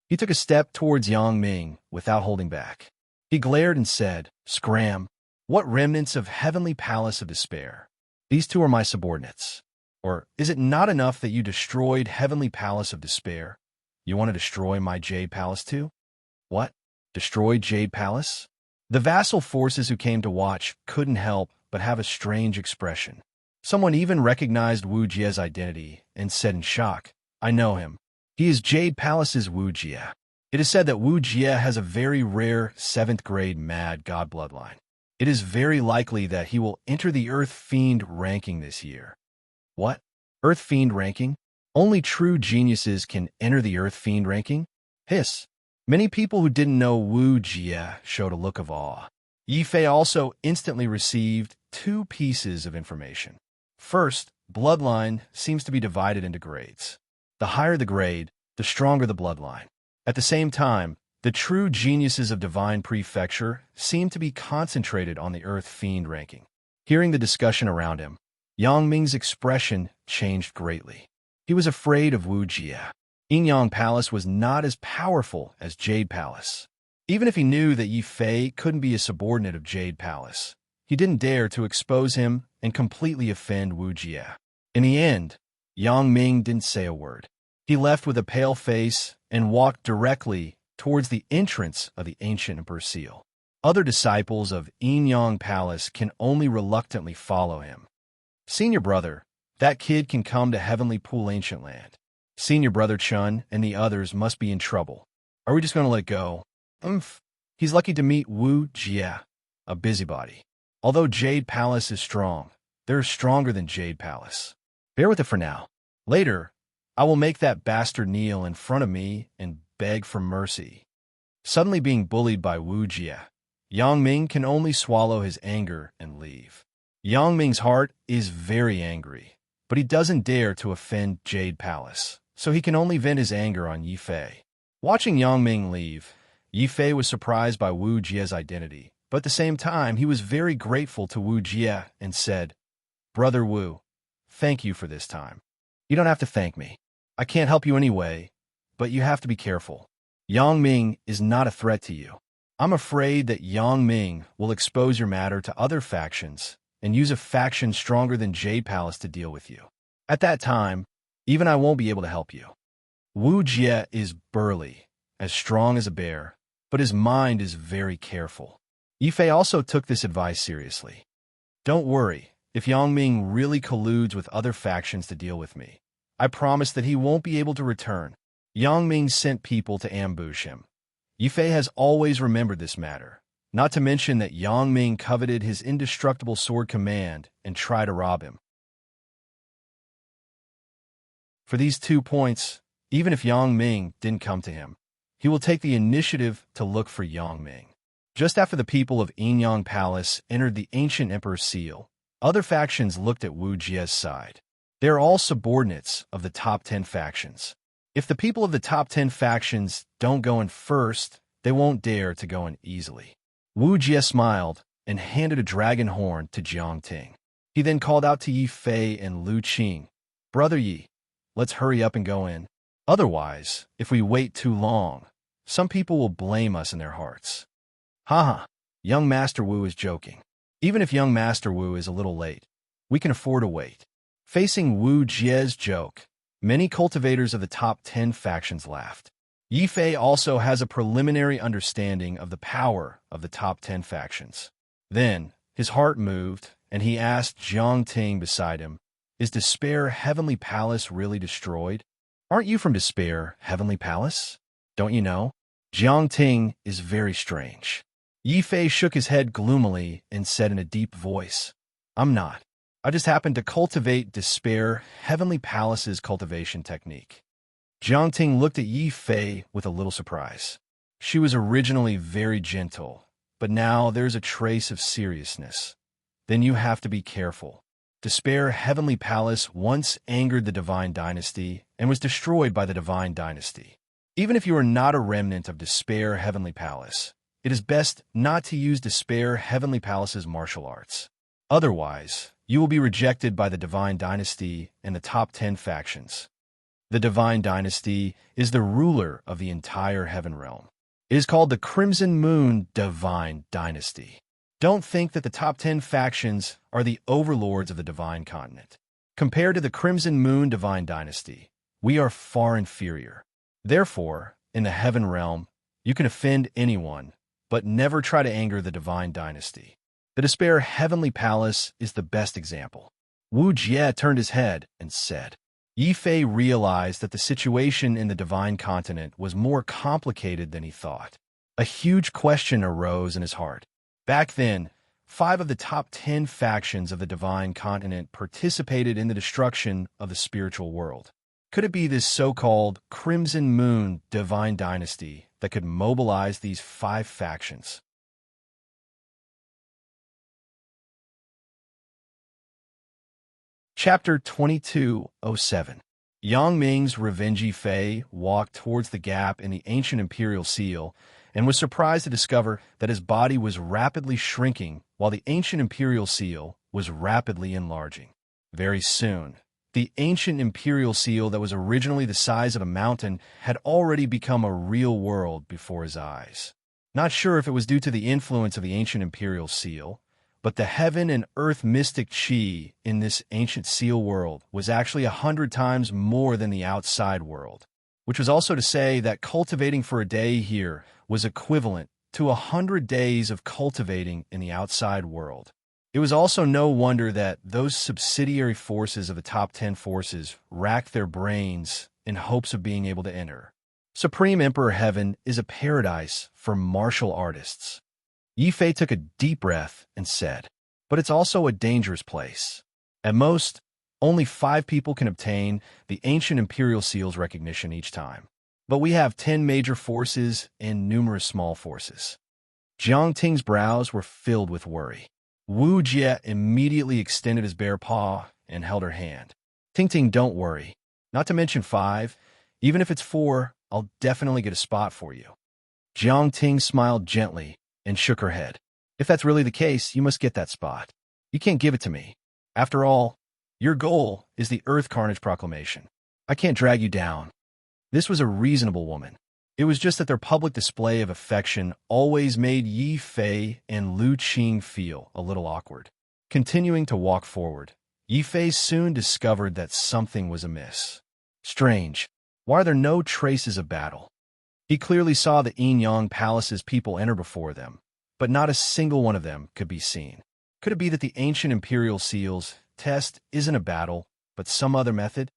He took a step towards Yang Ming without holding back. He glared and said, "Scram! What remnants of Heavenly Palace of Despair? These two are my subordinates. Or is it not enough that you destroyed Heavenly Palace of Despair? You want to destroy my Jade Palace too?" What? Destroy Jade Palace? The vassal forces who came to watch couldn't help but have a strange expression. Someone even recognized Wu Jie's identity and said in shock, "I know him. He is Jade Palace's Wu Jie." It is said that Wu Jie has a very rare 7th grade mad god bloodline. It is very likely that he will enter the Earth Fiend ranking this year. What? Earth Fiend ranking? Only true geniuses can enter the Earth Fiend ranking? Hiss. Many people who didn't know Wu Jie showed a look of awe. Yi Fei also instantly received 2 pieces of information. First, bloodline seems to be divided into grades. The higher the grade, the stronger the bloodline. At the same time, the true geniuses of Divine Prefecture seem to be concentrated on the Earth Fiend ranking. Hearing the discussion around him, Yang Ming's expression changed greatly. He was afraid of Wu Jie. Yin-Yang Palace was not as powerful as Jade Palace. Even if he knew that Yi Fei couldn't be a subordinate of Jade Palace, he didn't dare to expose him and completely offend Wu Jie. In the end, Yang Ming didn't say a word. He left with a pale face and walked directly towards the entrance of the ancient Emperor's seal. Other disciples of Yin-Yang Palace can only reluctantly follow him. "Senior brother, that kid can come to Heavenly Pool Ancient Land. Senior brother Chun and the others must be in trouble. Are we just going to let go?" He's lucky to meet Wu Jie, a busybody. Although Jade Palace is strong, they're stronger than Jade Palace. Bear with it for now. Later, I will make that bastard kneel in front of me and beg for mercy. Suddenly being bullied by Wu Jie, Yang Ming can only swallow his anger and leave. Yang Ming's heart is very angry, but he doesn't dare to offend Jade Palace, so he can only vent his anger on Yi Fei. Watching Yang Ming leave, Yi Fei was surprised by Wu Jie's identity, but at the same time he was very grateful to Wu Jie and said, Brother Wu, thank you for this time. You don't have to thank me. I can't help you anyway, but you have to be careful. Yang Ming is not a threat to you. I'm afraid that Yang Ming will expose your matter to other factions and use a faction stronger than Jade Palace to deal with you. At that time, even I won't be able to help you. Wu Jie is burly, as strong as a bear, but his mind is very careful. Yifei also took this advice seriously. Don't worry, if Yang Ming really colludes with other factions to deal with me, I promise that he won't be able to return. Yang Ming sent people to ambush him. Yifei has always remembered this matter, not to mention that Yang Ming coveted his indestructible sword command and tried to rob him. For these 2 points, even if Yang Ming didn't come to him, he will take the initiative to look for Yang Ming. Just after the people of Yinyang Palace entered the ancient Emperor's seal, other factions looked at Wu Jie's side. They are all subordinates of the top 10 factions. If the people of the top 10 factions don't go in first, they won't dare to go in easily. Wu Jie smiled and handed a dragon horn to Jiang Ting. He then called out to Yi Fei and Lu Qing, Brother Yi, let's hurry up and go in. Otherwise, if we wait too long, some people will blame us in their hearts. Haha, young Master Wu is joking. Even if young Master Wu is a little late, we can afford to wait. Facing Wu Jie's joke, many cultivators of the top 10 factions laughed. Yi Fei also has a preliminary understanding of the power of the top 10 factions. Then, his heart moved, and he asked Jiang Ting beside him, Is Despair Heavenly Palace really destroyed? Aren't you from Despair Heavenly Palace? Don't you know? Jiang Ting is very strange. Yi Fei shook his head gloomily and said in a deep voice, I'm not. I just happened to cultivate Despair Heavenly Palace's cultivation technique. Jiang Ting looked at Yi Fei with a little surprise. She was originally very gentle, but now there's a trace of seriousness. Then you have to be careful. Despair Heavenly Palace once angered the Divine Dynasty and was destroyed by the Divine Dynasty. Even if you are not a remnant of Despair Heavenly Palace, it is best not to use Despair Heavenly Palace's martial arts. Otherwise, you will be rejected by the Divine Dynasty and the top 10 factions. The Divine Dynasty is the ruler of the entire Heaven Realm. It is called the Crimson Moon Divine Dynasty. Don't think that the top 10 factions are the overlords of the Divine Continent. Compared to the Crimson Moon Divine Dynasty, we are far inferior. Therefore, in the Heaven Realm, you can offend anyone, but never try to anger the Divine Dynasty. The Despair Heavenly Palace is the best example. Wu Jie turned his head and said. Yi Fei realized that the situation in the Divine Continent was more complicated than he thought. A huge question arose in his heart. Back then, 5 of the top 10 factions of the Divine Continent participated in the destruction of the spiritual world. Could it be this so-called Crimson Moon Divine Dynasty that could mobilize these 5 factions? Chapter 2207. Yang Ming's revengeful Fei walked towards the gap in the ancient imperial seal and was surprised to discover that his body was rapidly shrinking while the ancient imperial seal was rapidly enlarging. Very soon, the ancient imperial seal that was originally the size of a mountain had already become a real world before his eyes. Not sure if it was due to the influence of the ancient imperial seal, but the heaven and earth mystic chi in this ancient seal world was actually 100 times more than the outside world, which was also to say that cultivating for a day here was equivalent to 100 days of cultivating in the outside world. It was also no wonder that those subsidiary forces of the top 10 forces racked their brains in hopes of being able to enter. Supreme Emperor Heaven is a paradise for martial artists. Yi Fei took a deep breath and said, but it's also a dangerous place. At most, only 5 people can obtain the ancient imperial seal's recognition each time. But we have 10 major forces and numerous small forces. Jiang Ting's brows were filled with worry. Wu Jie immediately extended his bare paw and held her hand. Ting, don't worry. Not to mention 5. Even if it's 4, I'll definitely get a spot for you. Jiang Ting smiled gently and shook her head. If that's really the case, you must get that spot. You can't give it to me. After all, your goal is the Earth Carnage Proclamation. I can't drag you down. This was a reasonable woman. It was just that their public display of affection always made Yi Fei and Lu Qing feel a little awkward. Continuing to walk forward, Yi Fei soon discovered that something was amiss. Strange. Why are there no traces of battle? He clearly saw the Yin-Yang Palace's people enter before them, but not a single one of them could be seen. Could it be that the ancient imperial seal's test isn't a battle, but some other method?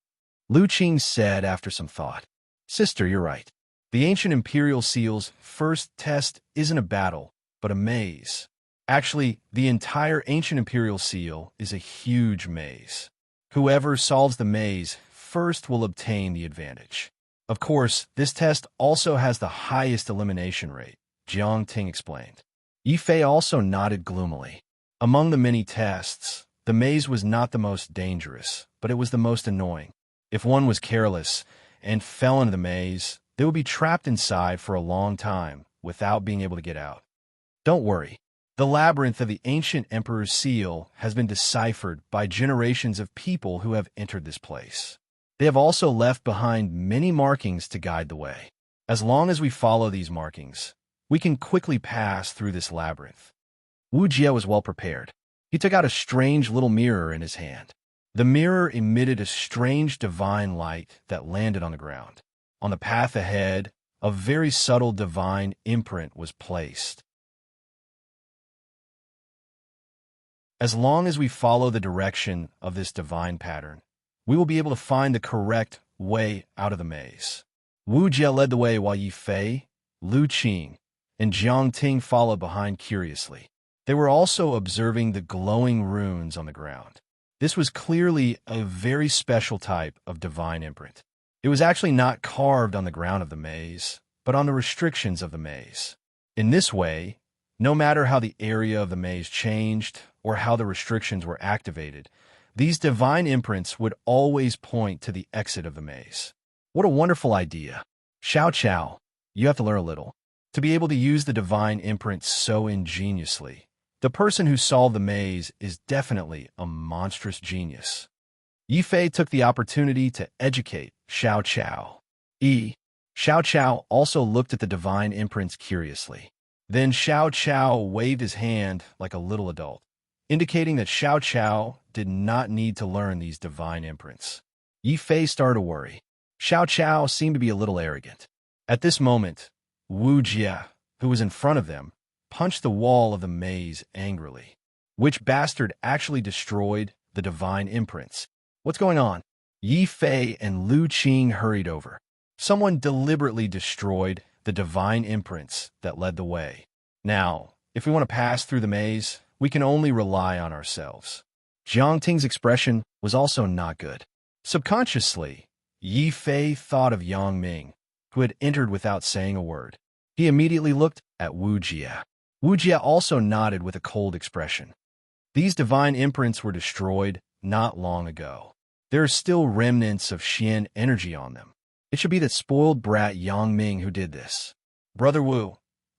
Lu Qing said after some thought. Sister, you're right. The ancient imperial seal's first test isn't a battle, but a maze. Actually, the entire ancient imperial seal is a huge maze. Whoever solves the maze first will obtain the advantage. Of course, this test also has the highest elimination rate, Jiang Ting explained. Yi Fei also nodded gloomily. Among the many tests, the maze was not the most dangerous, but it was the most annoying. If one was careless and fell into the maze, they would be trapped inside for a long time without being able to get out. Don't worry. The labyrinth of the ancient emperor's seal has been deciphered by generations of people who have entered this place. They have also left behind many markings to guide the way. As long as we follow these markings, we can quickly pass through this labyrinth. Wu Jie was well prepared. He took out a strange little mirror in his hand. The mirror emitted a strange divine light that landed on the ground. On the path ahead, a very subtle divine imprint was placed. As long as we follow the direction of this divine pattern, we will be able to find the correct way out of the maze. Wu Jie led the way while Yi Fei, Lu Qing, and Jiang Ting followed behind curiously. They were also observing the glowing runes on the ground. This was clearly a very special type of divine imprint. It was actually not carved on the ground of the maze, but on the restrictions of the maze. In this way, no matter how the area of the maze changed or how the restrictions were activated, these divine imprints would always point to the exit of the maze. What a wonderful idea. Xiao Qiao, you have to learn a little. To be able to use the divine imprint so ingeniously, the person who solved the maze is definitely a monstrous genius. Yi Fei took the opportunity to educate Xiao Qiao. Xiao Qiao also looked at the divine imprints curiously. Then Xiao Qiao waved his hand like a little adult, indicating that Xiao Qiao did not need to learn these divine imprints. Yi Fei started to worry. Xiao Qiao seemed to be a little arrogant. At this moment, Wu Jie, who was in front of them, punched the wall of the maze angrily. Which bastard actually destroyed the divine imprints? What's going on? Yi Fei and Lu Qing hurried over. Someone deliberately destroyed the divine imprints that led the way. Now, if we want to pass through the maze, we can only rely on ourselves. Jiang Ting's expression was also not good. Subconsciously, Yi Fei thought of Yang Ming, who had entered without saying a word. He immediately looked at Wu Jie. Wu Jie also nodded with a cold expression. These divine imprints were destroyed not long ago. There are still remnants of Xian energy on them. It should be that spoiled brat Yang Ming who did this. Brother Wu,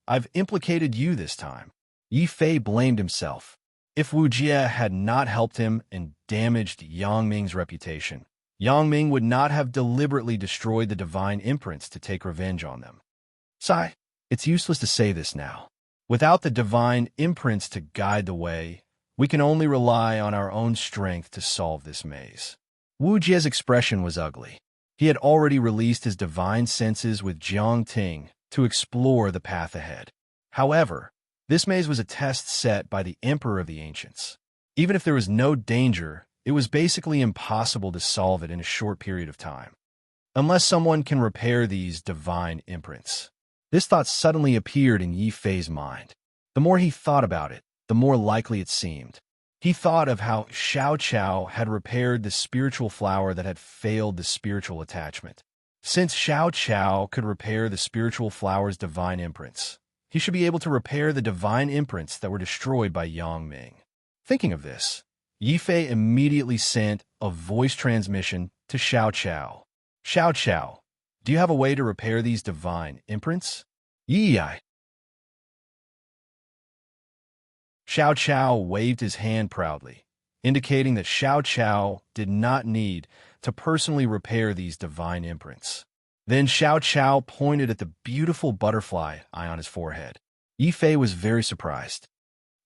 I've implicated you this time. Yi Fei blamed himself. If Wu Jie had not helped him and damaged Yang Ming's reputation, Yang Ming would not have deliberately destroyed the divine imprints to take revenge on them. Sigh, it's useless to say this now. Without the divine imprints to guide the way, we can only rely on our own strength to solve this maze. Wu Jie's expression was ugly. He had already released his divine senses with Jiang Ting to explore the path ahead. However, this maze was a test set by the Emperor of the Ancients. Even if there was no danger, it was basically impossible to solve it in a short period of time, unless someone can repair these divine imprints. This thought suddenly appeared in Yi Fei's mind. The more he thought about it, the more likely it seemed. He thought of how Xiao Qiao had repaired the spiritual flower that had failed the spiritual attachment. Since Xiao Qiao could repair the spiritual flower's divine imprints, he should be able to repair the divine imprints that were destroyed by Yang Ming. Thinking of this, Yi Fei immediately sent a voice transmission to Xiao Qiao. Xiao Qiao, do you have a way to repair these divine imprints? Yi. Xiao Qiao waved his hand proudly, indicating that Xiao Qiao did not need to personally repair these divine imprints. Then Xiao Qiao pointed at the beautiful butterfly eye on his forehead. Yi Fei was very surprised.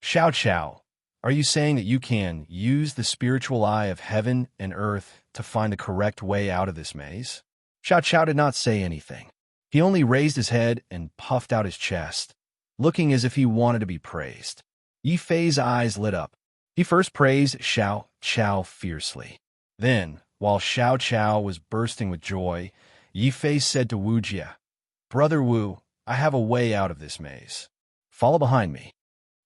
Xiao Qiao, are you saying that you can use the spiritual eye of heaven and earth to find the correct way out of this maze? Xiao Qiao did not say anything. He only raised his head and puffed out his chest, looking as if he wanted to be praised. Yi Fei's eyes lit up. He first praised Xiao Qiao fiercely. Then, while Xiao Qiao was bursting with joy, Yi Fei said to Wu Jie, "Brother Wu, I have a way out of this maze. Follow behind me."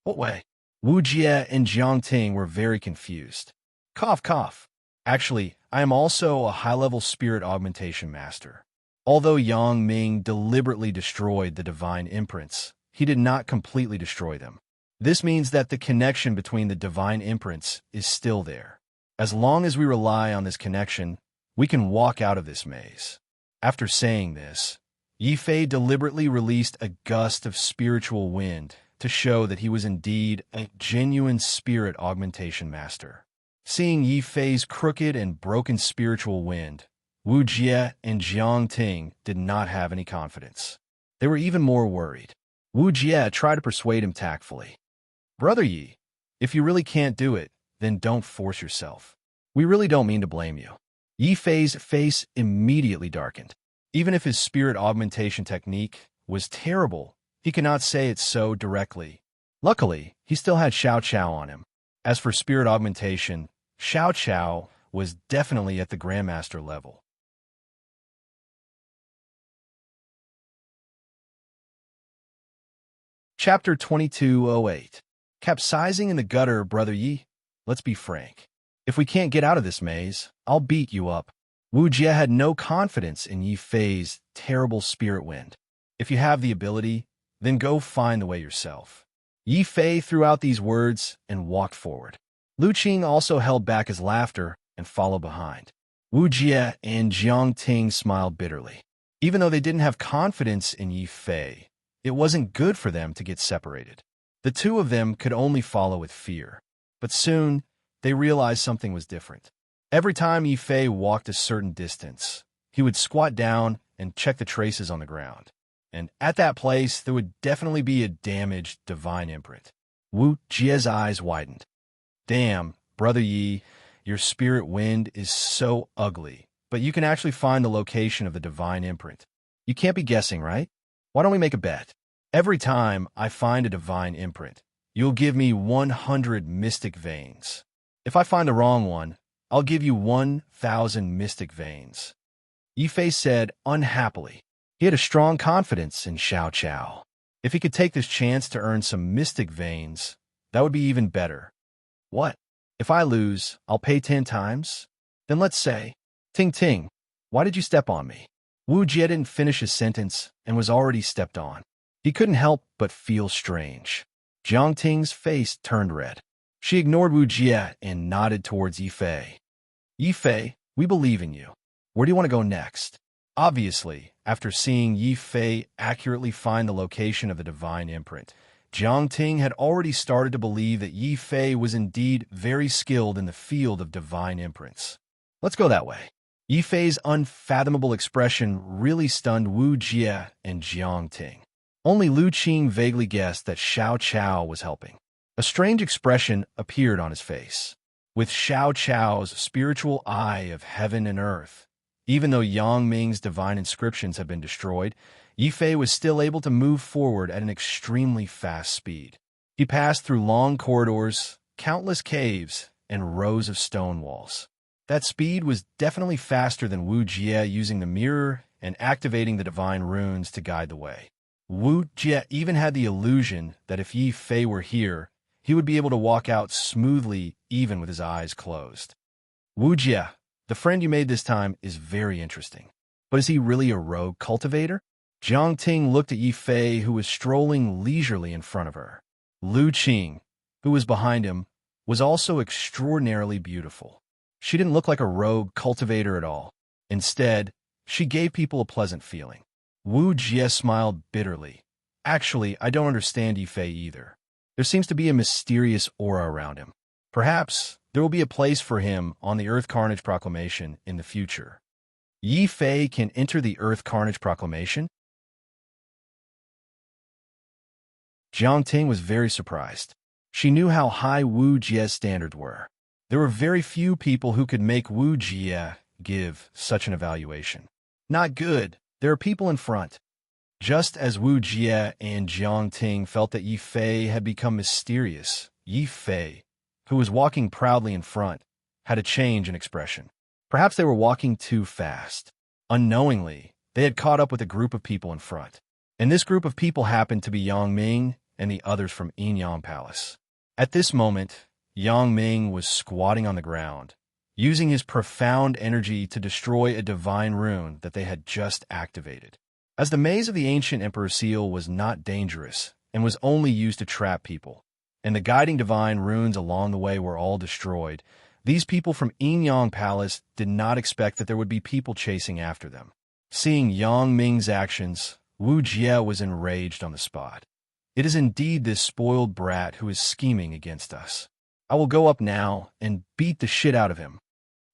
"What way?" Wu Jie and Jiang Ting were very confused. Cough, cough. Actually, I am also a high-level spirit augmentation master. Although Yang Ming deliberately destroyed the divine imprints, he did not completely destroy them. This means that the connection between the divine imprints is still there. As long as we rely on this connection, we can walk out of this maze. After saying this, Yi Fei deliberately released a gust of spiritual wind to show that he was indeed a genuine spirit augmentation master. Seeing Yi Fei's crooked and broken spiritual wind, Wu Jie and Jiang Ting did not have any confidence. They were even more worried. Wu Jie tried to persuade him tactfully. "Brother Yi, if you really can't do it, then don't force yourself. We really don't mean to blame you." Yi Fei's face immediately darkened. Even if his spirit augmentation technique was terrible, he could not say it so directly. Luckily, he still had Xiao Qiao on him. As for spirit augmentation, Xiao Qiao was definitely at the Grandmaster level. Chapter 2208. Capsizing in the gutter, Brother Yi. Let's be frank. If we can't get out of this maze, I'll beat you up. Wu Jie had no confidence in Yi Fei's terrible spirit wind. If you have the ability, then go find the way yourself. Yi Fei threw out these words and walked forward. Lu Qing also held back his laughter and followed behind. Wu Jie and Jiang Ting smiled bitterly. Even though they didn't have confidence in Yi Fei, it wasn't good for them to get separated. The two of them could only follow with fear. But soon, they realized something was different. Every time Yi Fei walked a certain distance, he would squat down and check the traces on the ground. And at that place, there would definitely be a damaged divine imprint. Wu Jie's eyes widened. "Damn, Brother Yi, your spirit wind is so ugly, but you can actually find the location of the divine imprint. You can't be guessing, right? Why don't we make a bet? Every time I find a divine imprint, you'll give me 100 mystic veins. If I find the wrong one, I'll give you 1,000 mystic veins." Yi Fei said unhappily. He had a strong confidence in Xiao Qiao. If he could take this chance to earn some mystic veins, that would be even better. "What? If I lose, I'll pay 10 times? Then let's say, Ting Ting, why did you step on me?" Wu Jie didn't finish his sentence and was already stepped on. He couldn't help but feel strange. Jiang Ting's face turned red. She ignored Wu Jie and nodded towards Yi Fei. "Yi Fei, we believe in you. Where do you want to go next?" Obviously, after seeing Yi Fei accurately find the location of the divine imprint, Jiang Ting had already started to believe that Yi Fei was indeed very skilled in the field of divine imprints. "Let's go that way." Yi Fei's unfathomable expression really stunned Wu Jie and Jiang Ting. Only Lu Qing vaguely guessed that Xiao Qiao was helping. A strange expression appeared on his face. With Xiao Qiao's spiritual eye of heaven and earth, even though Yang Ming's divine inscriptions had been destroyed, Yi Fei was still able to move forward at an extremely fast speed. He passed through long corridors, countless caves, and rows of stone walls. That speed was definitely faster than Wu Jie using the mirror and activating the divine runes to guide the way. Wu Jie even had the illusion that if Yi Fei were here, he would be able to walk out smoothly even with his eyes closed. "Wu Jie, the friend you made this time is very interesting. But is he really a rogue cultivator?" Jiang Ting looked at Yi Fei, who was strolling leisurely in front of her. Lu Qing, who was behind him, was also extraordinarily beautiful. She didn't look like a rogue cultivator at all. Instead, she gave people a pleasant feeling. Wu Jie smiled bitterly. "Actually, I don't understand Yi Fei either. There seems to be a mysterious aura around him. Perhaps There will be a place for him on the Earth Carnage Proclamation in the future. Yi Fei can enter the Earth Carnage Proclamation? Jiang Ting was very surprised. She knew how high Wu Jie's standards were. There were very few people who could make Wu Jie give such an evaluation. Not good. There are people in front. Just as Wu Jie and Jiang Ting felt that Yi Fei had become mysterious, Yi Fei, who was walking proudly in front, had a change in expression. Perhaps they were walking too fast. Unknowingly, they had caught up with a group of people in front. And this group of people happened to be Yang Ming and the others from Yinyang Palace. At this moment, Yang Ming was squatting on the ground, using his profound energy to destroy a divine rune that they had just activated. As the maze of the ancient Emperor Seal was not dangerous and was only used to trap people, and the guiding divine runes along the way were all destroyed, these people from Yinyang Palace did not expect that there would be people chasing after them. Seeing Yang Ming's actions, Wu Jie was enraged on the spot. It is indeed this spoiled brat who is scheming against us. I will go up now and beat the shit out of him.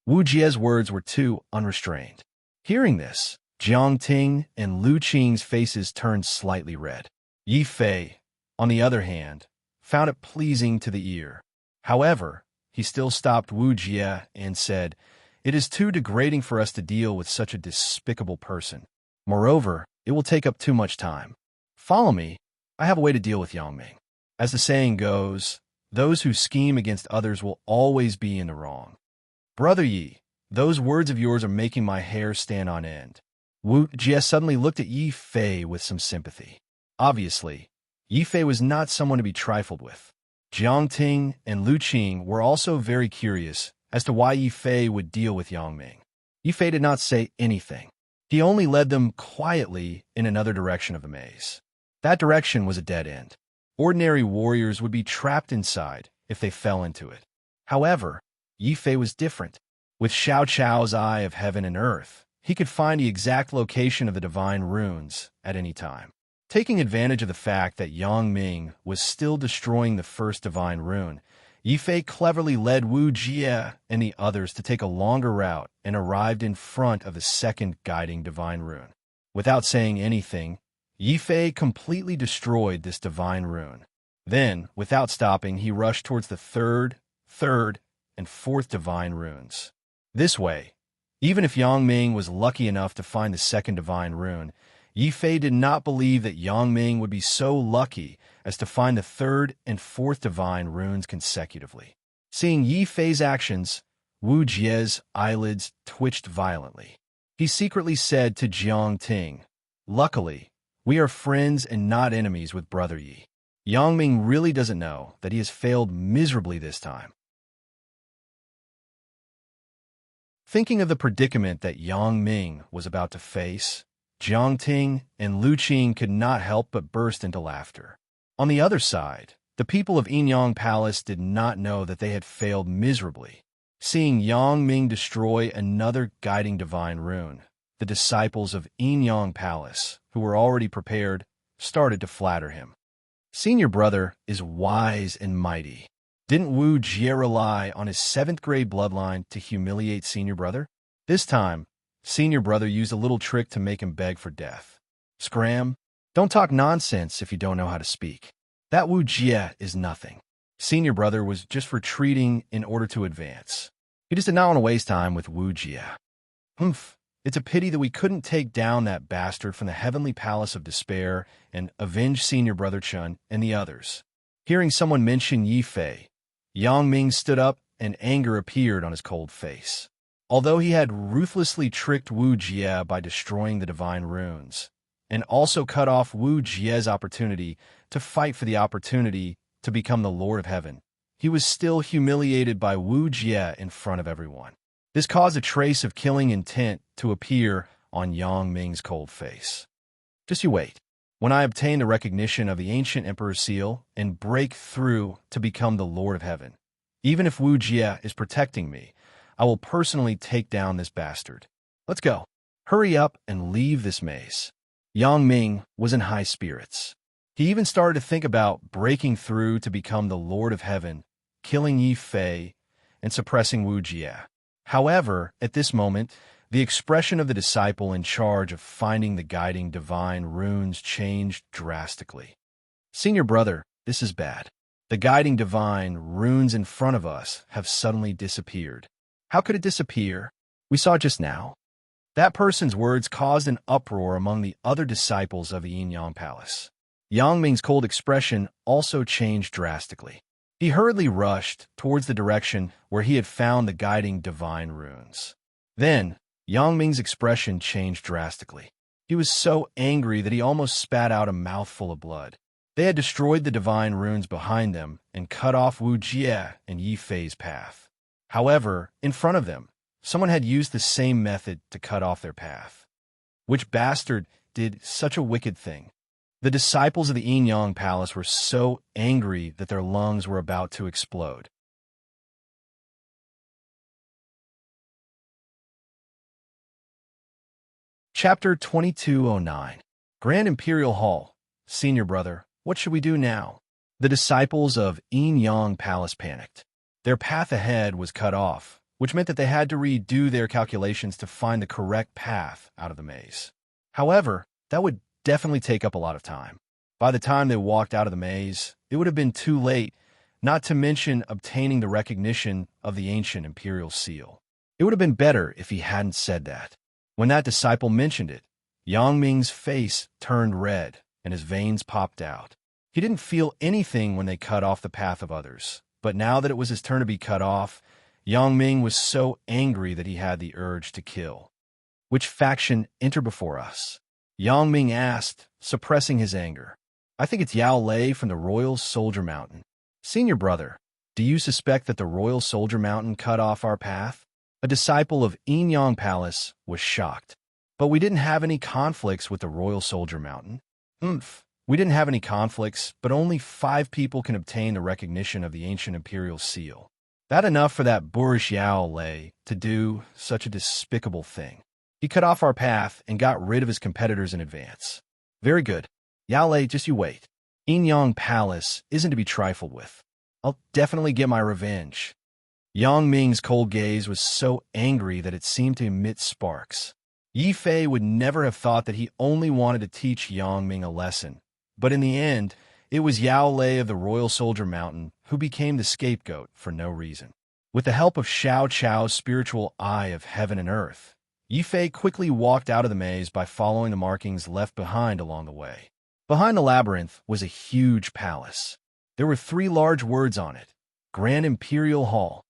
Wu Jie's words were too unrestrained. Hearing this, Jiang Ting and Lu Qing's faces turned slightly red. Yi Fei, on the other hand, found it pleasing to the ear. However, he still stopped Wu Jie and said, "It is too degrading for us to deal with such a despicable person. Moreover, it will take up too much time. Follow me. I have a way to deal with Yang Ming. As the saying goes, those who scheme against others will always be in the wrong. Brother Yi, those words of yours are making my hair stand on end." Wu Jie suddenly looked at Yi Fei with some sympathy. Obviously, Yi Fei was not someone to be trifled with. Jiang Ting and Lu Qing were also very curious as to why Yi Fei would deal with Yang Ming. Yi Fei did not say anything. He only led them quietly in another direction of the maze. That direction was a dead end. Ordinary warriors would be trapped inside if they fell into it. However, Yi Fei was different. With Xiao Chao's eye of heaven and earth, he could find the exact location of the divine runes at any time. Taking advantage of the fact that Yang Ming was still destroying the first divine rune, Yi Fei cleverly led Wu Jie and the others to take a longer route and arrived in front of the second guiding divine rune. Without saying anything, Yi Fei completely destroyed this divine rune. Then, without stopping, he rushed towards the third, and fourth divine runes. This way, even if Yang Ming was lucky enough to find the second divine rune, Yi Fei did not believe that Yang Ming would be so lucky as to find the third and fourth divine runes consecutively. Seeing Yi Fei's actions, Wu Jie's eyelids twitched violently. He secretly said to Jiang Ting, "Luckily, we are friends and not enemies with Brother Yi. Yang Ming really doesn't know that he has failed miserably this time." Thinking of the predicament that Yang Ming was about to face, Jiang Ting and Lu Qing could not help but burst into laughter. On the other side, the people of Yinyang Palace did not know that they had failed miserably. Seeing Yang Ming destroy another guiding divine rune, the disciples of Yinyang Palace, who were already prepared, started to flatter him. Senior brother is wise and mighty. Didn't Wu Jie rely on his 7th grade bloodline to humiliate senior brother? This time, senior brother used a little trick to make him beg for death. Scram, don't talk nonsense if you don't know how to speak. That Wu Jie is nothing. Senior brother was just retreating in order to advance. He just did not want to waste time with Wu Jie. It's a pity that we couldn't take down that bastard from the heavenly palace of despair and avenge senior brother Chun and the others. Hearing someone mention Yi Fei, Yang Ming stood up and anger appeared on his cold face. Although he had ruthlessly tricked Wu Jie by destroying the divine runes, and also cut off Wu Jie's opportunity to fight for the opportunity to become the Lord of Heaven, he was still humiliated by Wu Jie in front of everyone. This caused a trace of killing intent to appear on Yang Ming's cold face. Just you wait. When I obtain the recognition of the ancient Emperor's seal and break through to become the Lord of Heaven, even if Wu Jie is protecting me, I will personally take down this bastard. Let's go. Hurry up and leave this maze. Yang Ming was in high spirits. He even started to think about breaking through to become the Lord of Heaven, killing Yi Fei, and suppressing Wu Jie. However, at this moment, the expression of the disciple in charge of finding the guiding divine runes changed drastically. Senior brother, this is bad. The guiding divine runes in front of us have suddenly disappeared. How could it disappear? We saw just now. That person's words caused an uproar among the other disciples of the Yin Yang Palace. Yang Ming's cold expression also changed drastically. He hurriedly rushed towards the direction where he had found the guiding divine runes. Then, Yang Ming's expression changed drastically. He was so angry that he almost spat out a mouthful of blood. They had destroyed the divine runes behind them and cut off Wu Jie and Yi Fei's path. However, in front of them, someone had used the same method to cut off their path. Which bastard did such a wicked thing? The disciples of the Yin Yang Palace were so angry that their lungs were about to explode. Chapter 2209. Grand Imperial Hall. Senior brother, what should we do now? The disciples of Yin Yang Palace panicked. Their path ahead was cut off, which meant that they had to redo their calculations to find the correct path out of the maze. However, that would definitely take up a lot of time. By the time they walked out of the maze, it would have been too late, not to mention obtaining the recognition of the ancient imperial seal. It would have been better if he hadn't said that. When that disciple mentioned it, Yang Ming's face turned red and his veins popped out. He didn't feel anything when they cut off the path of others, but now that it was his turn to be cut off, Yang Ming was so angry that he had the urge to kill. Which faction enter before us? Yang Ming asked, suppressing his anger. I think it's Yao Lei from the Royal Soldier Mountain. Senior brother, do you suspect that the Royal Soldier Mountain cut off our path? A disciple of Yin Yang Palace was shocked. But we didn't have any conflicts with the Royal Soldier Mountain. We didn't have any conflicts, but only 5 people can obtain the recognition of the ancient imperial seal. That enough for that boorish Yao Lei to do such a despicable thing. He cut off our path and got rid of his competitors in advance. Very good. Yao Lei, just you wait. Yin Yang Palace isn't to be trifled with. I'll definitely get my revenge. Yang Ming's cold gaze was so angry that it seemed to emit sparks. Yi Fei would never have thought that he only wanted to teach Yang Ming a lesson. But in the end, it was Yao Lei of the Royal Soldier Mountain who became the scapegoat for no reason. With the help of Xiao Chao's spiritual eye of heaven and earth, Yi Fei quickly walked out of the maze by following the markings left behind along the way. Behind the labyrinth was a huge palace. There were 3 large words on it: Grand Imperial Hall.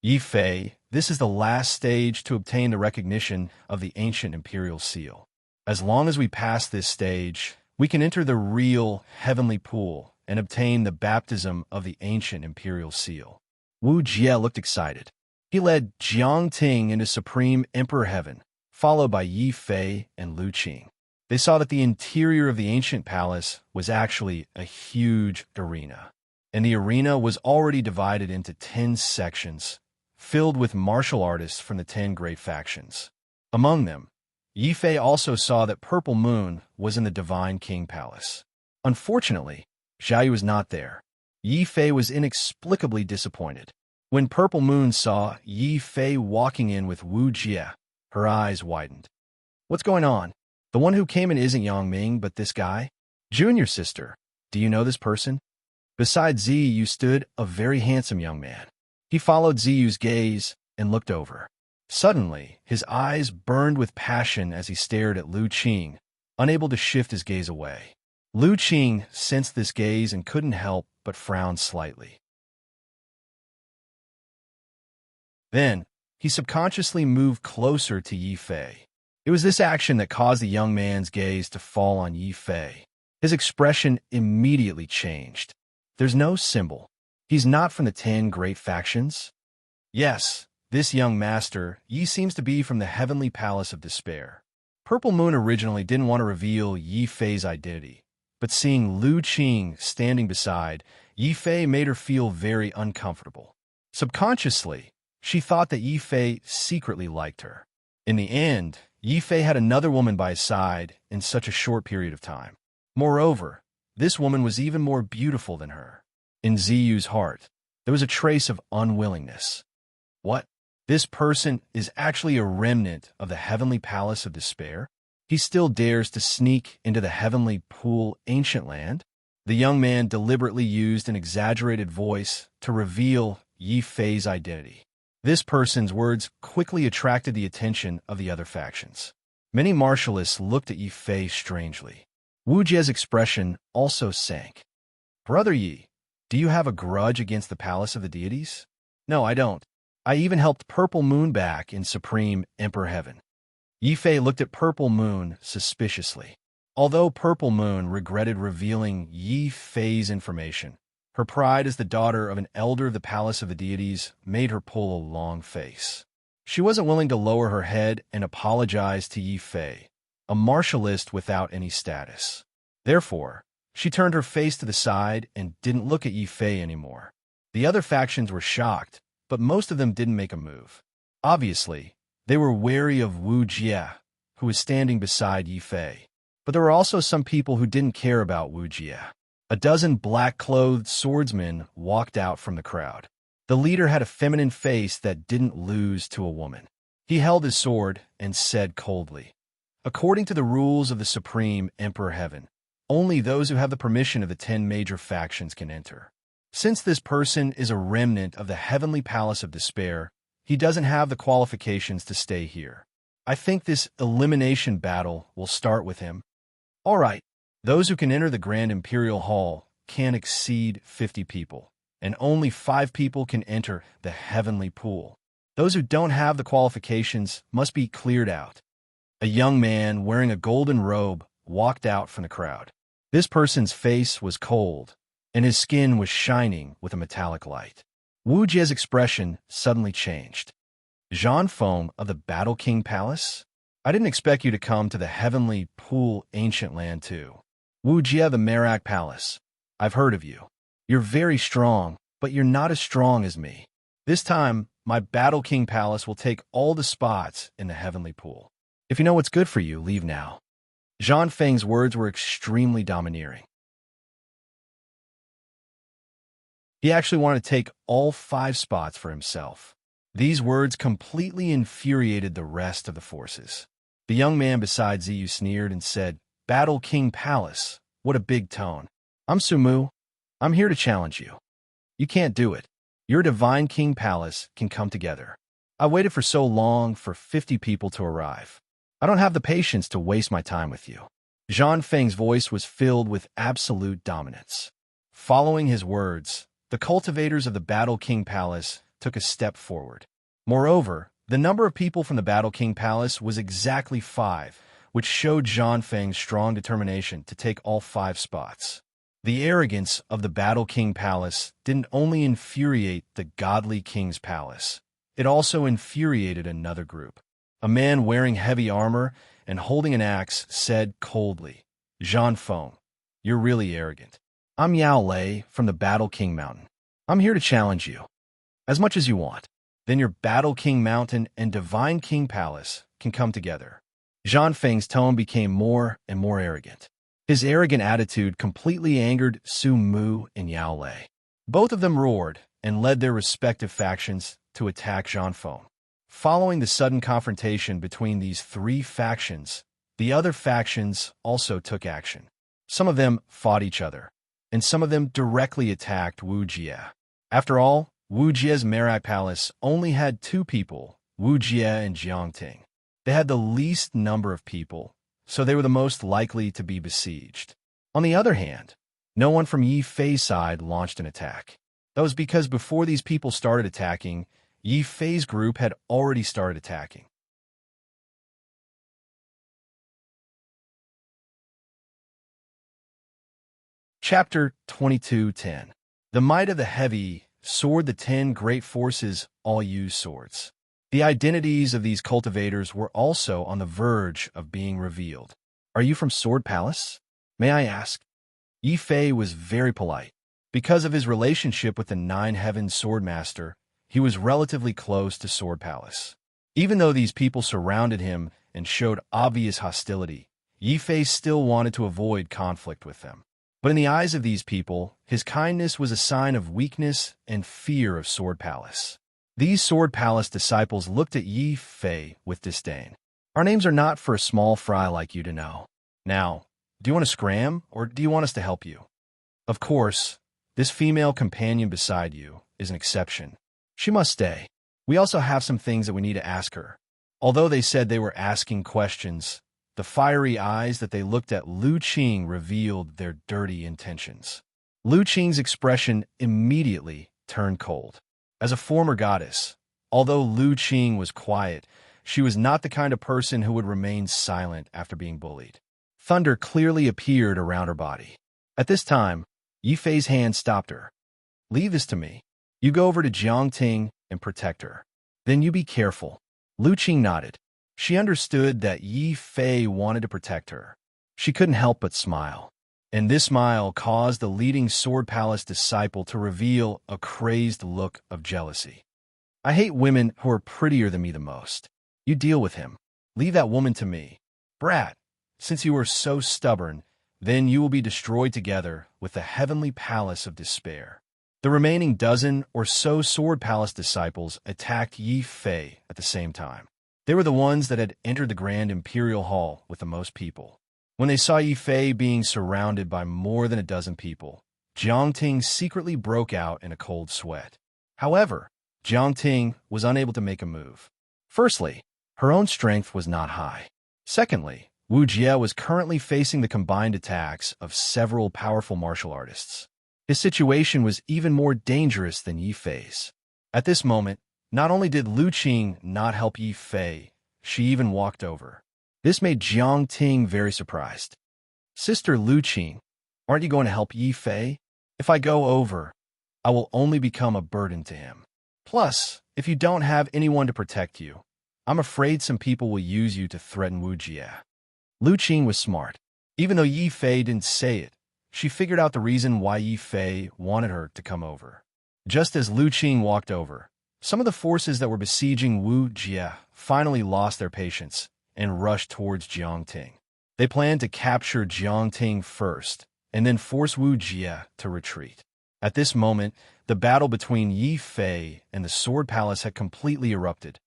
Yi Fei, this is the last stage to obtain the recognition of the ancient imperial seal. As long as we pass this stage, we can enter the real heavenly pool and obtain the baptism of the ancient imperial seal. Wu Jie looked excited. He led Jiang Ting into Supreme Emperor Heaven, followed by Yi Fei and Lu Qing. They saw that the interior of the ancient palace was actually a huge arena, and the arena was already divided into 10 sections, filled with martial artists from the 10 great factions. Among them, Yi Fei also saw that Purple Moon was in the Divine King Palace. Unfortunately, Xiaoyu was not there. Yi Fei was inexplicably disappointed. When Purple Moon saw Yi Fei walking in with Wu Jie, her eyes widened. What's going on? The one who came in isn't Yang Ming, but this guy? Junior sister, do you know this person? Beside Ziyu stood a very handsome young man. He followed Ziyu's gaze and looked over. Suddenly, his eyes burned with passion as he stared at Lu Qing, unable to shift his gaze away. Lu Qing sensed this gaze and couldn't help but frown slightly. Then, he subconsciously moved closer to Yi Fei. It was this action that caused the young man's gaze to fall on Yi Fei. His expression immediately changed. There's no symbol. He's not from the 10 great factions? Yes, this young master, Yi, seems to be from the Heavenly Palace of Despair. Purple Moon originally didn't want to reveal Yi Fei's identity, but seeing Lu Qing standing beside, Yi Fei made her feel very uncomfortable. Subconsciously, she thought that Yi Fei secretly liked her. In the end, Yi Fei had another woman by his side in such a short period of time. Moreover, this woman was even more beautiful than her. In Ziyu's heart, there was a trace of unwillingness. What? This person is actually a remnant of the heavenly palace of despair? He still dares to sneak into the heavenly pool ancient land? The young man deliberately used an exaggerated voice to reveal Yi Fei's identity. This person's words quickly attracted the attention of the other factions. Many martialists looked at Yi Fei strangely. Wu Jie's expression also sank. Brother Yi, do you have a grudge against the palace of the deities? No, I don't. I even helped Purple Moon back in Supreme Emperor Heaven. Yi Fei looked at Purple Moon suspiciously. Although Purple Moon regretted revealing Yi Fei's information, her pride as the daughter of an elder of the palace of the deities made her pull a long face. She wasn't willing to lower her head and apologize to Yi Fei, a martialist without any status. Therefore, she turned her face to the side and didn't look at Yi Fei anymore. The other factions were shocked, but most of them didn't make a move. Obviously, they were wary of Wu Jie, who was standing beside Yi Fei. But there were also some people who didn't care about Wu Jie. A dozen black-clothed swordsmen walked out from the crowd. The leader had a feminine face that didn't lose to a woman. He held his sword and said coldly, "According to the rules of the Supreme Emperor Heaven, only those who have the permission of the 10 major factions can enter. Since this person is a remnant of the heavenly palace of despair, he doesn't have the qualifications to stay here. I think this elimination battle will start with him." All right, those who can enter the Grand Imperial Hall can't exceed 50 people, and only 5 people can enter the heavenly pool. Those who don't have the qualifications must be cleared out. A young man wearing a golden robe walked out from the crowd. This person's face was cold, and his skin was shining with a metallic light. Wu Jie's expression suddenly changed. "Jean Feng of the Battle King Palace? I didn't expect you to come to the heavenly pool ancient land too. Wu Jie, the Merak Palace. I've heard of you. You're very strong, but you're not as strong as me. This time, my Battle King Palace will take all the spots in the heavenly pool. If you know what's good for you, leave now." Zhang Feng's words were extremely domineering. He actually wanted to take all 5 spots for himself. These words completely infuriated the rest of the forces. The young man beside Ziyu sneered and said, "Battle King Palace, what a big tone. I'm Sumu. I'm here to challenge you. You can't do it. Your Divine King Palace can come together. I waited for so long for 50 people to arrive. I don't have the patience to waste my time with you." Zhang Feng's voice was filled with absolute dominance. Following his words, the cultivators of the Battle King Palace took a step forward. Moreover, the number of people from the Battle King Palace was exactly 5, which showed Zhang Feng's strong determination to take all 5 spots. The arrogance of the Battle King Palace didn't only infuriate the Godly King's Palace, it also infuriated another group. A man wearing heavy armor and holding an axe said coldly, "Zhang Feng, you're really arrogant. I'm Yao Lei from the Battle King Mountain. I'm here to challenge you. As much as you want. Then your Battle King Mountain and Divine King Palace can come together." Zhang Feng's tone became more and more arrogant. His arrogant attitude completely angered Su Mu and Yao Lei. Both of them roared and led their respective factions to attack Zhang Feng. Following the sudden confrontation between these 3 factions, the other factions also took action. Some of them fought each other, and some of them directly attacked Wu Jie. After all, Wu Jie's Merak Palace only had 2 people, Wu Jie and Jiang Ting. They had the least number of people, so they were the most likely to be besieged. On the other hand, no one from Yi Fei's side launched an attack. That was because before these people started attacking, Yi Fei's group had already started attacking. Chapter 22:10. The might of the heavy sword. The 10 great forces all use swords. The identities of these cultivators were also on the verge of being revealed. "Are you from Sword Palace? May I ask?" Yi Fei was very polite. Because of his relationship with the 9 Heaven Swordmaster, he was relatively close to Sword Palace. Even though these people surrounded him and showed obvious hostility, Yi Fei still wanted to avoid conflict with them. But in the eyes of these people, his kindness was a sign of weakness and fear of Sword Palace. These Sword Palace disciples looked at Yi Fei with disdain. Our names are not for a small fry like you to know. Now, do you want to scram, or do you want us to help you? Of course, this female companion beside you is an exception. She must stay. We also have some things that we need to ask her. Although they said they were asking questions, the fiery eyes that they looked at Lu Qing revealed their dirty intentions. Lu Qing's expression immediately turned cold. As a former goddess, although Lu Qing was quiet, she was not the kind of person who would remain silent after being bullied. Thunder clearly appeared around her body. At this time, Yi Fei's hand stopped her. Leave this to me. You go over to Jiangting and protect her. Then you be careful. Lu Qing nodded. She understood that Yi Fei wanted to protect her. She couldn't help but smile. And this smile caused the leading Sword Palace disciple to reveal a crazed look of jealousy. I hate women who are prettier than me the most. You deal with him. Leave that woman to me. Brat, since you are so stubborn, then you will be destroyed together with the heavenly palace of despair. The remaining dozen or so Sword Palace disciples attacked Yi Fei at the same time. They were the ones that had entered the Grand Imperial Hall with the most people. When they saw Yi Fei being surrounded by more than a dozen people, Jiangting secretly broke out in a cold sweat. However, Jiangting was unable to make a move. Firstly, her own strength was not high. Secondly, Wu Jie was currently facing the combined attacks of several powerful martial artists. His situation was even more dangerous than Yi Fei's. At this moment, not only did Lu Qing not help Yi Fei, she even walked over. This made Jiangting very surprised. Sister Lu Qing, aren't you going to help Yi Fei? If I go over, I will only become a burden to him. Plus, if you don't have anyone to protect you, I'm afraid some people will use you to threaten Wu Jie. Lu Qing was smart. Even though Yi Fei didn't say it, she figured out the reason why Yi Fei wanted her to come over. Just as Lu Qing walked over, some of the forces that were besieging Wu Jie finally lost their patience and rushed towards Jiangting. They planned to capture Jiangting first, and then force Wu Jie to retreat. At this moment, the battle between Yi Fei and the Sword Palace had completely erupted.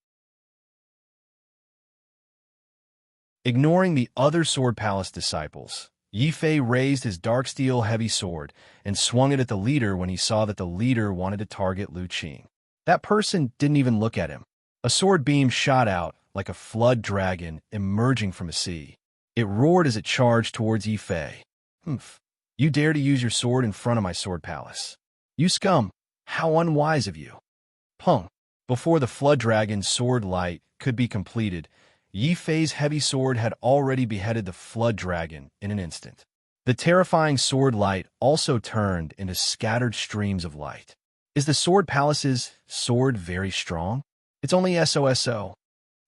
Ignoring the other Sword Palace disciples, Yi Fei raised his dark steel heavy sword and swung it at the leader when he saw that the leader wanted to target Lu Qing. That person didn't even look at him. A sword beam shot out like a flood dragon emerging from a sea. It roared as it charged towards Yi Fei. Humph. You dare to use your sword in front of my Sword Palace. You scum! How unwise of you! Pung! Before the flood dragon's sword light could be completed, Yi Fei's heavy sword had already beheaded the flood dragon in an instant. The terrifying sword light also turned into scattered streams of light. Is the Sword Palace's sword very strong? It's only SOSO.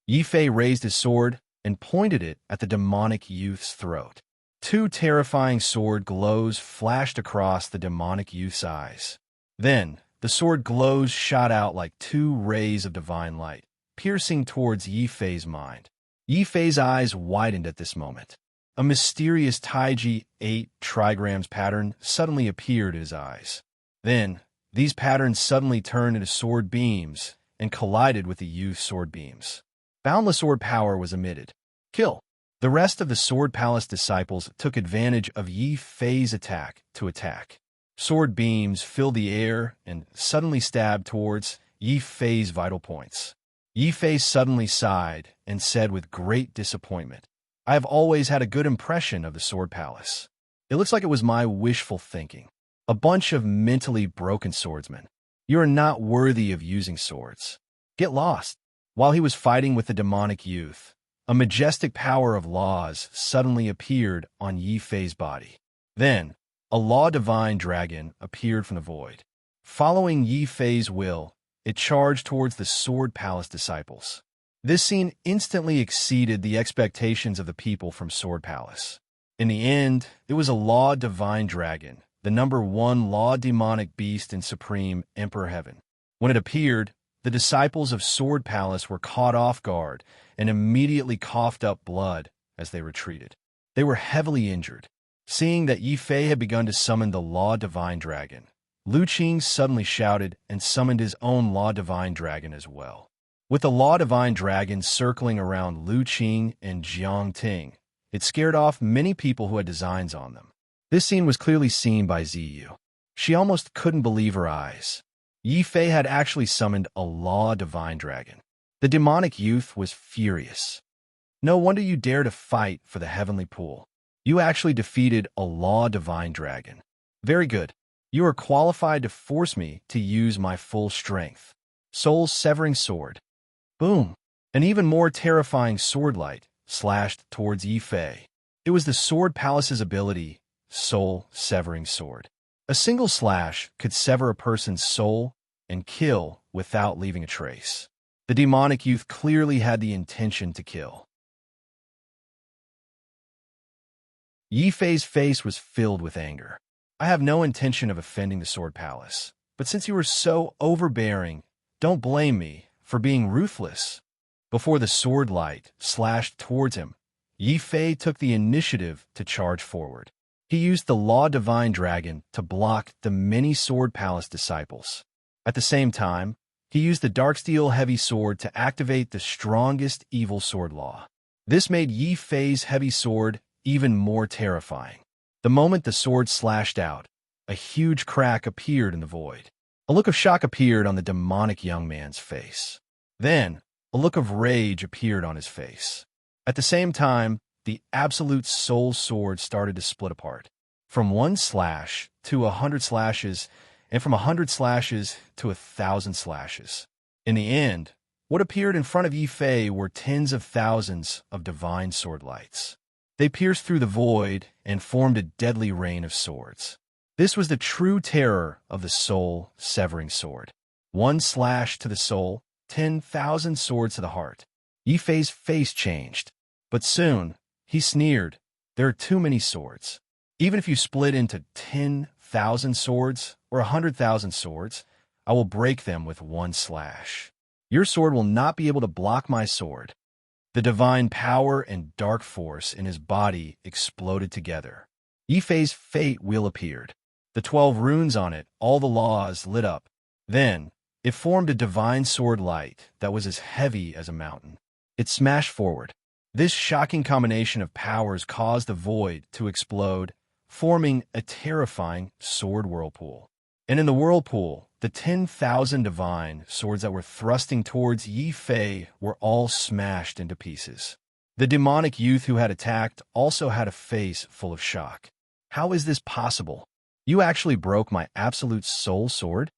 Yi Fei raised his sword and pointed it at the demonic youth's throat. Two terrifying sword glows flashed across the demonic youth's eyes. Then, the sword glows shot out like two rays of divine light, piercing towards Yi Fei's mind. Yi Fei's eyes widened at this moment. A mysterious Taiji 8 trigrams pattern suddenly appeared in his eyes. Then, these patterns suddenly turned into sword beams and collided with the youth's sword beams. Boundless sword power was emitted. Kill! The rest of the Sword Palace disciples took advantage of Yi Fei's attack to attack. Sword beams filled the air and suddenly stabbed towards Yi Fei's vital points. Yi Fei suddenly sighed and said with great disappointment, I have always had a good impression of the Sword Palace. It looks like it was my wishful thinking. A bunch of mentally broken swordsmen. You are not worthy of using swords. Get lost. While he was fighting with the demonic youth, a majestic power of laws suddenly appeared on Yi Fei's body. Then, a law divine dragon appeared from the void. Following Yi Fei's will, it charged towards the Sword Palace disciples. This scene instantly exceeded the expectations of the people from Sword Palace. In the end, it was a law divine dragon, the number 1 law demonic beast in Supreme Emperor Heaven. When it appeared, the disciples of Sword Palace were caught off guard and immediately coughed up blood as they retreated. They were heavily injured. Seeing that Yi Fei had begun to summon the Law Divine Dragon, Lu Qing suddenly shouted and summoned his own Law Divine Dragon as well. With the Law Divine Dragon circling around Lu Qing and Jiang Ting, it scared off many people who had designs on them. This scene was clearly seen by Ziyu. She almost couldn't believe her eyes. Yi Fei had actually summoned a Law Divine Dragon. The demonic youth was furious. No wonder you dare to fight for the heavenly pool. You actually defeated a Law Divine Dragon. Very good. You are qualified to force me to use my full strength. Soul Severing Sword. Boom! An even more terrifying sword light slashed towards Yi Fei. It was the Sword Palace's ability, Soul Severing Sword. A single slash could sever a person's soul and kill without leaving a trace. The demonic youth clearly had the intention to kill. Yi Fei's face was filled with anger. I have no intention of offending the Sword Palace, but since you were so overbearing, don't blame me for being ruthless. Before the sword light slashed towards him, Yi Fei took the initiative to charge forward. He used the Law Divine Dragon to block the many Sword Palace disciples. At the same time, he used the Darksteel Heavy Sword to activate the strongest evil sword law. This made Yi Fei's heavy sword even more terrifying. The moment the sword slashed out, a huge crack appeared in the void. A look of shock appeared on the demonic young man's face. Then, a look of rage appeared on his face. At the same time, the absolute soul sword started to split apart. From 1 slash to 100 slashes, and from 100 slashes to 1,000 slashes. In the end, what appeared in front of Yi Fei were tens of thousands of divine sword lights. They pierced through the void and formed a deadly rain of swords. This was the true terror of the Soul Severing Sword. 1 slash to the soul, 10,000 swords to the heart. Yi Fei's face changed, but soon he sneered, "There are too many swords. Even if you split into 10,000 swords or 100,000 swords, I will break them with 1 slash. Your sword will not be able to block my sword." The divine power and dark force in his body exploded together. Yi Fei's fate wheel appeared. The 12 runes on it, all the laws lit up. Then, it formed a divine sword light that was as heavy as a mountain. It smashed forward. This shocking combination of powers caused the void to explode, forming a terrifying sword whirlpool. And in the whirlpool, the 10,000 divine swords that were thrusting towards Yi Fei were all smashed into pieces. The demonic youth who had attacked also had a face full of shock. How is this possible? You actually broke my absolute soul sword?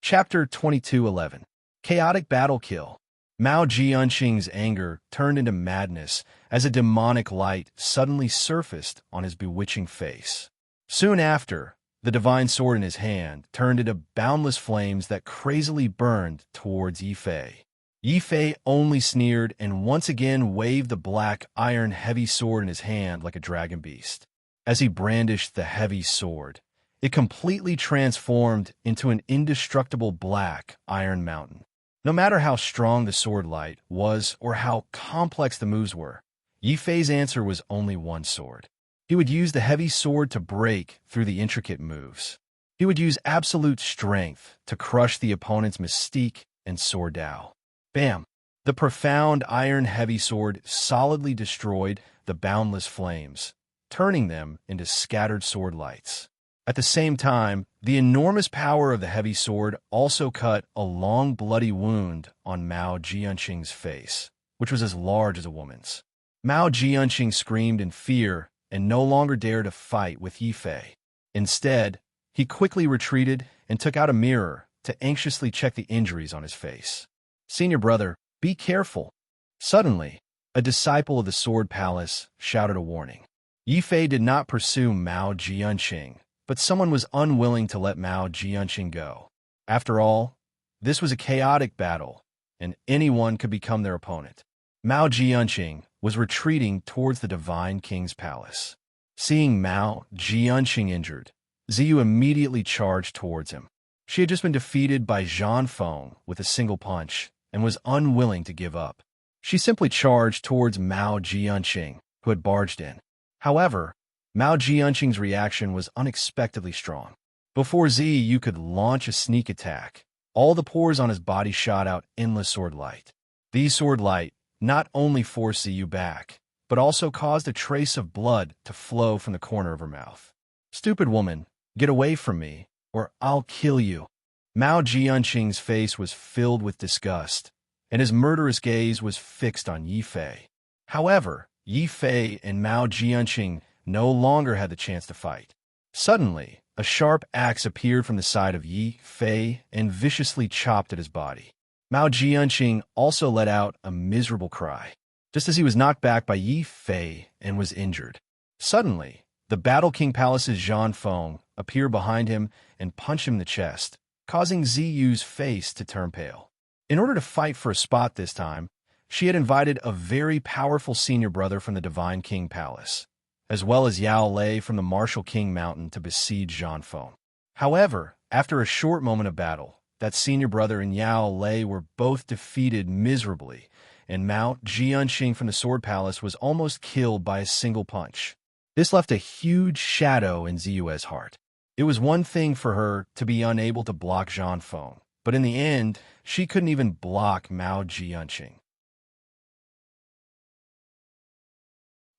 Chapter 22:11. Chaotic Battle Kill. Mao Jianqing's anger turned into madness as a demonic light suddenly surfaced on his bewitching face. Soon after, the divine sword in his hand turned into boundless flames that crazily burned towards Yi Fei. Yi Fei only sneered and once again waved the black iron heavy sword in his hand like a dragon beast. As he brandished the heavy sword, it completely transformed into an indestructible black iron mountain. No matter how strong the sword light was or how complex the moves were, Yi Fei's answer was only one sword. He would use the heavy sword to break through the intricate moves. He would use absolute strength to crush the opponent's mystique and sword Dao. Bam! The profound iron heavy sword solidly destroyed the boundless flames, turning them into scattered sword lights. At the same time, the enormous power of the heavy sword also cut a long bloody wound on Mao Jianqing's face, which was as large as a woman's. Mao Jianqing screamed in fear and no longer dared to fight with Yi Fei. Instead, he quickly retreated and took out a mirror to anxiously check the injuries on his face. "Senior brother, be careful." Suddenly, a disciple of the Sword Palace shouted a warning. Yi Fei did not pursue Mao Jianqing, but someone was unwilling to let Mao Jianqing go. After all, this was a chaotic battle, and anyone could become their opponent. Mao Jianqing was retreating towards the Divine King's palace. Seeing Mao Jianqing injured, Ziyu immediately charged towards him. She had just been defeated by Zhang Feng with a single punch and was unwilling to give up. She simply charged towards Mao Jianqing, who had barged in. However, Mao Jianqing's reaction was unexpectedly strong. Before Ziyu could launch a sneak attack, all the pores on his body shot out endless sword light. These sword light not only forced Ziyu back, but also caused a trace of blood to flow from the corner of her mouth. "Stupid woman, get away from me, or I'll kill you." Mao Jianqing's face was filled with disgust, and his murderous gaze was fixed on Yi Fei. However, Yi Fei and Mao Jianqing no longer had the chance to fight. Suddenly, a sharp axe appeared from the side of Yi Fei and viciously chopped at his body. Mao Jianqing also let out a miserable cry, just as he was knocked back by Yi Fei and was injured. Suddenly, the Battle King Palace's Zhan Feng appeared behind him and punched him in the chest, causing Ziyu's face to turn pale. In order to fight for a spot this time, she had invited a very powerful senior brother from the Divine King Palace, as well as Yao Lei from the Martial King Mountain to besiege Zhan Feng. However, after a short moment of battle, that senior brother and Yao Lei were both defeated miserably, and Mao Jianqing from the Sword Palace was almost killed by a single punch. This left a huge shadow in Ziyu's heart. It was one thing for her to be unable to block Zhan Feng, but in the end, she couldn't even block Mao Jianqing.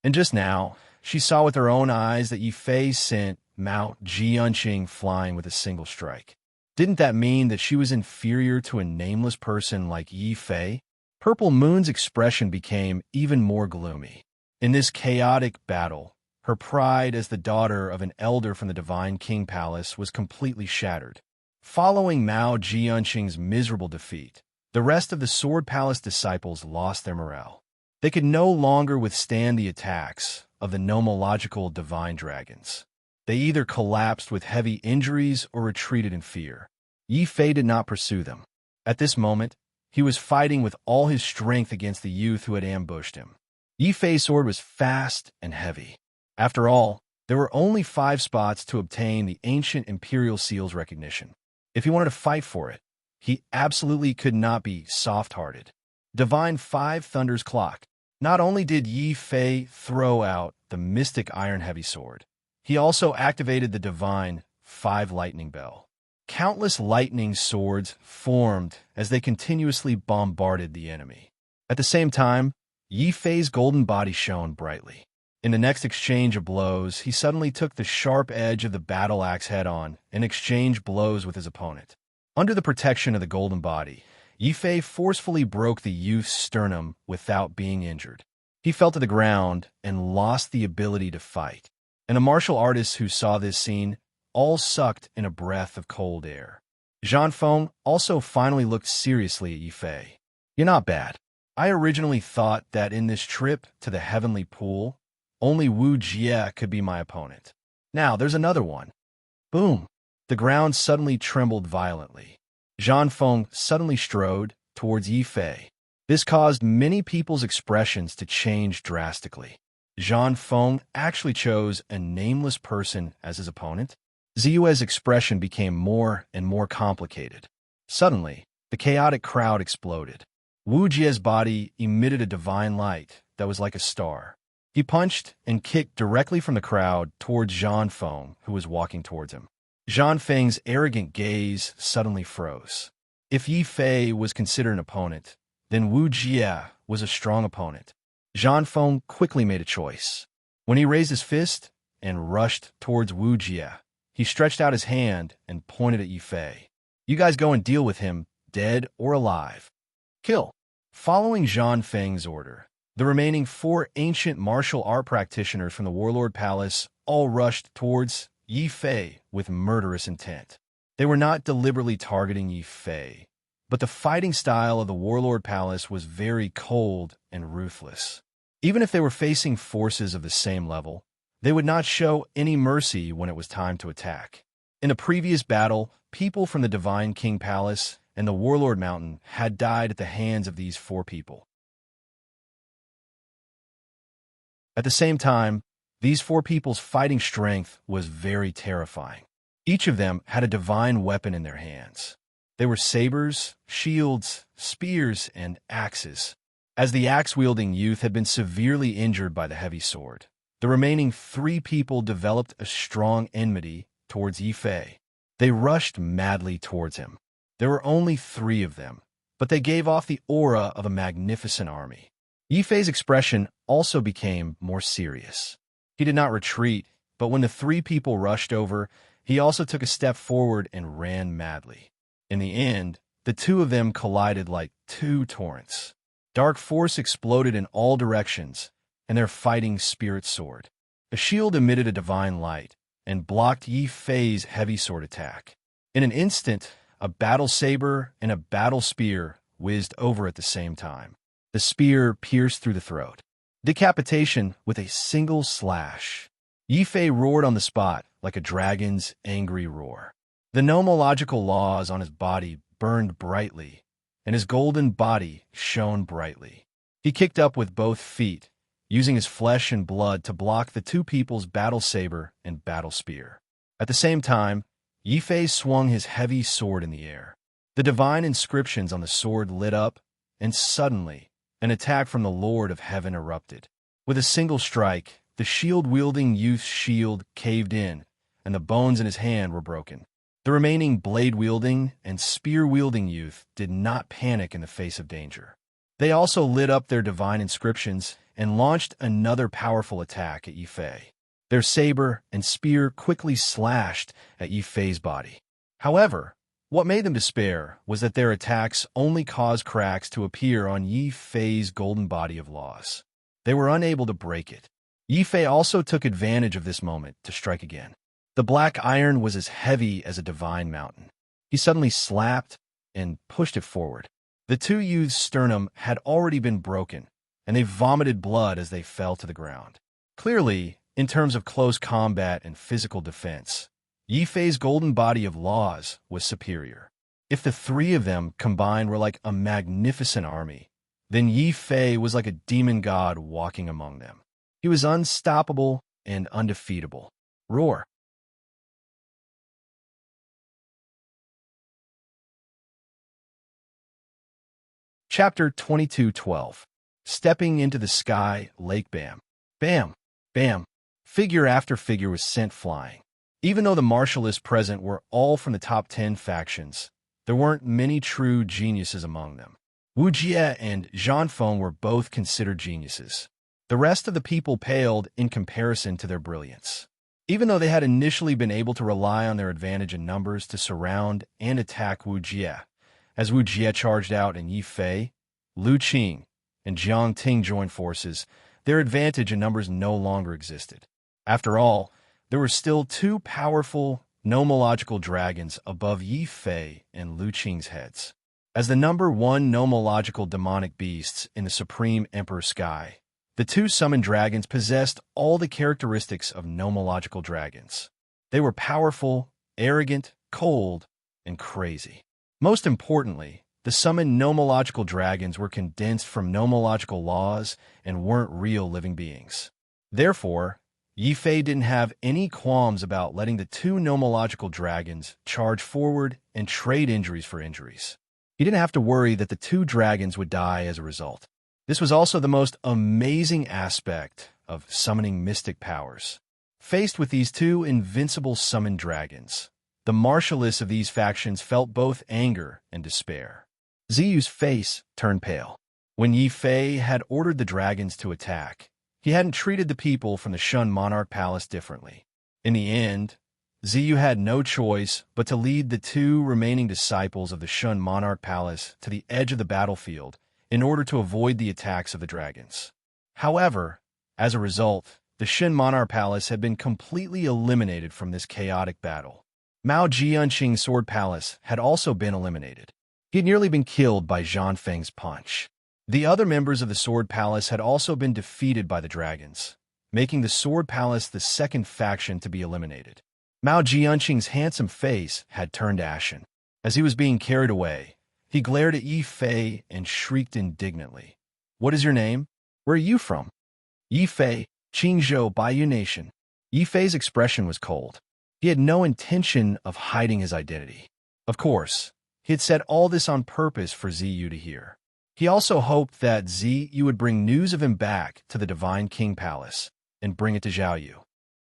And just now, she saw with her own eyes that Yi Fei sent Mao Jianqing flying with a single strike. Didn't that mean that she was inferior to a nameless person like Yi Fei? Purple Moon's expression became even more gloomy. In this chaotic battle, her pride as the daughter of an elder from the Divine King Palace was completely shattered. Following Mao Jianqing's miserable defeat, the rest of the Sword Palace disciples lost their morale. They could no longer withstand the attacks of the nomological divine dragons. They either collapsed with heavy injuries or retreated in fear. Yi Fei did not pursue them. At this moment, he was fighting with all his strength against the youth who had ambushed him. Yi Fei's sword was fast and heavy. After all, there were only 5 spots to obtain the ancient Imperial Seal's recognition. If he wanted to fight for it, he absolutely could not be soft-hearted. Divine 5 Thunder's Clock. Not only did Yi Fei throw out the mystic Iron Heavy Sword, he also activated the Divine 5 Lightning Bell. Countless lightning swords formed as they continuously bombarded the enemy. At the same time, Yi Fei's golden body shone brightly. In the next exchange of blows, he suddenly took the sharp edge of the battle axe head-on and exchanged blows with his opponent. Under the protection of the golden body, Yi Fei forcefully broke the youth's sternum without being injured. He fell to the ground and lost the ability to fight. And the martial artists who saw this scene all sucked in a breath of cold air. Zhan Feng also finally looked seriously at Yi Fei. "You're not bad. I originally thought that in this trip to the Heavenly Pool, only Wu Jie could be my opponent. Now there's another one." Boom! The ground suddenly trembled violently. Zhan Feng suddenly strode towards Yi Fei. This caused many people's expressions to change drastically. Zhan Feng actually chose a nameless person as his opponent. Ziyu's expression became more and more complicated. Suddenly, the chaotic crowd exploded. Wu Jie's body emitted a divine light that was like a star. He punched and kicked directly from the crowd towards Zhan Feng, who was walking towards him. Zhan Feng's arrogant gaze suddenly froze. If Yi Fei was considered an opponent, then Wu Jie was a strong opponent. Zhan Feng quickly made a choice. When he raised his fist and rushed towards Wu Jie, he stretched out his hand and pointed at Yi Fei. "You guys go and deal with him, dead or alive. Kill." Following Zhan Feng's order, the remaining 4 ancient martial art practitioners from the Warlord Palace all rushed towards Yi Fei with murderous intent. They were not deliberately targeting Yi Fei, but the fighting style of the Warlord Palace was very cold and ruthless. Even if they were facing forces of the same level, they would not show any mercy when it was time to attack. In the previous battle, people from the Divine King Palace and the Warlord Mountain had died at the hands of these 4 people. At the same time, these 4 people's fighting strength was very terrifying. Each of them had a divine weapon in their hands. They were sabers, shields, spears, and axes. as the axe-wielding youth had been severely injured by the heavy sword. The remaining 3 people developed a strong enmity towards Yi Fei. They rushed madly towards him. There were only 3 of them, but they gave off the aura of a magnificent army. Yi Fei's expression also became more serious. He did not retreat, but when the 3 people rushed over, he also took a step forward and ran madly. In the end, the 2 of them collided like 2 torrents. Dark force exploded in all directions, and their fighting spirit soared. A shield emitted a divine light and blocked Yi Fei's heavy sword attack. In an instant, a battle saber and a battle spear whizzed over at the same time. The spear pierced through the throat. Decapitation with a single slash. Yi Fei roared on the spot like a dragon's angry roar. The nomological laws on his body burned brightly, and his golden body shone brightly. He kicked up with both feet, using his flesh and blood to block the 2 people's battle saber and battle spear. At the same time, Yi Fei swung his heavy sword in the air. The divine inscriptions on the sword lit up, and suddenly, an attack from the Lord of Heaven erupted. With a single strike, the shield-wielding youth's shield caved in, and the bones in his hand were broken. The remaining blade-wielding and spear-wielding youth did not panic in the face of danger. They also lit up their divine inscriptions and launched another powerful attack at Yi Fei. Their saber and spear quickly slashed at Yi Fei's body. However, what made them despair was that their attacks only caused cracks to appear on Yi Fei's golden body of laws. They were unable to break it. Yi Fei also took advantage of this moment to strike again. The black iron was as heavy as a divine mountain. He suddenly slapped and pushed it forward. The 2 youths' sternum had already been broken, and they vomited blood as they fell to the ground. Clearly, in terms of close combat and physical defense, Yi Fei's golden body of laws was superior. If the 3 of them combined were like a magnificent army, then Yi Fei was like a demon god walking among them. He was unstoppable and undefeatable. Roar! Chapter 22:12. Stepping into the sky, Lake Bam. Bam! Bam! Figure after figure was sent flying. Even though the martial lists present were all from the top 10 factions, there weren't many true geniuses among them. Wu Jie and Zhang Feng were both considered geniuses. The rest of the people paled in comparison to their brilliance. Even though they had initially been able to rely on their advantage in numbers to surround and attack Wu Jie, as Wu Jie charged out and Yi Fei, Lu Qing, and Jiang Ting joined forces, their advantage in numbers no longer existed. After all, there were still 2 powerful, nomological dragons above Yi Fei and Lu Qing's heads. As the number 1 nomological demonic beasts in the Supreme Emperor Sky, the 2 summoned dragons possessed all the characteristics of nomological dragons. They were powerful, arrogant, cold, and crazy. Most importantly, the summoned nomological dragons were condensed from nomological laws and weren't real living beings. Therefore, Yi Fei didn't have any qualms about letting the 2 nomological dragons charge forward and trade injuries for injuries. He didn't have to worry that the 2 dragons would die as a result. This was also the most amazing aspect of summoning mystic powers. Faced with these 2 invincible summoned dragons, the martialists of these factions felt both anger and despair. Ziyu's face turned pale. When Yi Fei had ordered the dragons to attack, he hadn't treated the people from the Shun Monarch Palace differently. In the end, Ziyu had no choice but to lead the 2 remaining disciples of the Shun Monarch Palace to the edge of the battlefield in order to avoid the attacks of the dragons. However, as a result, the Shun Monarch Palace had been completely eliminated from this chaotic battle. Mao Jianqing's Sword Palace had also been eliminated. He had nearly been killed by Zhang Feng's punch. The other members of the Sword Palace had also been defeated by the dragons, making the Sword Palace the 2nd faction to be eliminated. Mao Jianqing's handsome face had turned ashen. As he was being carried away, he glared at Yi Fei and shrieked indignantly. "What is your name? Where are you from?" "Yi Fei, Qingzhou Baiyu Nation." Yi Fei's expression was cold. He had no intention of hiding his identity. Of course, he had said all this on purpose for Ziyu to hear. He also hoped that Ziyu would bring news of him back to the Divine King Palace and bring it to Zhaoyu.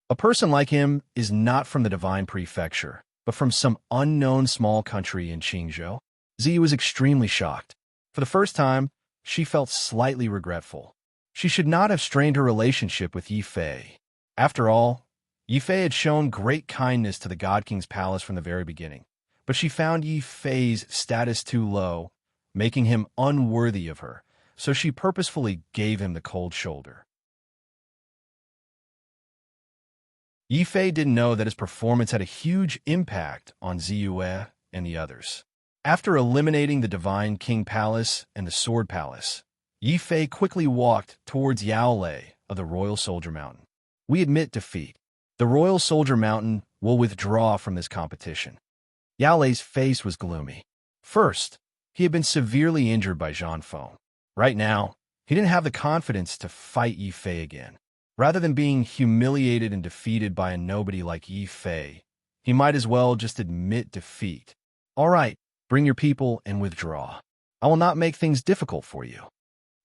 A person like him is not from the Divine Prefecture, but from some unknown small country in Qingzhou. Ziyu was extremely shocked. For the first time, she felt slightly regretful. She should not have strained her relationship with Yi Fei. After all, Yi Fei had shown great kindness to the God King's palace from the very beginning, but she found Yi Fei's status too low, making him unworthy of her, so she purposefully gave him the cold shoulder. Yi Fei didn't know that his performance had a huge impact on Ziyue and the others. After eliminating the Divine King Palace and the Sword Palace, Yi Fei quickly walked towards Yao Lei of the Royal Soldier Mountain. We admit defeat. The Royal Soldier Mountain will withdraw from this competition. Yao Lei's face was gloomy. First, he had been severely injured by Zhang Feng. Right now, he didn't have the confidence to fight Yi Fei again. Rather than being humiliated and defeated by a nobody like Yi Fei, he might as well just admit defeat. All right, bring your people and withdraw. I will not make things difficult for you.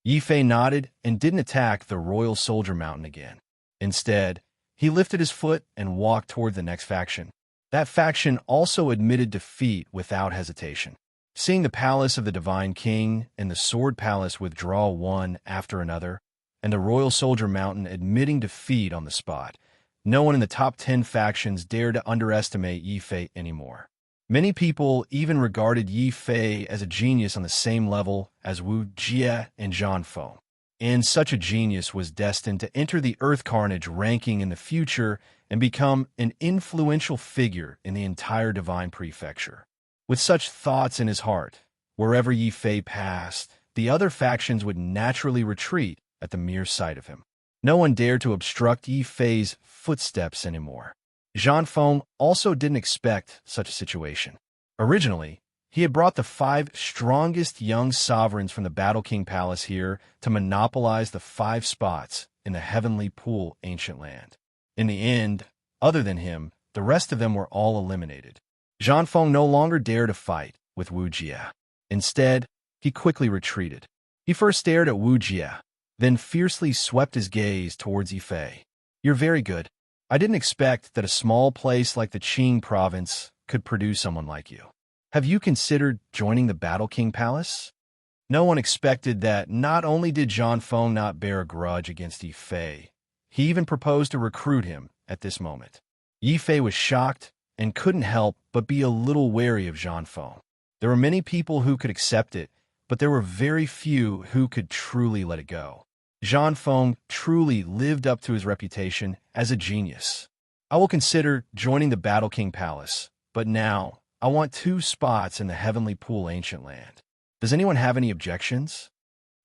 Yi Fei nodded and didn't attack the Royal Soldier Mountain again. Instead, he lifted his foot and walked toward the next faction. That faction also admitted defeat without hesitation. Seeing the palace of the Divine King and the Sword Palace withdraw one after another, and the Royal Soldier Mountain admitting defeat on the spot, no one in the top 10 factions dared to underestimate Yi Fei anymore. Many people even regarded Yi Fei as a genius on the same level as Wu Jie and Zhang Feng. And such a genius was destined to enter the Earth Carnage ranking in the future and become an influential figure in the entire Divine Prefecture. With such thoughts in his heart, wherever Yi Fei passed, the other factions would naturally retreat at the mere sight of him. No one dared to obstruct Yi Fei's footsteps anymore. Zhang Feng also didn't expect such a situation. Originally, he had brought the 5 strongest young sovereigns from the Battle King Palace here to monopolize the 5 spots in the Heavenly Pool Ancient Land. In the end, other than him, the rest of them were all eliminated. Zhang Feng no longer dared to fight with Wu Jie. Instead, he quickly retreated. He first stared at Wu Jie, then fiercely swept his gaze towards Yi Fei. You're very good. I didn't expect that a small place like the Qing province could produce someone like you. Have you considered joining the Battle King Palace? No one expected that not only did Zhang Feng not bear a grudge against Yi Fei, he even proposed to recruit him at this moment. Yi Fei was shocked and couldn't help but be a little wary of Zhang Feng. There were many people who could accept it, but there were very few who could truly let it go. Zhang Feng truly lived up to his reputation as a genius. I will consider joining the Battle King Palace, but now I want 2 spots in the Heavenly Pool Ancient Land. Does anyone have any objections?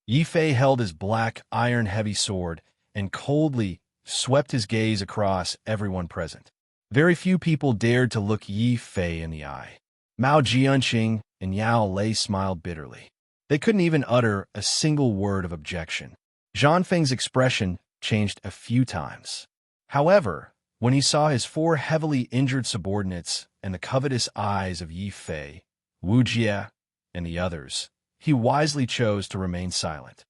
Yi Fei held his black iron-heavy sword and coldly swept his gaze across everyone present. Very few people dared to look Yi Fei in the eye. Mao Jianqing and Yao Lei smiled bitterly. They couldn't even utter a single word of objection. Zhang Feng's expression changed a few times. However, when he saw his 4 heavily injured subordinates and the covetous eyes of Yi Fei, Wu Jie, and the others, he wisely chose to remain silent.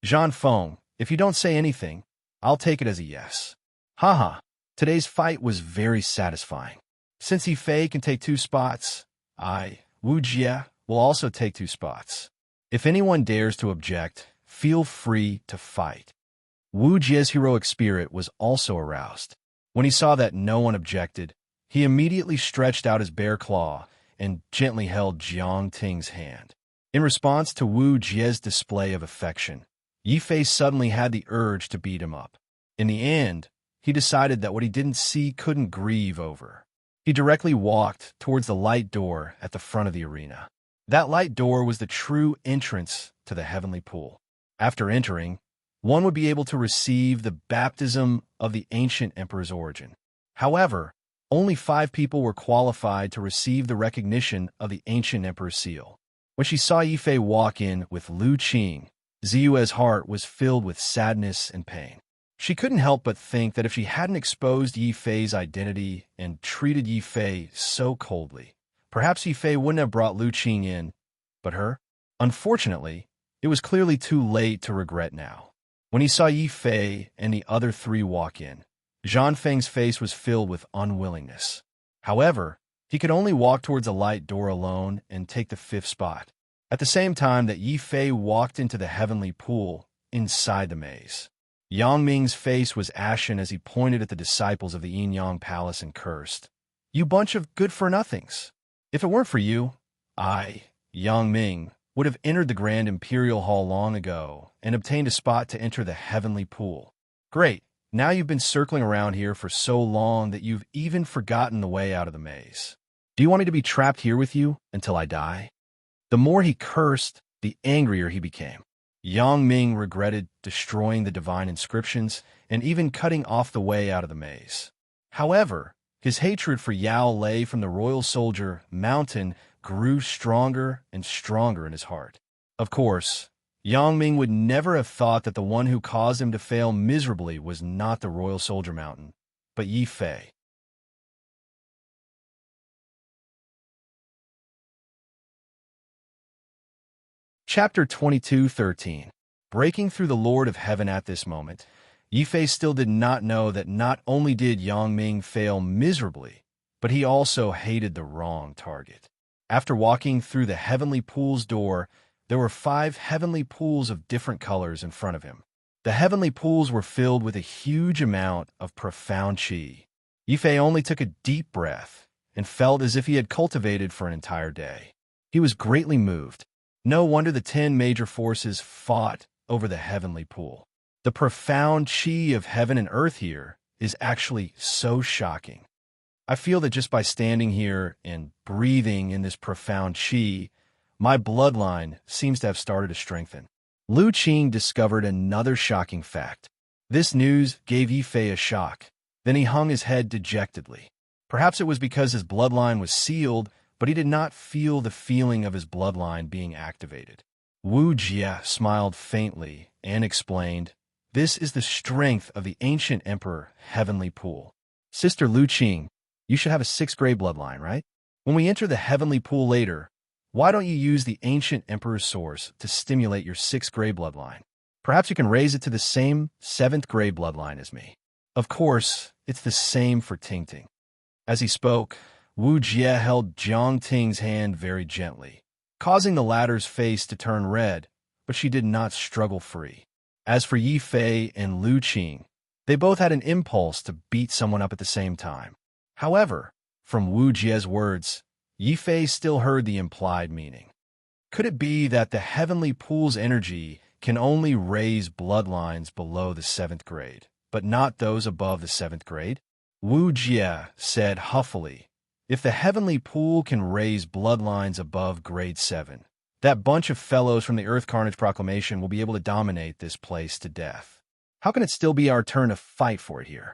Zhang Feng, if you don't say anything, I'll take it as a yes. Haha, today's fight was very satisfying. Since Yi Fei can take 2 spots, Wu Jie, will also take 2 spots. If anyone dares to object, feel free to fight. Wu Jie's heroic spirit was also aroused. When he saw that no one objected, he immediately stretched out his bare claw and gently held Jiang Ting's hand. In response to Wu Jie's display of affection, Yi Fei suddenly had the urge to beat him up. In the end, he decided that what he didn't see couldn't grieve over. He directly walked towards the light door at the front of the arena. That light door was the true entrance to the Heavenly Pool. After entering, one would be able to receive the baptism of the ancient emperor's origin. However, only 5 people were qualified to receive the recognition of the ancient emperor's seal. When she saw Yi Fei walk in with Lu Qing, Ziyue's heart was filled with sadness and pain. She couldn't help but think that if she hadn't exposed Yi Fei's identity and treated Yi Fei so coldly, Perhaps Yifei wouldn't have brought Lu Qing in, but her? Unfortunately, it was clearly too late to regret now. When he saw Yifei and the other three walk in, Zhang Feng's face was filled with unwillingness. However, he could only walk towards a light door alone and take the fifth spot. At the same time that Yifei walked into the heavenly pool inside the maze. Yang Ming's face was ashen as he pointed at the disciples of the Yin-Yang Palace and cursed. "You bunch of good-for-nothings. If it weren't for you, I, Yang Ming, would have entered the Grand Imperial Hall long ago and obtained a spot to enter the heavenly pool. Great, now you've been circling around here for so long that you've even forgotten the way out of the maze. Do you want me to be trapped here with you until I die?" The more he cursed, the angrier he became. Yang Ming regretted destroying the divine inscriptions and even cutting off the way out of the maze. However, his hatred for Yao Lei from the royal soldier mountain grew stronger and stronger in his heart. Of course, Yang Ming would never have thought that the one who caused him to fail miserably was not the royal soldier mountain, but Yifei. Chapter 22:13. Breaking through the Lord of Heaven. At this moment, Yifei still did not know that not only did Yang Ming fail miserably, but he also hated the wrong target. After walking through the heavenly pool's door, there were 5 heavenly pools of different colors in front of him. The heavenly pools were filled with a huge amount of profound qi. Yifei only took a deep breath and felt as if he had cultivated for an entire day. He was greatly moved. No wonder the 10 major forces fought over the heavenly pool. The profound qi of heaven and earth here is actually so shocking. I feel that just by standing here and breathing in this profound qi, my bloodline seems to have started to strengthen. Lu Qing discovered another shocking fact. This news gave Yifei a shock. Then he hung his head dejectedly. Perhaps it was because his bloodline was sealed, but he did not feel the feeling of his bloodline being activated. Wu Jie smiled faintly and explained, "This is the strength of the ancient emperor heavenly pool. Sister Lu Qing, you should have a 6th grade bloodline, right? When we enter the heavenly pool later, why don't you use the ancient emperor's source to stimulate your 6th grade bloodline? Perhaps you can raise it to the same 7th grade bloodline as me. Of course, it's the same for Ting Ting." As he spoke, Wu Jie held Jiang Ting's hand very gently, causing the latter's face to turn red, but she did not struggle free. As for Yifei and Lu Qing, they both had an impulse to beat someone up at the same time. However, from Wu Jie's words, Yifei still heard the implied meaning. Could it be that the heavenly pool's energy can only raise bloodlines below the 7th grade, but not those above the 7th grade? Wu Jie said huffily, "If the heavenly pool can raise bloodlines above grade 7, that bunch of fellows from the Earth Carnage Proclamation will be able to dominate this place to death. How can it still be our turn to fight for it here?"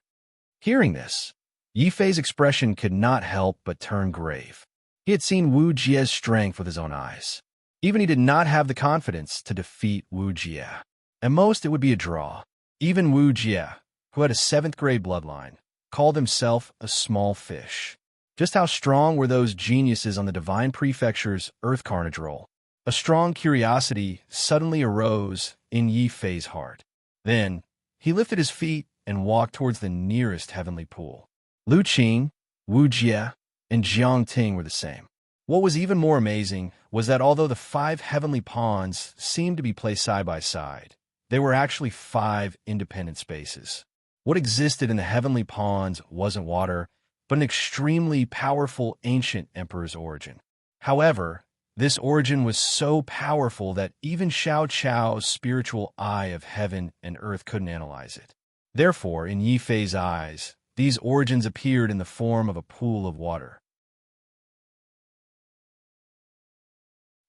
Hearing this, Yifei's expression could not help but turn grave. He had seen Wu Jie's strength with his own eyes. Even he did not have the confidence to defeat Wu Jie. At most, it would be a draw. Even Wu Jie, who had a 7th grade bloodline, called himself a small fish. Just how strong were those geniuses on the Divine Prefecture's Earth Carnage roll? A strong curiosity suddenly arose in Yifei's heart. Then, he lifted his feet and walked towards the nearest heavenly pool. Lu Qing, Wu Jie, and Jiang Ting were the same. What was even more amazing was that although the 5 heavenly ponds seemed to be placed side by side, they were actually 5 independent spaces. What existed in the heavenly ponds wasn't water, but an extremely powerful ancient emperor's origin. However, this origin was so powerful that even Xiao Chao's spiritual eye of heaven and earth couldn't analyze it. Therefore, in Yifei's eyes, these origins appeared in the form of a pool of water.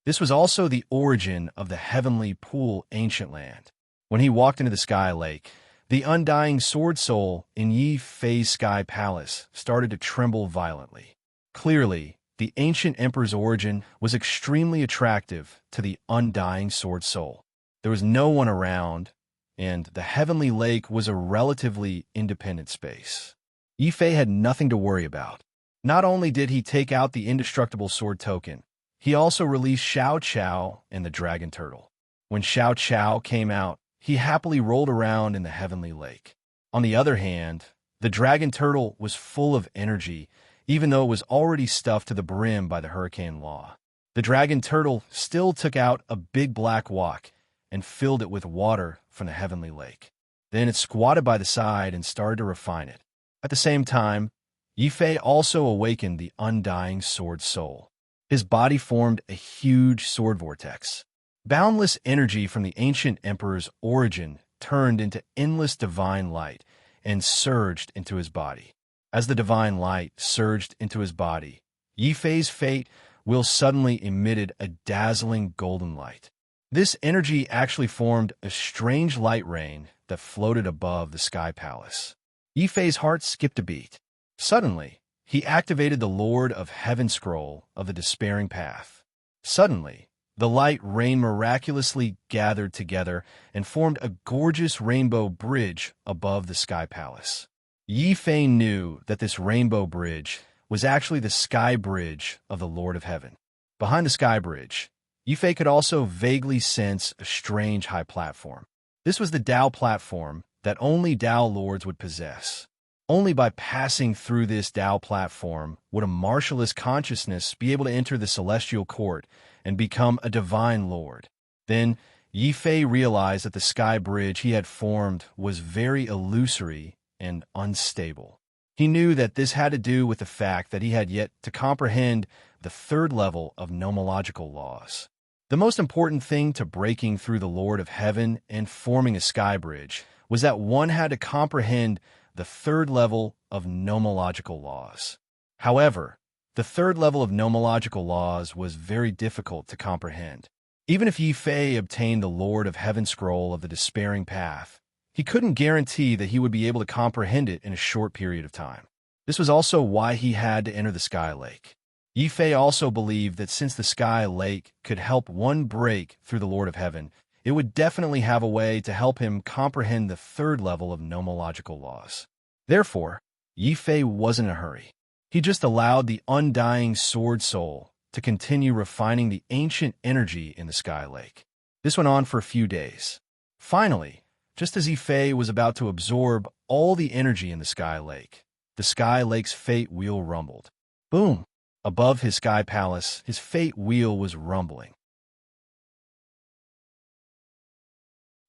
This was also the origin of the heavenly pool ancient land. When he walked into the sky lake, the undying sword soul in Yifei's sky palace started to tremble violently. Clearly, the ancient emperor's origin was extremely attractive to the undying sword soul. There was no one around, and the heavenly lake was a relatively independent space. Yifei had nothing to worry about. Not only did he take out the indestructible sword token, he also released Xiao Qiao and the dragon turtle. When Xiao Qiao came out, he happily rolled around in the heavenly lake. On the other hand, the dragon turtle was full of energy, even though it was already stuffed to the brim by the hurricane law. The dragon turtle still took out a big black wok and filled it with water from the heavenly lake. Then it squatted by the side and started to refine it. At the same time, Yifei also awakened the undying sword soul. His body formed a huge sword vortex. Boundless energy from the ancient emperor's origin turned into endless divine light and surged into his body. As the divine light surged into his body, Yifei's fate will suddenly emitted a dazzling golden light. This energy actually formed a strange light rain that floated above the sky palace. Yifei's heart skipped a beat. Suddenly, he activated the Lord of Heaven scroll of the Despairing Path. Suddenly, the light rain miraculously gathered together and formed a gorgeous rainbow bridge above the sky palace. Yifei knew that this rainbow bridge was actually the sky bridge of the Lord of Heaven. Behind the sky bridge, Yifei could also vaguely sense a strange high platform. This was the Tao platform that only Tao lords would possess. Only by passing through this Tao platform would a martialless consciousness be able to enter the celestial court and become a divine lord. Then, Yifei realized that the sky bridge he had formed was very illusory and unstable. He knew that this had to do with the fact that he had yet to comprehend the third level of nomological laws. The most important thing to breaking through the Lord of Heaven and forming a sky bridge was that one had to comprehend the third level of nomological laws. However, the third level of nomological laws was very difficult to comprehend. Even if Yifei obtained the Lord of Heaven scroll of the Despairing Path, he couldn't guarantee that he would be able to comprehend it in a short period of time. This was also why he had to enter the Sky Lake. Yifei also believed that since the Sky Lake could help one break through the Lord of Heaven, it would definitely have a way to help him comprehend the third level of nomological laws. Therefore, Yifei wasn't in a hurry. He just allowed the undying sword soul to continue refining the ancient energy in the Sky Lake. This went on for a few days. Finally, just as Yifei was about to absorb all the energy in the Sky Lake's fate wheel rumbled. Boom! Above his sky palace, his fate wheel was rumbling.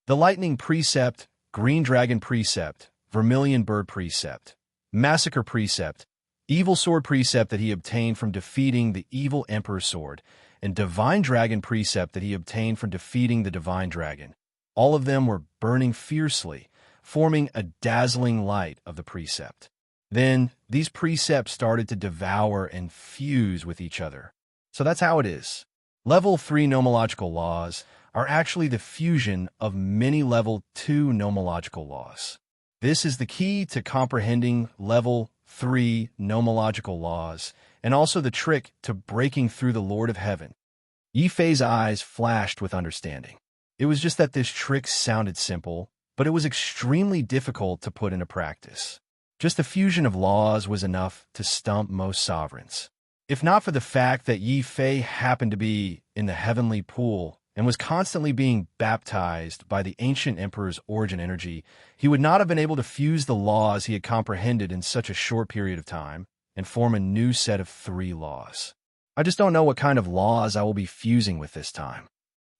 The Lightning Precept, Green Dragon Precept, Vermilion Bird Precept, Massacre Precept, Evil Sword Precept that he obtained from defeating the Evil Emperor's Sword, and Divine Dragon Precept that he obtained from defeating the Divine Dragon. All of them were burning fiercely, forming a dazzling light of the precept. Then, these precepts started to devour and fuse with each other. So that's how it is. Level 3 nomological laws are actually the fusion of many Level 2 nomological laws. This is the key to comprehending Level 3 nomological laws, and also the trick to breaking through the Lord of Heaven. Yifei's eyes flashed with understanding. It was just that this trick sounded simple, but it was extremely difficult to put into practice. Just the fusion of laws was enough to stump most sovereigns. If not for the fact that Yifei happened to be in the heavenly pool and was constantly being baptized by the ancient emperor's origin energy, he would not have been able to fuse the laws he had comprehended in such a short period of time and form a new set of 3 laws. I just don't know what kind of laws I will be fusing with this time.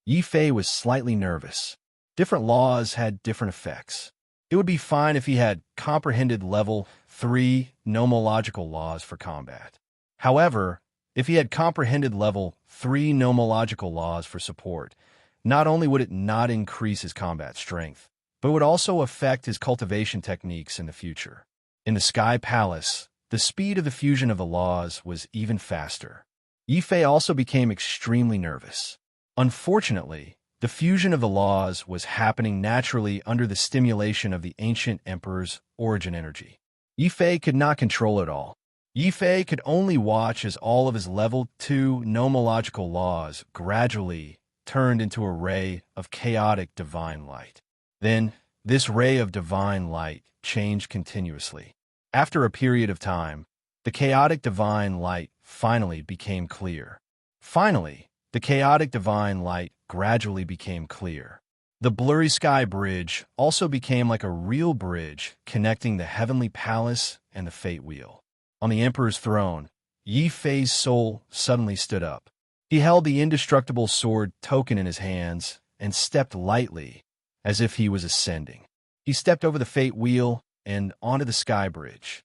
Yifei was slightly nervous. Different laws had different effects. It would be fine if he had comprehended Level 3 nomological laws for combat. However, if he had comprehended Level 3 nomological laws for support, not only would it not increase his combat strength, but it would also affect his cultivation techniques in the future. In the Sky Palace, the speed of the fusion of the laws was even faster. Yifei also became extremely nervous. Unfortunately, the fusion of the laws was happening naturally under the stimulation of the ancient emperor's origin energy. Yifei could not control it all. Yifei could only watch as all of his Level 2 nomological laws gradually turned into a ray of chaotic divine light. Then, this ray of divine light changed continuously. After a period of time, the chaotic divine light finally became clear. Finally, the chaotic divine light gradually became clear. The blurry sky bridge also became like a real bridge connecting the heavenly palace and the fate wheel. On the emperor's throne, Yi Fei's soul suddenly stood up. He held the indestructible sword token in his hands and stepped lightly, as if he was ascending. He stepped over the fate wheel and onto the sky bridge.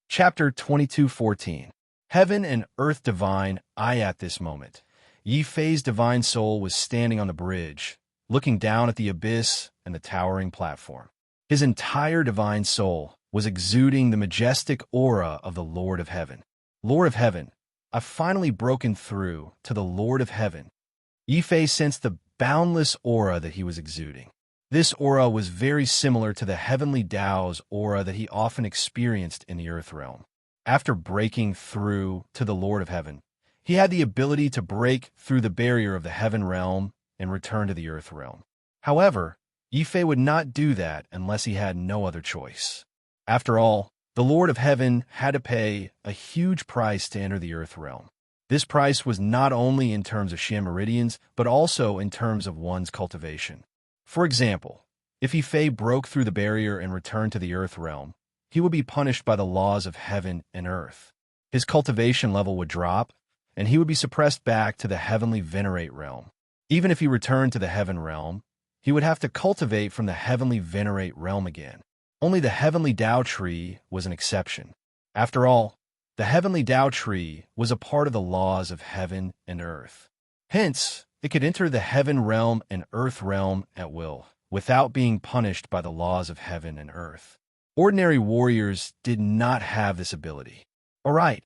Chapter 22:14. Heaven and Earth Divine. At this moment, Yi Fei's divine soul was standing on the bridge, looking down at the abyss and the towering platform. His entire divine soul was exuding the majestic aura of the Lord of Heaven. Lord of Heaven, I've finally broken through to the Lord of Heaven. Yi Fei sensed the boundless aura that he was exuding. This aura was very similar to the heavenly Tao's aura that he often experienced in the earth realm. After breaking through to the Lord of Heaven, he had the ability to break through the barrier of the heaven realm and return to the earth realm. However, Yi Fei would not do that unless he had no other choice. After all, the Lord of Heaven had to pay a huge price to enter the earth realm. This price was not only in terms of Shan meridians, but also in terms of one's cultivation. For example, if Yi Fei broke through the barrier and returned to the earth realm, he would be punished by the laws of heaven and earth. His cultivation level would drop, and he would be suppressed back to the heavenly venerate realm. Even if he returned to the heaven realm, he would have to cultivate from the heavenly venerate realm again. Only the heavenly Tao tree was an exception. After all, the heavenly Tao tree was a part of the laws of heaven and earth. Hence, it could enter the heaven realm and earth realm at will, without being punished by the laws of heaven and earth. Ordinary warriors did not have this ability. All right,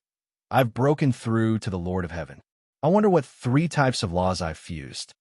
I've broken through to the Lord of Heaven. I wonder what 3 types of laws I've fused.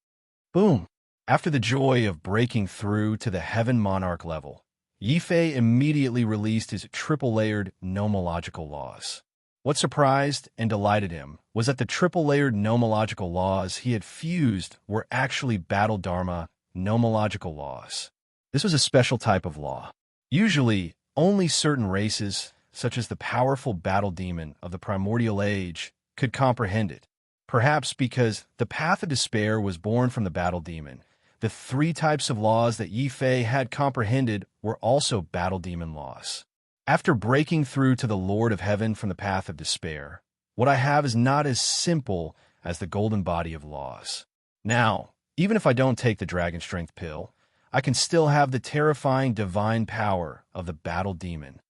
Boom! After the joy of breaking through to the heaven monarch level, Yi Fei immediately released his triple-layered nomological laws. What surprised and delighted him was that the triple-layered nomological laws he had fused were actually battle dharma nomological laws. This was a special type of law. Usually, only certain races, such as the powerful battle demon of the primordial age, could comprehend it. Perhaps because the path of despair was born from the battle demon, the 3 types of laws that Yi Fei had comprehended were also battle demon laws. After breaking through to the Lord of Heaven from the path of despair, what I have is not as simple as the golden body of laws. Now, even if I don't take the dragon strength pill, I can still have the terrifying divine power of the battle demon.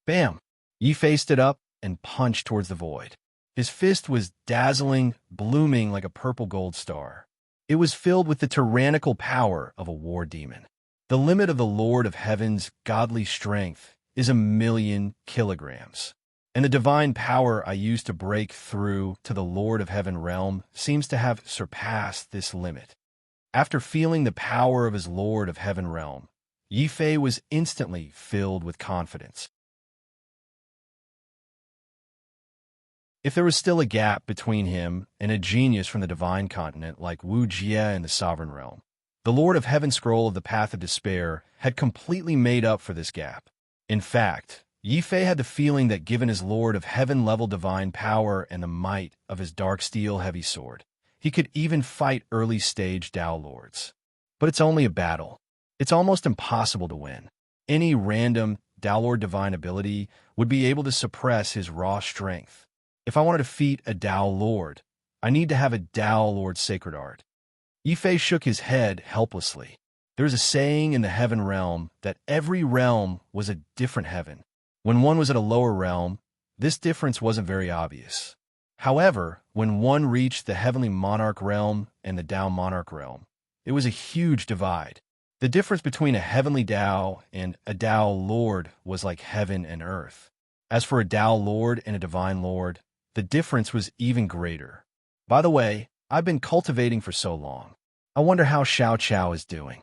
Bam! Yi Fei stood up and punched towards the void. His fist was dazzling, blooming like a purple gold star. It was filled with the tyrannical power of a war demon. The limit of the Lord of Heaven's godly strength is 1,000,000 kilograms. And the divine power I used to break through to the Lord of Heaven realm seems to have surpassed this limit. After feeling the power of his Lord of Heaven realm, Yi Fei was instantly filled with confidence. If there was still a gap between him and a genius from the divine continent like Wu Jie in the sovereign realm, the Lord of Heaven scroll of the Path of Despair had completely made up for this gap. In fact, Yi Fei had the feeling that given his Lord of Heaven level divine power and the might of his dark steel heavy sword, he could even fight early stage Tao lords. But it's only a battle. It's almost impossible to win. Any random Tao lord divine ability would be able to suppress his raw strength. If I want to defeat a Tao lord, I need to have a Tao lord sacred art. Yi Fei shook his head helplessly. There is a saying in the heaven realm that every realm was a different heaven. When one was at a lower realm, this difference wasn't very obvious. However, when one reached the heavenly monarch realm and the Tao monarch realm, it was a huge divide. The difference between a heavenly Tao and a Tao lord was like heaven and earth. As for a Tao lord and a divine lord, the difference was even greater. By the way, I've been cultivating for so long. I wonder how Xiao Qiao is doing.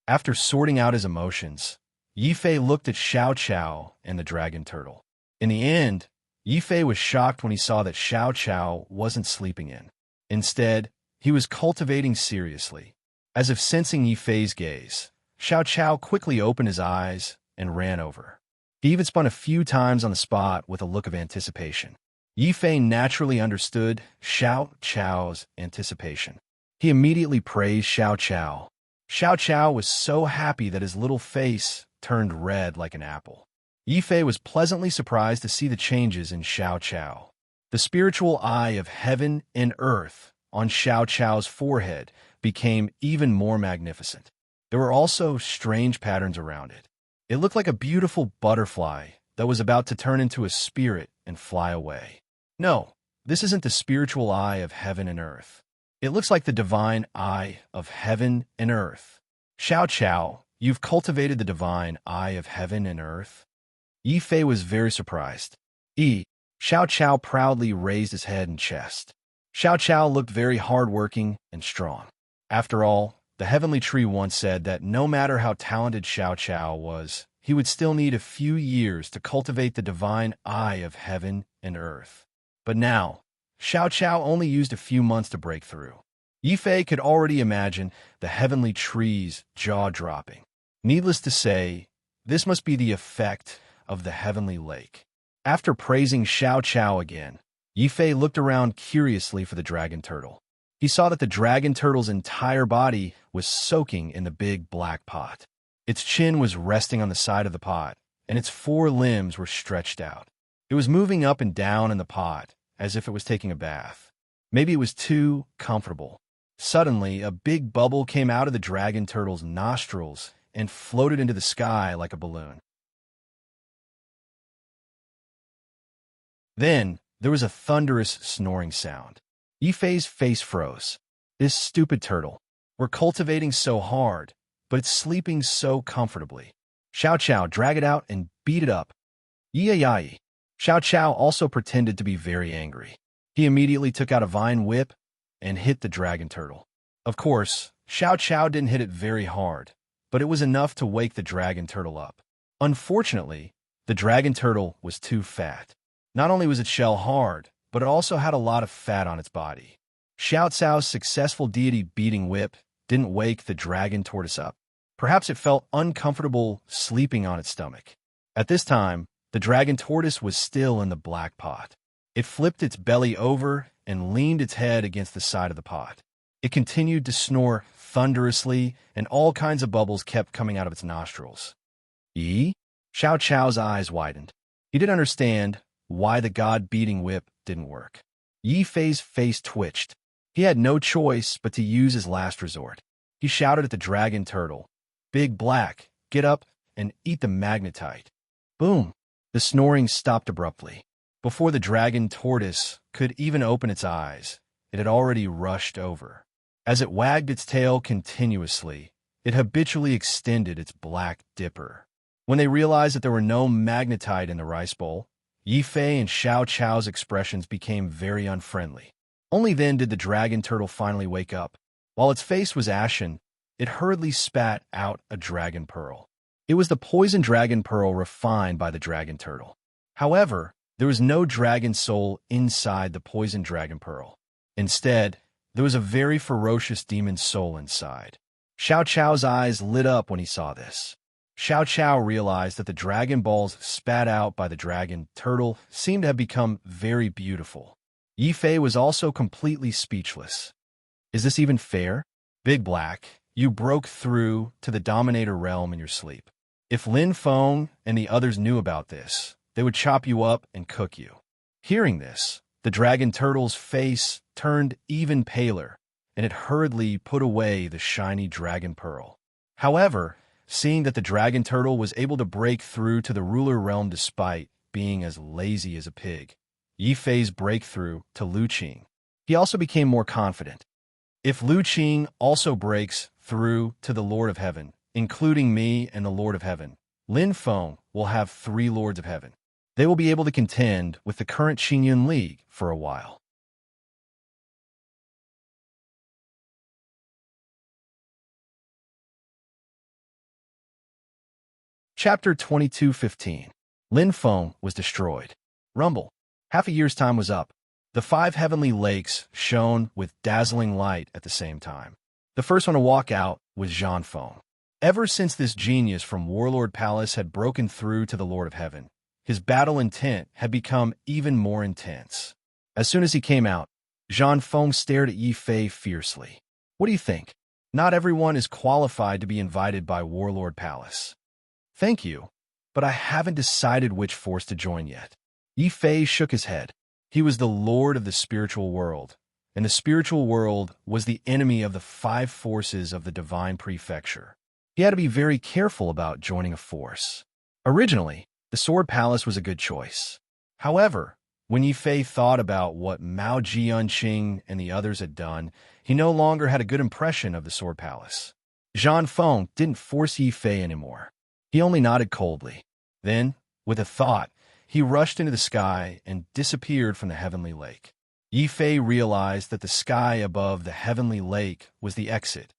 After sorting out his emotions, Yi Fei looked at Xiao Qiao and the dragon turtle. In the end, Yi Fei was shocked when he saw that Xiao Qiao wasn't sleeping in. Instead, he was cultivating seriously. As if sensing Yifei's gaze, Xiao Chao quickly opened his eyes and ran over. He even spun a few times on the spot with a look of anticipation. Yifei naturally understood Xiao Chao's anticipation. He immediately praised Xiao Chao. Xiao Chao was so happy that his little face turned red like an apple. Yifei was pleasantly surprised to see the changes in Xiao Chao. The spiritual eye of heaven and earth on Xiao Chao's forehead became even more magnificent. There were also strange patterns around it. It looked like a beautiful butterfly that was about to turn into a spirit and fly away. No, this isn't the spiritual eye of heaven and earth. It looks like the divine eye of heaven and earth. Xiao Chao, you've cultivated the divine eye of heaven and earth? Yifei was very surprised. Xiao Chao proudly raised his head and chest. Xiao Chao looked very hardworking and strong. After all, the heavenly tree once said that no matter how talented Xiao Chao was, he would still need a few years to cultivate the divine eye of heaven and earth. But now, Xiao Chao only used a few months to break through. Yifei could already imagine the heavenly tree's jaw-dropping. Needless to say, this must be the effect of the heavenly lake. After praising Xiao Chao again, Yifei looked around curiously for the dragon turtle. He saw that the dragon turtle's entire body was soaking in the big black pot. Its chin was resting on the side of the pot, and its 4 limbs were stretched out. It was moving up and down in the pot, as if it was taking a bath. Maybe it was too comfortable. Suddenly, a big bubble came out of the dragon turtle's nostrils and floated into the sky like a balloon. Then, there was a thunderous snoring sound. Yifei's face froze. This stupid turtle. We're cultivating so hard, but it's sleeping so comfortably. Xiao Chao, drag it out and beat it up. Yai. Xiao Chao also pretended to be very angry. He immediately took out a vine whip and hit the dragon turtle. Of course, Xiao Chao didn't hit it very hard, but it was enough to wake the dragon turtle up. Unfortunately, the dragon turtle was too fat. Not only was its shell hard, but it also had a lot of fat on its body. Xiao Cao's successful deity beating whip didn't wake the dragon tortoise up. Perhaps it felt uncomfortable sleeping on its stomach. At this time, the dragon tortoise was still in the black pot. It flipped its belly over and leaned its head against the side of the pot. It continued to snore thunderously, and all kinds of bubbles kept coming out of its nostrils. Xiao Chao's eyes widened. He didn't understand why the god-beating whip didn't work. Yifei's face twitched. He had no choice but to use his last resort. He shouted at the dragon turtle, "Big Black, get up and eat the magnetite." Boom! The snoring stopped abruptly. Before the dragon tortoise could even open its eyes, it had already rushed over. As it wagged its tail continuously, it habitually extended its black dipper. When they realized that there were no magnetite in the rice bowl, Yifei and Xiao Chao's expressions became very unfriendly. Only then did the dragon turtle finally wake up. While its face was ashen, it hurriedly spat out a dragon pearl. It was the poison dragon pearl refined by the dragon turtle. However, there was no dragon soul inside the poison dragon pearl. Instead, there was a very ferocious demon soul inside. Xiao Chao's eyes lit up when he saw this. Xiao Chao realized that the dragon balls spat out by the dragon turtle seemed to have become very beautiful. Yifei was also completely speechless. Is this even fair? Big Black, you broke through to the Dominator realm in your sleep. If Lin Feng and the others knew about this, they would chop you up and cook you. Hearing this, the dragon turtle's face turned even paler, and it hurriedly put away the shiny dragon pearl. However, seeing that the dragon turtle was able to break through to the ruler realm despite being as lazy as a pig, Yifei's breakthrough to Lu Qing. He also became more confident. If Lu Qing also breaks through to the Lord of Heaven, including me and the Lord of Heaven, Lin Feng will have 3 Lords of Heaven. They will be able to contend with the current Qingyun League for a while. Chapter 22:15. Lin Feng was destroyed. Rumble. Half a year's time was up. The 5 heavenly lakes shone with dazzling light at the same time. The first one to walk out was Zhang Feng. Ever since this genius from Warlord Palace had broken through to the Lord of Heaven, his battle intent had become even more intense. As soon as he came out, Zhang Feng stared at Yi Fei fiercely. What do you think? Not everyone is qualified to be invited by Warlord Palace. Thank you, but I haven't decided which force to join yet. Yi Fei shook his head. He was the lord of the spiritual world, and the spiritual world was the enemy of the 5 forces of the divine prefecture. He had to be very careful about joining a force. Originally, the Sword Palace was a good choice. However, when Yi Fei thought about what Mao Jianqing and the others had done, he no longer had a good impression of the Sword Palace. Zhang Feng didn't force Yi Fei anymore. He only nodded coldly. Then, with a thought, he rushed into the sky and disappeared from the heavenly lake. Yi Fei realized that the sky above the heavenly lake was the exit.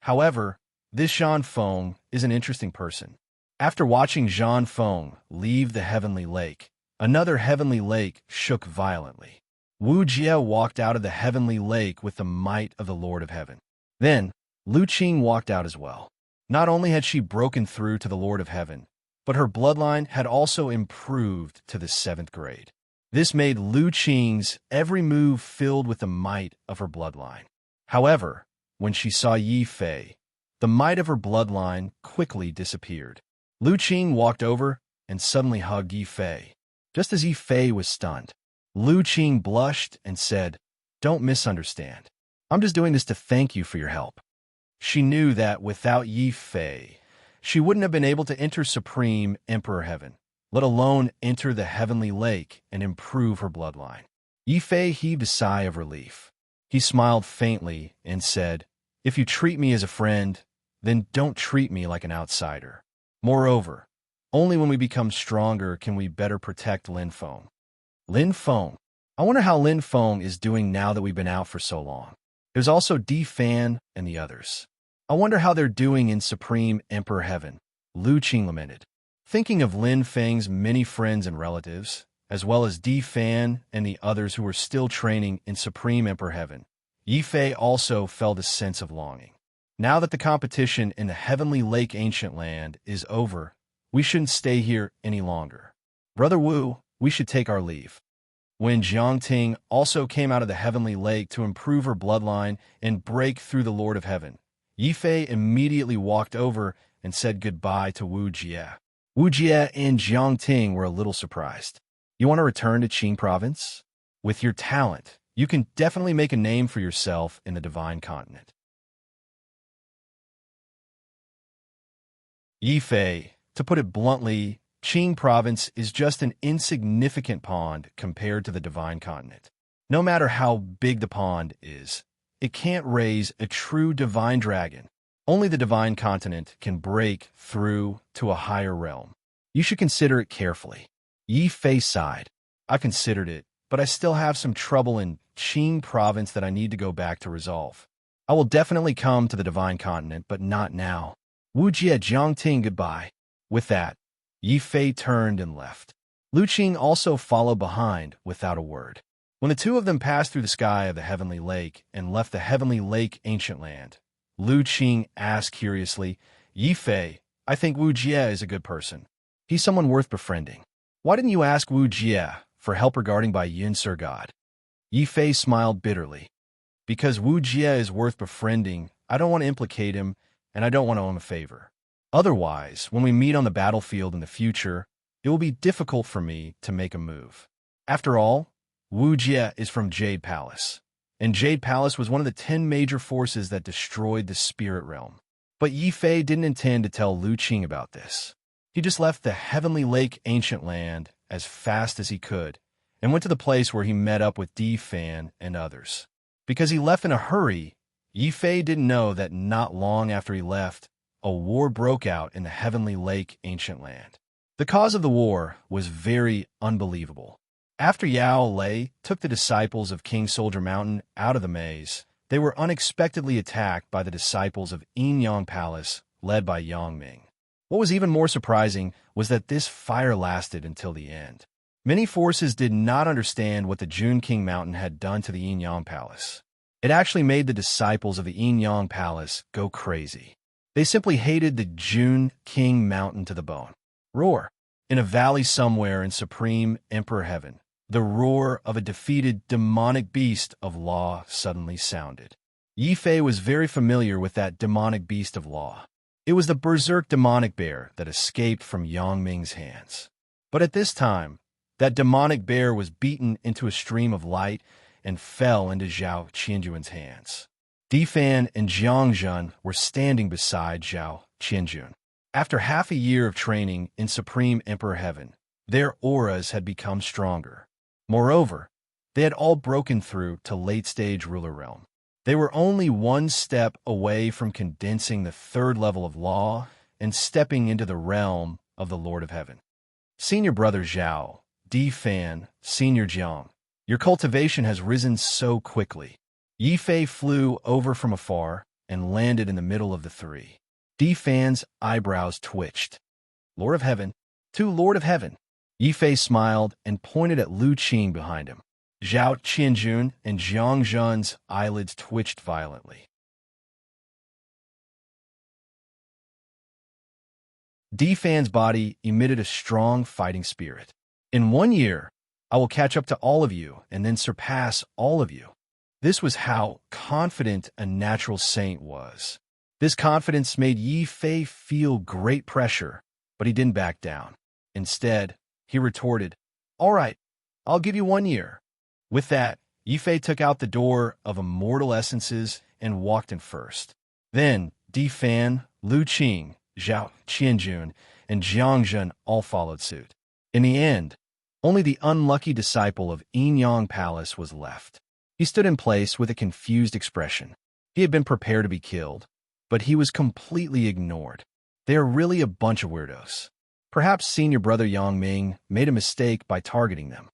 However, this Zhang Feng is an interesting person. After watching Zhang Feng leave the heavenly lake, another heavenly lake shook violently. Wu Jie walked out of the heavenly lake with the might of the Lord of Heaven. Then, Lu Qing walked out as well. Not only had she broken through to the Lord of Heaven, but her bloodline had also improved to the 7th grade. This made Lu Qing's every move filled with the might of her bloodline. However, when she saw Yi Fei, the might of her bloodline quickly disappeared. Lu Qing walked over and suddenly hugged Yi Fei. Just as Yi Fei was stunned, Lu Qing blushed and said, "Don't misunderstand. I'm just doing this to thank you for your help." She knew that without Yi Fei, she wouldn't have been able to enter Supreme Emperor Heaven, let alone enter the heavenly lake and improve her bloodline. Yi Fei heaved a sigh of relief. He smiled faintly and said, "If you treat me as a friend, then don't treat me like an outsider. Moreover, only when we become stronger can we better protect Lin Feng." Lin Feng. I wonder how Lin Feng is doing now that we've been out for so long. There's also Di Fan and the others. I wonder how they're doing in Supreme Emperor Heaven, Lu Qing lamented. Thinking of Lin Feng's many friends and relatives, as well as Di Fan and the others who were still training in Supreme Emperor Heaven, Yi Fei also felt a sense of longing. Now that the competition in the Heavenly Lake Ancient Land is over, we shouldn't stay here any longer. Brother Wu, we should take our leave. When Jiangting also came out of the Heavenly Lake to improve her bloodline and break through the Lord of Heaven, Yi Fei immediately walked over and said goodbye to Wu Jie. Wu Jie and Jiangting were a little surprised. You want to return to Qing Province? With your talent, you can definitely make a name for yourself in the Divine Continent. Yi Fei, to put it bluntly, Qing Province is just an insignificant pond compared to the Divine Continent. No matter how big the pond is, it can't raise a true divine dragon. Only the Divine Continent can break through to a higher realm. You should consider it carefully. Yi Fei sighed. I've considered it, but I still have some trouble in Qing Province that I need to go back to resolve. I will definitely come to the Divine Continent, but not now. Wu Jie Jiangting goodbye. With that, Yi Fei turned and left. Lu Qing also followed behind without a word. When the two of them passed through the sky of the Heavenly Lake and left the Heavenly Lake Ancient Land, Lu Qing asked curiously, Yi Fei, I think Wu Jie is a good person. He's someone worth befriending. Why didn't you ask Wu Jie for help regarding by Yin Sir God? Yi Fei smiled bitterly. Because Wu Jie is worth befriending, I don't want to implicate him, and I don't want to owe him a favor. Otherwise, when we meet on the battlefield in the future, it will be difficult for me to make a move. After all, Wu Jie is from Jade Palace, and Jade Palace was one of the 10 major forces that destroyed the spirit realm. But Yi Fei didn't intend to tell Lu Qing about this. He just left the Heavenly Lake Ancient Land as fast as he could and went to the place where he met up with Di Fan and others. Because he left in a hurry, Yi Fei didn't know that not long after he left, a war broke out in the Heavenly Lake Ancient Land. The cause of the war was very unbelievable. After Yao Lei took the disciples of King Soldier Mountain out of the maze, they were unexpectedly attacked by the disciples of Yinyang Palace, led by Yang Ming. What was even more surprising was that this fire lasted until the end. Many forces did not understand what the Jun King Mountain had done to the Yinyang Palace. It actually made the disciples of the Yin Palace go crazy. They simply hated the Jun King Mountain to the bone. Roar. In a valley somewhere in supreme Emperor Heaven, the roar of a defeated demonic beast of law suddenly sounded. Yi Fei was very familiar with that demonic beast of law. It was the berserk demonic bear that escaped from Yang Ming's hands. But at this time, that demonic bear was beaten into a stream of light and fell into Zhao Qianjun's hands. Di Fan and Jiang Zhen were standing beside Zhao Qianjun. After half a year of training in Supreme Emperor Heaven, their auras had become stronger. Moreover, they had all broken through to late-stage ruler realm. They were only one step away from condensing the third level of law and stepping into the realm of the Lord of Heaven. Senior Brother Zhao, Di Fan, Senior Jiang, your cultivation has risen so quickly. Yi Fei flew over from afar and landed in the middle of the three. Di Fan's eyebrows twitched. Lord of Heaven, to Lord of Heaven. Yi Fei smiled and pointed at Lu Qing behind him. Zhao Qianjun and Jiang Zhen's eyelids twitched violently. Di Fan's body emitted a strong fighting spirit. In 1 year, I will catch up to all of you and then surpass all of you. This was how confident a natural saint was. This confidence made Yi Fei feel great pressure, but he didn't back down. Instead, he retorted, "All right, I'll give you 1 year." With that, Yi Fei took out the door of immortal essences and walked in first. Then, Di Fan, Lu Qing, Zhao Qianjun, and Jiang Zhen all followed suit. In the end, only the unlucky disciple of Yin Palace was left. He stood in place with a confused expression. He had been prepared to be killed, but he was completely ignored. They are really a bunch of weirdos. Perhaps Senior Brother Yang Ming made a mistake by targeting them.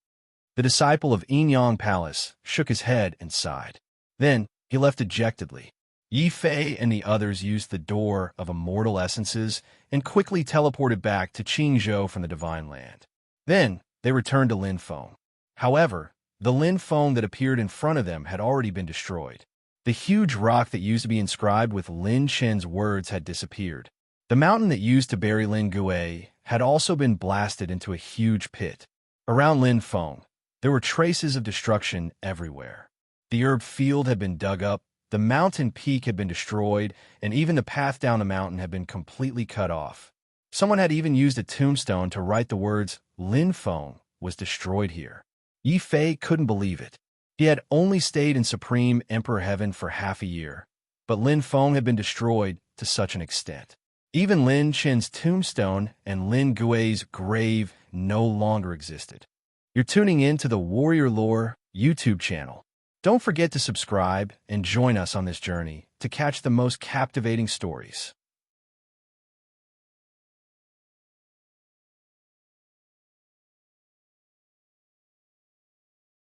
The disciple of Yin Palace shook his head and sighed. Then he left dejectedly. Yi Fei and the others used the door of immortal essences and quickly teleported back to Qingzhou from the Divine Land. Then they returned to Lin Feng. However, the Lin Feng that appeared in front of them had already been destroyed. The huge rock that used to be inscribed with Lin Chen's words had disappeared. The mountain that used to bury Lin Gui had also been blasted into a huge pit. Around Lin Feng, there were traces of destruction everywhere. The herb field had been dug up, the mountain peak had been destroyed, and even the path down the mountain had been completely cut off. Someone had even used a tombstone to write the words, "Lin Feng was destroyed here." Yi Fei couldn't believe it. He had only stayed in Supreme Emperor Heaven for half a year, but Lin Feng had been destroyed to such an extent. Even Lin Chen's tombstone and Lin Gui's grave no longer existed. You're tuning in to the Warrior Lore YouTube channel. Don't forget to subscribe and join us on this journey to catch the most captivating stories.